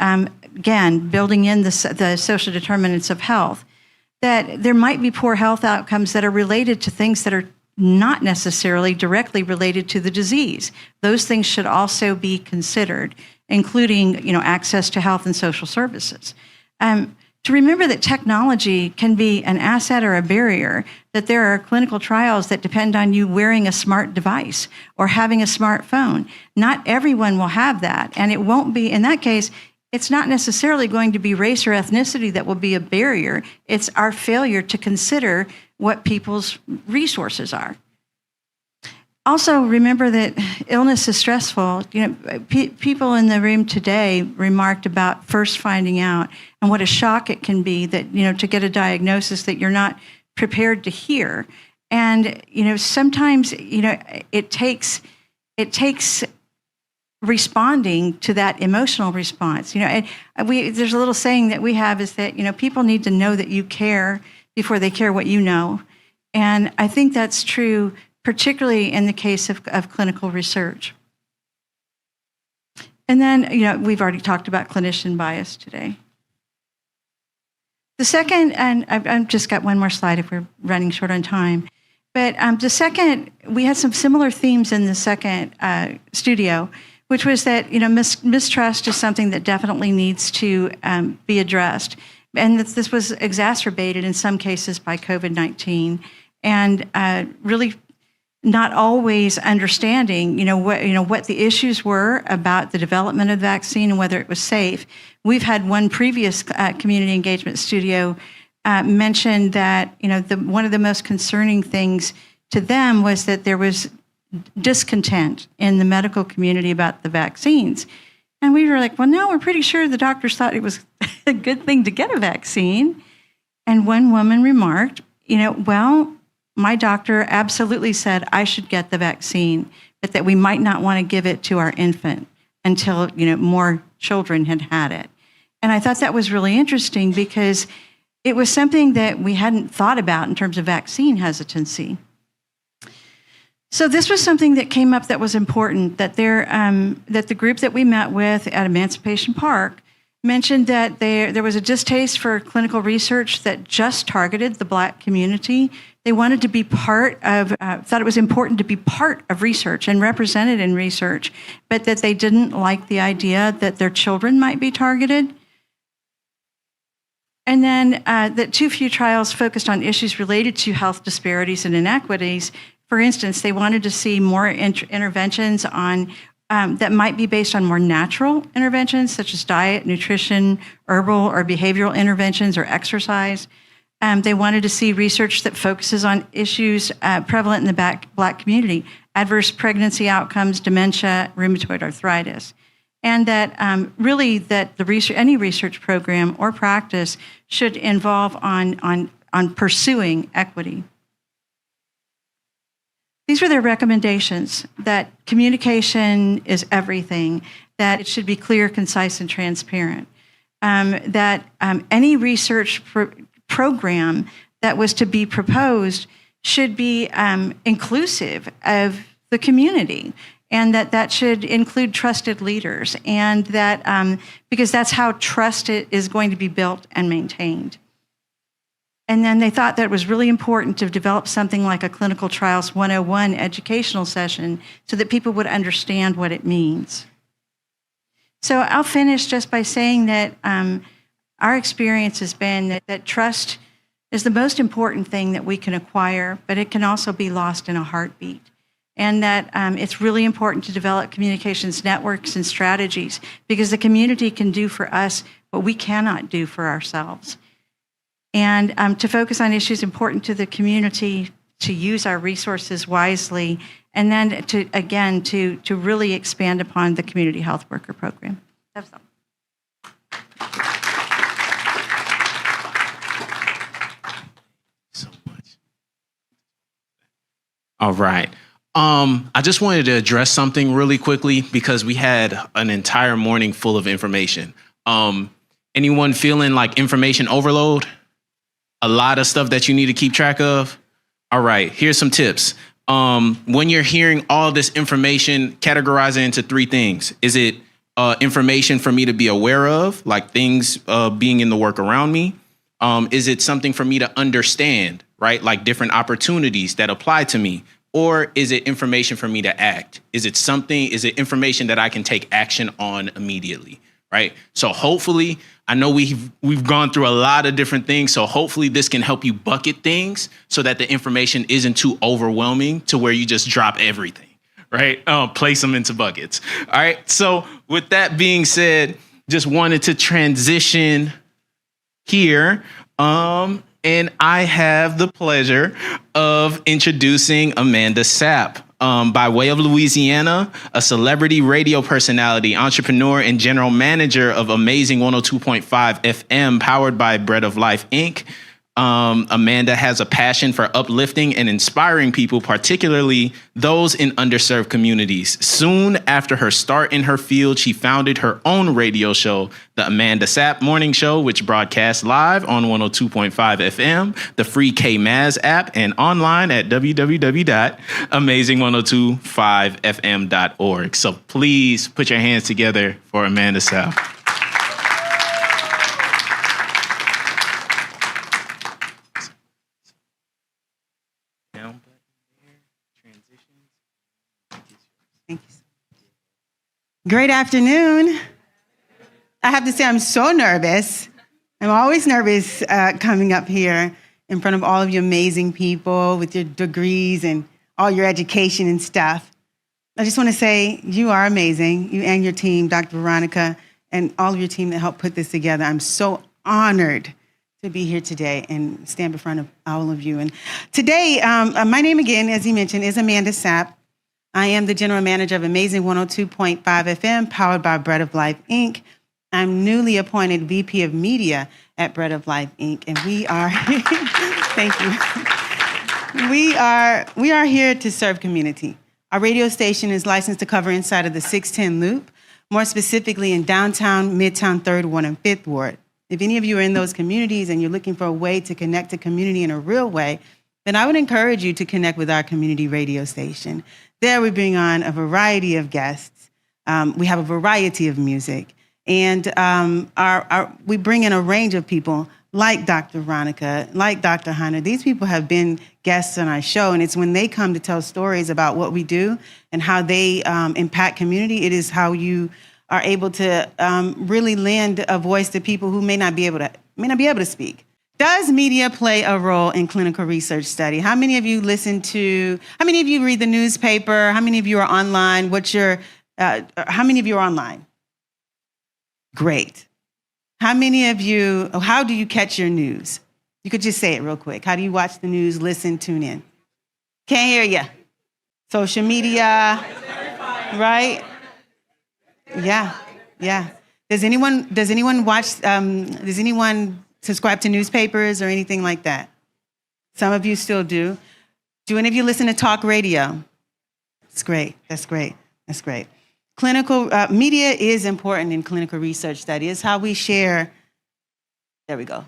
again, building in the social determinants of health, that there might be poor health outcomes that are related to things that are not necessarily directly related to the disease. Those things should also be considered, including, access to health and social services. To remember that technology can be an asset or a barrier, that there are clinical trials that depend on you wearing a smart device or having a smartphone. Not everyone will have that, and it won't be, in that case, it's not necessarily going to be race or ethnicity that will be a barrier. It's our failure to consider what people's resources are. Also, remember that illness is stressful. People in the room today remarked about first finding out and what a shock it can be that, to get a diagnosis that you're not prepared to hear. And, sometimes, it takes responding to that emotional response. There's a little saying that we have is that, people need to know that you care before they care what you know. And I think that's true, particularly in the case of clinical research. And then, we've already talked about clinician bias today. The second, and I've just got one more slide if we're running short on time, but the second, we had some similar themes in the second studio, which was that, mistrust is something that definitely needs to be addressed. And this was exacerbated in some cases by COVID-19, and really not always understanding, what the issues were about the development of the vaccine and whether it was safe. We've had one previous community engagement studio mention that, one of the most concerning things to them was that there was discontent in the medical community about the vaccines. And we were like, well, no, we're pretty sure the doctors thought it was a good thing to get a vaccine. And one woman remarked, well, my doctor absolutely said I should get the vaccine, but that we might not want to give it to our infant until, more children had had it. And I thought that was really interesting because it was something that we hadn't thought about in terms of vaccine hesitancy. So this was something that came up that was important, that that the group that we met with at Emancipation Park mentioned that there was a distaste for clinical research that just targeted the Black community. They wanted to be part of, thought it was important to be part of research and represented in research, but that they didn't like the idea that their children might be targeted. And then that too few trials focused on issues related to health disparities and inequities. For instance, they wanted to see more interventions on that might be based on more natural interventions, such as diet, nutrition, herbal or behavioral interventions, or exercise. They wanted to see research that focuses on issues prevalent in the Black community, adverse pregnancy outcomes, dementia, rheumatoid arthritis. And that really that any research program or practice should involve on pursuing equity. These were their recommendations, that communication is everything, that it should be clear, concise, and transparent, that any research program that was to be proposed should be inclusive of the community, and that should include trusted leaders, and that because that's how trust is going to be built and maintained. And then they thought that it was really important to develop something like a Clinical Trials 101 educational session so that people would understand what it means. So I'll finish just by saying that our experience has been that trust is the most important thing that we can acquire, but it can also be lost in a heartbeat. And that it's really important to develop communications networks and strategies, because the community can do for us what we cannot do for ourselves. And to focus on issues important to the community, to use our resources wisely, and then to really expand upon the community health worker program. That's all. All right. I just wanted to address something really quickly because we had an entire morning full of information. Anyone feeling like information overload? A lot of stuff that you need to keep track of? All right, here's some tips. When you're hearing all this information, categorize it into three things. Is it information for me to be aware of, like things being in the work around me? Is it something for me to understand, right? Like different opportunities that apply to me? Or is it information for me to act? Is it information that I can take action on immediately, right? So hopefully, I know we've gone through a lot of different things, so hopefully this can help you bucket things so that the information isn't too overwhelming to where you just drop everything, right? Place them into buckets. All right, so with that being said, just wanted to transition here. And I have the pleasure of introducing Amanda Sapp. By way of Louisiana, a celebrity radio personality, entrepreneur, and general manager of Amazing 102.5 FM, powered by Bread of Life, Inc. Amanda has a passion for uplifting and inspiring people, particularly those in underserved communities. Soon after her start in her field, she founded her own radio show, The Amanda Sapp Morning Show, which broadcasts live on 102.5 FM, the free KMAZ app, and online at www.amazing1025fm.org. So please put your hands together for Amanda Sapp. Great afternoon. I have to say, I'm so nervous. I'm always nervous coming up here in front of all of you amazing people with your degrees and all your education and stuff. I just want to say you are amazing, you and your team, Dr. Veronica, and all of your team that helped put this together. I'm so honored to be here today and stand in front of all of you. And today, my name again, as you mentioned, is Amanda Sapp. I am the general manager of Amazing 102.5 FM, powered by Bread of Life, Inc. I'm newly appointed VP of Media at Bread of Life, Inc. And we are, thank you. We are here to serve community. Our radio station is licensed to cover inside of the 610 loop, more specifically in downtown, midtown, 3rd Ward, and 5th Ward. If any of you are in those communities and you're looking for a way to connect to community in a real way, then I would encourage you to connect with our community radio station. There we bring on a variety of guests. We have a variety of music. And we bring in a range of people like Dr. Veronica, like Dr. Hunter. These people have been guests on our show, and it's when they come to tell stories about what we do and how they impact community, it is how you are able to really lend a voice to people who may not be able to speak. Does media play a role in clinical research study? How many of you how many of you read the newspaper? How many of you are online? How many of you are online? Great. How many of you, how do you catch your news? You could just say it real quick. How do you watch the news, listen, tune in? Can't hear you. social media, right? Yeah, yeah. Does anyone watch, does anyone subscribe to newspapers or anything like that? Some of you still do. Do any of you listen to talk radio? That's great, that's great, that's great. Clinical media is important in clinical research study. It's how we share, there we go.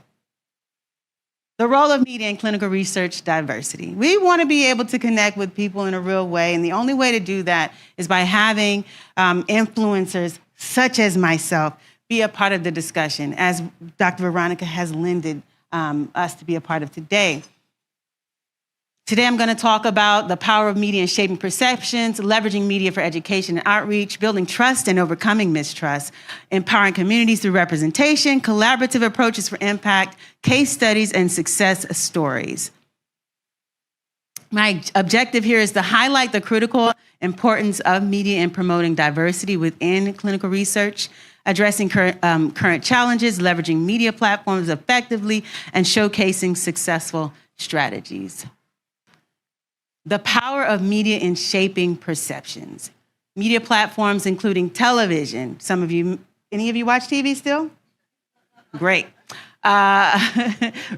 The role of media in clinical research diversity. We want to be able to connect with people in a real way, and the only way to do that is by having influencers such as myself be a part of the discussion, as Dr. Veronica has lended us to be a part of today. Today, I'm going to talk about the power of media in shaping perceptions, leveraging media for education and outreach, building trust and overcoming mistrust, empowering communities through representation, collaborative approaches for impact, case studies, and success stories. My objective here is to highlight the critical importance of media in promoting diversity within clinical research, addressing current challenges, leveraging media platforms effectively, and showcasing successful strategies. The power of media in shaping perceptions. Media platforms including television. Some of you, any of you watch TV still? Great.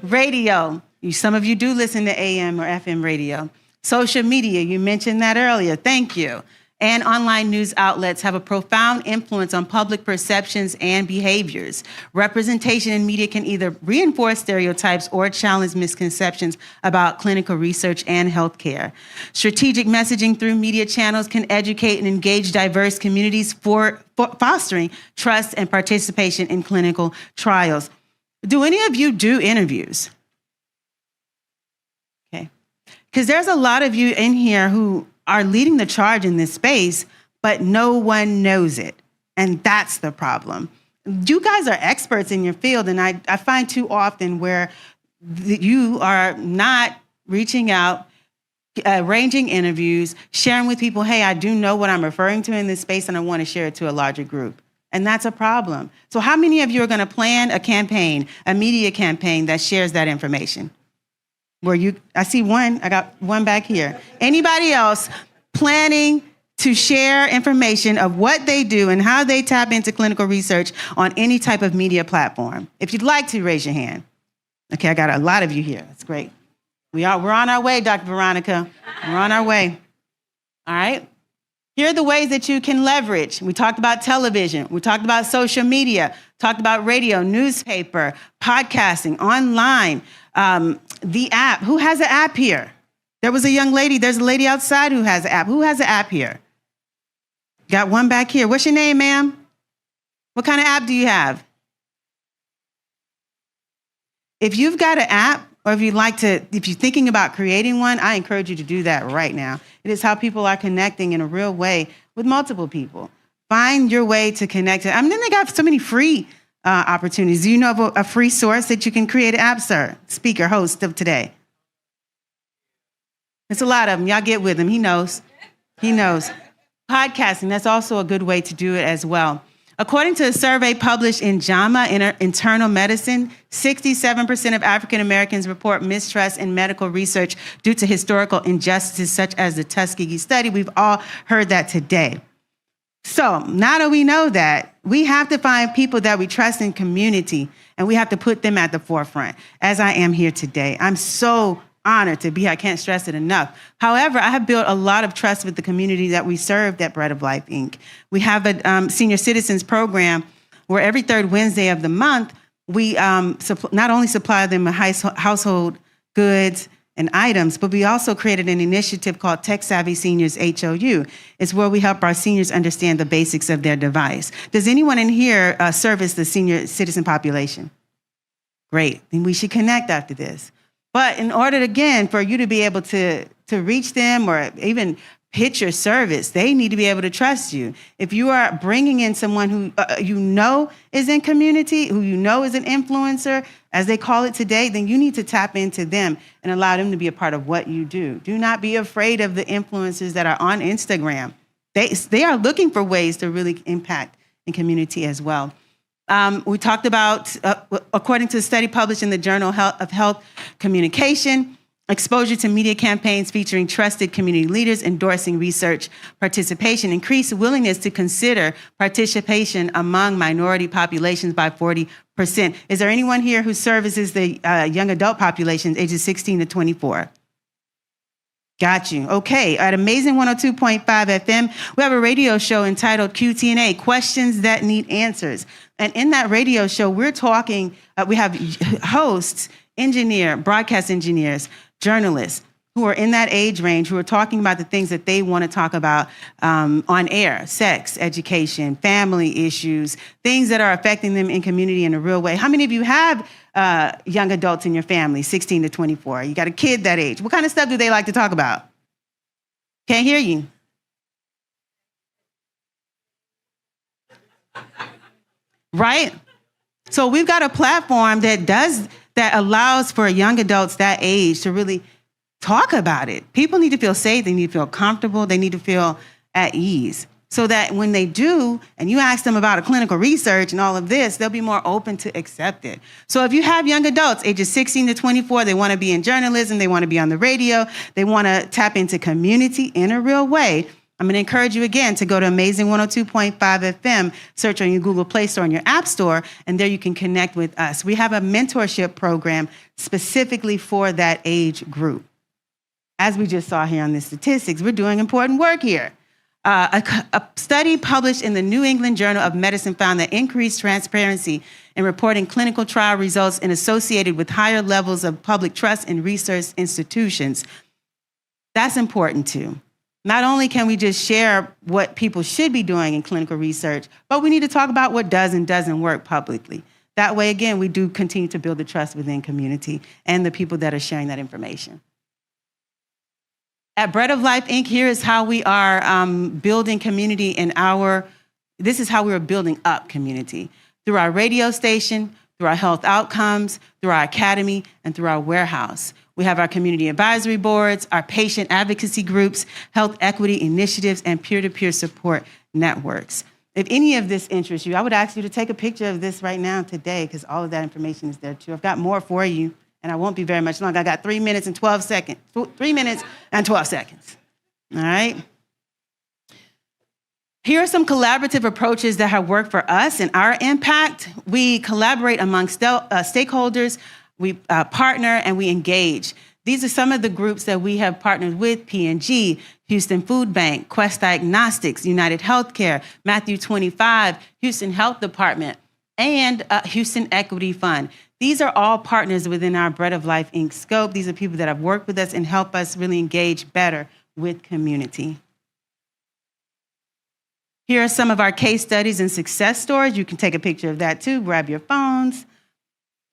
Radio. Some of you do listen to AM or FM radio. Social media, you mentioned that earlier. Thank you. And online news outlets have a profound influence on public perceptions and behaviors. Representation in media can either reinforce stereotypes or challenge misconceptions about clinical research and healthcare. Strategic messaging through media channels can educate and engage diverse communities for fostering trust and participation in clinical trials. Do any of you do interviews? Okay. Because there's a lot of you in here who are leading the charge in this space, but no one knows it. And that's the problem. You guys are experts in your field, and I find too often where you are not reaching out, arranging interviews, sharing with people, hey, I do know what I'm referring to in this space, and I want to share it to a larger group. And that's a problem. So how many of you are going to plan a campaign, a media campaign that shares that information? I see one, I got one back here. Anybody else planning to share information of what they do and how they tap into clinical research on any type of media platform? If you'd like to, raise your hand. Okay, I got a lot of you here. That's great. We're on our way, Dr. Veronica. We're on our way. All right. Here are the ways that you can leverage. We talked about television. We talked about social media, talked about radio, newspaper, podcasting, online, the app. Who has an app here? There's a lady outside who has an app. Who has an app here? Got one back here. What's your name, ma'am? What kind of app do you have? If you've got an app, or if you're thinking about creating one, I encourage you to do that right now. It is how people are connecting in a real way with multiple people. Find your way to connect. I mean, then they got so many free opportunities. Do you know of a free source that you can create an app, sir? Speaker, host of today. It's a lot of them. Y'all get with him. He knows. He knows. Podcasting, that's also a good way to do it as well. According to a survey published in JAMA Internal Medicine, 67% of African Americans report mistrust in medical research due to historical injustices such as the Tuskegee study. We've all heard that today. So now that we know that, we have to find people that we trust in community, and we have to put them at the forefront, as I am here today. I'm so honored to be here. I can't stress it enough. However, I have built a lot of trust with the community that we served at Bread of Life, Inc. We have a senior citizens program where every third Wednesday of the month, we not only supply them with household goods and items, but we also created an initiative called Tech Savvy Seniors HOU. It's where we help our seniors understand the basics of their device. Does anyone in here service the senior citizen population? Great, then we should connect after this. But in order, again, for you to be able to reach them or even pitch your service, they need to be able to trust you. If you are bringing in someone who you know is in community, who you know is an influencer, as they call it today, then you need to tap into them and allow them to be a part of what you do. Do not be afraid of the influencers that are on Instagram. They are looking for ways to really impact in community as well. We talked about, according to a study published in the Journal of Health Communication, Exposure to media campaigns featuring trusted community leaders endorsing research participation. Increased willingness to consider participation among minority populations by 40%. Is there anyone here who services the young adult populations ages 16 to 24? Got you. Okay. At Amazing 102.5 FM, we have a radio show entitled QT&A, Questions That Need Answers. And in that radio show, we're talking, we have hosts, broadcast engineers, journalists who are in that age range who are talking about the things that they want to talk about on air: sex, education, family issues, things that are affecting them in community in a real way. How many of you have young adults in your family, 16 to 24? You got a kid that age. What kind of stuff do they like to talk about? Can't hear you. Right? So we've got a platform that allows for young adults that age to really talk about it. People need to feel safe. They need to feel comfortable. They need to feel at ease so that when they do, and you ask them about a clinical research and all of this, they'll be more open to accept it. So if you have young adults, ages 16 to 24, they want to be in journalism, they want to be on the radio, they want to tap into community in a real way, I'm going to encourage you again to go to Amazing 102.5 FM, search on your Google Play Store and your App Store, and there you can connect with us. We have a mentorship program specifically for that age group. As we just saw here on the statistics, we're doing important work here. A study published in the New England Journal of Medicine found that increased transparency in reporting clinical trial results and associated with higher levels of public trust in research institutions. That's important too. Not only can we just share what people should be doing in clinical research, but we need to talk about what does and doesn't work publicly. That way, again, we do continue to build the trust within community and the people that are sharing that information. At Bread of Life, Inc., here is how we are building community this is how we are building up community. Through our radio station, through our health outcomes, through our academy, and through our warehouse. We have our community advisory boards, our patient advocacy groups, health equity initiatives, and peer-to-peer support networks. If any of this interests you, I would ask you to take a picture of this right now today, because all of that information is there too. I've got more for you, and I won't be very much long. I got 3 minutes and 12 seconds. 3 minutes and 12 seconds. All right? Here are some collaborative approaches that have worked for us and our impact. We collaborate among stakeholders, we partner, and we engage. These are some of the groups that we have partnered with: P&G, Houston Food Bank, Quest Diagnostics, United Healthcare, Matthew 25, Houston Health Department, and Houston Equity Fund. These are all partners within our Bread of Life, Inc. scope. These are people that have worked with us and help us really engage better with community. Here are some of our case studies and success stories. You can take a picture of that too, grab your phones.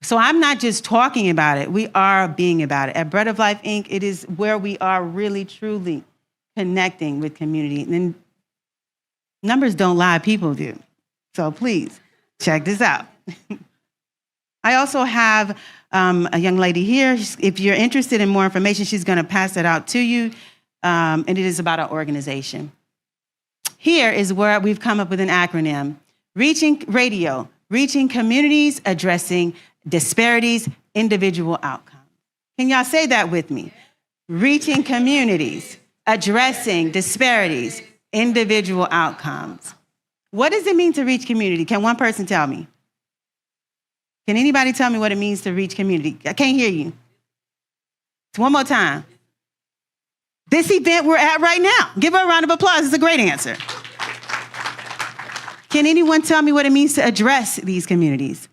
So I'm not just talking about it, we are being about it. At Bread of Life, Inc., it is where we are really, truly connecting with community. And numbers don't lie, people do. So please, check this out. I also have a young lady here. If you're interested in more information, she's gonna pass it out to you. And it is about our organization. Here is where we've come up with an acronym: reaching communities, addressing disparities, individual outcomes. Can y'all say that with me? Reaching communities, addressing disparities, individual outcomes. What does it mean to reach community? Can one person tell me? Can anybody tell me what it means to reach community? I can't hear you. One more time. This event we're at right now. Give her a round of applause. It's a great answer. Can anyone tell me what it means to address these communities?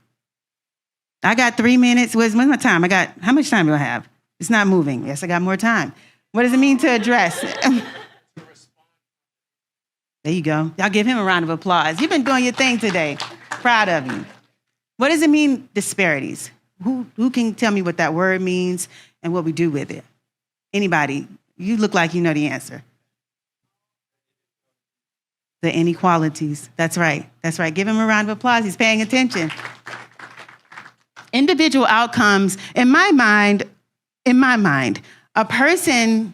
I got 3 minutes. Where's my time? How much time do I have? It's not moving. Yes, I got more time. What does it mean to address? There you go. Y'all give him a round of applause. You've been doing your thing today. Proud of you. What does it mean, disparities? Who can tell me what that word means and what we do with it? Anybody? You look like you know the answer. The inequalities. That's right. That's right. Give him a round of applause. He's paying attention. Individual outcomes, in my mind, a person,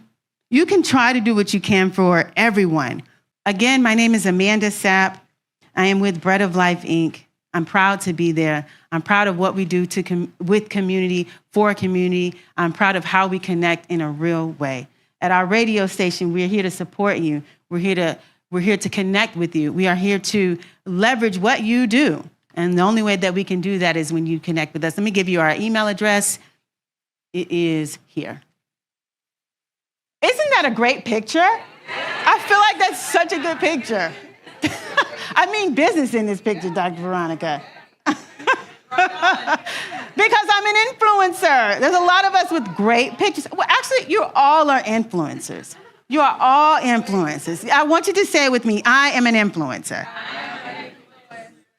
you can try to do what you can for everyone. Again, my name is Amanda Sapp. I am with Bread of Life, Inc. I'm proud to be there. I'm proud of what we do with community, for community. I'm proud of how we connect in a real way. At our radio station, we're here to support you. We're here to connect with you. We are here to leverage what you do. And the only way that we can do that is when you connect with us. Let me give you our email address. It is here. Isn't that a great picture? I feel like that's such a good picture. I mean business in this picture, Dr. Veronica. Because I'm an influencer. There's a lot of us with great pictures. Well, actually, you all are influencers. You are all influencers. I want you to say it with me, I am an influencer.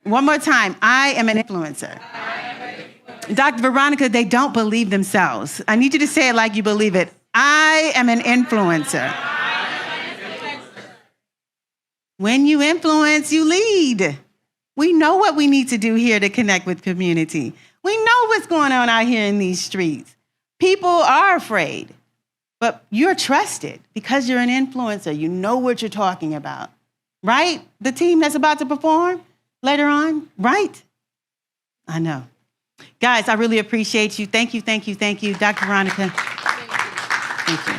One more time, I am an influencer. Dr. Veronica, they don't believe themselves. I need you to say it like you believe it. I am an influencer. When you influence, you lead. We know what we need to do here to connect with community. We know what's going on out here in these streets. People are afraid, but you're trusted because you're an influencer. You know what you're talking about, right? The team that's about to perform later on, right? I know. Guys, I really appreciate you. Thank you, thank you, thank you. Dr. Veronica, thank you.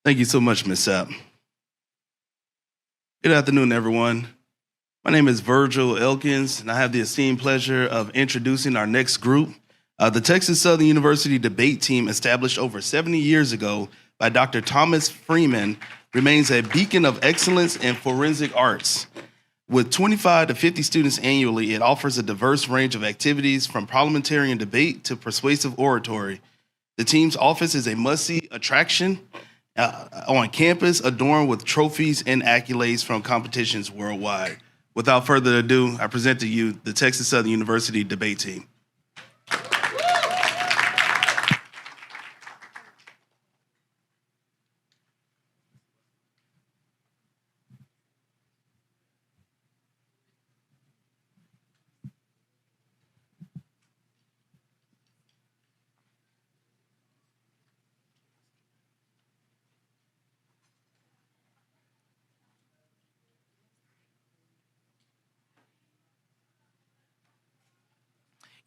Thank you so much, Ms. Sapp. Good afternoon, everyone. My name is Virgil Elkins, and I have the esteemed pleasure of introducing our next group. The Texas Southern University debate team, established over 70 years ago by Dr. Thomas Freeman, remains a beacon of excellence in forensic arts. With 25 to 50 students annually, it offers a diverse range of activities from parliamentarian debate to persuasive oratory. The team's office is a must-see attraction on campus, adorned with trophies and accolades from competitions worldwide. Without further ado, I present to you the Texas Southern University debate team.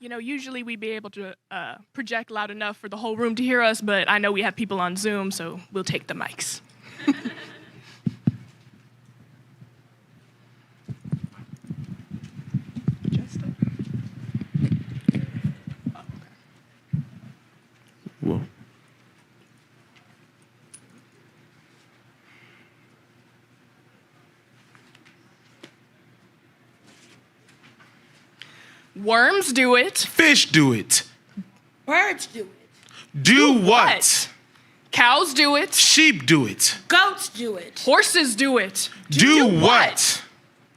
You know, usually we'd be able to project loud enough for the whole room to hear us, but I know we have people on Zoom, so we'll take the mics. Whoa. Worms do it. Fish do it. Birds do it. Do what? Cows do it. Sheep do it. Goats do it. Horses do it. Do what?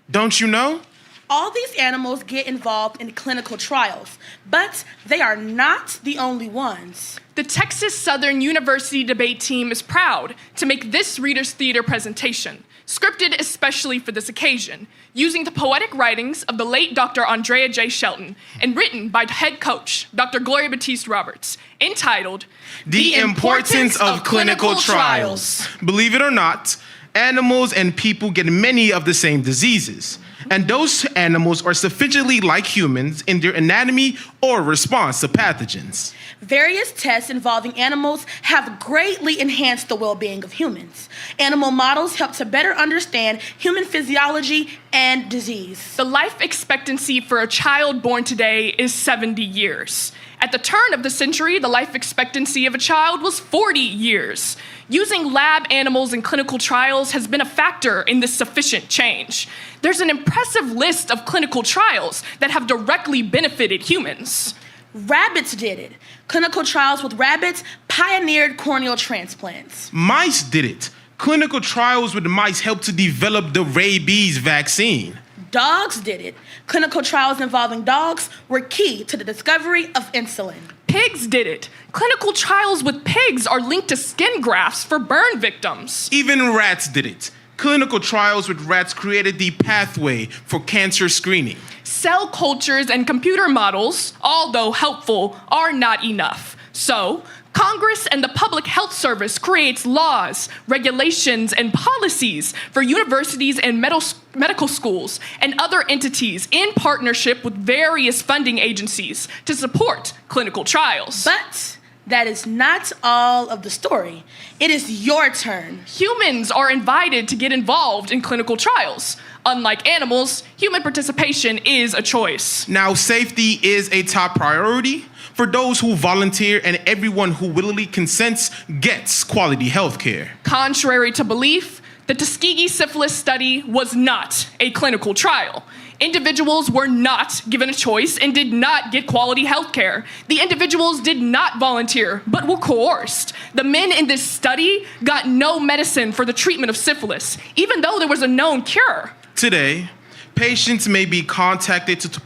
Don't you know? All these animals get involved in clinical trials, but they are not the only ones. The Texas Southern University debate team is proud to make this Reader's Theater presentation, scripted especially for this occasion, using the poetic writings of the late Dr. Andrea J. Shelton and written by head coach Dr. Gloria Batiste Roberts, entitled The Importance of Clinical Trials. Believe it or not, animals and people get many of the same diseases. And those animals are sufficiently like humans in their anatomy or response to pathogens. Various tests involving animals have greatly enhanced the well-being of humans. Animal models help to better understand human physiology and disease. The life expectancy for a child born today is 70 years. At the turn of the century, the life expectancy of a child was 40 years. Using lab animals in clinical trials has been a factor in this sufficient change. There's an impressive list of clinical trials that have directly benefited humans. Rabbits did it. Clinical trials with rabbits pioneered corneal transplants. Mice did it. Clinical trials with mice helped to develop the rabies vaccine. Dogs did it. Clinical trials involving dogs were key to the discovery of insulin. Pigs did it. Clinical trials with pigs are linked to skin grafts for burn victims. Even rats did it. Clinical trials with rats created the pathway for cancer screening. Cell cultures and computer models, although helpful, are not enough. So, Congress and the Public Health Service creates laws, regulations, and policies for universities and medical schools and other entities in partnership with various funding agencies to support clinical trials. But that is not all of the story. It is your turn. Humans are invited to get involved in clinical trials. Unlike animals, human participation is a choice. Now, safety is a top priority for those who volunteer, and everyone who willingly consents gets quality health care. Contrary to belief, the Tuskegee syphilis study was not a clinical trial. Individuals were not given a choice and did not get quality health care. The individuals did not volunteer, but were coerced. The men in this study got no medicine for the treatment of syphilis, even though there was a known cure. Today, patients may be contacted to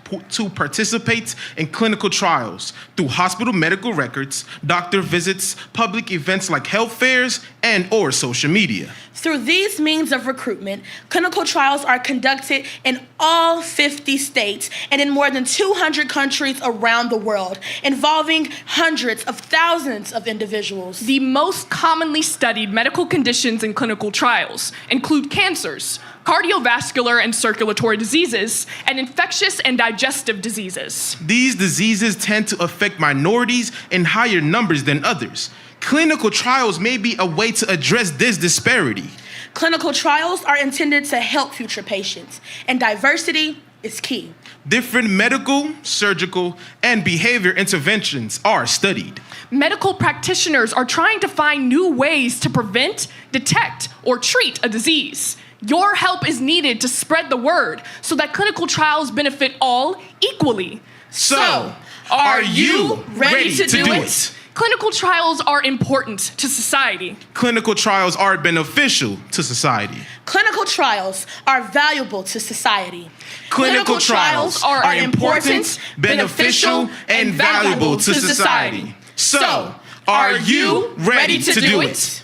participate in clinical trials through hospital medical records, doctor visits, public events like health fairs, and/or social media. Through these means of recruitment, clinical trials are conducted in all 50 states and in more than 200 countries around the world, involving hundreds of thousands of individuals. The most commonly studied medical conditions in clinical trials include cancers, cardiovascular and circulatory diseases, and infectious and digestive diseases. These diseases tend to affect minorities in higher numbers than others. Clinical trials may be a way to address this disparity. Clinical trials are intended to help future patients, and diversity is key. Different medical, surgical, and behavior interventions are studied. Medical practitioners are trying to find new ways to prevent, detect, or treat a disease. Your help is needed to spread the word so that clinical trials benefit all equally. So, are you ready to do it? Clinical trials are important to society. Clinical trials are beneficial to society. Clinical trials are valuable to society. Clinical trials are important, beneficial, and valuable to society. So, are you ready to do it?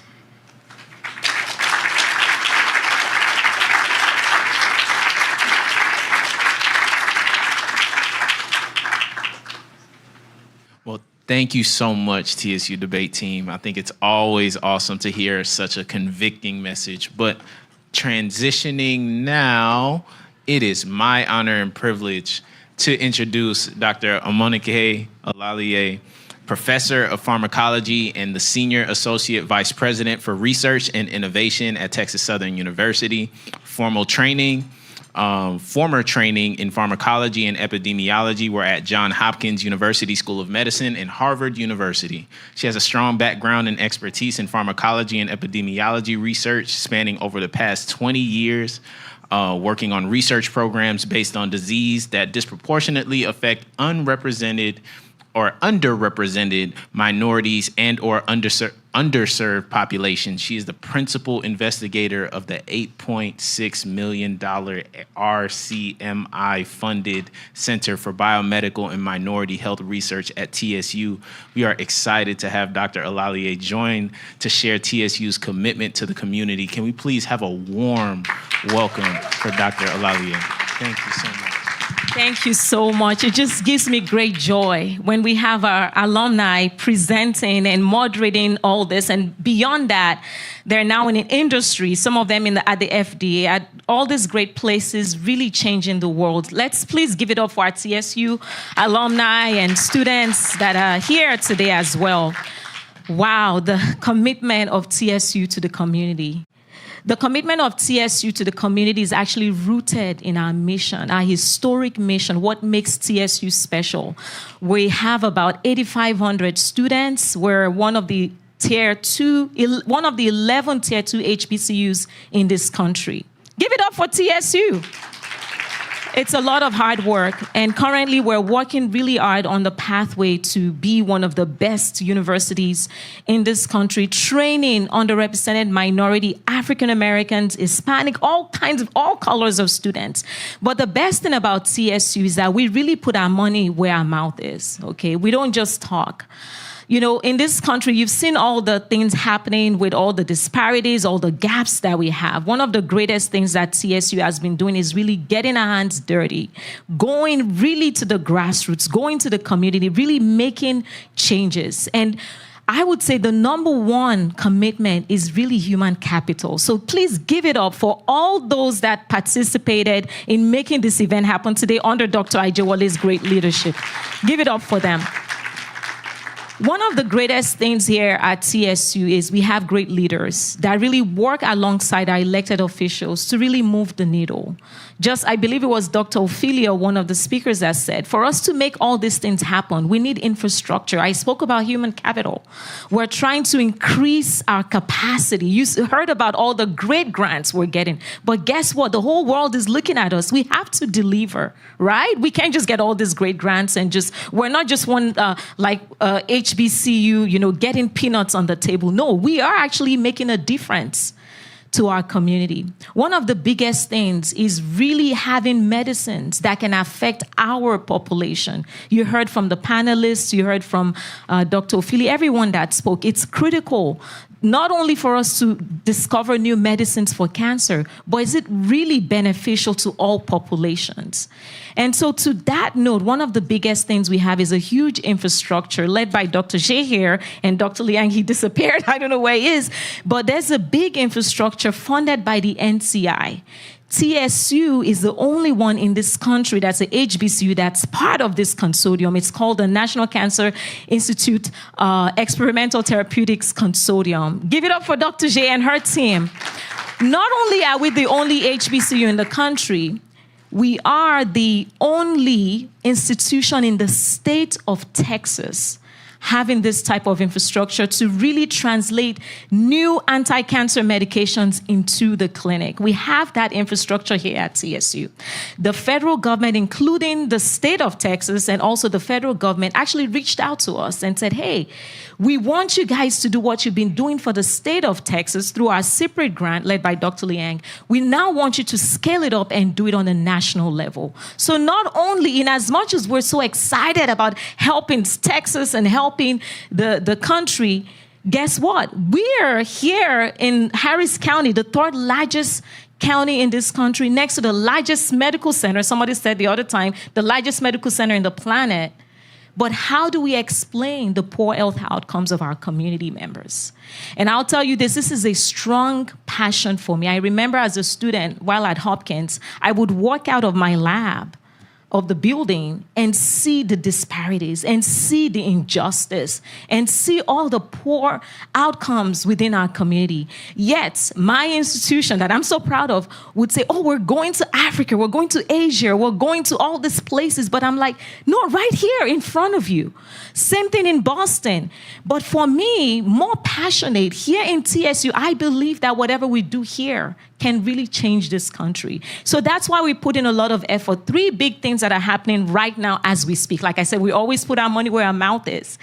Thank you so much, TSU debate team. I think it's always awesome to hear such a convicting message. But transitioning now, it is my honor and privilege to introduce Dr. Omonike Olaliye, Professor of Pharmacology and the Senior Associate Vice President for Research and Innovation at Texas Southern University. Former training in pharmacology and epidemiology were at Johns Hopkins University School of Medicine and Harvard University. She has a strong background and expertise in pharmacology and epidemiology research spanning over the past 20 years, working on research programs based on disease that disproportionately affect unrepresented or underrepresented minorities and or underserved populations. She is the principal investigator of the $8.6 million RCMI-funded Center for Biomedical and Minority Health Research at TSU. We are excited to have Dr. Olaliye join to share TSU's commitment to the community. Can we please have a warm welcome for Dr. Olaliye? Thank you so much. Thank you so much. It just gives me great joy when we have our alumni presenting and moderating all this. And beyond that, they're now in an industry, some of them at the FDA, at all these great places, really changing the world. Let's please give it up for our TSU alumni and students that are here today as well. Wow, the commitment of TSU to the community. The commitment of TSU to the community is actually rooted in our mission, our historic mission, what makes TSU special. We have about 8,500 students. We're one of the 11 Tier 2 HBCUs in this country. Give it up for TSU. It's a lot of hard work, and currently we're working really hard on the pathway to be one of the best universities in this country, training underrepresented minority, African Americans, Hispanic, all colors of students. But the best thing about TSU is that we really put our money where our mouth is, okay? We don't just talk. You know, in this country, you've seen all the things happening with all the disparities, all the gaps that we have. One of the greatest things that TSU has been doing is really getting our hands dirty, going really to the grassroots, going to the community, really making changes. And I would say the number one commitment is really human capital. So please give it up for all those that participated in making this event happen today under Dr. Ajewale's great leadership. Give it up for them. One of the greatest things here at TSU is we have great leaders that really work alongside our elected officials to really move the needle. Just, I believe it was Dr. Ophelia, one of the speakers, that said, for us to make all these things happen, we need infrastructure. I spoke about human capital. We're trying to increase our capacity. You heard about all the great grants we're getting. But guess what? The whole world is looking at us. We have to deliver, right? We can't just get all these great grants and we're not just one HBCU, getting peanuts on the table. No, we are actually making a difference to our community. One of the biggest things is really having medicines that can affect our population. You heard from the panelists, you heard from Dr. Ophelia, everyone that spoke. It's critical not only for us to discover new medicines for cancer, but is it really beneficial to all populations? And so to that note, one of the biggest things we have is a huge infrastructure led by Dr. Jay here and Dr. Liang. He disappeared. I don't know where he is. But there's a big infrastructure funded by the NCI. TSU is the only one in this country that's an HBCU that's part of this consortium. It's called the National Cancer Institute Experimental Therapeutics Consortium. Give it up for Dr. Jay and her team. Not only are we the only HBCU in the country, we are the only institution in the state of Texas having this type of infrastructure to really translate new anti-cancer medications into the clinic. We have that infrastructure here at TSU. The federal government, including the state of Texas and also the federal government, actually reached out to us and said, hey, we want you guys to do what you've been doing for the state of Texas through our separate grant led by Dr. Liang. We now want you to scale it up and do it on a national level. So not only, in as much as we're so excited about helping Texas and helping the country, guess what? We're here in Harris County, the third largest county in this country, next to the largest medical center. Somebody said the other time, the largest medical center in the planet. But how do we explain the poor health outcomes of our community members? And I'll tell you this is a strong passion for me. I remember as a student, while at Hopkins, I would walk out of my lab of the building and see the disparities and see the injustice and see all the poor outcomes within our community. Yet, my institution that I'm so proud of would say, oh, we're going to Africa, we're going to Asia, we're going to all these places. But I'm like, no, right here in front of you. Same thing in Boston. But for me, more passionate, here in TSU, I believe that whatever we do here can really change this country. So that's why we put in a lot of effort. 3 big things that are happening right now as we speak. Like I said, we always put our money where our mouth is.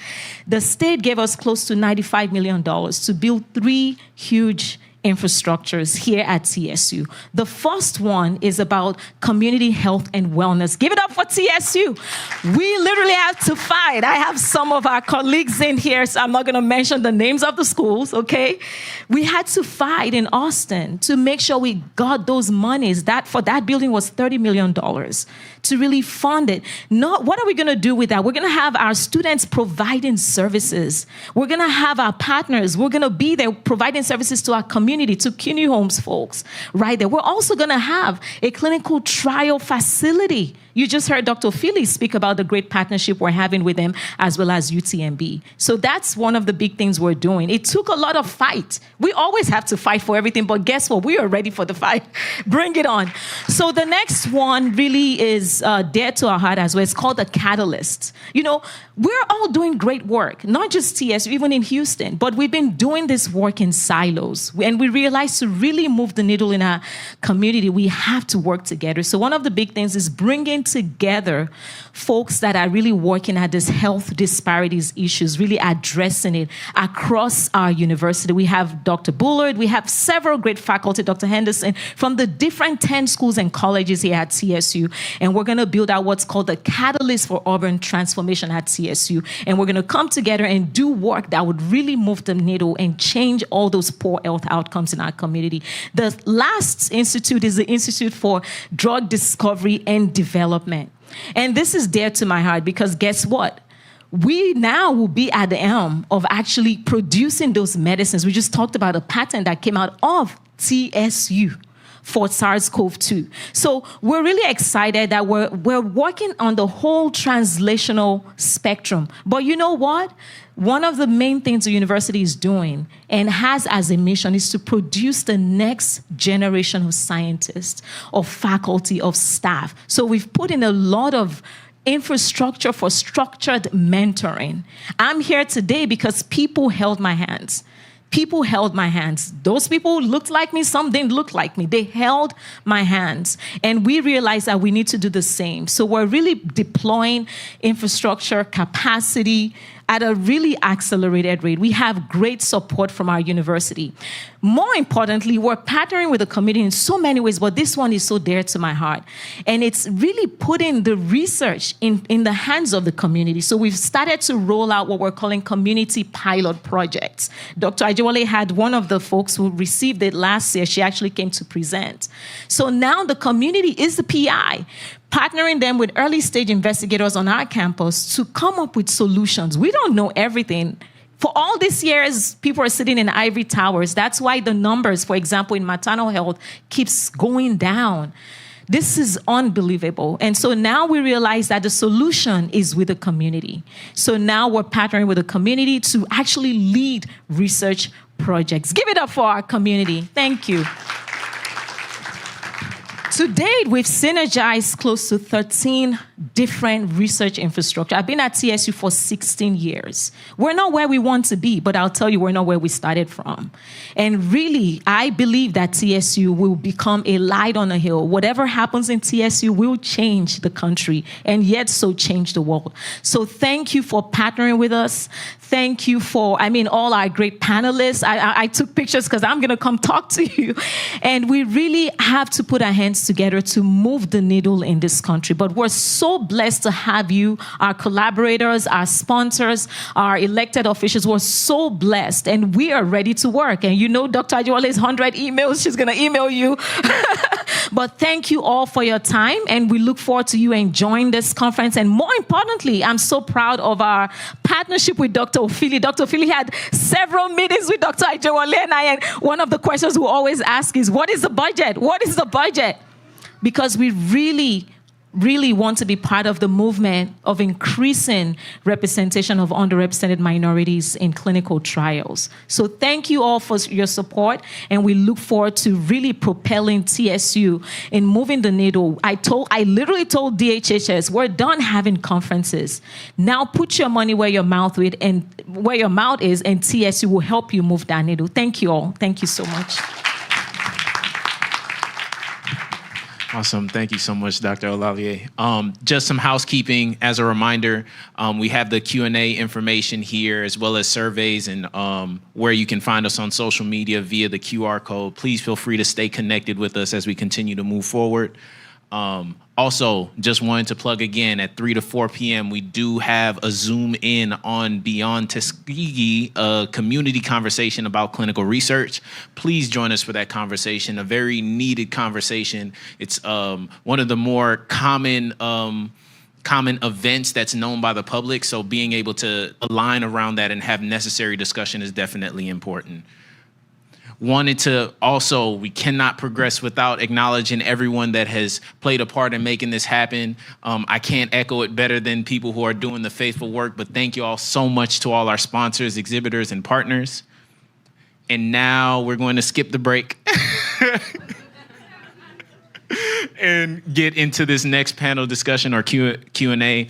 The state gave us close to $95 million to build 3 huge infrastructures here at TSU. The first one is about community health and wellness. Give it up for TSU. We literally have to fight. I have some of our colleagues in here, so I'm not going to mention the names of the schools, okay? We had to fight in Austin to make sure we got those monies. That for that building was $30 million to really fund it. What are we going to do with that? We're going to have our students providing services. We're going to have our partners. We're going to be there providing services to our community, to CUNY Homes folks right there. We're also going to have a clinical trial facility. You just heard Dr. Philly speak about the great partnership we're having with them as well as UTMB. So that's one of the big things we're doing. It took a lot of fight. We always have to fight for everything, but guess what? We are ready for the fight. Bring it on. So the next one really is dear to our heart as well. It's called the Catalyst. You know, we're all doing great work, not just TSU, even in Houston, but we've been doing this work in silos. And we realized to really move the needle in our community, we have to work together. So one of the big things is bringing together folks that are really working at this health disparities issues, really addressing it across our university. We have Dr. Bullard, we have several great faculty, Dr. Henderson, from the different 10 schools and colleges here at TSU. And we're going to build out what's called the Catalyst for Urban Transformation at TSU. And we're going to come together and do work that would really move the needle and change all those poor health outcomes in our community. The last institute is the Institute for Drug Discovery and Development. And this is dear to my heart because guess what? we now will be at the helm of actually producing those medicines. We just talked about a patent that came out of TSU for SARS-CoV-2. So we're really excited that we're working on the whole translational spectrum. But you know what? One of the main things the university is doing and has as a mission is to produce the next generation of scientists, of faculty, of staff. So we've put in a lot of infrastructure for structured mentoring. I'm here today because people held my hands. People held my hands. Those people looked like me, some didn't look like me. They held my hands. And we realized that we need to do the same. So we're really deploying infrastructure, capacity at a really accelerated rate. We have great support from our university. More importantly, we're partnering with the community in so many ways, but this one is so dear to my heart. And it's really putting the research in the hands of the community. So we've started to roll out what we're calling community pilot projects. Dr. Ajewale had one of the folks who received it last year. She actually came to present. So now the community is the PI, partnering them with early stage investigators on our campus to come up with solutions. We don't know everything. For all these years, people are sitting in ivory towers. That's why the numbers, for example, in maternal health keeps going down. This is unbelievable. And so now we realize that the solution is with the community. So now we're partnering with the community to actually lead research projects. Give it up for our community. Thank you. To date, we've synergized close to 13 different research infrastructure. I've been at TSU for 16 years. We're not where we want to be, but I'll tell you, we're not where we started from. And really, I believe that TSU will become a light on a hill. Whatever happens in TSU will change the country, and yet so change the world. So thank you for partnering with us. Thank you for, all our great panelists. I took pictures because I'm going to come talk to you. And we really have to put our hands together to move the needle in this country. But we're so blessed to have you, our collaborators, our sponsors, our elected officials. We're so blessed, and we are ready to work. And you know Dr. Ajewale's 100 emails. She's going to email you. But thank you all for your time, and we look forward to you enjoying this conference. And more importantly, I'm so proud of our partnership with Dr. Ophili. Dr. Ophili had several meetings with Dr. Ajewale and I, and one of the questions we always ask is, what is the budget? What is the budget? Because we really want to be part of the movement of increasing representation of underrepresented minorities in clinical trials. So thank you all for your support, and we look forward to really propelling TSU in moving the needle. I literally told DHHS, we're done having conferences. Now put your money where your mouth is, and TSU will help you move that needle. Thank you all. Thank you so much. Awesome. Thank you so much, Dr. Olalier. Just some housekeeping as a reminder. We have the Q&A information here, as well as surveys and where you can find us on social media via the QR code. Please feel free to stay connected with us as we continue to move forward. Also, just wanted to plug again, at 3 to 4 p.m., we do have a Zoom in on Beyond Tuskegee, a community conversation about clinical research. Please join us for that conversation, a very needed conversation. It's one of the more common events that's known by the public, so being able to align around that and have necessary discussion is definitely important. Wanted to also, we cannot progress without acknowledging everyone that has played a part in making this happen. I can't echo it better than people who are doing the faithful work, but thank you all so much to all our sponsors, exhibitors, and partners. And now we're going to skip the break and get into this next panel discussion or Q&A.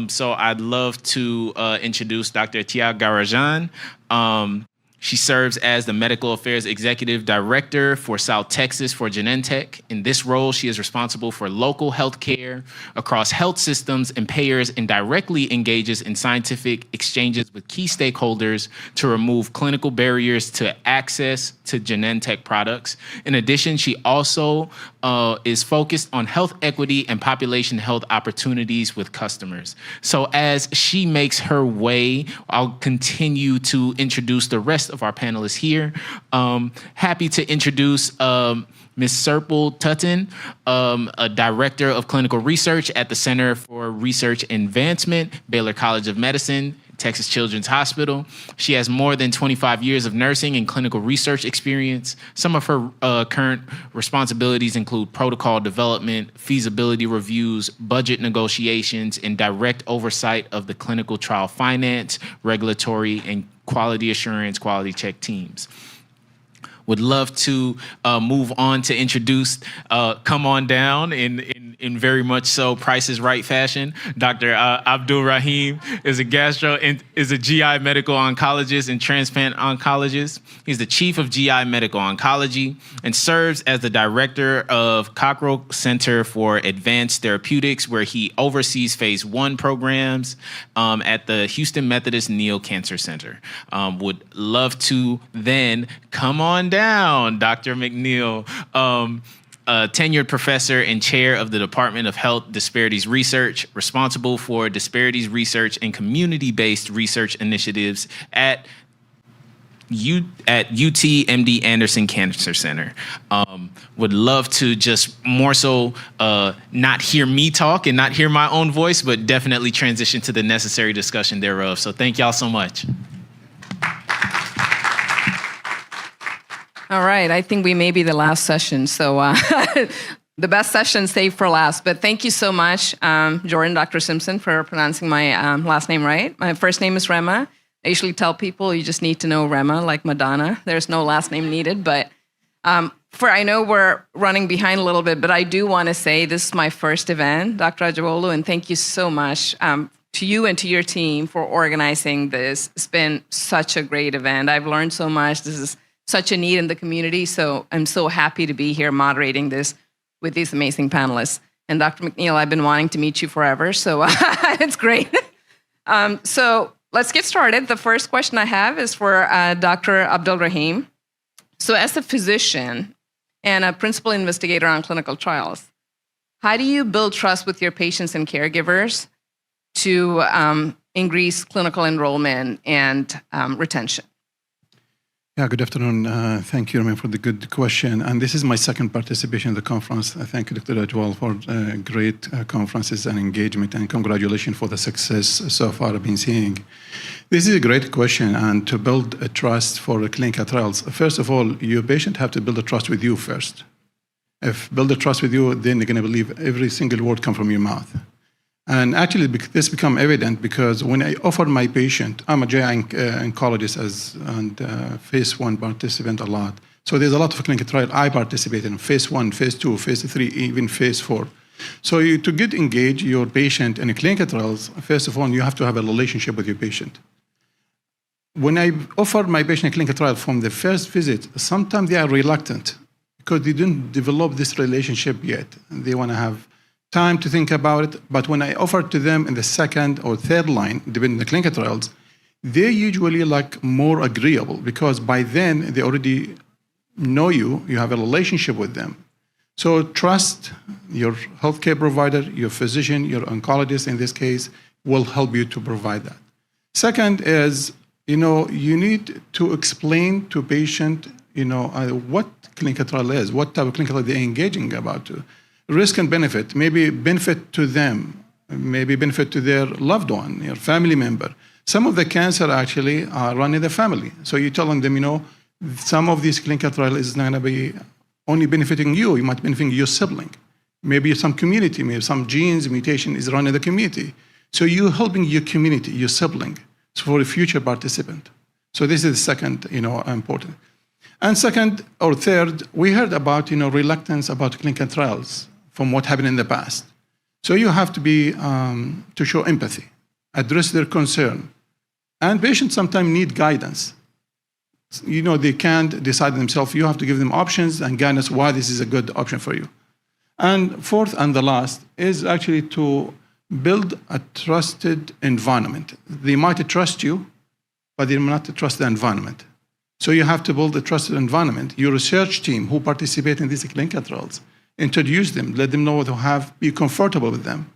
So I'd love to introduce Dr. Tia Garajan. She serves as the Medical Affairs Executive Director for South Texas for Genentech. In this role, she is responsible for local healthcare across health systems and payers, and directly engages in scientific exchanges with key stakeholders to remove clinical barriers to access to Genentech products. In addition, she also is focused on health equity and population health opportunities with customers. So as she makes her way, I'll continue to introduce the rest rest of our panelists here. Happy to introduce Ms. Serpil Tutton, a director of clinical research at the Center for Research Advancement, Baylor College of Medicine, Texas Children's Hospital. She has more than 25 years of nursing and clinical research experience. Some of her current responsibilities include protocol development, feasibility reviews, budget negotiations, and direct oversight of the clinical trial finance, regulatory, and quality assurance, quality check teams. Would love to move on to introduce, come on down in very much so Price is Right fashion. Dr. Abdul Rahim is a GI medical oncologist and transplant oncologist. He's the chief of GI medical oncology and serves as the director of Cockrell Center for Advanced Therapeutics, where he oversees phase 1 programs at the Houston Methodist Neo Cancer Center. Would love to then come on down, Dr. McNeil. A tenured professor and chair of the Department of Health Disparities Research, responsible for disparities research and community-based research initiatives at UT MD Anderson Cancer Center. Would love to just more so not hear me talk and not hear my own voice, but definitely transition to the necessary discussion thereof. So thank y'all so much. All right, I think we may be the last session, so the best session saved for last. But thank you so much, Jordan, Dr. Simpson, for pronouncing my last name right. My first name is Rema. I usually tell people you just need to know Rema, like Madonna. There's no last name needed, but I know we're running behind a little bit, but I do want to say this is my first event, Dr. Ajawolu, and thank you so much to you and to your team for organizing this. It's been such a great event. I've learned so much. This is such a need in the community. So I'm so happy to be here moderating this with these amazing panelists. And Dr. McNeil, I've been wanting to meet you forever, so it's great. So let's get started. The first question I have is for Dr. Abdul Rahim. So as a physician and a principal investigator on clinical trials, how do you build trust with your patients and caregivers to increase clinical enrollment and retention? Yeah, good afternoon. Thank you, Ramin, for the good question. And this is my second participation in the conference. I thank Dr. Ajwal for great conferences and engagement, and congratulations for the success so far I've been seeing. This is a great question, and to build a trust for clinical trials, first of all, your patient have to build a trust with you first. If build a trust with you, then they're going to believe every single word come from your mouth. And actually, this become evident because when I offer my patient, I'm a GI oncologist and phase 1 participant a lot. So there's a lot of clinical trial I participate in, phase 1, phase 2, phase 3, even phase 4. So to get engaged your patient in clinical trials, first of all, you have to have a relationship with your patient. When I offer my patient a clinical trial from the first visit, sometimes they are reluctant because they didn't develop this relationship yet. They want to have time to think about it, but when I offer to them in the second or third line, depending on the clinical trials, they usually like more agreeable because by then they already know you have a relationship with them. So trust your healthcare provider, your physician, your oncologist in this case, will help you to provide that. Second is, you need to explain to patient, what clinical trial is, what type of clinical trial they're engaging about to. Risk and benefit, maybe benefit to them, maybe benefit to their loved one, your family member. Some of the cancer actually are run in the family. So you're telling them, some of these clinical trials is not going to be only benefiting you. You might be benefiting your sibling. Maybe some community, maybe some genes mutation is run in the community. So you're helping your community, your sibling, for a future participant. So this is the second, important. And second or third, we heard about, reluctance about clinical trials from what happened in the past. So you have to be, to show empathy, address their concern. And patients sometimes need guidance. They can't decide themselves. You have to give them options and guidance why this is a good option for you. And fourth and the last is actually to build a trusted environment. They might trust you, but they might not trust the environment. So you have to build a trusted environment. Your research team who participate in these clinical trials, introduce them, let them know be comfortable with them.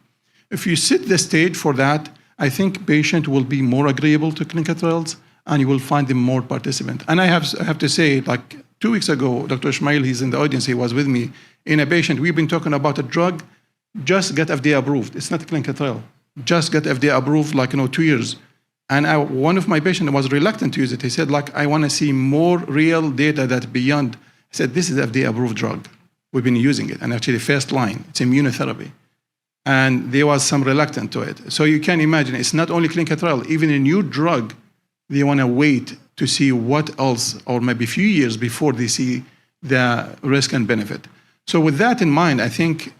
If you set the stage for that, I think patient will be more agreeable to clinical trials, and you will find them more participants. And I have to say, like 2 weeks ago, Dr. Ismail, he's in the audience, he was with me, in a patient, we've been talking about a drug, just get FDA approved. It's not a clinical trial. Just get FDA approved, 2 years. And one of my patients was reluctant to use it. He said, I want to see more real data that beyond. I said, this is FDA approved drug. We've been using it. And actually, first line, it's immunotherapy. And there was some reluctance to it. So you can imagine, it's not only clinical trial, even a new drug, they want to wait to see what else, or maybe a few years before they see the risk and benefit. So with that in mind, I think,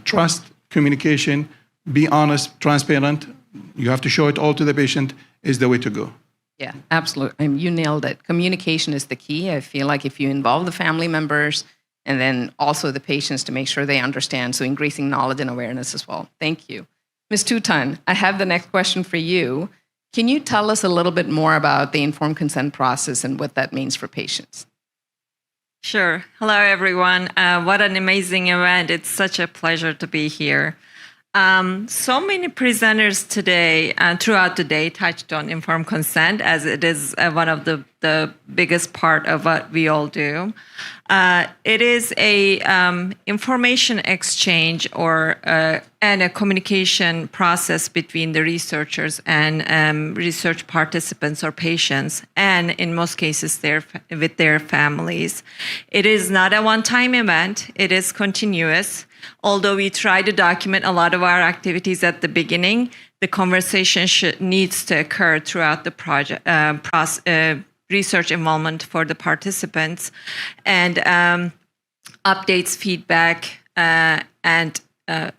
trust, communication, be honest, transparent, you have to show it all to the patient, is the way to go. Yeah, absolutely. You nailed it. Communication is the key. I feel like if you involve the family members and then also the patients to make sure they understand, so increasing knowledge and awareness as well. Thank you. Ms. Tutan, I have the next question for you. Can you tell us a little bit more about the informed consent process and what that means for patients? Sure. Hello, everyone. What an amazing event. It's such a pleasure to be here. So many presenters today throughout the day touched on informed consent, as it is one of the biggest part of what we all do. It is a information exchange and a communication process between the researchers and research participants or patients, and in most cases with their families. It is not a one-time event. It is continuous. Although we try to document a lot of our activities at the beginning, the conversation needs to occur throughout the project research involvement for the participants, and updates, feedback, and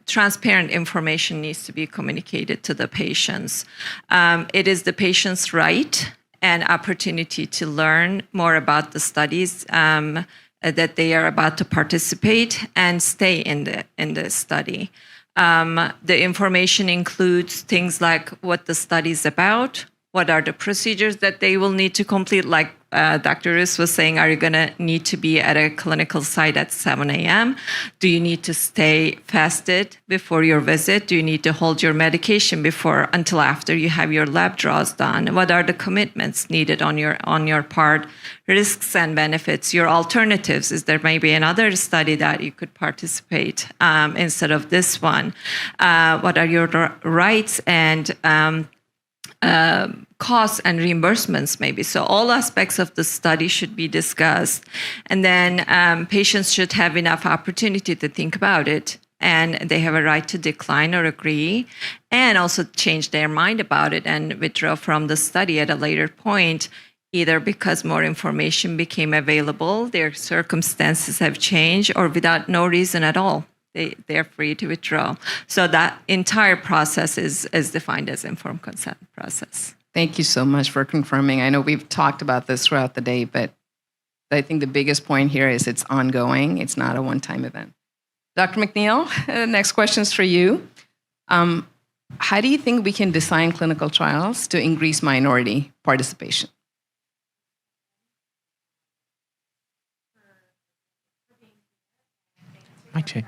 transparent information needs to be communicated to the patients. It is the patient's right and opportunity to learn more about the studies that they are about to participate and stay in the study. The information includes things like what the study is about, what are the procedures that they will need to complete, like Dr. Riss was saying, are you going to need to be at a clinical site at 7 a.m.? Do you need to stay fasted before your visit? Do you need to hold your medication until after you have your lab draws done? What are the commitments needed on your part? Risks and benefits, your alternatives. Is there maybe another study that you could participate instead of this one? What are your rights and costs and reimbursements maybe. So all aspects of the study should be discussed. And then patients should have enough opportunity to think about it. And they have a right to decline or agree, and also change their mind about it and withdraw from the study at a later point, either because more information became available, their circumstances have changed, or without no reason at all. They're free to withdraw. So that entire process is defined as informed consent process. Thank you so much for confirming. I know we've talked about this throughout the day, but I think the biggest point here is it's ongoing. It's not a one-time event. Dr. McNeil, next question's for you. How do you think we can design clinical trials to increase minority participation? Mic check.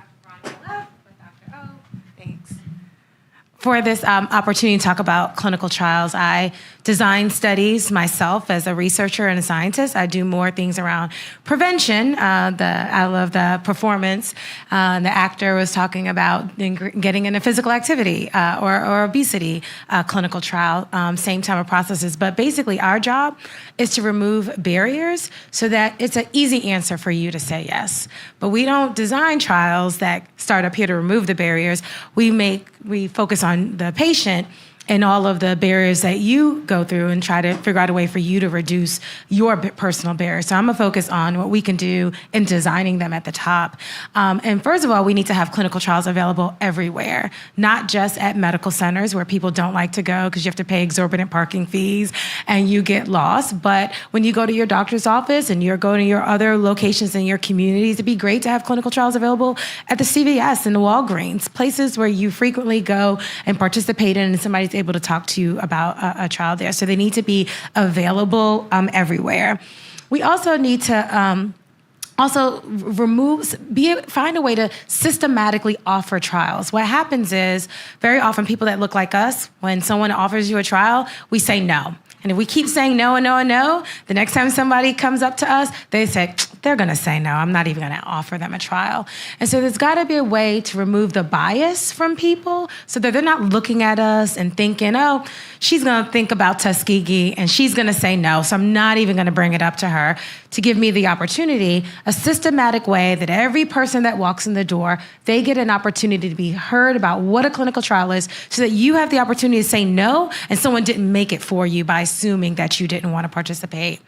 For this opportunity to talk about clinical trials. I design studies myself as a researcher and a scientist. I do more things around prevention. I love the performance. The actor was talking about getting into physical activity or obesity clinical trial, same type of processes. But basically our job is to remove barriers so that it's an easy answer for you to say yes. But we don't design trials that start up here to remove the barriers. We focus on the patient and all of the barriers that you go through and try to figure out a way for you to reduce your personal barriers. So I'm gonna focus on what we can do in designing them at the top. And first of all, we need to have clinical trials available everywhere, not just at medical centers where people don't like to go because you have to pay exorbitant parking fees and you get lost. But when you go to your doctor's office and you're going to your other locations in your communities, it'd be great to have clinical trials available at the CVS and the Walgreens, places where you frequently go and participate in and somebody's able to talk to you about a trial there. So they need to be available everywhere. We also need to find a way to systematically offer trials. What happens is very often people that look like us, when someone offers you a trial, we say no. And if we keep saying no and no and no, the next time somebody comes up to us, they say, they're going to say no. I'm not even going to offer them a trial. And so there's got to be a way to remove the bias from people so that they're not looking at us and thinking, oh, she's going to think about Tuskegee and she's going to say no, so I'm not even going to bring it up to her. To give me the opportunity, a systematic way that every person that walks in the door, they get an opportunity to be heard about what a clinical trial is so that you have the opportunity to say no and someone didn't make it for you by assuming that you didn't want to participate.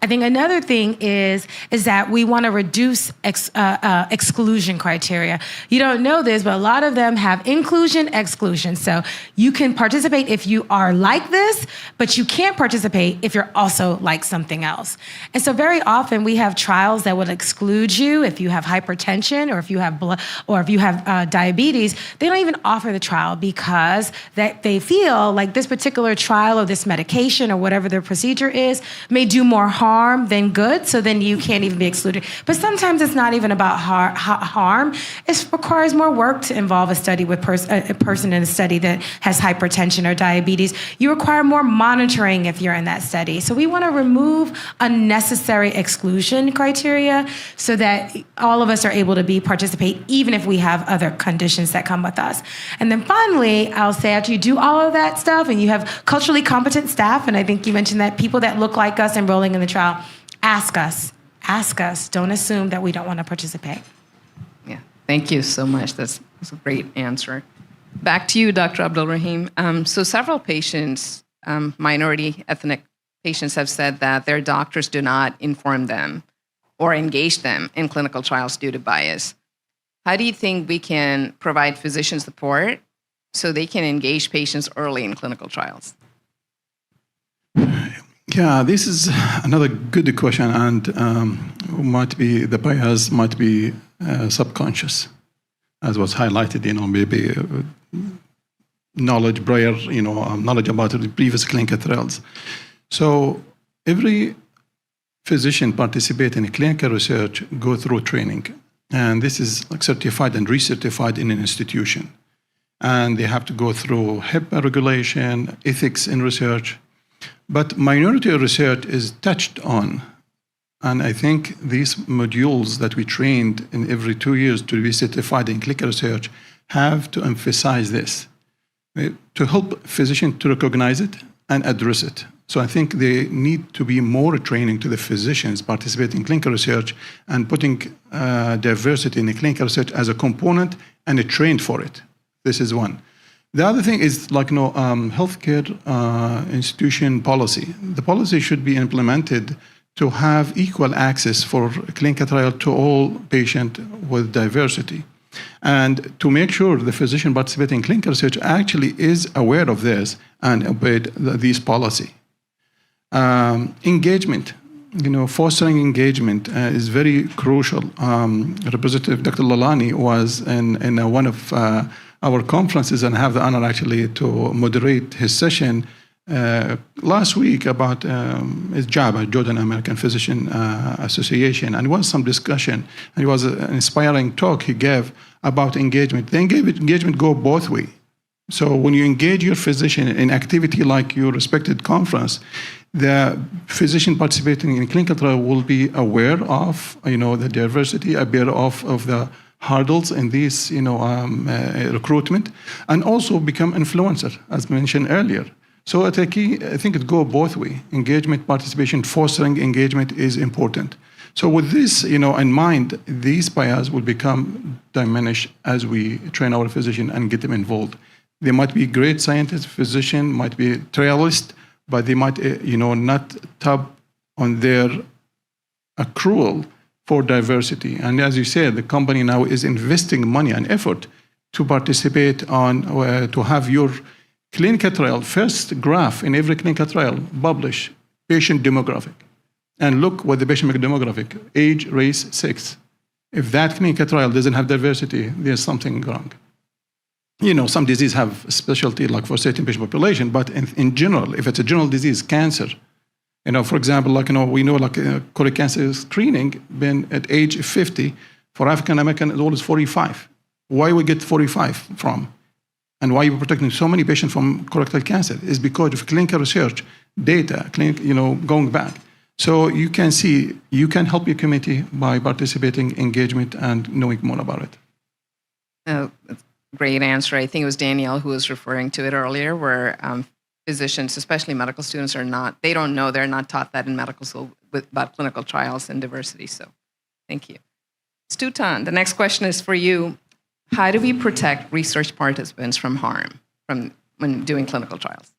I think another thing is that we want to reduce exclusion criteria. You don't know this, but a lot of them have inclusion, exclusion. So you can participate if you are like this, but you can't participate if you're also like something else. And so very often we have trials that would exclude you if you have hypertension or if you have blood or if you have diabetes. They don't even offer the trial because that they feel like this particular trial or this medication or whatever their procedure is may do more harm than good, so then you can't even be excluded. But sometimes it's not even about harm. It requires more work to involve a study with a person in a study that has hypertension or diabetes. You require more monitoring if you're in that study. So we want to remove unnecessary exclusion criteria so that all of us are able to participate even if we have other conditions that come with us. And then finally, I'll say after you do all of that stuff and you have culturally competent staff, and I think you mentioned that people that look like us enrolling in the trial, ask us. Don't assume that we don't want to participate. Yeah, thank you so much. That's a great answer. Back to you, Dr. Abdul Rahim. So several patients, minority ethnic patients, have said that their doctors do not inform them or engage them in clinical trials due to bias. How do you think we can provide physician support so they can engage patients early in clinical trials? Yeah, this is another good question, and might be the bias might be subconscious, as was highlighted. Maybe knowledge prior, knowledge about the previous clinical trials. So every physician participate in clinical research go through training, and this is like certified and recertified in an institution, and they have to go through HIPAA regulation, ethics in research. But minority research is touched on, and I think these modules that we trained in every 2 years to be certified in clinical research have to emphasize this, to help physicians to recognize it and address it. So I think there need to be more training to the physicians participating in clinical research and putting diversity in the clinical research as a component and trained for it. This is one. The other thing is healthcare institution policy. The policy should be implemented to have equal access for clinical trial to all patients with diversity. And to make sure the physician participating in clinical research actually is aware of this and obeyed these policy. Engagement, fostering engagement is very crucial. Representative Dr. Lalani was in one of our conferences and have the honor actually to moderate his session last week about his job at Jordan American Physician Association, and it was some discussion, and it was an inspiring talk he gave about engagement. The engagement go both ways. So when you engage your physician in activity like your respected conference, the physician participating in clinical trial will be aware of the diversity, aware of the hurdles in this recruitment, and also become influencer, as mentioned earlier. So I think it go both ways. Engagement, participation, fostering engagement is important. So with this in mind, these bias will become diminished as we train our physician and get them involved. They might be great scientists, physician, might be trialist, but they might not tap on their accrual for diversity. And as you said, the company now is investing money and effort to participate on, to have your clinical trial, first graph in every clinical trial, publish patient demographic. And look what the patient demographic, age, race, sex. If that clinical trial doesn't have diversity, there's something wrong. Some disease have specialty like for certain patient population, but in general, if it's a general disease, cancer, for example, we know colorectal cancer screening been at age 50 for African American as old as 45. Why we get 45 from? And why we're protecting so many patients from colorectal cancer is because of clinical research data, going back. So you can see, you can help your community by participating, engagement, and knowing more about it. That's a great answer. I think it was Danielle who was referring to it earlier, where physicians, especially medical students, they don't know, they're not taught that in medical school about clinical trials and diversity. So thank you. Stutan, the next question is for you. How do we protect research participants from harm when doing clinical trials?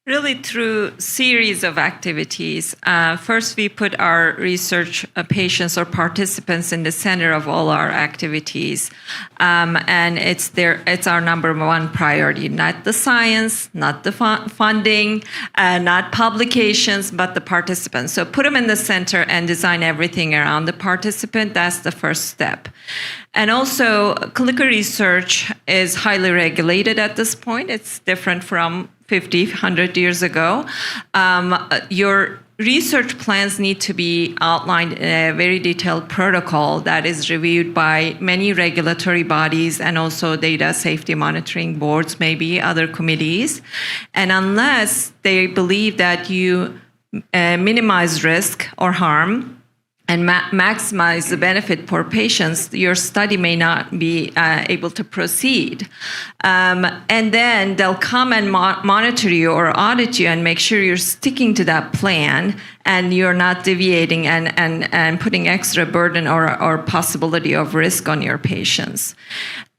Really through series of activities. First, we put our research patients or participants in the center of all our activities. And it's our number one priority, not the science, not the funding, not publications, but the participants. So put them in the center and design everything around the participant. That's the first step. And also, clinical research is highly regulated at this point. It's different from 50, 100 years ago. Your research plans need to be outlined in a very detailed protocol that is reviewed by many regulatory bodies and also data safety monitoring boards, maybe other committees. And unless they believe that you minimize risk or harm and maximize the benefit for patients, your study may not be able to proceed. And then they'll come and monitor you or audit you and make sure you're sticking to that plan and you're not deviating and putting extra burden or possibility of risk on your patients.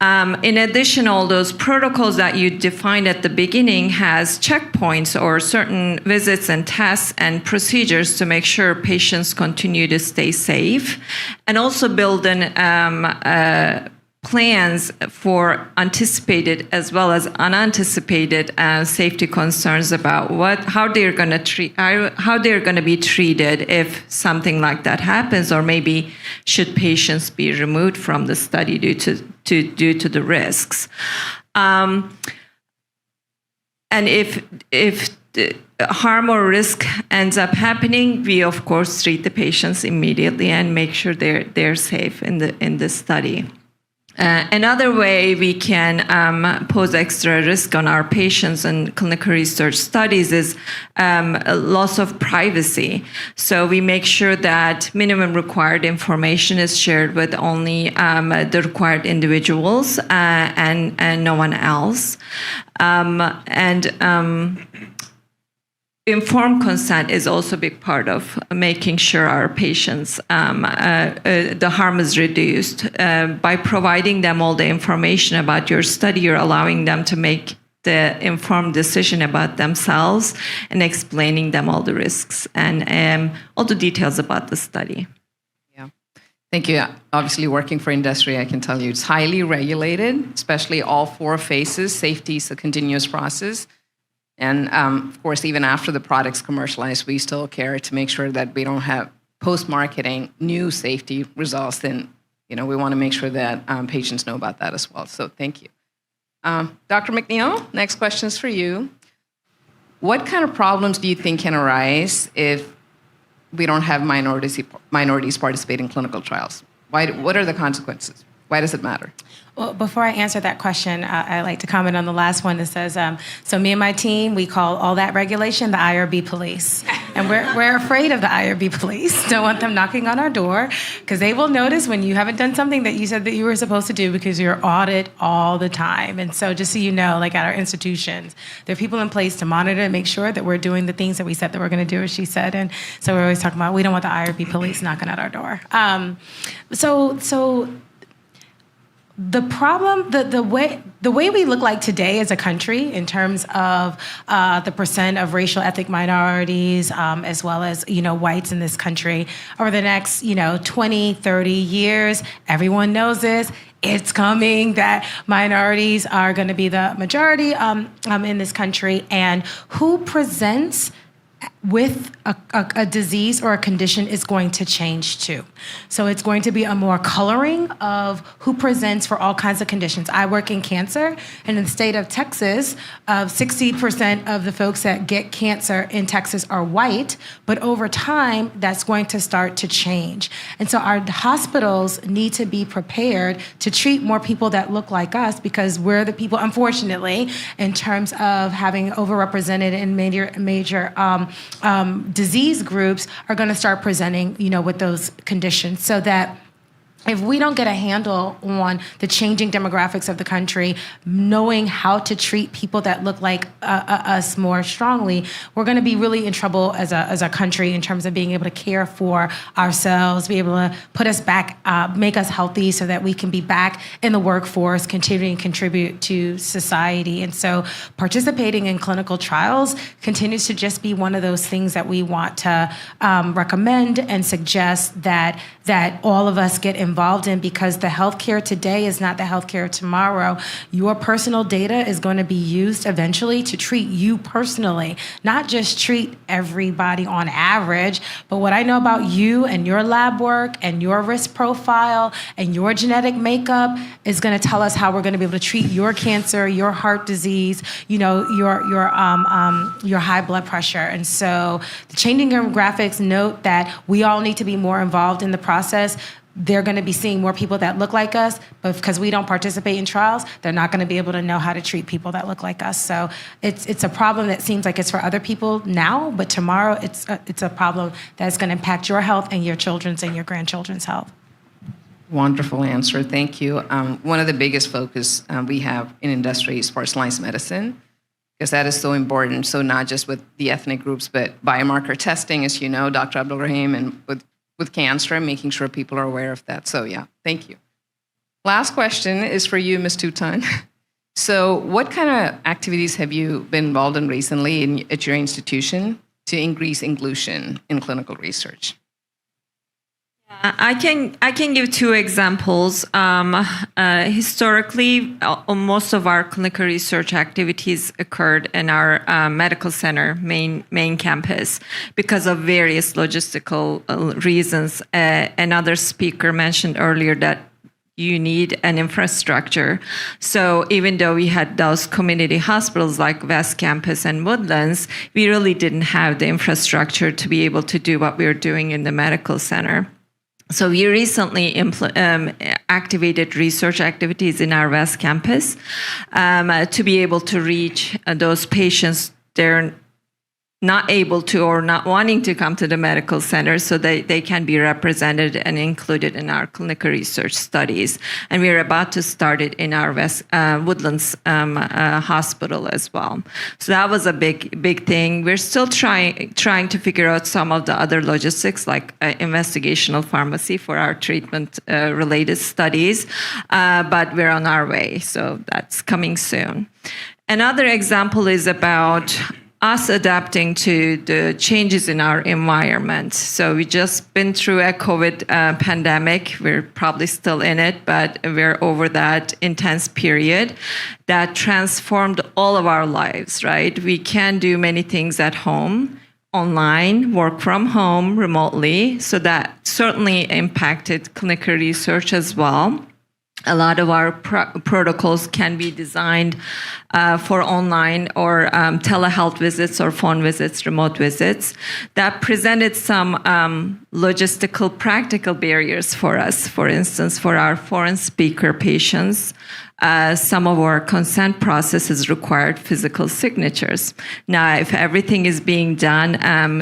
In addition, all those protocols that you defined at the beginning has checkpoints or certain visits and tests and procedures to make sure patients continue to stay safe, and also build in plans for anticipated as well as unanticipated safety concerns about how they're going to be treated if something like that happens, or maybe should patients be removed from the study due to the risks. And if the harm or risk ends up happening, we of course treat the patients immediately and make sure they're safe in the study. Another way we can pose extra risk on our patients in clinical research studies is loss of privacy. So we make sure that minimum required information is shared with only the required individuals and no one else. Informed consent is also a big part of making sure our patients, the harm is reduced. By providing them all the information about your study, you're allowing them to make the informed decision about themselves and explaining them all the risks and all the details about the study. Yeah, thank you. Obviously, working for industry, I can tell you it's highly regulated, especially all four phases. Safety is a continuous process. And of course, even after the product's commercialized, we still care to make sure that we don't have post-marketing new safety results. Then, we want to make sure that patients know about that as well. So thank you. Dr. McNeil, next question is for you. What kind of problems do you think can arise if we don't have minorities participate in clinical trials? What are the consequences? Why does it matter? Well, before I answer that question, I'd like to comment on the last one that says, so me and my team, we call all that regulation the IRB police. And we're afraid of the IRB police. Don't want them knocking on our door because they will notice when you haven't done something that you said that you were supposed to do because you're audited all the time. And so just so you know, like at our institutions, there are people in place to monitor and make sure that we're doing the things that we said that we're going to do, as she said. And so we're always talking about, we don't want the IRB police knocking at our door. The problem, the way we look like today as a country in terms of the percent of racial ethnic minorities, as well as, whites in this country over the next, 20, 30 years, everyone knows this. It's coming that minorities are going to be the majority in this country. And who presents with a disease or a condition is going to change too. So it's going to be a more coloring of who presents for all kinds of conditions. I work in cancer, and in the state of Texas, 60% of the folks that get cancer in Texas are white, but over time, that's going to start to change. And so our hospitals need to be prepared to treat more people that look like us, because we're the people, unfortunately, in terms of having overrepresented in major disease groups, are going to start presenting, with those conditions, so that if we don't get a handle on the changing demographics of the country, knowing how to treat people that look like us more strongly, we're going to be really in trouble as a country in terms of being able to care for ourselves, be able to put us back, make us healthy so that we can be back in the workforce, continuing to contribute to society. And so participating in clinical trials continues to just be one of those things that we want to recommend and suggest that all of us get involved in, because the healthcare today is not the healthcare tomorrow. Your personal data is going to be used eventually to treat you personally, not just treat everybody on average, but what I know about you and your lab work and your risk profile and your genetic makeup is going to tell us how we're going to be able to treat your cancer, your heart disease, your high blood pressure. And so the changing demographics note that we all need to be more involved in the process. They're going to be seeing more people that look like us, but because we don't participate in trials, they're not going to be able to know how to treat people that look like us. So it's a problem that seems like it's for other people now, but tomorrow it's a problem that's going to impact your health and your children's and your grandchildren's health. Wonderful answer. Thank you. One of the biggest focus we have in industry is personalized medicine, because that is so important. So not just with the ethnic groups, but biomarker testing, as you know, Dr. Abdul Rahim, and with cancer, and making sure people are aware of that. So yeah, thank you. Last question is for you, Ms. Tutan. So what kind of activities have you been involved in recently at your institution to increase inclusion in clinical research? I can give two examples. Historically, most of our clinical research activities occurred in our medical center main campus because of various logistical reasons. Another speaker mentioned earlier that you need an infrastructure. So even though we had those community hospitals like West Campus and Woodlands, we really didn't have the infrastructure to be able to do what we were doing in the medical center. So we recently activated research activities in our West Campus to be able to reach those patients. They're not able to or not wanting to come to the medical center, so they can be represented and included in our clinical research studies. And we're about to start it in our Woodlands hospital as well. So that was a big thing. We're still trying to figure out some of the other logistics, like investigational pharmacy for our treatment related studies, but we're on our way. So that's coming soon. Another example is about us adapting to the changes in our environment. So we just been through a COVID pandemic. We're probably still in it, but we're over that intense period that transformed all of our lives, right? We can do many things at home, online, work from home, remotely. So that certainly impacted clinical research as well. A lot of our protocols can be designed for online or telehealth visits or phone visits, remote visits. That presented some logistical, practical barriers for us. For instance, for our foreign speaker patients, some of our consent processes required physical signatures. Now, if everything is being done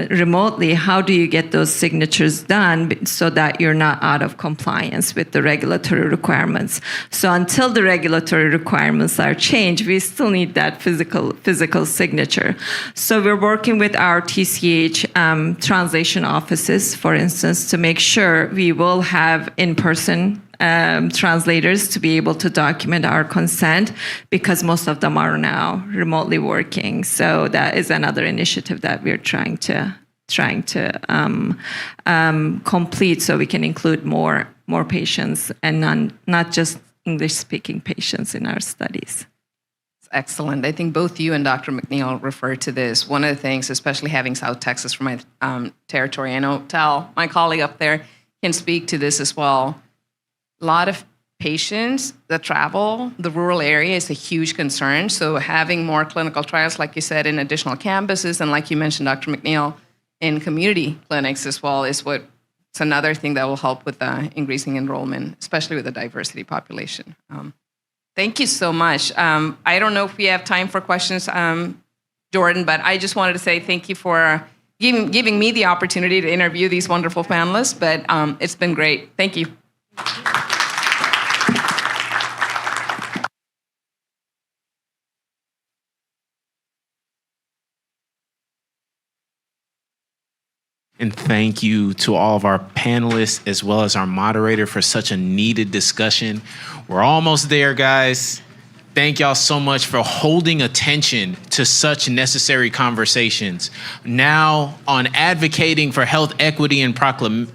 remotely, how do you get those signatures done so that you're not out of compliance with the regulatory requirements? So until the regulatory requirements are changed, we still need that physical signature. So we're working with our TCH translation offices, for instance, to make sure we will have in-person translators to be able to document our consent, because most of them are now remotely working. So that is another initiative that we're trying to complete, so we can include more patients and not just English-speaking patients in our studies. excellent. I think both you and Dr. McNeil referred to this. One of the things, especially having South Texas for my territory, I know Tal, my colleague up there, can speak to this as well. A lot of patients that travel, the rural area is a huge concern. So having more clinical trials, like you said, in additional campuses, and like you mentioned, Dr. McNeil, in community clinics as well, it's another thing that will help with increasing enrollment, especially with the diversity population. Thank you so much. I don't know if we have time for questions, Jordan, but I just wanted to say thank you for giving me the opportunity to interview these wonderful panelists, but it's been great. Thank you. And thank you to all of our panelists as well as our moderator for such a needed discussion. We're almost there, guys. Thank y'all so much for holding attention to such necessary conversations. Now, on advocating for health equity and proclamation,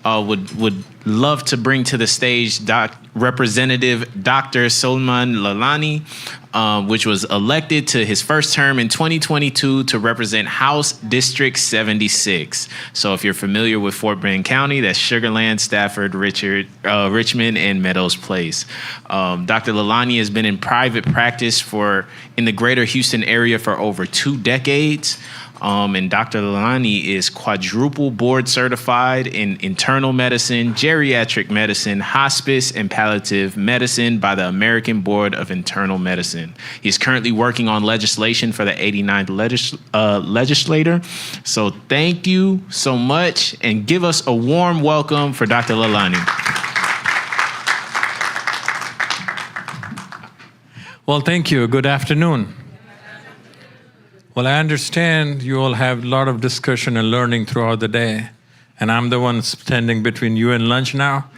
would love to bring to the stage Representative Dr. Solman Lalani, which was elected to his first term in 2022 to represent House District 76. So if you're familiar with Fort Bend County, that's Sugar Land, Stafford, Richmond, and Meadows Place. Dr. Lalani has been in private practice in the greater Houston area for over 2 decades. And Dr. Lalani is quadruple board certified in internal medicine, geriatric medicine, hospice, and palliative medicine by the American Board of Internal Medicine. He's currently working on legislation for the 89th legislature. So thank you so much, and give us a warm welcome for Dr. Lalani. Well, thank you. Good afternoon. Well, I understand you all have a lot of discussion and learning throughout the day, and I'm the one standing between you and lunch now.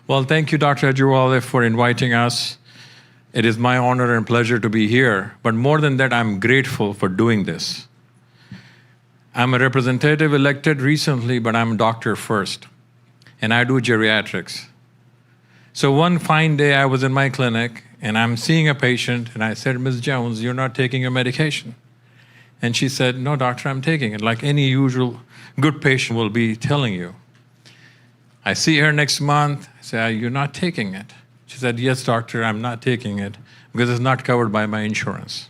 Well, thank you, Dr. Ajewale, for inviting us. It is my honor and pleasure to be here, but more than that, I'm grateful for doing this. I'm a representative elected recently, but I'm a doctor first, and I do geriatrics. So one fine day, I was in my clinic, and I'm seeing a patient, and I said, Ms. Jones, you're not taking your medication. And she said, no, doctor, I'm taking it, like any usual good patient will be telling you. I see her next month. I say, you're not taking it. She said, yes, doctor, I'm not taking it because it's not covered by my insurance.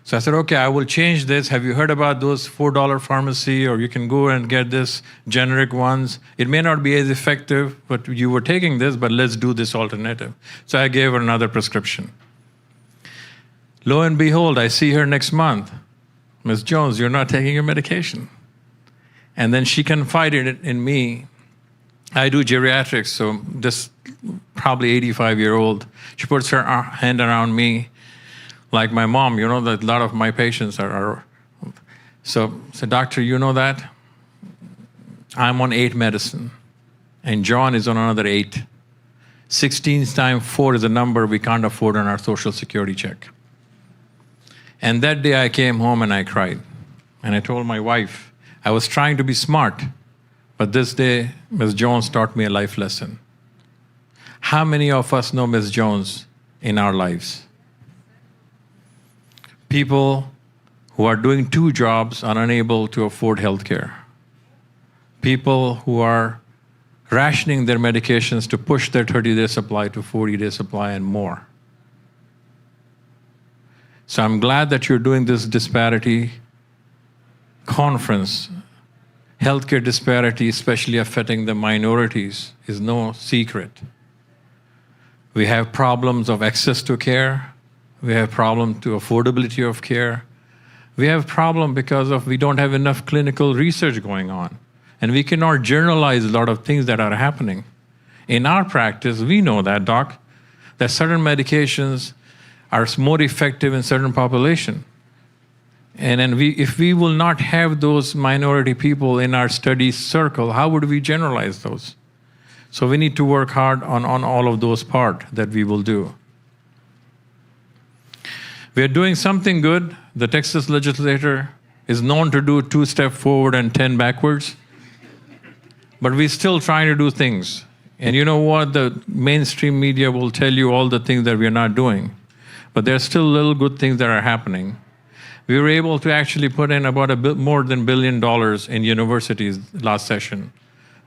So I said, okay, I will change this. Have you heard about those $4 pharmacy, or you can go and get this generic ones? It may not be as effective, but you were taking this, but let's do this alternative. So I gave her another prescription. Lo and behold, I see her next month. Ms. Jones, you're not taking your medication. And then she confided in me. I do geriatrics, so this probably 85-year-old, she puts her hand around me. Like my mom, you know that a lot of my patients are. So doctor, you know that? I'm on 8 medicine, and John is on another 8. 16 times 4 is a number we can't afford on our Social Security check. And that day I came home and I cried. And I told my wife, I was trying to be smart, but this day, Ms. Jones taught me a life lesson. How many of us know Ms. Jones in our lives? People who are doing 2 jobs are unable to afford health care. People who are rationing their medications to push their 30-day supply to 40-day supply and more. So I'm glad that you're doing this disparity conference. Healthcare disparity, especially affecting the minorities, is no secret. We have problems of access to care. We have problem to affordability of care. We have problem because of we don't have enough clinical research going on. And we cannot generalize a lot of things that are happening. In our practice, we know that, doc, that certain medications are more effective in certain population. And then if we will not have those minority people in our study circle, how would we generalize those? So we need to work hard on all of those parts that we will do. We are doing something good. The Texas legislature is known to do 2 steps forward and 10 backwards. But we're still trying to do things. And you know what? The mainstream media will tell you all the things that we're not doing. But there's still little good things that are happening. We were able to actually put in about more than $1 billion in universities last session.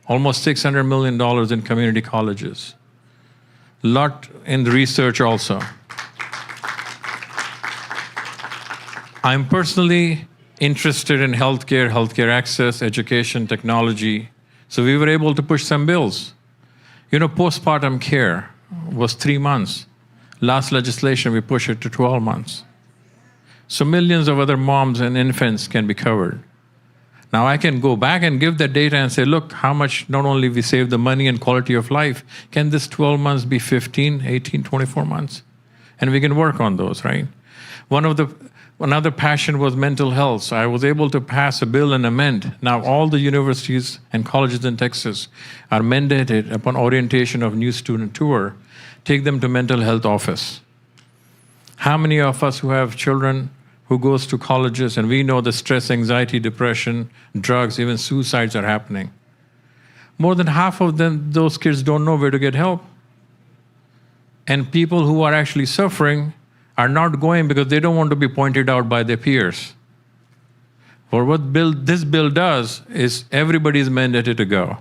Almost $600 million in community colleges. A lot in research also. I'm personally interested in healthcare access, education, technology. So we were able to push some bills. You know, postpartum care was 3 months. Last legislation, we pushed it to 12 months. So millions of other moms and infants can be covered. Now I can go back and give that data and say, look, how much not only we save the money and quality of life, can this 12 months be 15, 18, 24 months? And we can work on those, right? Another passion was mental health. So I was able to pass a bill and amend. Now all the universities and colleges in Texas are mandated upon orientation of new student tour, take them to mental health office. How many of us who have children who goes to colleges and we know the stress, anxiety, depression, drugs, even suicides are happening? More than half of them, those kids don't know where to get help. And people who are actually suffering are not going because they don't want to be pointed out by their peers. For what this bill does is everybody is mandated to go.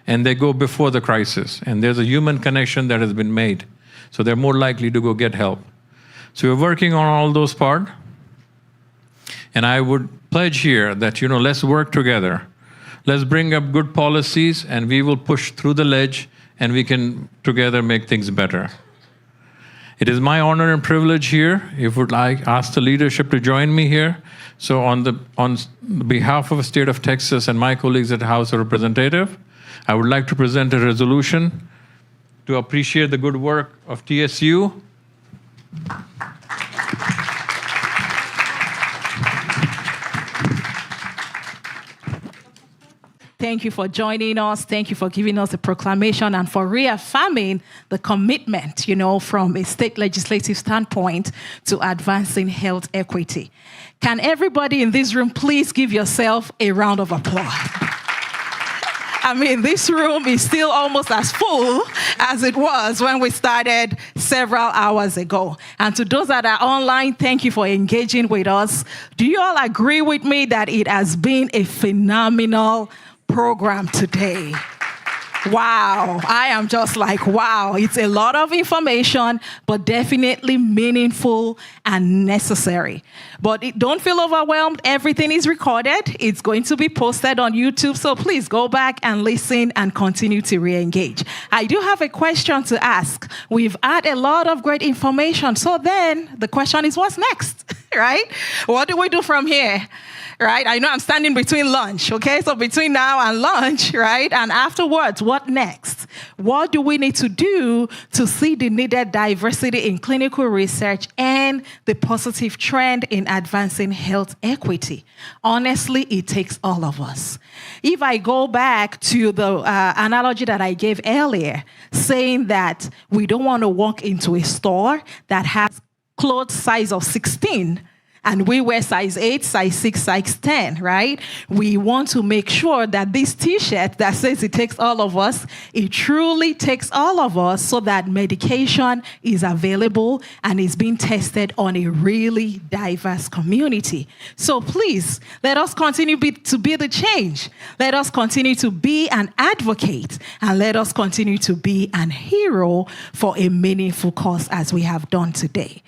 And they go before the crisis. And there's a human connection that has been made. So they're more likely to go get help. So we're working on all those parts. And I would pledge here that, let's work together. Let's bring up good policies and we will push through the ledge and we can together make things better. It is my honor and privilege here, if would like, ask the leadership to join me here. So on behalf of the state of Texas and my colleagues at the House of Representatives, I would like to present a resolution to appreciate the good work of TSU. Thank you for joining us. Thank you for giving us a proclamation and for reaffirming the commitment, from a state legislative standpoint to advancing health equity. Can everybody in this room please give yourself a round of applause? I mean, this room is still almost as full as it was when we started several hours ago. And to those that are online, thank you for engaging with us. Do you all agree with me that it has been a phenomenal program today? Wow. I am just like, wow. It's a lot of information, but definitely meaningful and necessary. But don't feel overwhelmed. Everything is recorded. It's going to be posted on YouTube. So please go back and listen and continue to re-engage. I do have a question to ask. We've had a lot of great information. So then the question is, what's next? Right? What do we do from here? Right? I know I'm standing between lunch, okay? So between now and lunch, right? And afterwards, what next? What do we need to do to see the needed diversity in clinical research and the positive trend in advancing health equity? Honestly, it takes all of us. If I go back to the analogy that I gave earlier, saying that we don't want to walk into a store that has clothes size of 16, and we wear size 8, size 6, size 10, right? We want to make sure that this T-shirt that says it takes all of us, it truly takes all of us so that medication is available and is being tested on a really diverse community. So please, let us continue to be the change. Let us continue to be an advocate, and let us continue to be an hero for a meaningful cause as we have done today.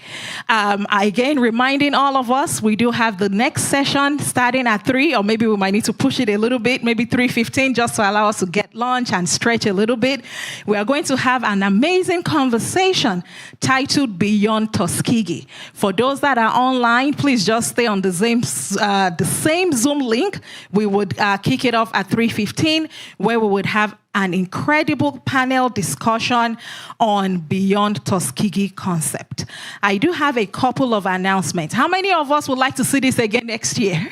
Again, reminding all of us, we do have the next session starting at 3, or maybe we might need to push it a little bit, maybe 3:15, just to allow us to get lunch and stretch a little bit. We are going to have an amazing conversation titled Beyond Tuskegee. For those that are online, please just stay on the same Zoom link. We would kick it off at 3:15, where we would have an incredible panel discussion on Beyond Tuskegee concept. I do have a couple of announcements. How many of us would like to see this again next year?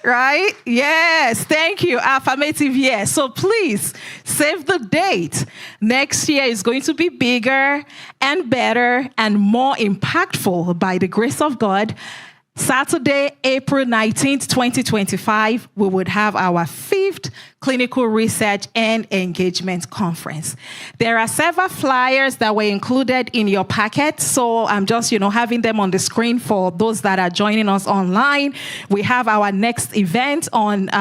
Right? Yes, thank you. Affirmative yes. So please save the date. Next year is going to be bigger and better and more impactful by the grace of God. Saturday, April 19th, 2025, we would have our 5th Clinical Research and Engagement Conference. There are several flyers that were included in your packet, so I'm just, having them on the screen for those that are joining us online. We have our next event on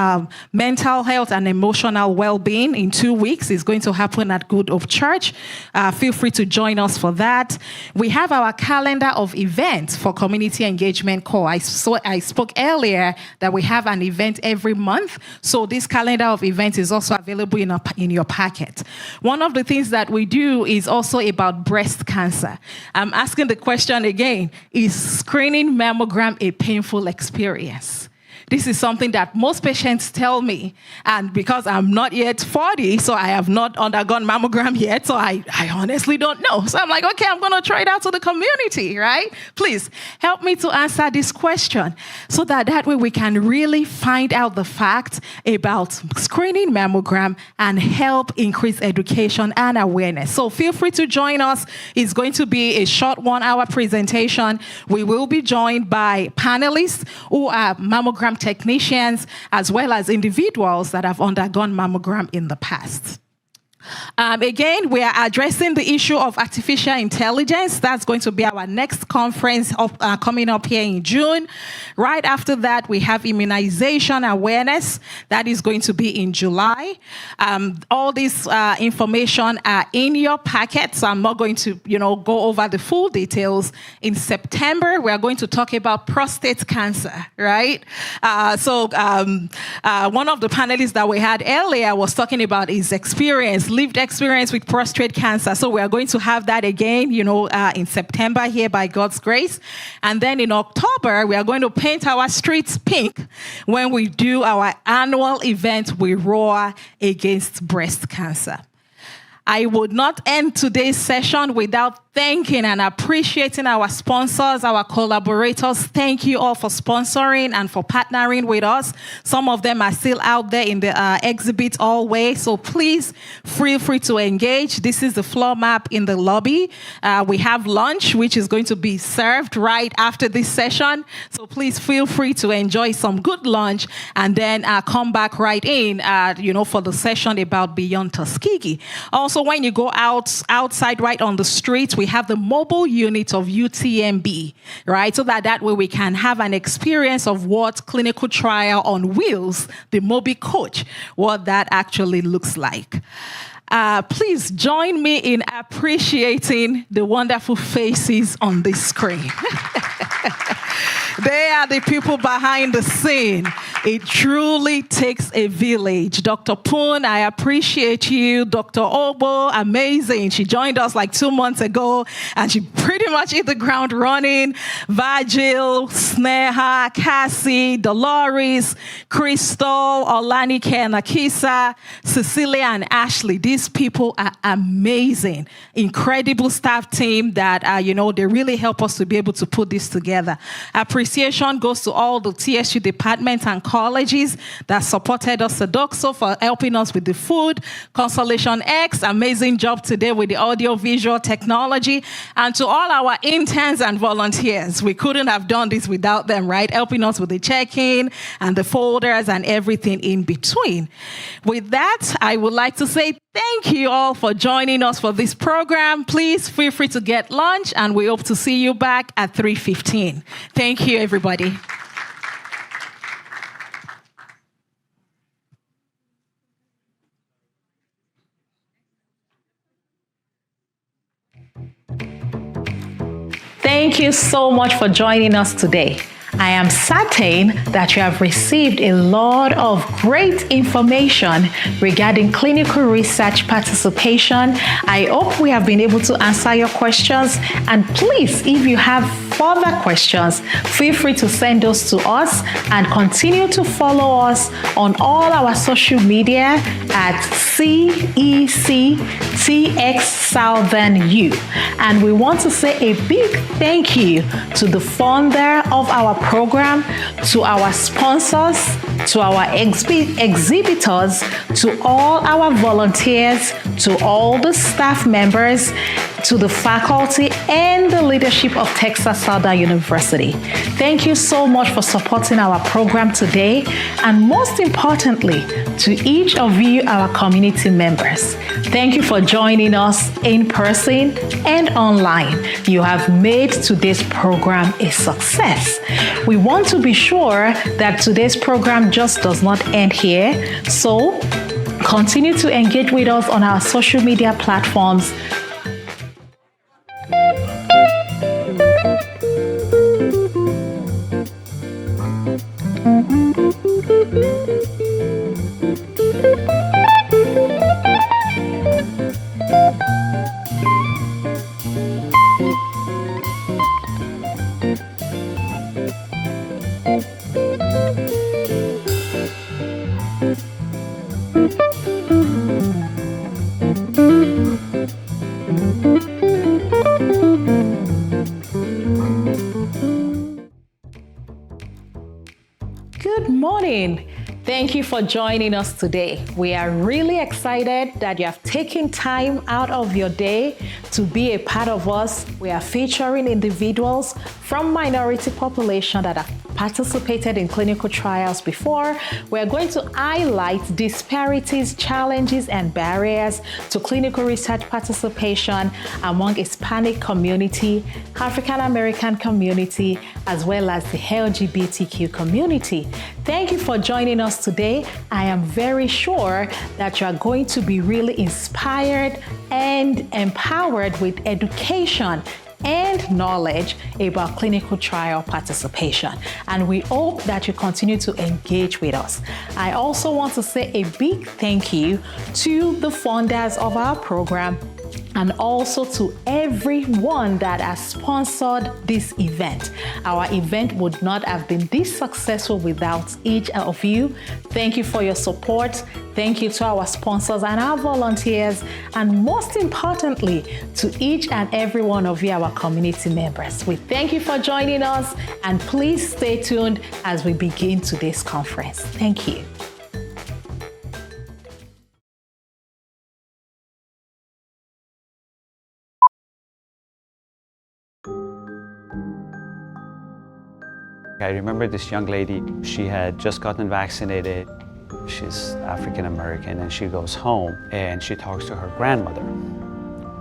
mental health and emotional well-being in 2 weeks. It's going to happen at Good Hope Church. Feel free to join us for that. We have our calendar of events for Community Engagement Core. I spoke earlier that we have an event every month, so this calendar of events is also available in your packet. One of the things that we do is also about breast cancer. I'm asking the question again, is screening mammogram a painful experience? This is something that most patients tell me, and because I'm not yet 40, so I have not undergone mammogram yet, so I honestly don't know. So I'm like, okay, I'm going to try it out to the community, right? Please help me to answer this question so that way we can really find out the facts about screening mammogram and help increase education and awareness. So feel free to join us. It's going to be a short 1-hour presentation. We will be joined by panelists who are mammogram technicians, as well as individuals that have undergone mammogram in the past. Again, we are addressing the issue of artificial intelligence. That's going to be our next conference coming up here in June. Right after that, we have immunization awareness. That is going to be in July. All this information are in your packet, so I'm not going to go over the full details. In September, we are going to talk about prostate cancer, right? So one of the panelists that we had earlier was talking about his lived experience with prostate cancer. So we are going to have that again, in September here by God's grace. And then in October, we are going to paint our streets pink when we do our annual event, We Roar Against Breast Cancer. I would not end today's session without thanking and appreciating our sponsors, our collaborators. Thank you all for sponsoring and for partnering with us. Some of them are still out there in the exhibit hallway, so please feel free to engage. This is the floor map in the lobby. We have lunch, which is going to be served right after this session, so please feel free to enjoy some good lunch and then come back right in, for the session about Beyond Tuskegee. Also, when you go outside right on the street, we have the mobile unit of UTMB, right? So that way we can have an experience of what clinical trial on wheels, the mobile coach, what that actually looks like. Please join me in appreciating the wonderful faces on this screen. They are the people behind the scene. It truly takes a village. Dr. Poon, I appreciate you. Dr. Obo, amazing. She joined us like 2 months ago, and she pretty much hit the ground running. Virgil, Sneha, Cassie, Dolores, Crystal, Olanike and Akisa, Cecilia and Ashley. These people are amazing. Incredible staff team that, they really help us to be able to put this together. Appreciation goes to all the TSU departments and colleges that supported us, Sedoxo for helping us with the food, Consolation X, amazing job today with the audio-visual technology, and to all our interns and volunteers. We couldn't have done this without them, right? Helping us with the check-in and the folders and everything in between. With that, I would like to say thank you all for joining us for this program. Please feel free to get lunch, and we hope to see you back at 3:15. Thank you, everybody. Thank you so much for joining us today. I am certain that you have received a lot of great information regarding clinical research participation. I hope we have been able to answer your questions. And please, if you have further questions, feel free to send those to us and continue to follow us on all our social media at CECTX Southern U. And we want to say a big thank you to the founder of our program, to our sponsors, to our exhibitors, to all our volunteers, to all the staff members. to the faculty and the leadership of Texas Southern University. Thank you so much for supporting our program today, and most importantly, to each of you, our community members. Thank you for joining us in person and online. You have made today's program a success. We want to be sure that today's program just does not end here, so continue to engage with us on our social media platforms. Good morning. Thank you for joining us today. We are really excited that you have taken time out of your day to be a part of us. We are featuring individuals from minority population that have participated in clinical trials before. We're going to highlight disparities, challenges, and barriers to clinical research participation among Hispanic community, African American community, as well as the LGBTQ community. Thank you for joining us today. I am very sure that you are going to be really inspired and empowered with education and knowledge about clinical trial participation. And we hope that you continue to engage with us. I also want to say a big thank you to the funders of our program and also to everyone that has sponsored this event. Our event would not have been this successful without each of you. Thank you for your support. Thank you to our sponsors and our volunteers, and most importantly, to each and every one of you, our community members. We thank you for joining us, and please stay tuned as we begin today's conference. Thank you. I remember this young lady, she had just gotten vaccinated. She's African American, and she goes home and she talks to her grandmother.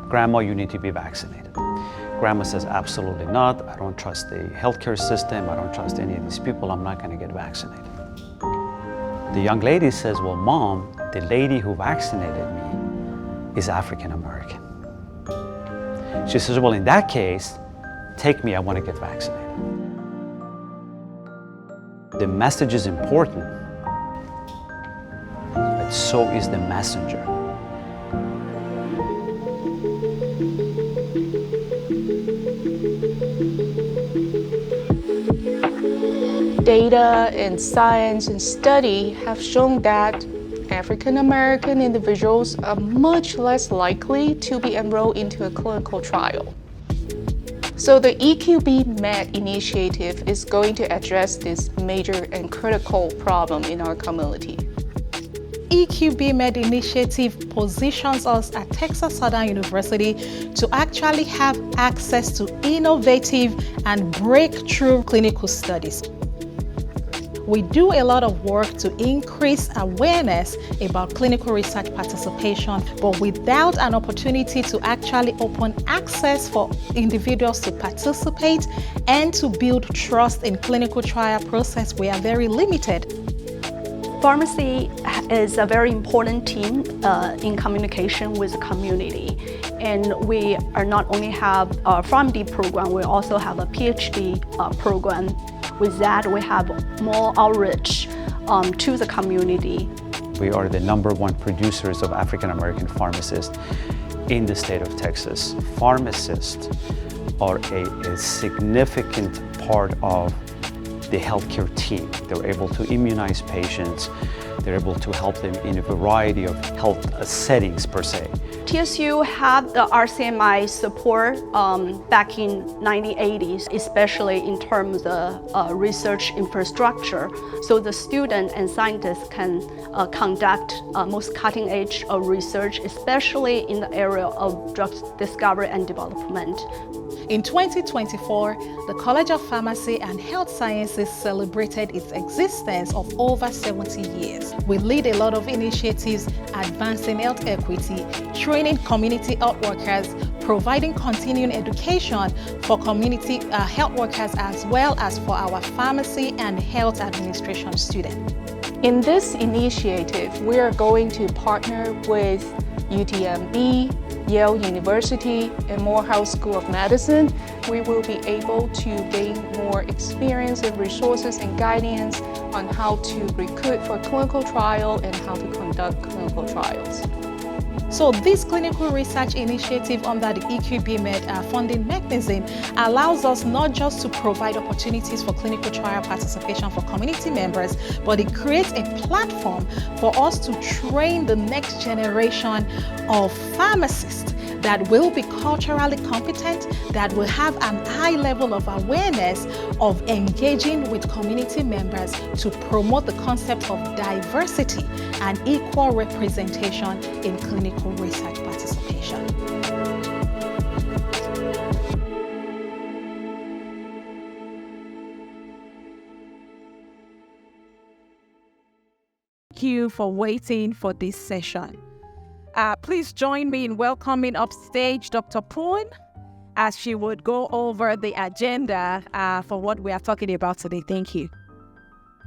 Grandma, you need to be vaccinated. Grandma says, absolutely not. I don't trust the healthcare system. I don't trust any of these people. I'm not going to get vaccinated. The young lady says, well, Mom, the lady who vaccinated me is African American. She says, well, in that case, take me, I want to get vaccinated. The message is important, but so is the messenger. Data and science and study have shown that African American individuals are much less likely to be enrolled into a clinical trial. So the EQB Med initiative is going to address this major and critical problem in our community. EQB Med initiative positions us at Texas Southern University to actually have access to innovative and breakthrough clinical studies. We do a lot of work to increase awareness about clinical research participation, but without an opportunity to actually open access for individuals to participate and to build trust in clinical trial process, we are very limited. Pharmacy is a very important team in communication with the community. And we are not only have a PharmD program, we also have a PhD program. With that, we have more outreach to the community. We are the #1 producers of African American pharmacists in the state of Texas. Pharmacists are a significant part of the healthcare team. They're able to immunize patients. they're able to help them in a variety of health settings per se. TSU had the RCMI support back in 1980s, especially in terms of research infrastructure. So the students and scientists can conduct most cutting edge research, especially in the area of drug discovery and development. In 2024, the College of Pharmacy and Health Sciences celebrated its existence of over 70 years. We lead a lot of initiatives advancing health equity, training community health workers, providing continuing education for community health workers as well as for our pharmacy and health administration students. In this initiative, we are going to partner with UTMB, Yale University, and Morehouse School of Medicine. We will be able to gain more experience and resources and guidance on how to recruit for clinical trial and how to conduct clinical trials. So this clinical research initiative under the EQB-Med funding mechanism allows us not just to provide opportunities for clinical trial participation for community members, but it creates a platform for us to train the next generation of pharmacists that will be culturally competent, that will have an high level of awareness of engaging with community members to promote the concept of diversity and equal representation in clinical research participation. Thank you for waiting for this session. Please join me in welcoming upstage Dr. Poon as she would go over the agenda for what we are talking about today. Thank you.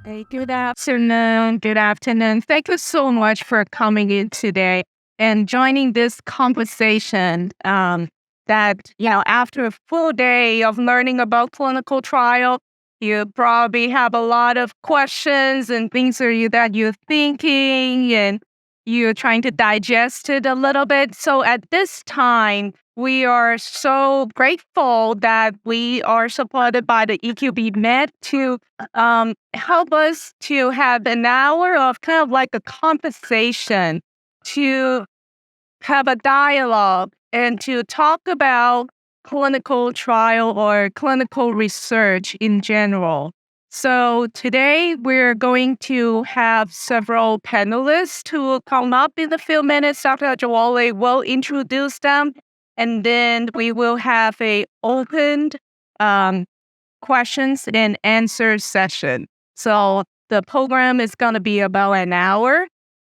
Hey, good afternoon. Good afternoon. Thank you so much for coming in today and joining this conversation that, after a full day of learning about clinical trial, you probably have a lot of questions and things that you're thinking and you're trying to digest it a little bit. So at this time, we are so grateful that we are supported by the EQB-Med to help us to have an hour of kind of like a conversation, to have a dialogue and to talk about clinical trial or clinical research in general. So today we're going to have several panelists who will come up in a few minutes. Dr. Ajawale will introduce them, and then we will have a opened questions and answers session. So the program is going to be about an hour.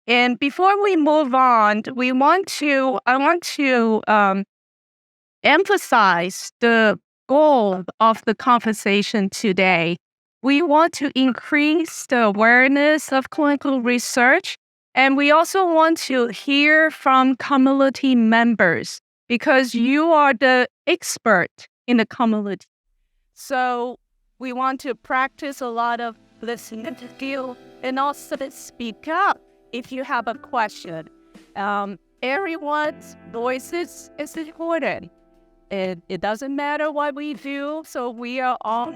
And before we move on, I want to emphasize the goal of the conversation today. We want to increase the awareness of clinical research, and we also want to hear from community members because you are the expert in the community. So we want to practice a lot of listening skill and also speak up if you have a question. Everyone's voices is important. It doesn't matter what we do, so we are all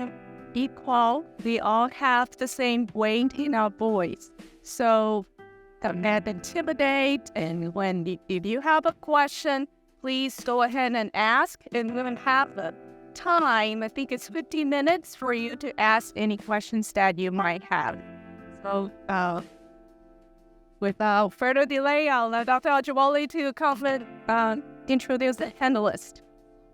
equal. We all have the same weight in our voice. So don't get intimidate. And if you have a question, please go ahead and ask. And we'll have the time. I think it's 15 minutes for you to ask any questions that you might have. So without further delay, I'll let Dr. Ajawale to introduce the panelist.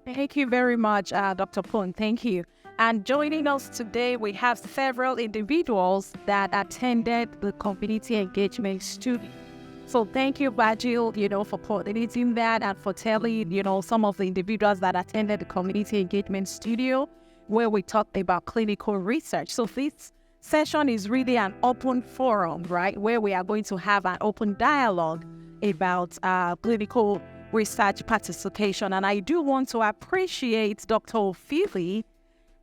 Thank you very much, Dr. Poon. Thank you. And joining us today, we have several individuals that attended the community engagement studio. So thank you, Bajil, for coordinating that and for telling, some of the individuals that attended the community engagement studio where we talked about clinical research. So this session is really an open forum, right, where we are going to have an open dialogue about clinical research participation. And I do want to appreciate Dr. Ofili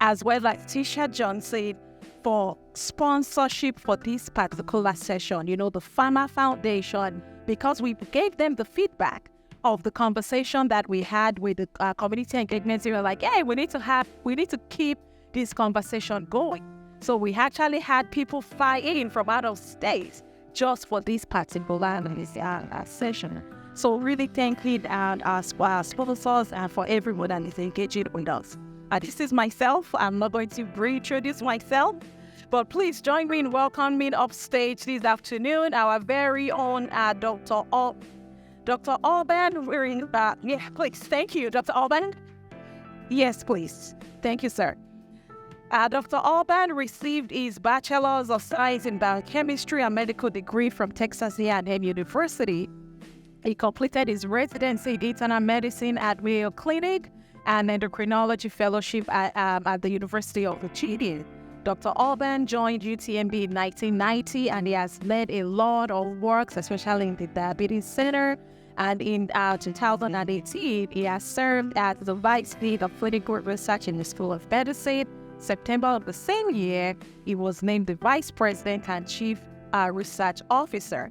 as well as Tisha Johnson for sponsorship for this particular session. The Pharma Foundation, because we gave them the feedback of the conversation that we had with the community engagement. They were like, hey, we need to keep this conversation going. So we actually had people fly in from out of state just for this particular session. So really thank you our sponsors and for everyone that is engaging with us. This is myself. I'm not going to reintroduce myself, but please join me in welcoming upstage this afternoon our very own Dr. Alban. Yeah, please. Thank you, Dr. Alban. Yes, please. Thank you, sir. Dr. Alban received his Bachelor's of Science in Biochemistry and medical degree from Texas A&M University. He completed his residency in internal medicine at Mayo Clinic and endocrinology fellowship at the University of Virginia. Dr. Alban joined UTMB in 1990, and he has led a lot of works, especially in the Diabetes Center. And in 2018, he has served as the Vice Dean of Clinical Research in the School of Medicine. September of the same year, he was named the Vice President and Chief Research Officer.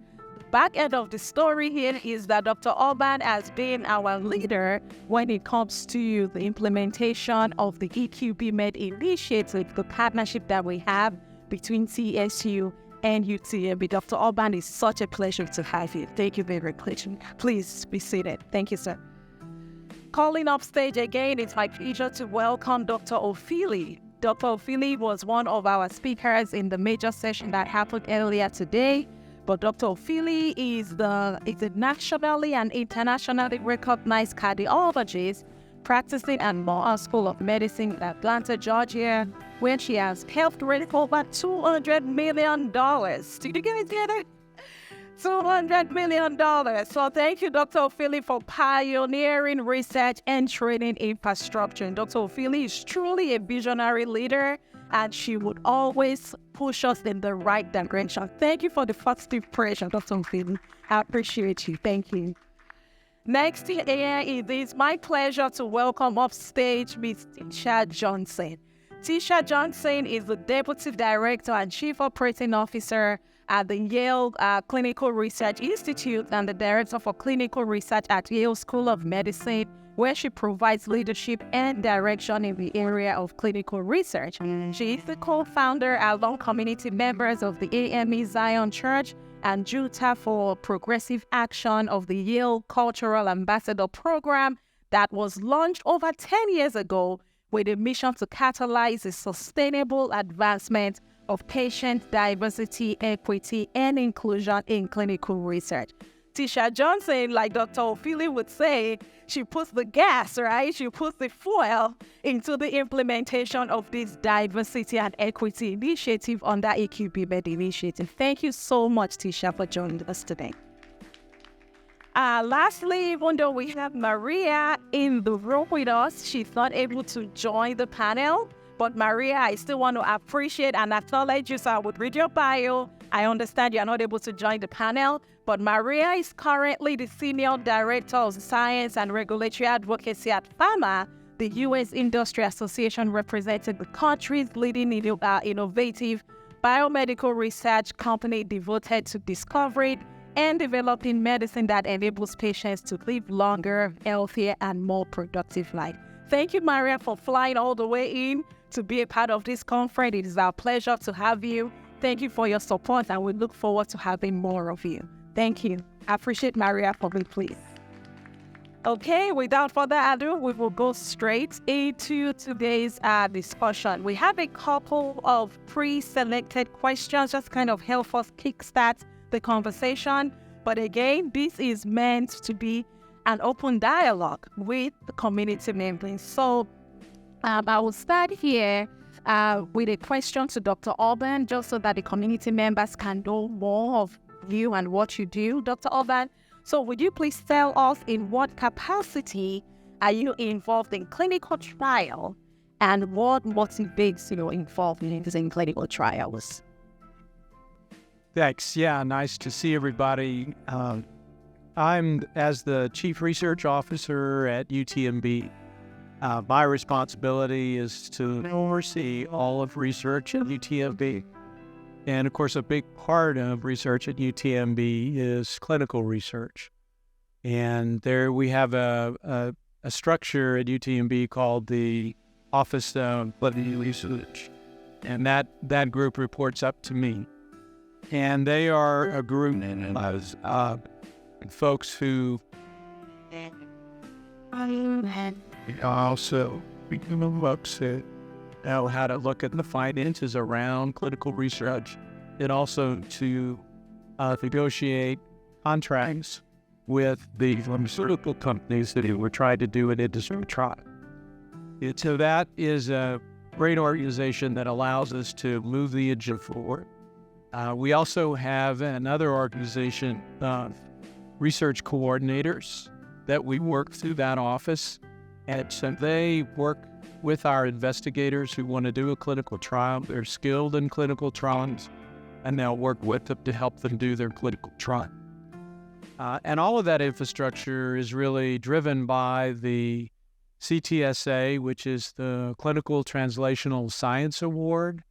Back end of the story here is that Dr. Alban has been our leader when it comes to the implementation of the EQB Med initiative, the partnership that we have between TSU and UTMB. Dr. Alban, is such a pleasure to have you. Thank you very much. Please be seated. Thank you, sir. Calling up stage again, it's my pleasure to welcome Dr. Ofili. Dr. Ofili was one of our speakers in the major session that happened earlier today. But Dr. Ofili is a nationally and internationally recognized cardiologist practicing at Moore School of Medicine in Atlanta, Georgia, where she has helped raise over $200 million. Did you guys hear that? $200 million. So thank you, Dr. Ofili, for pioneering research and training infrastructure. And Dr. Ofili is truly a visionary leader, and she would always push us in the right direction. Thank you for the positive pressure, Dr. Ofili. I appreciate you. Thank you. Next here, it is my pleasure to welcome upstage Ms. Tisha Johnson. Tisha Johnson is the Deputy Director and Chief Operating Officer at the Yale Clinical Research Institute and the Director for Clinical Research at Yale School of Medicine, where she provides leadership and direction in the area of clinical research. She is the co-founder along community members of the AME Zion Church and Juta for Progressive Action of the Yale Cultural Ambassador Program that was launched over 10 years ago with a mission to catalyze the sustainable advancement of patient diversity, equity, and inclusion in clinical research. Tisha Johnson, like Dr. Ofili would say, she puts the gas, right? She puts the fuel into the implementation of this diversity and equity initiative under EQB Med initiative. Thank you so much, Tisha, for joining us today. Lastly, even though we have Maria in the room with us, she's not able to join the panel. But Maria, I still want to appreciate and acknowledge you. So I would read your bio. I understand you're not able to join the panel, but Maria is currently the Senior Director of Science and Regulatory Advocacy at PhRMA, the U.S. Industry Association representing the country's leading innovative biomedical research company devoted to discovering and developing medicine that enables patients to live longer, healthier, and more productive life. Thank you, Maria, for flying all the way in to be a part of this conference. It is our pleasure to have you. Thank you for your support, and we look forward to having more of you. Thank you. I appreciate Maria for me, please. Okay, without further ado, we will go straight into today's discussion. We have a couple of pre-selected questions, just kind of help us kickstart the conversation. But again, this is meant to be an open dialogue with the community members. So I will start here with a question to Dr. Alban, just so that the community members can know more of you and what you do. Dr. Alban, so would you please tell us in what capacity are you involved in clinical trial and what motivates your involvement in clinical trials? Thanks. Yeah, nice to see everybody. I'm, as the Chief Research Officer at UTMB, my responsibility is to oversee all of research at UTMB. And of course, a big part of research at UTMB is clinical research. And there we have a structure at UTMB called the Office of Clinical Research. And that group reports up to me. And they are a group of folks who also become folks that know how to look at the finances around clinical research and also to negotiate contracts with the pharmaceutical companies that we're trying to do an industry trial. So that is a great organization that allows us to move the engine forward. We also have another organization, research coordinators, that we work through that office. And so they work with our investigators who want to do a clinical trial. They're skilled in clinical trials, and they'll work with them to help them do their clinical trial. And all of that infrastructure is really driven by the CTSA, which is the Clinical Translational Science Award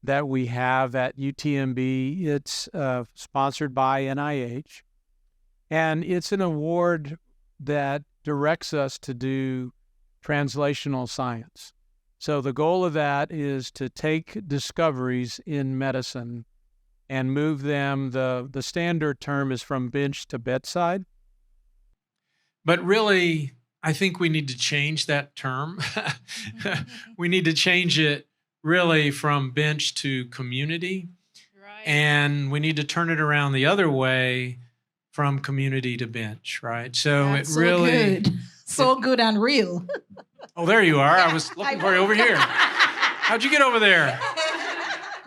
that we have at UTMB. It's sponsored by NIH. And it's an award that directs us to do translational science. So the goal of that is to take discoveries in medicine and move them, the standard term is from bench to bedside. But really, I think we need to change that term. We need to change it really from bench to community. Right. And we need to turn it around the other way from community to bench, right? So That's it really... good. So good and real. Oh, there you are. I was looking for you over here. How'd you get over there?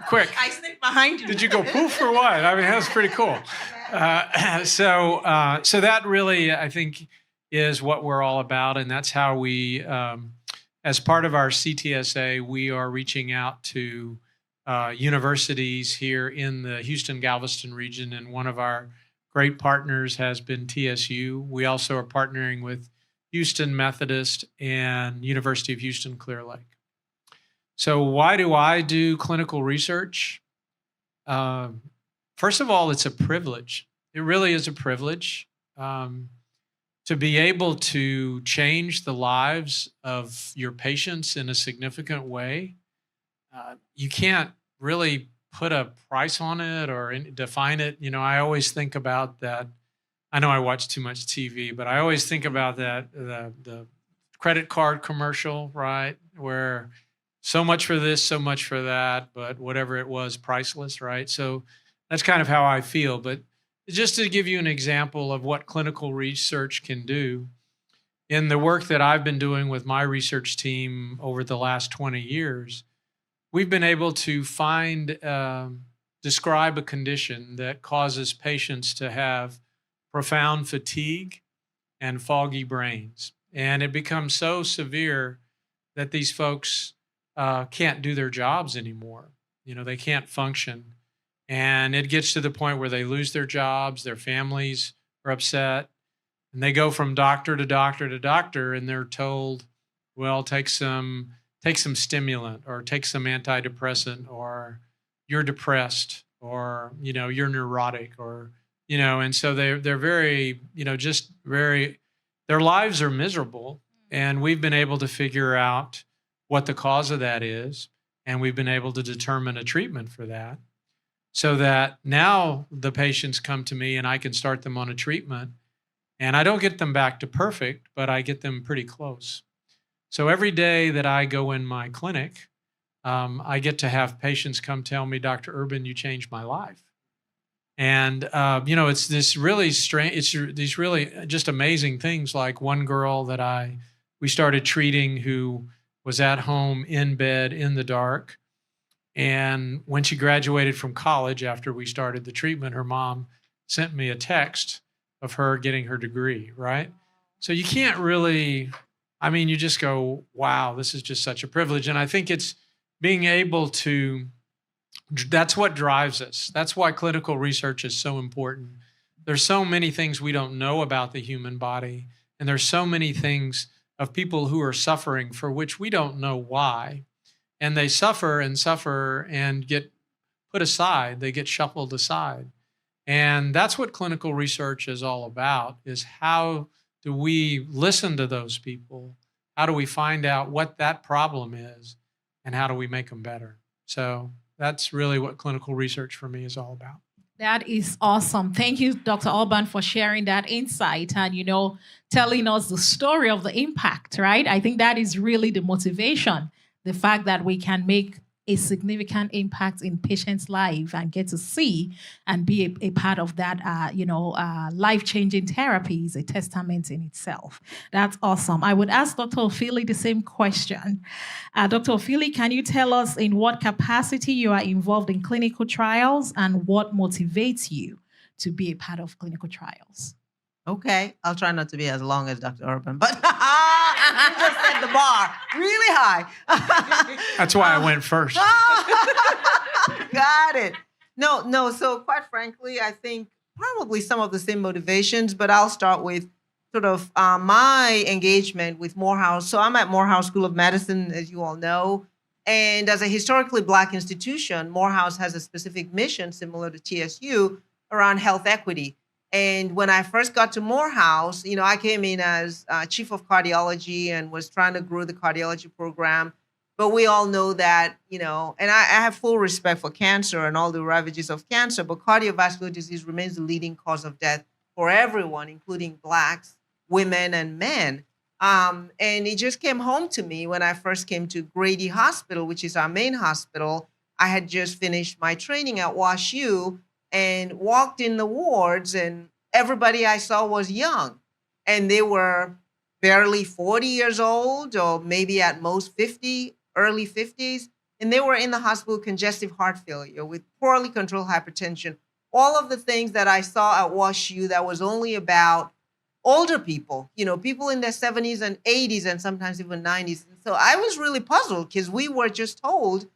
Quick. I sneaked behind you. Did you go poof or what? I mean, that's pretty cool. So that really, I think, is what we're all about. And that's how we, as part of our CTSA, we are reaching out to universities here in the Houston-Galveston region. And one of our great partners has been TSU. We also are partnering with Houston Methodist and University of Houston Clear Lake. So why do I do clinical research? First of all, it's a privilege. It really is a privilege to be able to change the lives of your patients in a significant way. You can't really put a price on it or define it. You know, I always think about that. I know I watch too much TV, but I always think about that, the credit card commercial, right? Where so much for this, so much for that, but whatever it was, priceless, right? So that's kind of how I feel. But just to give you an example of what clinical research can do, in the work that I've been doing with my research team over the last 20 years, we've been able to find, describe a condition that causes patients to have profound fatigue and foggy brains. And it becomes so severe that these folks can't do their jobs anymore. You know, they can't function. And it gets to the point where they lose their jobs, their families are upset, and they go from doctor to doctor to doctor, and they're told, well, take some stimulant or take some antidepressant, or you're depressed, or, you know, you're neurotic, or, you know, and so they're very, you know, just very, their lives are miserable. And we've been able to figure out what the cause of that is. And we've been able to determine a treatment for that, so that now the patients come to me and I can start them on a treatment. And I don't get them back to perfect, but I get them pretty close. So every day that I go in my clinic, I get to have patients come tell me, Dr. Urban, you changed my life. And, you know, it's this really strange, it's these really just amazing things. Like one girl that we started treating who was at home in bed in the dark. And when she graduated from college after we started the treatment, her mom sent me a text of her getting her degree, right? So you can't really, I mean, you just go, wow, this is just such a privilege. And I think it's being able to, that's what drives us. That's why clinical research is so important. There's so many things we don't know about the human body, and there's so many things of people who are suffering for which we don't know why. And they suffer and get put aside. They get shuffled aside. And that's what clinical research is all about, is how do we listen to those people? How do we find out what that problem is, and how do we make them better? So that's really what clinical research for me is all about. That is awesome. Thank you, Dr. Alban, for sharing that insight and, telling us the story of the impact, right? I think that is really the motivation, the fact that we can make a significant impact in patients' life and get to see and be a part of that, life-changing therapy is a testament in itself. That's awesome. I would ask Dr. Ofili the same question. Dr. Ofili, can you tell us in what capacity you are involved in clinical trials and what motivates you to be a part of clinical trials? Okay, I'll try not to be as long as Dr. Urban, but you just set the bar really high. That's why I went first. Got it. No. So quite frankly, I think probably some of the same motivations, but I'll start with sort of my engagement with Morehouse. So I'm at Morehouse School of Medicine, as you all know. And as a historically Black institution, Morehouse has a specific mission similar to TSU around health equity. And when I first got to Morehouse, I came in as chief of cardiology and was trying to grow the cardiology program. But we all know that, and I have full respect for cancer and all the ravages of cancer, but cardiovascular disease remains the leading cause of death for everyone, including Blacks, women, and men. And it just came home to me when I first came to Grady Hospital, which is our main hospital. I had just finished my training at WashU and walked in the wards, and everybody I saw was young. And they were barely 40 years old, or maybe at most 50, early 50s. And they were in the hospital with congestive heart failure, with poorly controlled hypertension. All of the things that I saw at WashU that was only about older people, people in their 70s and 80s and sometimes even 90s. And so I was really puzzled because we were just told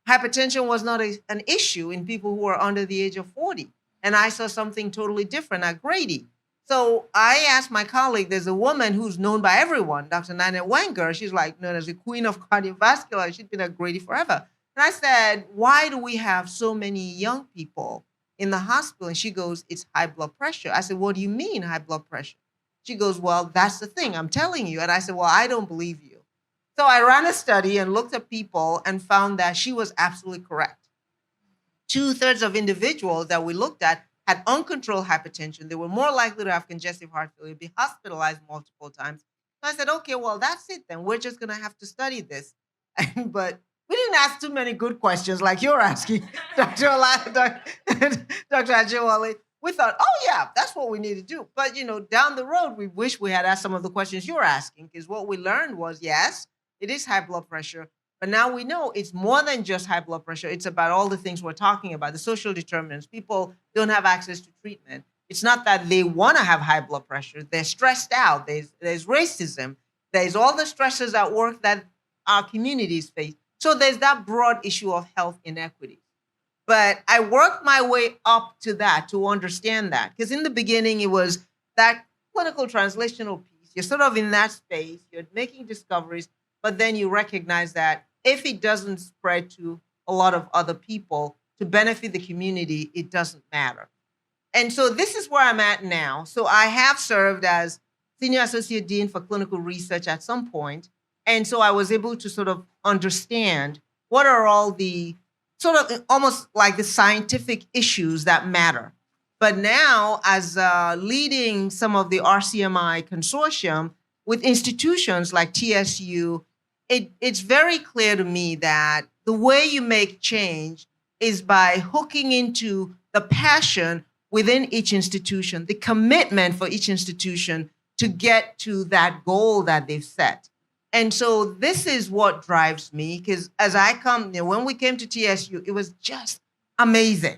hypertension was not an issue in people who are under the age of 40. And I saw something totally different at Grady. So I asked my colleague, there's a woman who's known by everyone, Dr. Nanette Wenger. She's like known as the queen of cardiovascular. She's been at Grady forever. And I said, why do we have so many young people in the hospital? And she goes, it's high blood pressure. I said, what do you mean high blood pressure? She goes, well, that's the thing, I'm telling you. And I said, well, I don't believe you. So I ran a study and looked at people and found that she was absolutely correct. 2/3 of individuals that we looked at had uncontrolled hypertension. They were more likely to have congestive heart failure, be hospitalized multiple times. So I said, okay, well, that's it then. We're just going to have to study this. But we didn't ask too many good questions like you're asking, Dr. Ajewale. We thought, oh, yeah, that's what we need to do. But, down the road, we wish we had asked some of the questions you're asking, because what we learned was, yes, it is high blood pressure. But now we know it's more than just high blood pressure. It's about all the things we're talking about, the social determinants. People don't have access to treatment. It's not that they want to have high blood pressure. They're stressed out. There's racism. There's all the stresses at work that our communities face. So there's that broad issue of health inequity. But I worked my way up to that to understand that. Because in the beginning, it was that clinical translational piece. You're sort of in that space. You're making discoveries. But then you recognize that if it doesn't spread to a lot of other people to benefit the community, it doesn't matter. And so this is where I'm at now. So I have served as Senior Associate Dean for Clinical Research at some point. And so I was able to sort of understand what are all the sort of almost like the scientific issues that matter. But now, as leading some of the RCMI consortium with institutions like TSU, it's very clear to me that the way you make change is by hooking into the passion within each institution, the commitment for each institution to get to that goal that they've set. And so this is what drives me, because as I come, when we came to TSU, it was just amazing.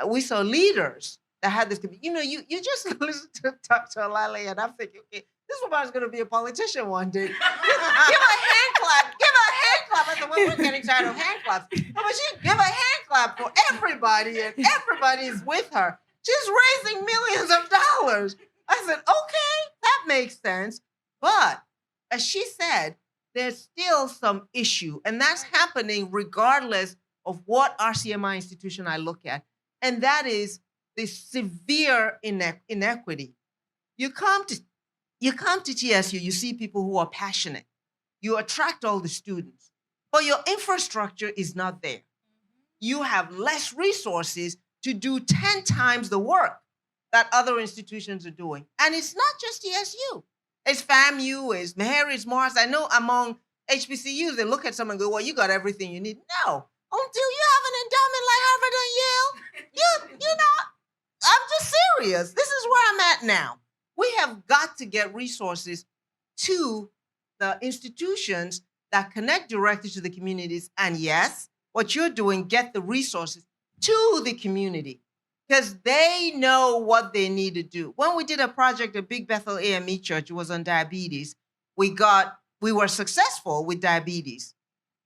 We saw leaders that had this, you just listen to Dr. Olale, and I'm thinking, okay, this woman's going to be a politician one day. Give her a hand clap. Give her a hand clap. I said, well, we're getting tired of hand claps. But she give a hand clap for everybody, and everybody is with her. She's raising millions of dollars. I said, okay, that makes sense. But as she said, there's still some issue, and that's happening regardless of what RCMI institution I look at, and that is the severe inequity. You come to TSU, you see people who are passionate. You attract all the students, but your infrastructure is not there. You have less resources to do 10 times the work that other institutions are doing. And it's not just TSU. It's FAMU, it's Meharry, it's Morris. I know among HBCUs, they look at someone and go, well, you got everything you need. No, until you have an endowment like Harvard and Yale, you're not. I'm just serious. This is where I'm at now. We have got to get resources to the institutions that connect directly to the communities. And yes, what you're doing, get the resources to the community because they know what they need to do. When we did a project at Big Bethel AME Church, it was on diabetes. We were successful with diabetes.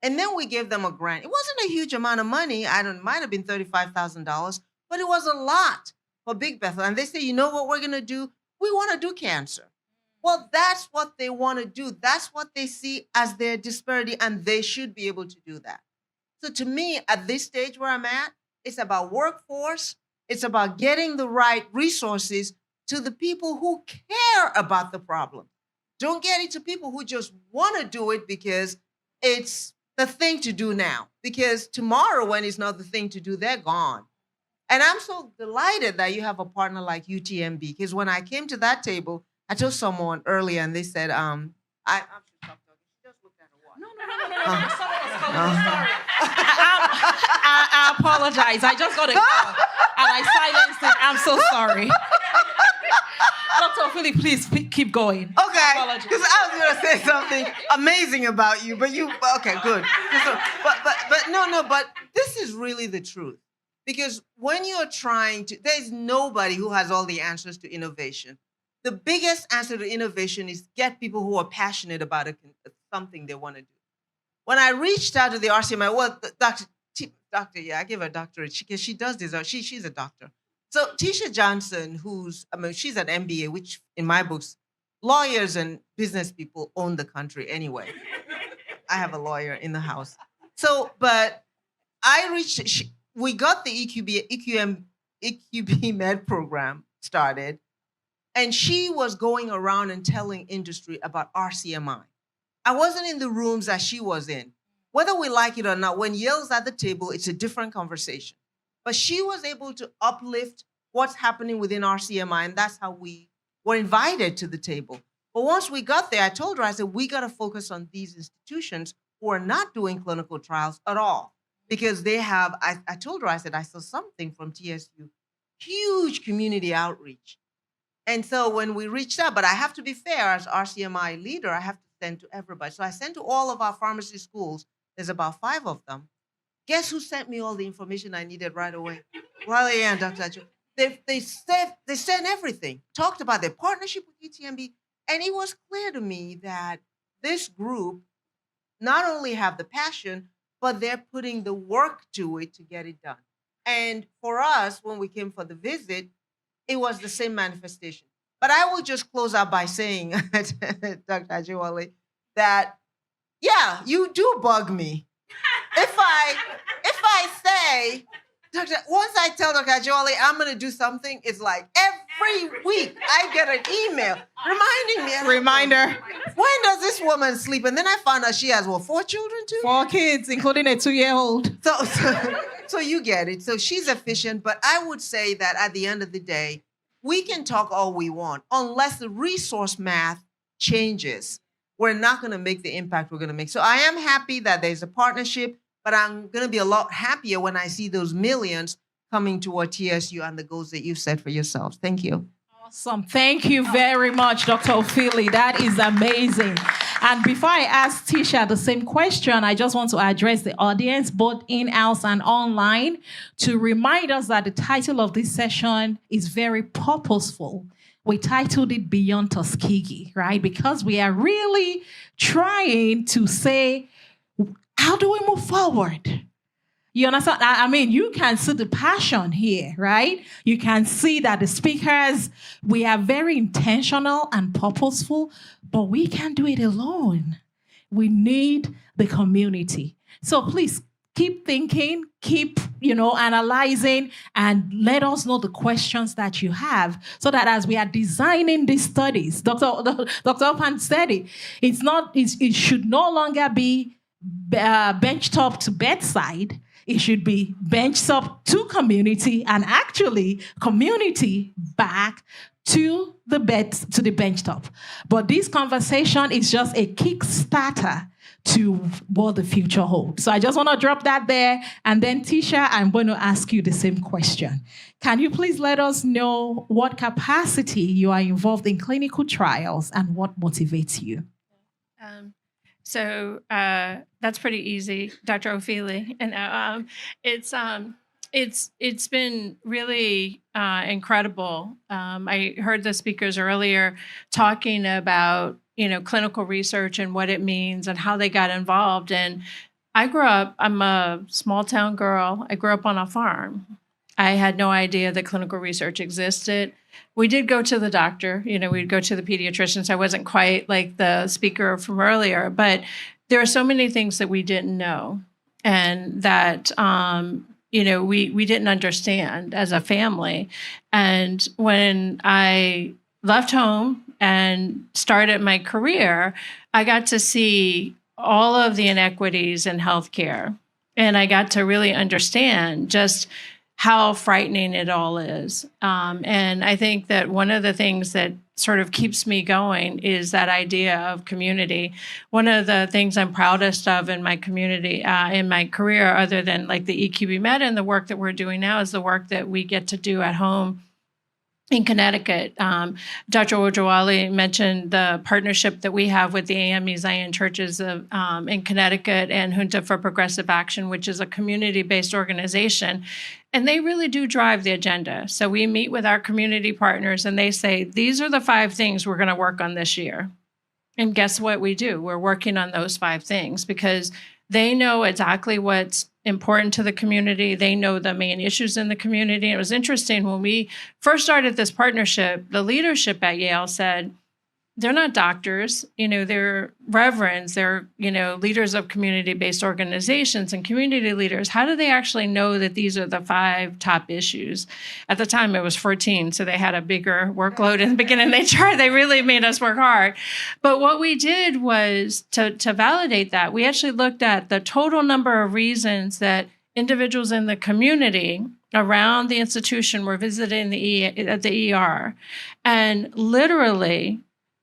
And then we gave them a grant. It wasn't a huge amount of money. It might have been $35,000, but it was a lot for Big Bethel. And they say, you know what we're going to do? We want to do cancer. Well, that's what they want to do. That's what they see as their disparity, and they should be able to do that. So to me, at this stage where I'm at, it's about workforce. It's about getting the right resources to the people who care about the problem. Don't get it to people who just want to do it because it's the thing to do now. Because tomorrow, when it's not the thing to do, they're gone. And I'm so delighted that you have a partner like UTMB, because when I came to that table, I told someone earlier and they said, I apologize. I just got a call and I silenced it. I'm so sorry. Dr. Philly, please keep going. Okay, because I was going to say something amazing about you, okay, good. But this is really the truth. Because when you're there's nobody who has all the answers to innovation. The biggest answer to innovation is get people who are passionate about something they want to do. When I reached out to the RCMI, well, doctor, yeah, I give her a doctorate because she does this. She's a doctor. So Tisha Johnson, she's an MBA, which in my books, lawyers and business people own the country anyway. I have a lawyer in the house. So, but we got the EQB Med program started, and she was going around and telling industry about RCMI. I wasn't in the rooms that she was in. Whether we like it or not, when Yale's at the table, it's a different conversation. But she was able to uplift what's happening within RCMI, and that's how we were invited to the table. But once we got there, I told her, I said, we got to focus on these institutions who are not doing clinical trials at all. Because they have, I told her, I said, I saw something from TSU, huge community outreach. And so when we reached out, but I have to be fair, as RCMI leader, I have to send to everybody. So I sent to all of our pharmacy schools. There's about 5 of them. Guess who sent me all the information I needed right away? Riley and Dr. Acho. They sent everything, talked about their partnership with UTMB. And it was clear to me that this group not only have the passion, but they're putting the work to it to get it done. And for us, when we came for the visit, it was the same manifestation. But I will just close out by saying, Dr. Ajiwale, that, yeah, you do bug me. If I say, once I tell Dr. Ajiwale I'm going to do something, it's like every week I get an email reminding me. Reminder. When does this woman sleep? And then I found out she has, 4 children too? 4 kids, including a 2-year-old. So you get it. So she's efficient. But I would say that at the end of the day, we can talk all we want. Unless the resource math changes, we're not going to make the impact we're going to make. So I am happy that there's a partnership. But I'm going to be a lot happier when I see those millions coming toward TSU and the goals that you've set for yourselves. Thank you. Awesome. Thank you very much, Dr. O'Philly. That is amazing. And before I ask Tisha the same question, I just want to address the audience, both in-house and online, to remind us that the title of this session is very purposeful. We titled it Beyond Tuskegee, right? Because we are really trying to say, how do we move forward? You understand? I mean, you can see the passion here, right? You can see that the speakers, we are very intentional and purposeful, but we can't do it alone. We need the community. So please keep thinking, keep, analyzing, and let us know the questions that you have so that as we are designing these studies, Dr. Opan said it should no longer be benchtop to bedside. It should be bench up to community and actually community back to the bench top. But this conversation is just a kickstarter to what the future holds. So I just want to drop that there. And then Tisha, I'm going to ask you the same question. Can you please let us know what capacity you are involved in clinical trials and what motivates you? So that's pretty easy, Dr. Ofili. And it's been really incredible. I heard the speakers earlier talking about clinical research and what it means and how they got involved. And I'm a small town girl. I grew up on a farm. I had no idea that clinical research existed. We did go to the doctor, we'd go to the pediatrician. So I wasn't quite like the speaker from earlier, but there are so many things that we didn't know and that, we didn't understand as a family. And when I left home and started my career, I got to see all of the inequities in healthcare. And I got to really understand just how frightening it all is. And I think that one of the things that sort of keeps me going is that idea of community. One of the things I'm proudest of in my community, in my career, other than like the EQB Med and the work that we're doing now, is the work that we get to do at home in Connecticut. Dr. Ojawali mentioned the partnership that we have with the AME Zion Churches in Connecticut and Junta for Progressive Action, which is a community-based organization. And they really do drive the agenda. So we meet with our community partners and they say, these are the 5 things we're going to work on this year. And guess what we do? We're working on those 5 things because they know exactly what's important to the community. They know the main issues in the community. It was interesting when we first started this partnership, the leadership at Yale said, they're not doctors, they're reverends, they're, leaders of community-based organizations and community leaders. How do they actually know that these are the 5 top issues? At the time, it was 14, so they had a bigger workload in the beginning. They really made us work hard. But what we did was to validate that, we actually looked at the total number of reasons that individuals in the community around the institution were visiting the ER. And literally,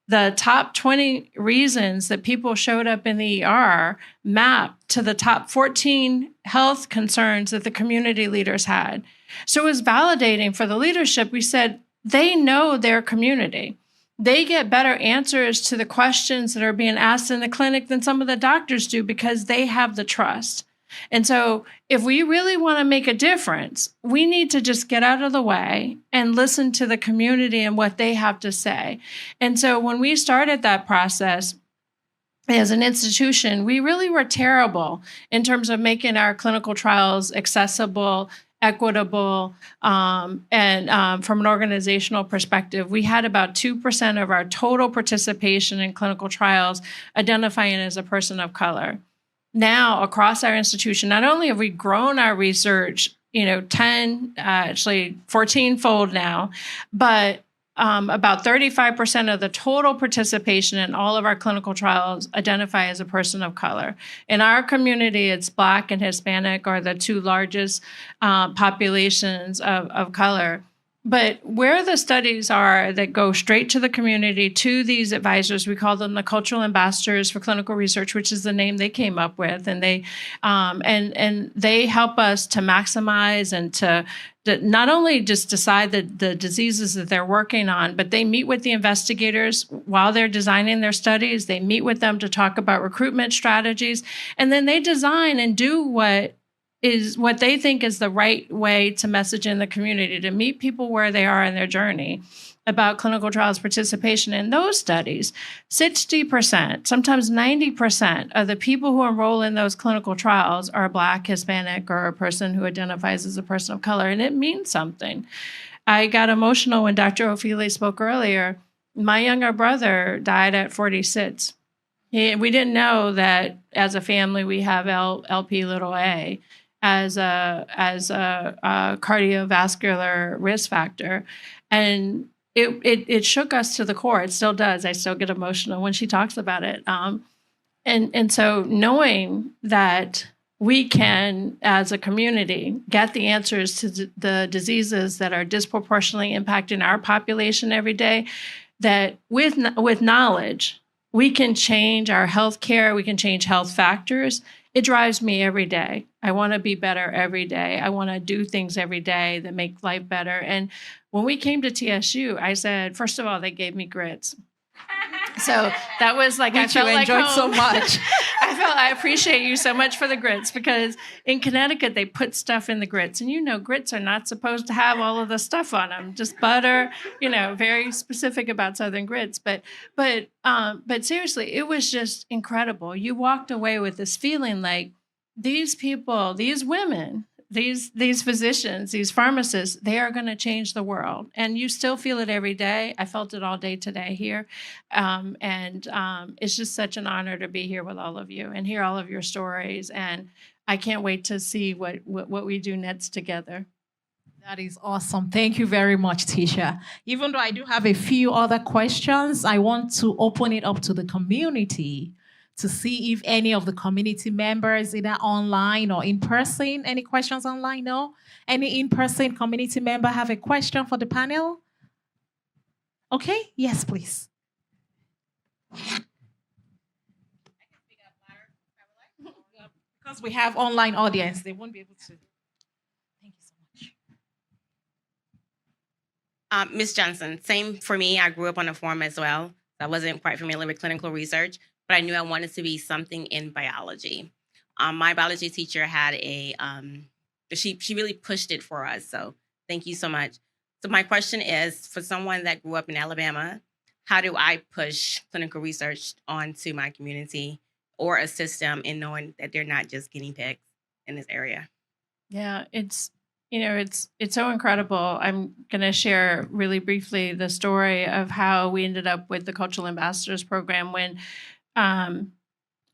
the top 20 reasons that people showed up in the ER mapped to the top 14 health concerns that the community leaders had. So it was validating for the leadership. We said, they know their community. They get better answers to the questions that are being asked in the clinic than some of the doctors do because they have the trust. And so if we really want to make a difference, we need to just get out of the way and listen to the community and what they have to say. And so when we started that process as an institution, we really were terrible in terms of making our clinical trials accessible, equitable, and from an organizational perspective, we had about 2% of our total participation in clinical trials identifying as a person of color. Now, across our institution, not only have we grown our research, 14-fold now, but about 35% of the total participation in all of our clinical trials identify as a person of color. In our community, it's Black and Hispanic are the 2 largest populations of color. But where the studies are that go straight to the community, to these advisors, we call them the cultural ambassadors for clinical research, which is the name they came up with, and they and they help us to maximize and to not only just decide the diseases that they're working on, but they meet with the investigators while they're designing their studies. They meet with them to talk about recruitment strategies, and then they design and do what they think is the right way to message in the community, to meet people where they are in their journey about clinical trials participation in those studies. 60%, sometimes 90% of the people who enroll in those clinical trials are Black, Hispanic, or a person who identifies as a person of color, and it means something. I got emotional when Dr. Ofili spoke earlier. My younger brother died at 46. We didn't know that as a family we have LP(a) as a cardiovascular risk factor, and it shook us to the core. It still does. I still get emotional when she talks about it. And so knowing that we can, as a community, get the answers to the diseases that are disproportionately impacting our population every day, that with knowledge, we can change our health care, we can change health factors. It drives me every day. I want to be better every day. I want to do things every day that make life better. And when we came to TSU, I said, first of all, they gave me grits. So that was like, I felt like home. So much. I appreciate you so much for the grits, because in Connecticut, they put stuff in the grits. And grits are not supposed to have all of the stuff on them, just butter, very specific about Southern grits. But seriously, it was just incredible. You walked away with this feeling like these people, these women, these physicians, these pharmacists, they are going to change the world. And you still feel it every day. I felt it all day today here. It's just such an honor to be here with all of you and hear all of your stories. And I can't wait to see what we do next together. That is awesome. Thank you very much, Tisha. Even though I do have a few other questions, I want to open it up to the community to see if any of the community members, either online or in person, any questions online? No? Any in-person community member have a question for the panel? Okay, yes, please. Because we have online audience, they won't be able to. Thank you so much. Ms. Johnson, same for me. I grew up on a farm as well. I wasn't quite familiar with clinical research, but I knew I wanted to be something in biology. My biology teacher had she really pushed it for us. So thank you so much. So my question is, for someone that grew up in Alabama, how do I push clinical research onto my community or assist them in knowing that they're not just guinea pigs in this area? Yeah, it's so incredible. I'm going to share really briefly the story of how we ended up with the Cultural Ambassadors Program when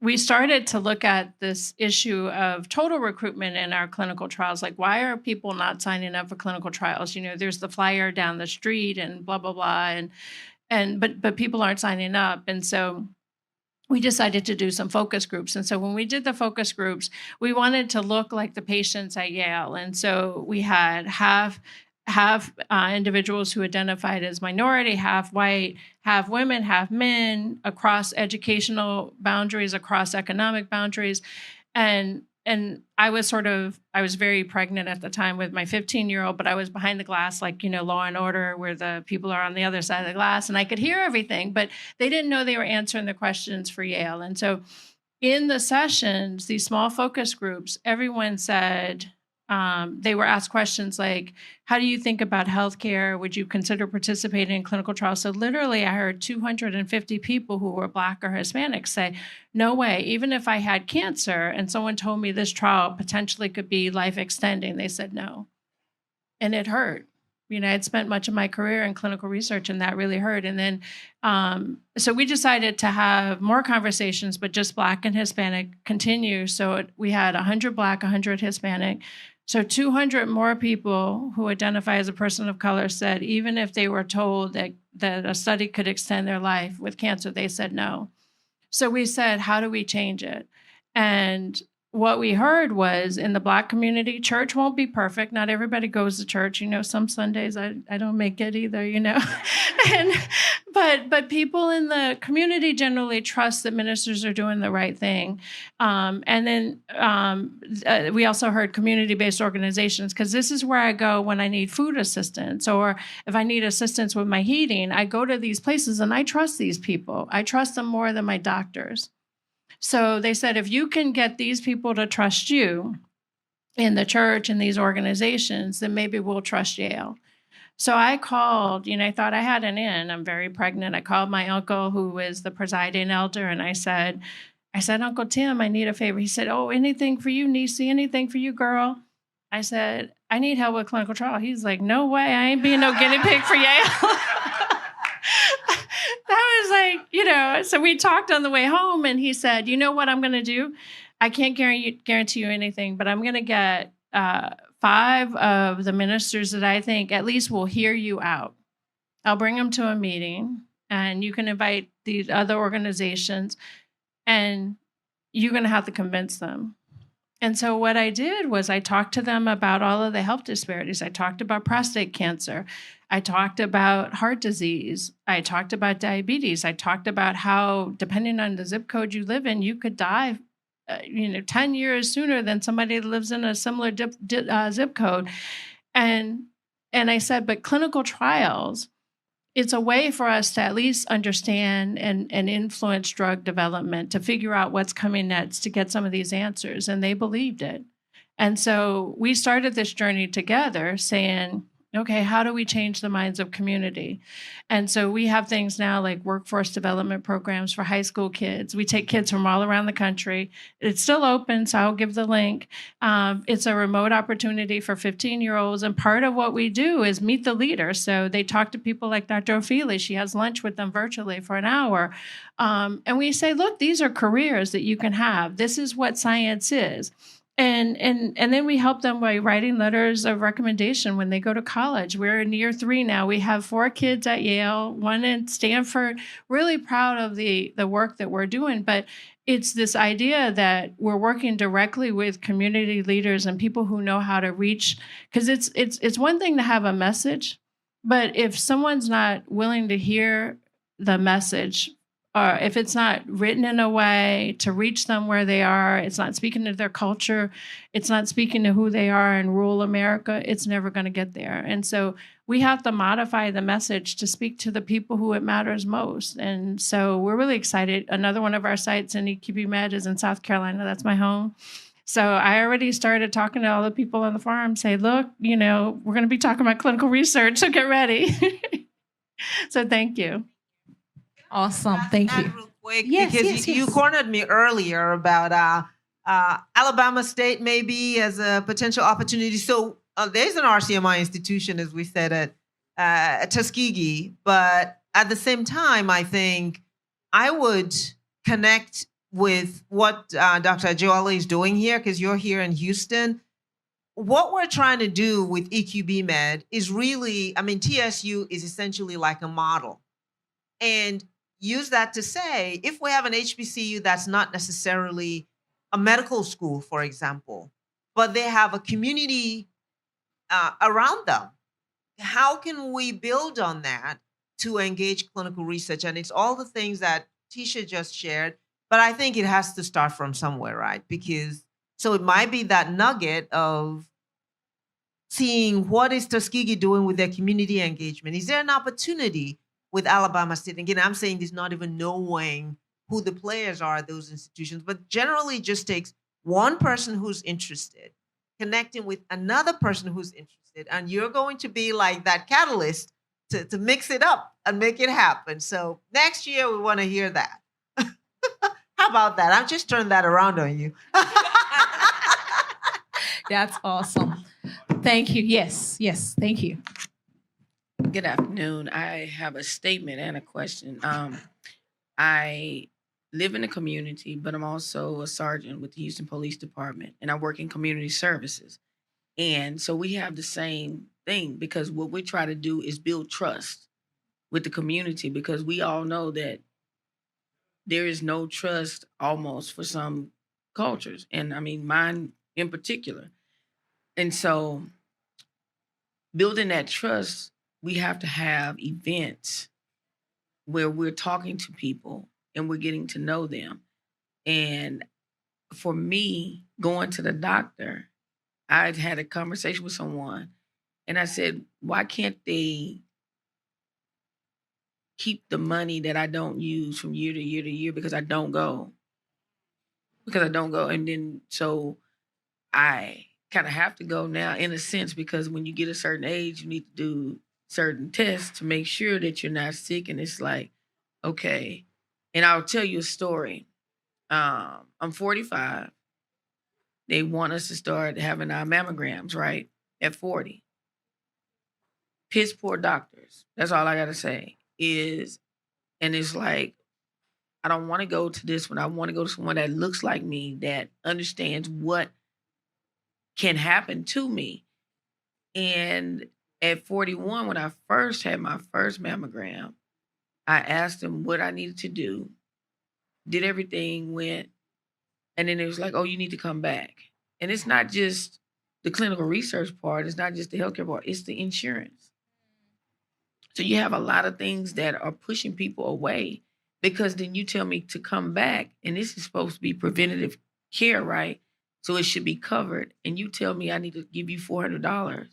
we started to look at this issue of total recruitment in our clinical trials. Like, why are people not signing up for clinical trials? There's the flyer down the street and blah, blah, blah. But people aren't signing up. And so we decided to do some focus groups. And so when we did the focus groups, we wanted to look like the patients at Yale. And so we had half individuals who identified as minority, half white, half women, half men, across educational boundaries, across economic boundaries. And I was very pregnant at the time with my 15-year-old, but I was behind the glass, like, Law and Order, where the people are on the other side of the glass, and I could hear everything, but they didn't know they were answering the questions for Yale. And so in the sessions, these small focus groups, everyone said, they were asked questions like, how do you think about healthcare? Would you consider participating in clinical trials? So literally, I heard 250 people who were Black or Hispanic say, no way, even if I had cancer and someone told me this trial potentially could be life extending, they said no. And it hurt. I'd spent much of my career in clinical research, and that really hurt. And then, so we decided to have more conversations, but just Black and Hispanic continue. So we had 100 Black, 100 Hispanic. So 200 more people who identify as a person of color said, even if they were told that a study could extend their life with cancer, they said no. So we said, how do we change it? And what we heard was, in the Black community, church won't be perfect. Not everybody goes to church. Some Sundays I don't make it either, But people in the community generally trust that ministers are doing the right thing. And then we also heard community-based organizations, because this is where I go when I need food assistance, or if I need assistance with my heating. I go to these places and I trust these people. I trust them more than my doctors. So they said, if you can get these people to trust you in the church and these organizations, then maybe we'll trust Yale. So I called, I thought I had an in. I'm very pregnant. I called my uncle, who was the presiding elder, and I said, Uncle Tim, I need a favor. He said, oh, anything for you, Niecy, anything for you, girl. I said, I need help with clinical trial. He's like, no way, I ain't being no guinea pig for Yale. That was like, so we talked on the way home, and he said, you know what I'm going to do? I can't guarantee you anything, but I'm going to get 5 of the ministers that I think at least will hear you out. I'll bring them to a meeting, and you can invite these other organizations, and you're going to have to convince them. And so what I did was I talked to them about all of the health disparities. I talked about prostate cancer. I talked about heart disease. I talked about diabetes. I talked about how, depending on the zip code you live in, you could die 10 years sooner than somebody that lives in a similar zip code. And I said, but clinical trials, it's a way for us to at least understand and influence drug development, to figure out what's coming next, to get some of these answers. And they believed it. And so we started this journey together saying, okay, how do we change the minds of community? And so we have things now like workforce development programs for high school kids. We take kids from all around the country. It's still open, so I'll give the link. It's a remote opportunity for 15-year-olds. And part of what we do is meet the leader. So they talk to people like Dr. Ophelia. She has lunch with them virtually for an hour. And we say, look, these are careers that you can have. This is what science is. And then we help them by writing letters of recommendation when they go to college. We're in year 3 now. We have 4 kids at Yale, 1 at Stanford. Really proud of the work that we're doing. But it's this idea that we're working directly with community leaders and people who know how to reach. Because it's one thing to have a message, but if someone's not willing to hear the message, or if it's not written in a way to reach them where they are, it's not speaking to their culture, it's not speaking to who they are in rural America, it's never going to get there. And so we have to modify the message to speak to the people who it matters most. And so we're really excited. Another one of our sites in EQB Med is in South Carolina. That's my home. So I already started talking to all the people on the farm, say, look, we're going to be talking about clinical research, so get ready. So thank you. Awesome. Thank you. Real quick, Yes, because yes, you yes. cornered me earlier about Alabama State maybe as a potential opportunity. So there's an RCMI institution, as we said, at Tuskegee. But at the same time, I think I would connect with what Dr. Ajiwale is doing here, because you're here in Houston. What we're trying to do with EQB Med is really, TSU is essentially like a model. And use that to say, if we have an HBCU that's not necessarily a medical school, for example, but they have a community around them, how can we build on that to engage clinical research? And it's all the things that Tisha just shared, but I think it has to start from somewhere, right? So it might be that nugget of seeing what is Tuskegee doing with their community engagement. Is there an opportunity with Alabama State? Again, I'm saying this not even knowing who the players are at those institutions, but generally just takes one person who's interested, connecting with another person who's interested, and you're going to be like that catalyst to mix it up and make it happen. So next year, we want to hear that. How about that? I've just turned that around on you. That's awesome. Thank you. Yes, thank you. Good afternoon. I have a statement and a question. I live in a community, but I'm also a sergeant with the Houston Police Department, and I work in community services. And so we have the same thing, because what we try to do is build trust with the community, because we all know that there is no trust almost for some cultures, and mine in particular. And so building that trust, we have to have events where we're talking to people and we're getting to know them. And for me, going to the doctor, I'd had a conversation with someone and I said, why can't they keep the money that I don't use from year to year to year because I don't go? And then so I kind of have to go now in a sense, because when you get a certain age, you need to do certain tests to make sure that you're not sick. And it's like, okay. And I'll tell you a story. I'm 45. They want us to start having our mammograms, right? At 40. Piss poor doctors. That's all I got to say and it's like, I don't want to go to this one. I want to go to someone that looks like me, that understands what can happen to me. And at 41, when I first had my first mammogram, I asked them what I needed to do, did everything, went, and then it was like, oh, you need to come back. And it's not just the clinical research part, it's not just the healthcare part, it's the insurance. So you have a lot of things that are pushing people away because then you tell me to come back, and this is supposed to be preventative care, right? So it should be covered. And you tell me I need to give you $400.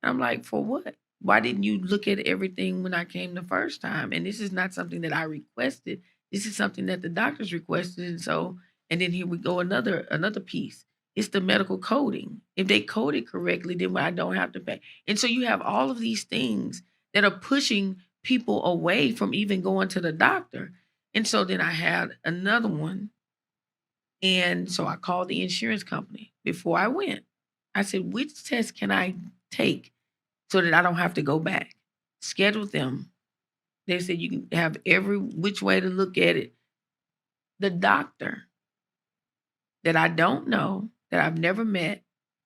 I'm like, for what? Why didn't you look at everything when I came the first time? And this is not something that I requested. This is something that the doctors requested. And then here we go, another piece. It's the medical coding. If they code it correctly, then I don't have to pay. And so you have all of these things that are pushing people away from even going to the doctor. And so then I had another one. And so I called the insurance company before I went. I said, which test can I take so that I don't have to go back? Scheduled them. They said you can have every which way to look at it. The doctor that I don't know, that I've never met,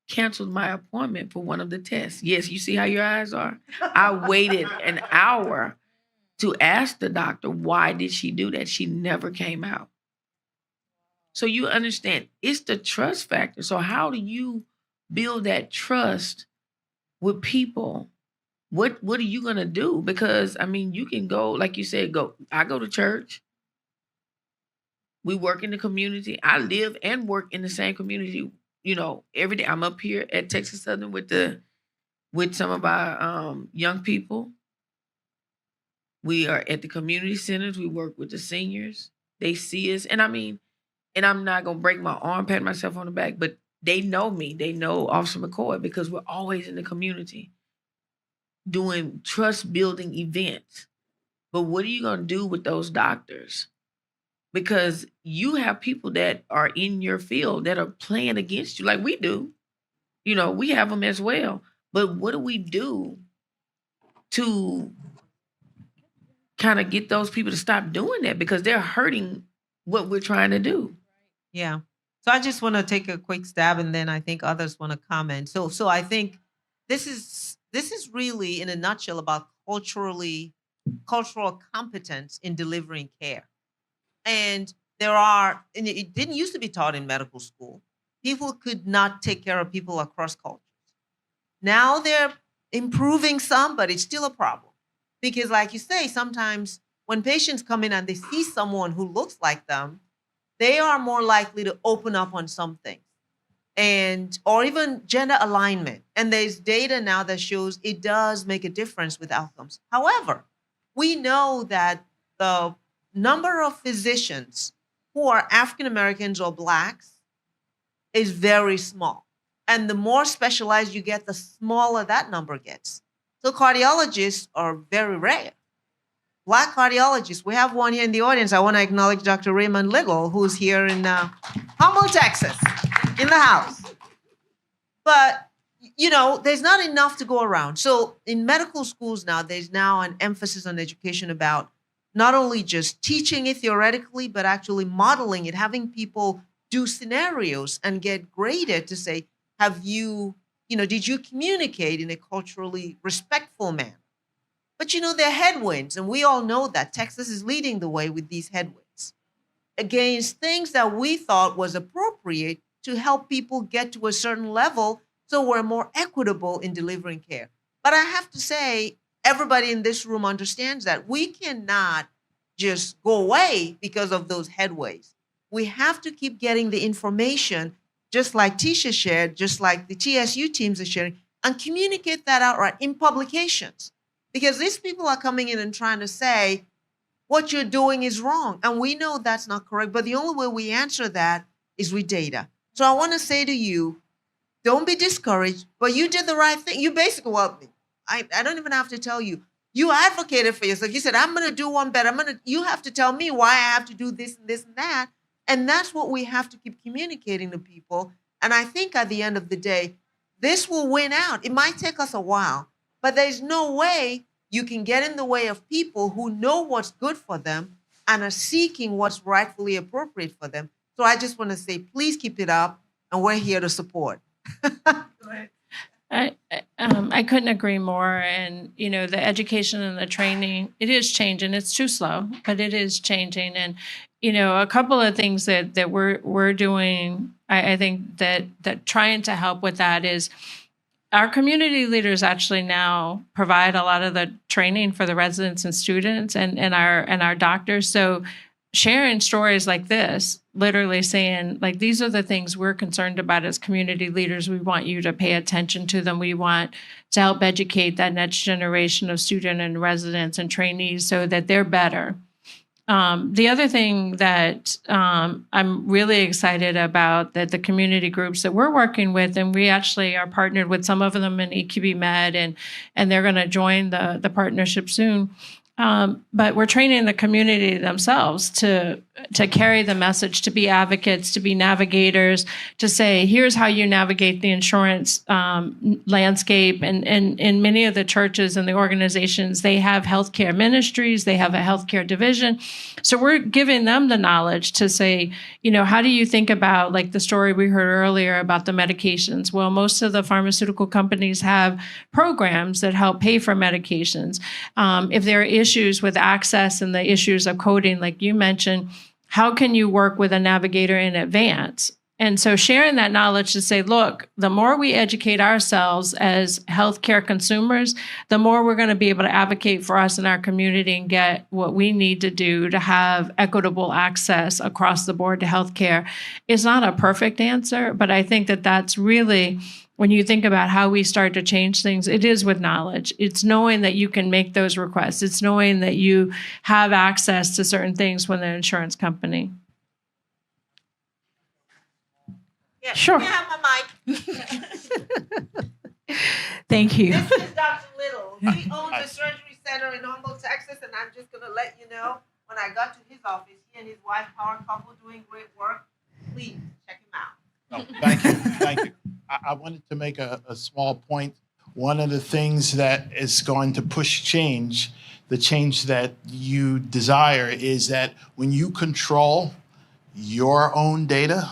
canceled my appointment for one of the tests. Yes, you see how your eyes are? I waited an hour to ask the doctor, why did she do that? She never came out. So you understand, it's the trust factor. So how do you build that trust with people? What are you gonna do? Because I mean, you can go, like you said, I go to church. We work in the community. I live and work in the same community, every day. I'm up here at Texas Southern with some of our young people. We are at the community centers. We work with the seniors. They see us. And I mean, and I'm not going to break my arm, pat myself on the back, but they know me. They know Officer McCoy because we're always in the community doing trust building events. But what are you going to do with those doctors? Because you have people that are in your field that are playing against you like we do. We have them as well. But what do we do to kind of get those people to stop doing that? Because they're hurting what we're trying to do. Yeah. So I just want to take a quick stab, and then I think others want to comment. So I think this is really, in a nutshell, about cultural competence in delivering care. And it didn't used to be taught in medical school. People could not take care of people across cultures. Now they're improving some, but it's still a problem. Because like you say, sometimes when patients come in and they see someone who looks like them, they are more likely to open up on some things, or even gender alignment. And there's data now that shows it does make a difference with outcomes. However, we know that the number of physicians who are African Americans or Blacks is very small. And the more specialized you get, the smaller that number gets. So cardiologists are very rare. Black cardiologists, we have one here in the audience. I want to acknowledge Dr. Raymond Little, who's here in Humble, Texas, in the house. But, there's not enough to go around. So in medical schools now, there's now an emphasis on education about not only just teaching it theoretically, but actually modeling it, having people do scenarios and get graded to say, did you communicate in a culturally respectful manner? But there are headwinds, and we all know that Texas is leading the way with these headwinds against things that we thought was appropriate to help people get to a certain level so we're more equitable in delivering care. But I have to say, everybody in this room understands that we cannot just go away because of those headways. We have to keep getting the information, just like Tisha shared, just like the TSU teams are sharing, and communicate that outright in publications. Because these people are coming in and trying to say, what you're doing is wrong. And we know that's not correct. But the only way we answer that is with data. So I want to say to you, don't be discouraged, but you did the right thing. You basically, I don't even have to tell you. You advocated for yourself. You said, I'm going to do one better. You have to tell me why I have to do this and this and that. And that's what we have to keep communicating to people. And I think at the end of the day, this will win out. It might take us a while, but there's no way you can get in the way of people who know what's good for them and are seeking what's rightfully appropriate for them. So I just want to say, please keep it up, and we're here to support. I couldn't agree more. And, the education and the training, it is changing. It's too slow, but it is changing. And, a couple of things that we're doing I think that trying to help with that is our community leaders actually now provide a lot of the training for the residents and students and our doctors. So sharing stories like this, literally saying, like, these are the things we're concerned about as community leaders. We want you to pay attention to them. We want to help educate that next generation of student and residents and trainees so that they're better. The other thing that I'm really excited about, that the community groups that we're working with, and we actually are partnered with some of them in EQB Med, and they're going to join the partnership soon. But we're training the community themselves to carry the message, to be advocates, to be navigators, to say, here's how you navigate the insurance landscape. And in many of the churches and the organizations, they have healthcare ministries, they have a healthcare division. So we're giving them the knowledge to say, how do you think about, like the story we heard earlier about the medications? Well, most of the pharmaceutical companies have programs that help pay for medications. If there are issues with access and the issues of coding, like you mentioned, how can you work with a navigator in advance? And so sharing that knowledge to say, look, the more we educate ourselves as healthcare consumers, the more we're going to be able to advocate for us in our community and get what we need to do to have equitable access across the board to healthcare. It's not a perfect answer, but I think that that's really, when you think about how we start to change things, it is with knowledge. It's knowing that you can make those requests. It's knowing that you have access to certain things with an insurance company. Yeah, Sure. You can have my mic. Thank you. This is Dr. Little. He owns a surgery center in Humble, Texas, and I'm just going to let you know, when I got to his office, he and his wife, power couple, doing great work. Please check him out. Oh, thank you. Thank you. I wanted to make a small point. One of the things that is going to push change, the change that you desire, is that when you control your own data,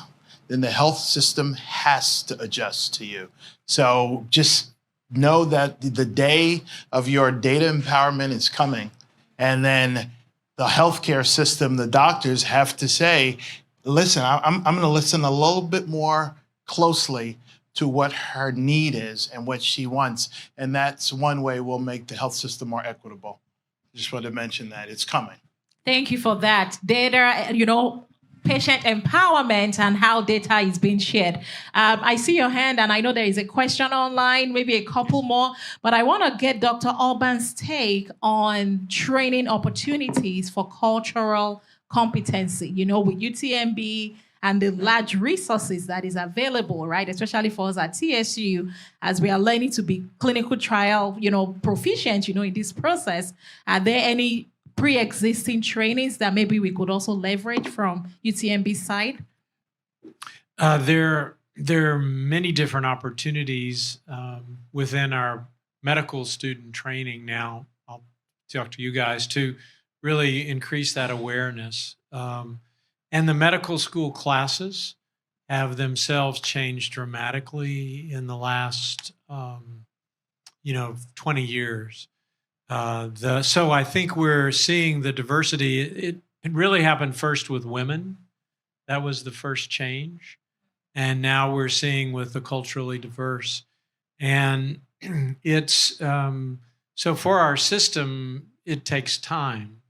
then the health system has to adjust to you. So just know that the day of your data empowerment is coming. And then the healthcare system, the doctors have to say, listen, I'm going to listen a little bit more closely to what her need is and what she wants. And that's one way we'll make the health system more equitable. Just wanted to mention that. It's coming. Thank you for that. Data, patient empowerment and how data is being shared. I see your hand, and I know there is a question online, maybe a couple more, but I want to get Dr. Alban's take on training opportunities for cultural competency, with UTMB and the large resources that is available, right? Especially for us at TSU, as we are learning to be clinical trial, proficient, in this process. Are there any pre-existing trainings that maybe we could also leverage from UTMB's side? There are many different opportunities within our medical student training now. I'll talk to you guys to really increase that awareness. And the medical school classes have themselves changed dramatically in the last, 20 years. So I think we're seeing the diversity. It really happened first with women. That was the first change. And now we're seeing with the culturally diverse. And it's, so for our system, it takes time.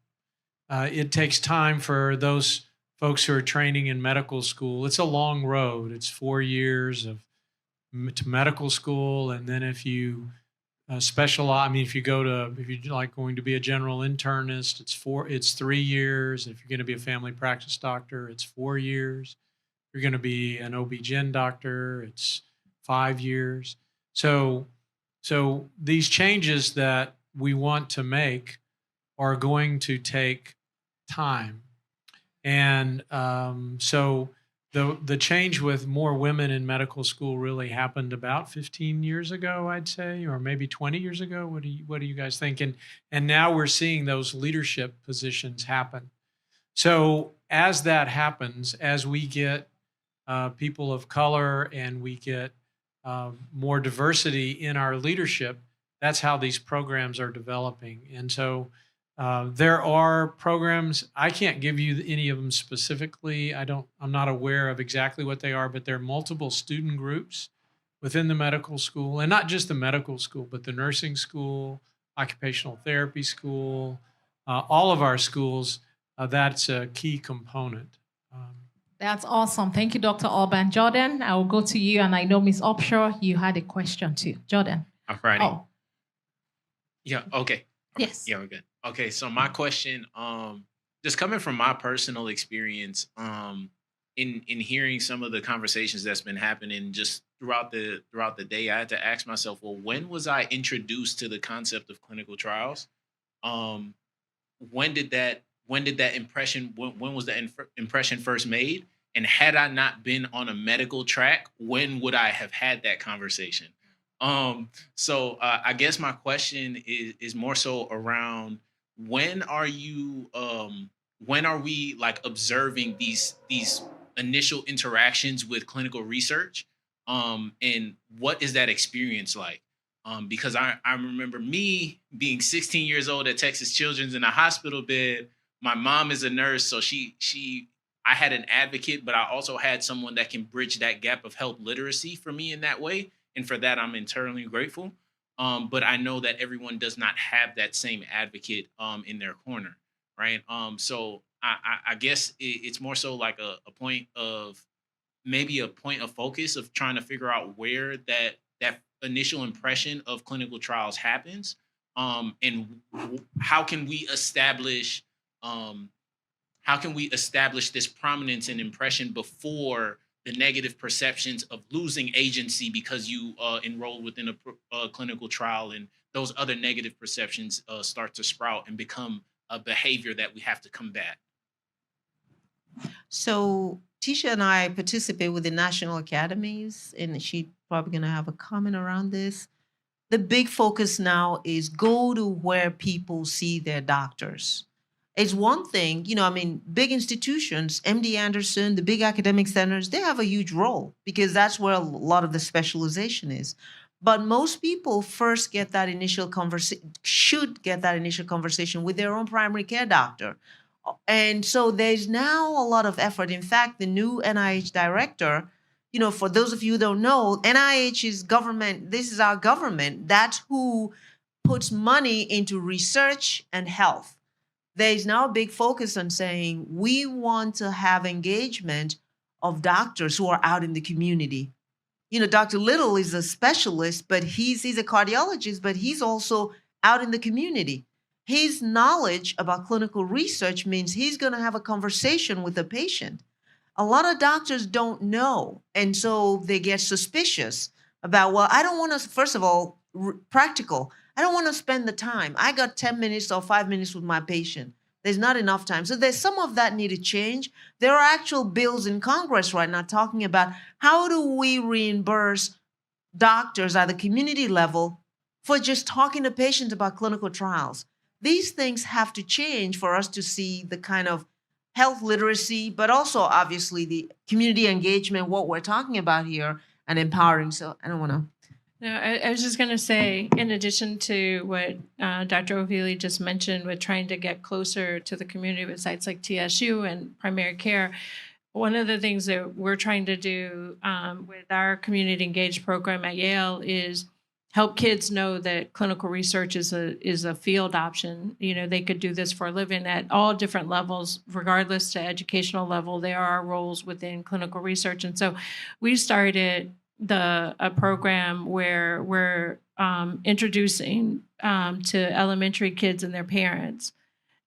It takes time for those folks who are training in medical school. It's a long road. It's 4 years to medical school. And then if you specialize, if you're like going to be a general internist, it's 3 years. If you're going to be a family practice doctor, it's 4 years. If you're going to be an OB-GYN doctor, it's 5 years. So these changes that we want to make are going to take time. And so the change with more women in medical school really happened about 15 years ago, I'd say, or maybe 20 years ago. What do you guys think? And now we're seeing those leadership positions happen. So as that happens, as we get people of color and we get more diversity in our leadership, that's how these programs are developing. And so There are programs. I can't give you any of them specifically. I'm not aware of exactly what they are, but there are multiple student groups within the medical school, and not just the medical school, but the nursing school, occupational therapy school, all of our schools. That's a key component. That's awesome. Thank you, Dr. Alban. Jordan, I will go to you, and I know Ms. Upshaw, you had a question too. Jordan. I'm Friday. Oh, Yeah. Okay. yes. Yeah, we're good. Okay. So my question, just coming from my personal experience, in hearing some of the conversations that's been happening just throughout the day, I had to ask myself, well, when was I introduced to the concept of clinical trials? When did that impression? When was the impression first made? And had I not been on a medical track, when would I have had that conversation? So I guess my question is more so around when are we like observing these initial interactions with clinical research, and what is that experience like? Because I remember me being 16 years old at Texas Children's in a hospital bed. My mom is a nurse, so I had an advocate, but I also had someone that can bridge that gap of health literacy for me in that way. And for that, I'm eternally grateful. But I know that everyone does not have that same advocate in their corner, right? So I guess it's more so like a point of maybe a point of focus of trying to figure out where that initial impression of clinical trials happens, and how can we establish this prominence and impression before the negative perceptions of losing agency because you enrolled within a clinical trial, and those other negative perceptions start to sprout and become a behavior that we have to combat. So Tisha and I participate with the national academies, and she's probably going to have a comment around this. The big focus now is go to where people see their doctors. It's one thing, big institutions, MD Anderson, the big academic centers, they have a huge role because that's where a lot of the specialization is. But most people first get that initial should get that initial conversation with their own primary care doctor. And so there's now a lot of effort. In fact, the new NIH director, for those of you who don't know, NIH is government. This is our government. That's who puts money into research and health. There's now a big focus on saying we want to have engagement of doctors who are out in the community. Dr. Little is a specialist, but he's a cardiologist, but he's also out in the community. His knowledge about clinical research means he's going to have a conversation with the patient. A lot of doctors don't know, and so they get suspicious about, well, I don't want to, first of all, practical. I don't want to spend the time. I got 10 minutes or 5 minutes with my patient. There's not enough time. So there's some of that need to change. There are actual bills in Congress right now talking about how do we reimburse doctors at the community level for just talking to patients about clinical trials. These things have to change for us to see the kind of health literacy, but also obviously the community engagement, what we're talking about here, and empowering. So I don't want to. No, I was just going to say, in addition to what Dr. Ovili just mentioned with trying to get closer to the community with sites like TSU and primary care, one of the things that we're trying to do with our community engaged program at Yale is help kids know that clinical research is a field option. They could do this for a living at all different levels, regardless to educational level. There are roles within clinical research. And so we started a program where we're introducing to elementary kids and their parents.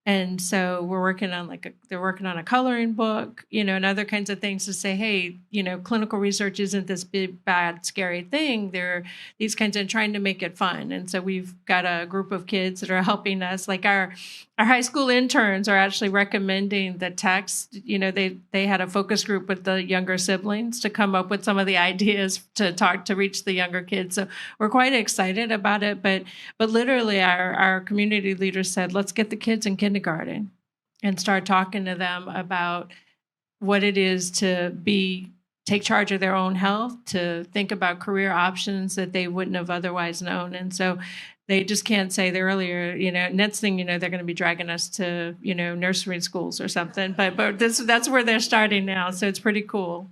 And so we're working on they're working on a coloring book, and other kinds of things to say, hey, clinical research isn't this big, bad, scary thing. There are these kinds of trying to make it fun. And so we've got a group of kids that are helping us. Like our high school interns are actually recommending the text. They had a focus group with the younger siblings to come up with some of the ideas to reach the younger kids. So we're quite excited about it. But literally our community leaders said, let's get the kids in kindergarten and start talking to them about what it is to take charge of their own health, to think about career options that they wouldn't have otherwise known. And so they just can't say the earlier, next thing you know, they're going to be dragging us to, nursery schools or something. But that's where they're starting now. So it's pretty cool.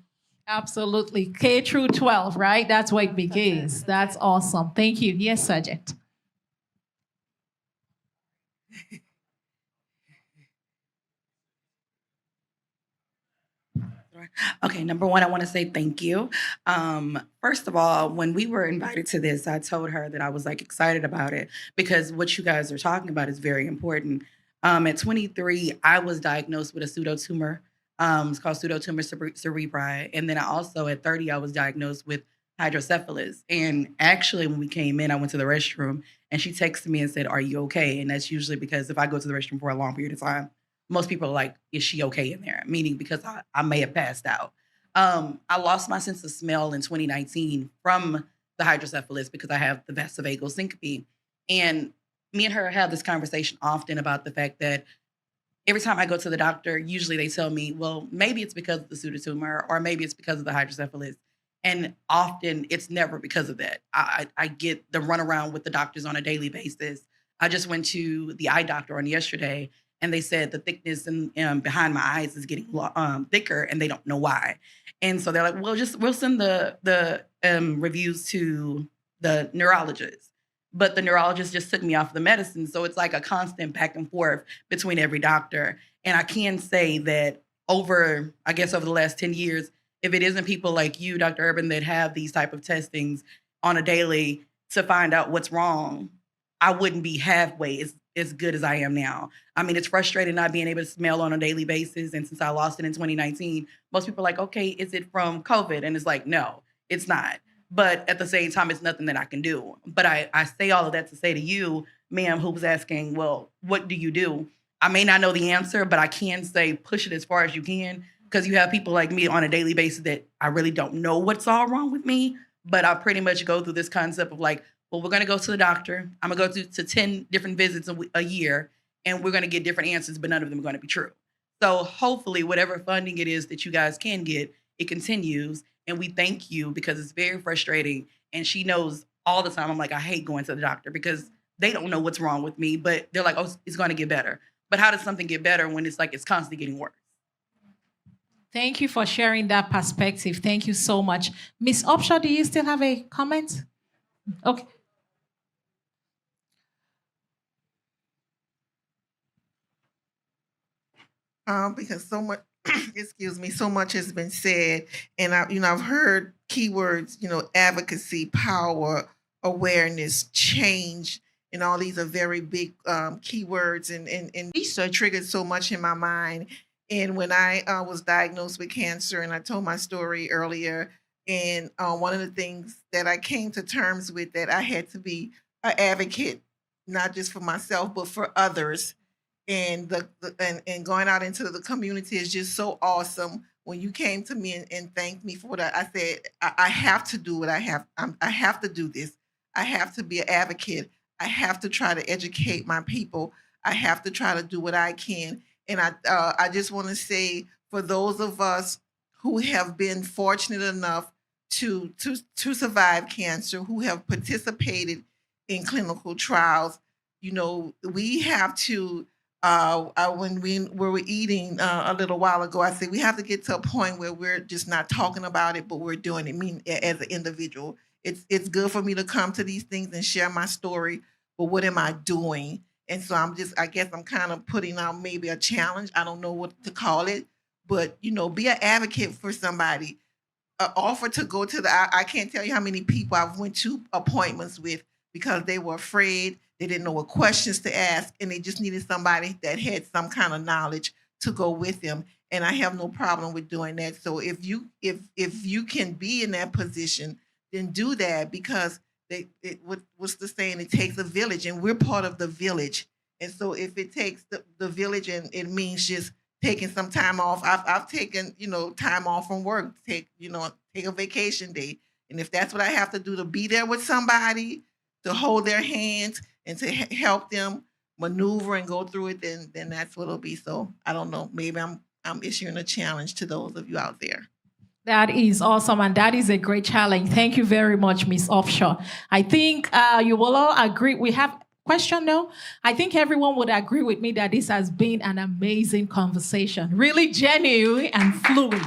Absolutely. K through 12, right? That's where it begins. That's awesome. Thank you. Yes, Sergeant. Okay, number one, I want to say thank you. First of all, when we were invited to this, I told her that I was like excited about it because what you guys are talking about is very important. At 23, I was diagnosed with a pseudotumor. It's called pseudotumor cerebri. And then I also, at 30, I was diagnosed with hydrocephalus. And actually, when we came in, I went to the restroom and she texted me and said, "Are you okay?" And that's usually because if I go to the restroom for a long period of time, most people are like, "Is she okay in there?" Meaning because I may have passed out. I lost my sense of smell in 2019 from the hydrocephalus because I have the vasovagal syncope. And me and her have this conversation often about the fact that every time I go to the doctor, usually they tell me, well, maybe it's because of the pseudotumor or maybe it's because of the hydrocephalus. And often it's never because of that. I get the runaround with the doctors on a daily basis. I just went to the eye doctor on yesterday and they said the thickness behind my eyes is getting thicker and they don't know why. And so they're like, well, we'll send the reviews to the neurologist. But the neurologist just took me off the medicine. So it's like a constant back and forth between every doctor. And I can say that over the last 10 years, if it isn't people like you, Dr. Urban, that have these type of testings on a daily to find out what's wrong, I wouldn't be halfway as good as I am now. I mean, it's frustrating not being able to smell on a daily basis. And since I lost it in 2019, most people are like, okay, is it from COVID? And it's like, no, it's not. But at the same time, it's nothing that I can do. But I say all of that to say to you, ma'am, who was asking, well, what do you do? I may not know the answer, but I can say push it as far as you can because you have people like me on a daily basis that I really don't know what's all wrong with me. But I pretty much go through this concept of like, well, we're going to go to the doctor. I'm going to go to 10 different visits a year, and we're going to get different answers, but none of them are going to be true. So hopefully whatever funding it is that you guys can get, it continues. And we thank you because it's very frustrating. And she knows all the time. I'm like, I hate going to the doctor because they don't know what's wrong with me, but they're like, oh, it's going to get better. But how does something get better when it's like it's constantly getting worse? Thank you for sharing that perspective. Thank you so much. Ms. Upshaw, do you still have a comment? Okay. Because so much, excuse me, so much has been said, and I've heard keywords, advocacy, power, awareness, change, and all these are very big keywords, and research triggered so much in my mind. And when I was diagnosed with cancer, and I told my story earlier, and one of the things that I came to terms with that I had to be an advocate, not just for myself but for others. And and going out into the community is just so awesome. When you came to me and thanked me for what I said, I have to do what I have. I have to do this. I have to be an advocate. I have to try to educate my people. I have to try to do what I can. And I just want to say, for those of us who have been fortunate enough to survive cancer, who have participated in clinical trials, we have to. When we were eating a little while ago, I said we have to get to a point where we're just not talking about it, but we're doing it. I mean, as an individual, it's good for me to come to these things and share my story, but what am I doing? And so I guess I'm kind of putting out maybe a challenge. I don't know what to call it, but be an advocate for somebody. Offer to go to I can't tell you how many people I've went to appointments with because they were afraid. They didn't know what questions to ask, and they just needed somebody that had some kind of knowledge to go with them. And I have no problem with doing that. So if you can be in that position, then do that because what's the saying? It takes a village, and we're part of the village. And so if it takes the village, and it means just taking some time off. I've taken time off from work. Take a vacation day, and if that's what I have to do to be there with somebody, to hold their hands and to help them maneuver and go through it, then that's what it'll be. So I don't know. Maybe I'm issuing a challenge to those of you out there. That is awesome, and that is a great challenge. Thank you very much, Miss Offshore. I think you will all agree. We have question now. I think everyone would agree with me that this has been an amazing conversation, really genuine and fluid.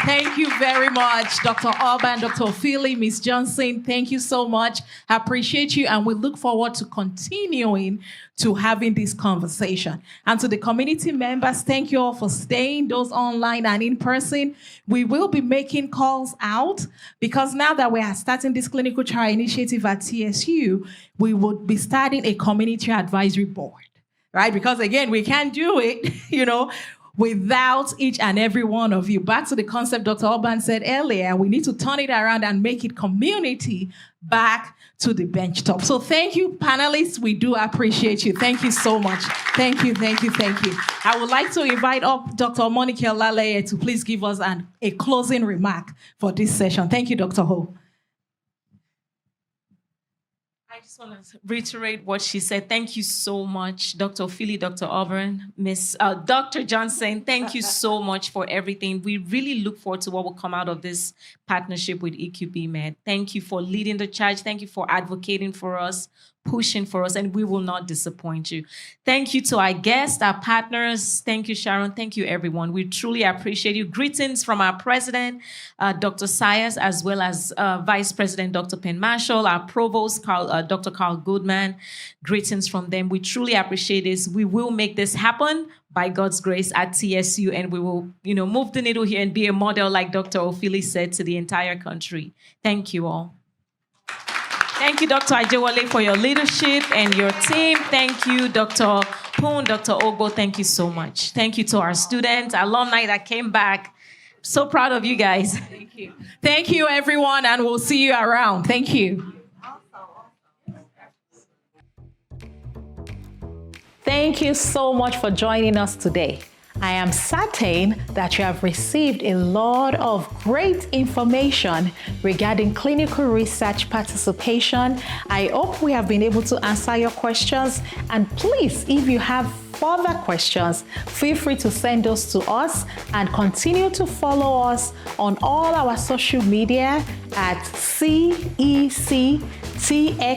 Thank you very much, Dr. Alban, Dr. Ophili, Ms. Johnson. Thank you so much. I appreciate you, and we look forward to continuing to having this conversation. And to the community members, thank you all for staying, those online and in person. We will be making calls out because now that we are starting this clinical trial initiative at TSU, we would be starting a community advisory board, right? Because again, we can't do it, without each and every one of you. Back to the concept Dr. Alban said earlier, we need to turn it around and make it community back to the bench top. So thank you, panelists. We do appreciate you. Thank you so much. Thank you, thank you, thank you. I would like to invite up Dr. Monica Laleye to please give us a closing remark for this session. Thank you, Dr. Ho. I just want to reiterate what she said. Thank you so much, Dr. Ophili, Dr. Auburn, Dr. Johnson. Thank you so much for everything. We really look forward to what will come out of this partnership with EQB Med. Thank you for leading the charge. Thank you for advocating for us, pushing for us, and we will not disappoint you. Thank you to our guests, our partners. Thank you, Sharon. Thank you, everyone. We truly appreciate you. Greetings from our president, Dr. Sayers, as well as Vice President Dr. Penn Marshall, our provost, Dr. Carl Goodman. Greetings from them. We truly appreciate this. We will make this happen by God's grace at TSU, and we will, move the needle here and be a model, like Dr. Ophili said, to the entire country. Thank you all. Thank you, Dr. Ajewale, for your leadership and your team. Thank you, Dr. Poon, Dr. Ogbo. Thank you so much. Thank you to our students, alumni that came back. So proud of you guys. Thank you. Thank you, everyone, and we'll see you around. Thank you. Thank you so much for joining us today. I am certain that you have received a lot of great information regarding clinical research participation. I hope we have been able to answer your questions. And please, if you have further questions, feel free to send those to us and continue to follow us on all our social media at CECTX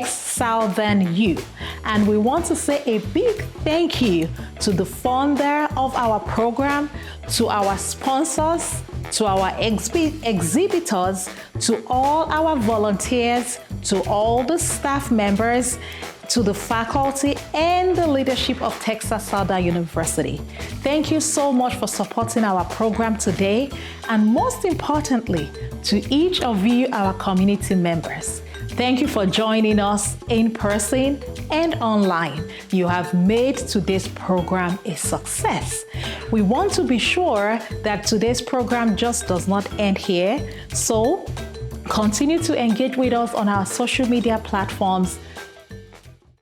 Southern U. And we want to say a big thank you to the founder of our program, to our sponsors, to our exhibitors, to all our volunteers, to all the staff members, to the faculty and the leadership of Texas Southern University. Thank you so much for supporting our program today, and most importantly, to each of you, our community members. Thank you for joining us in person and online. You have made today's program a success. We want to be sure that today's program just does not end here, so continue to engage with us on our social media platforms,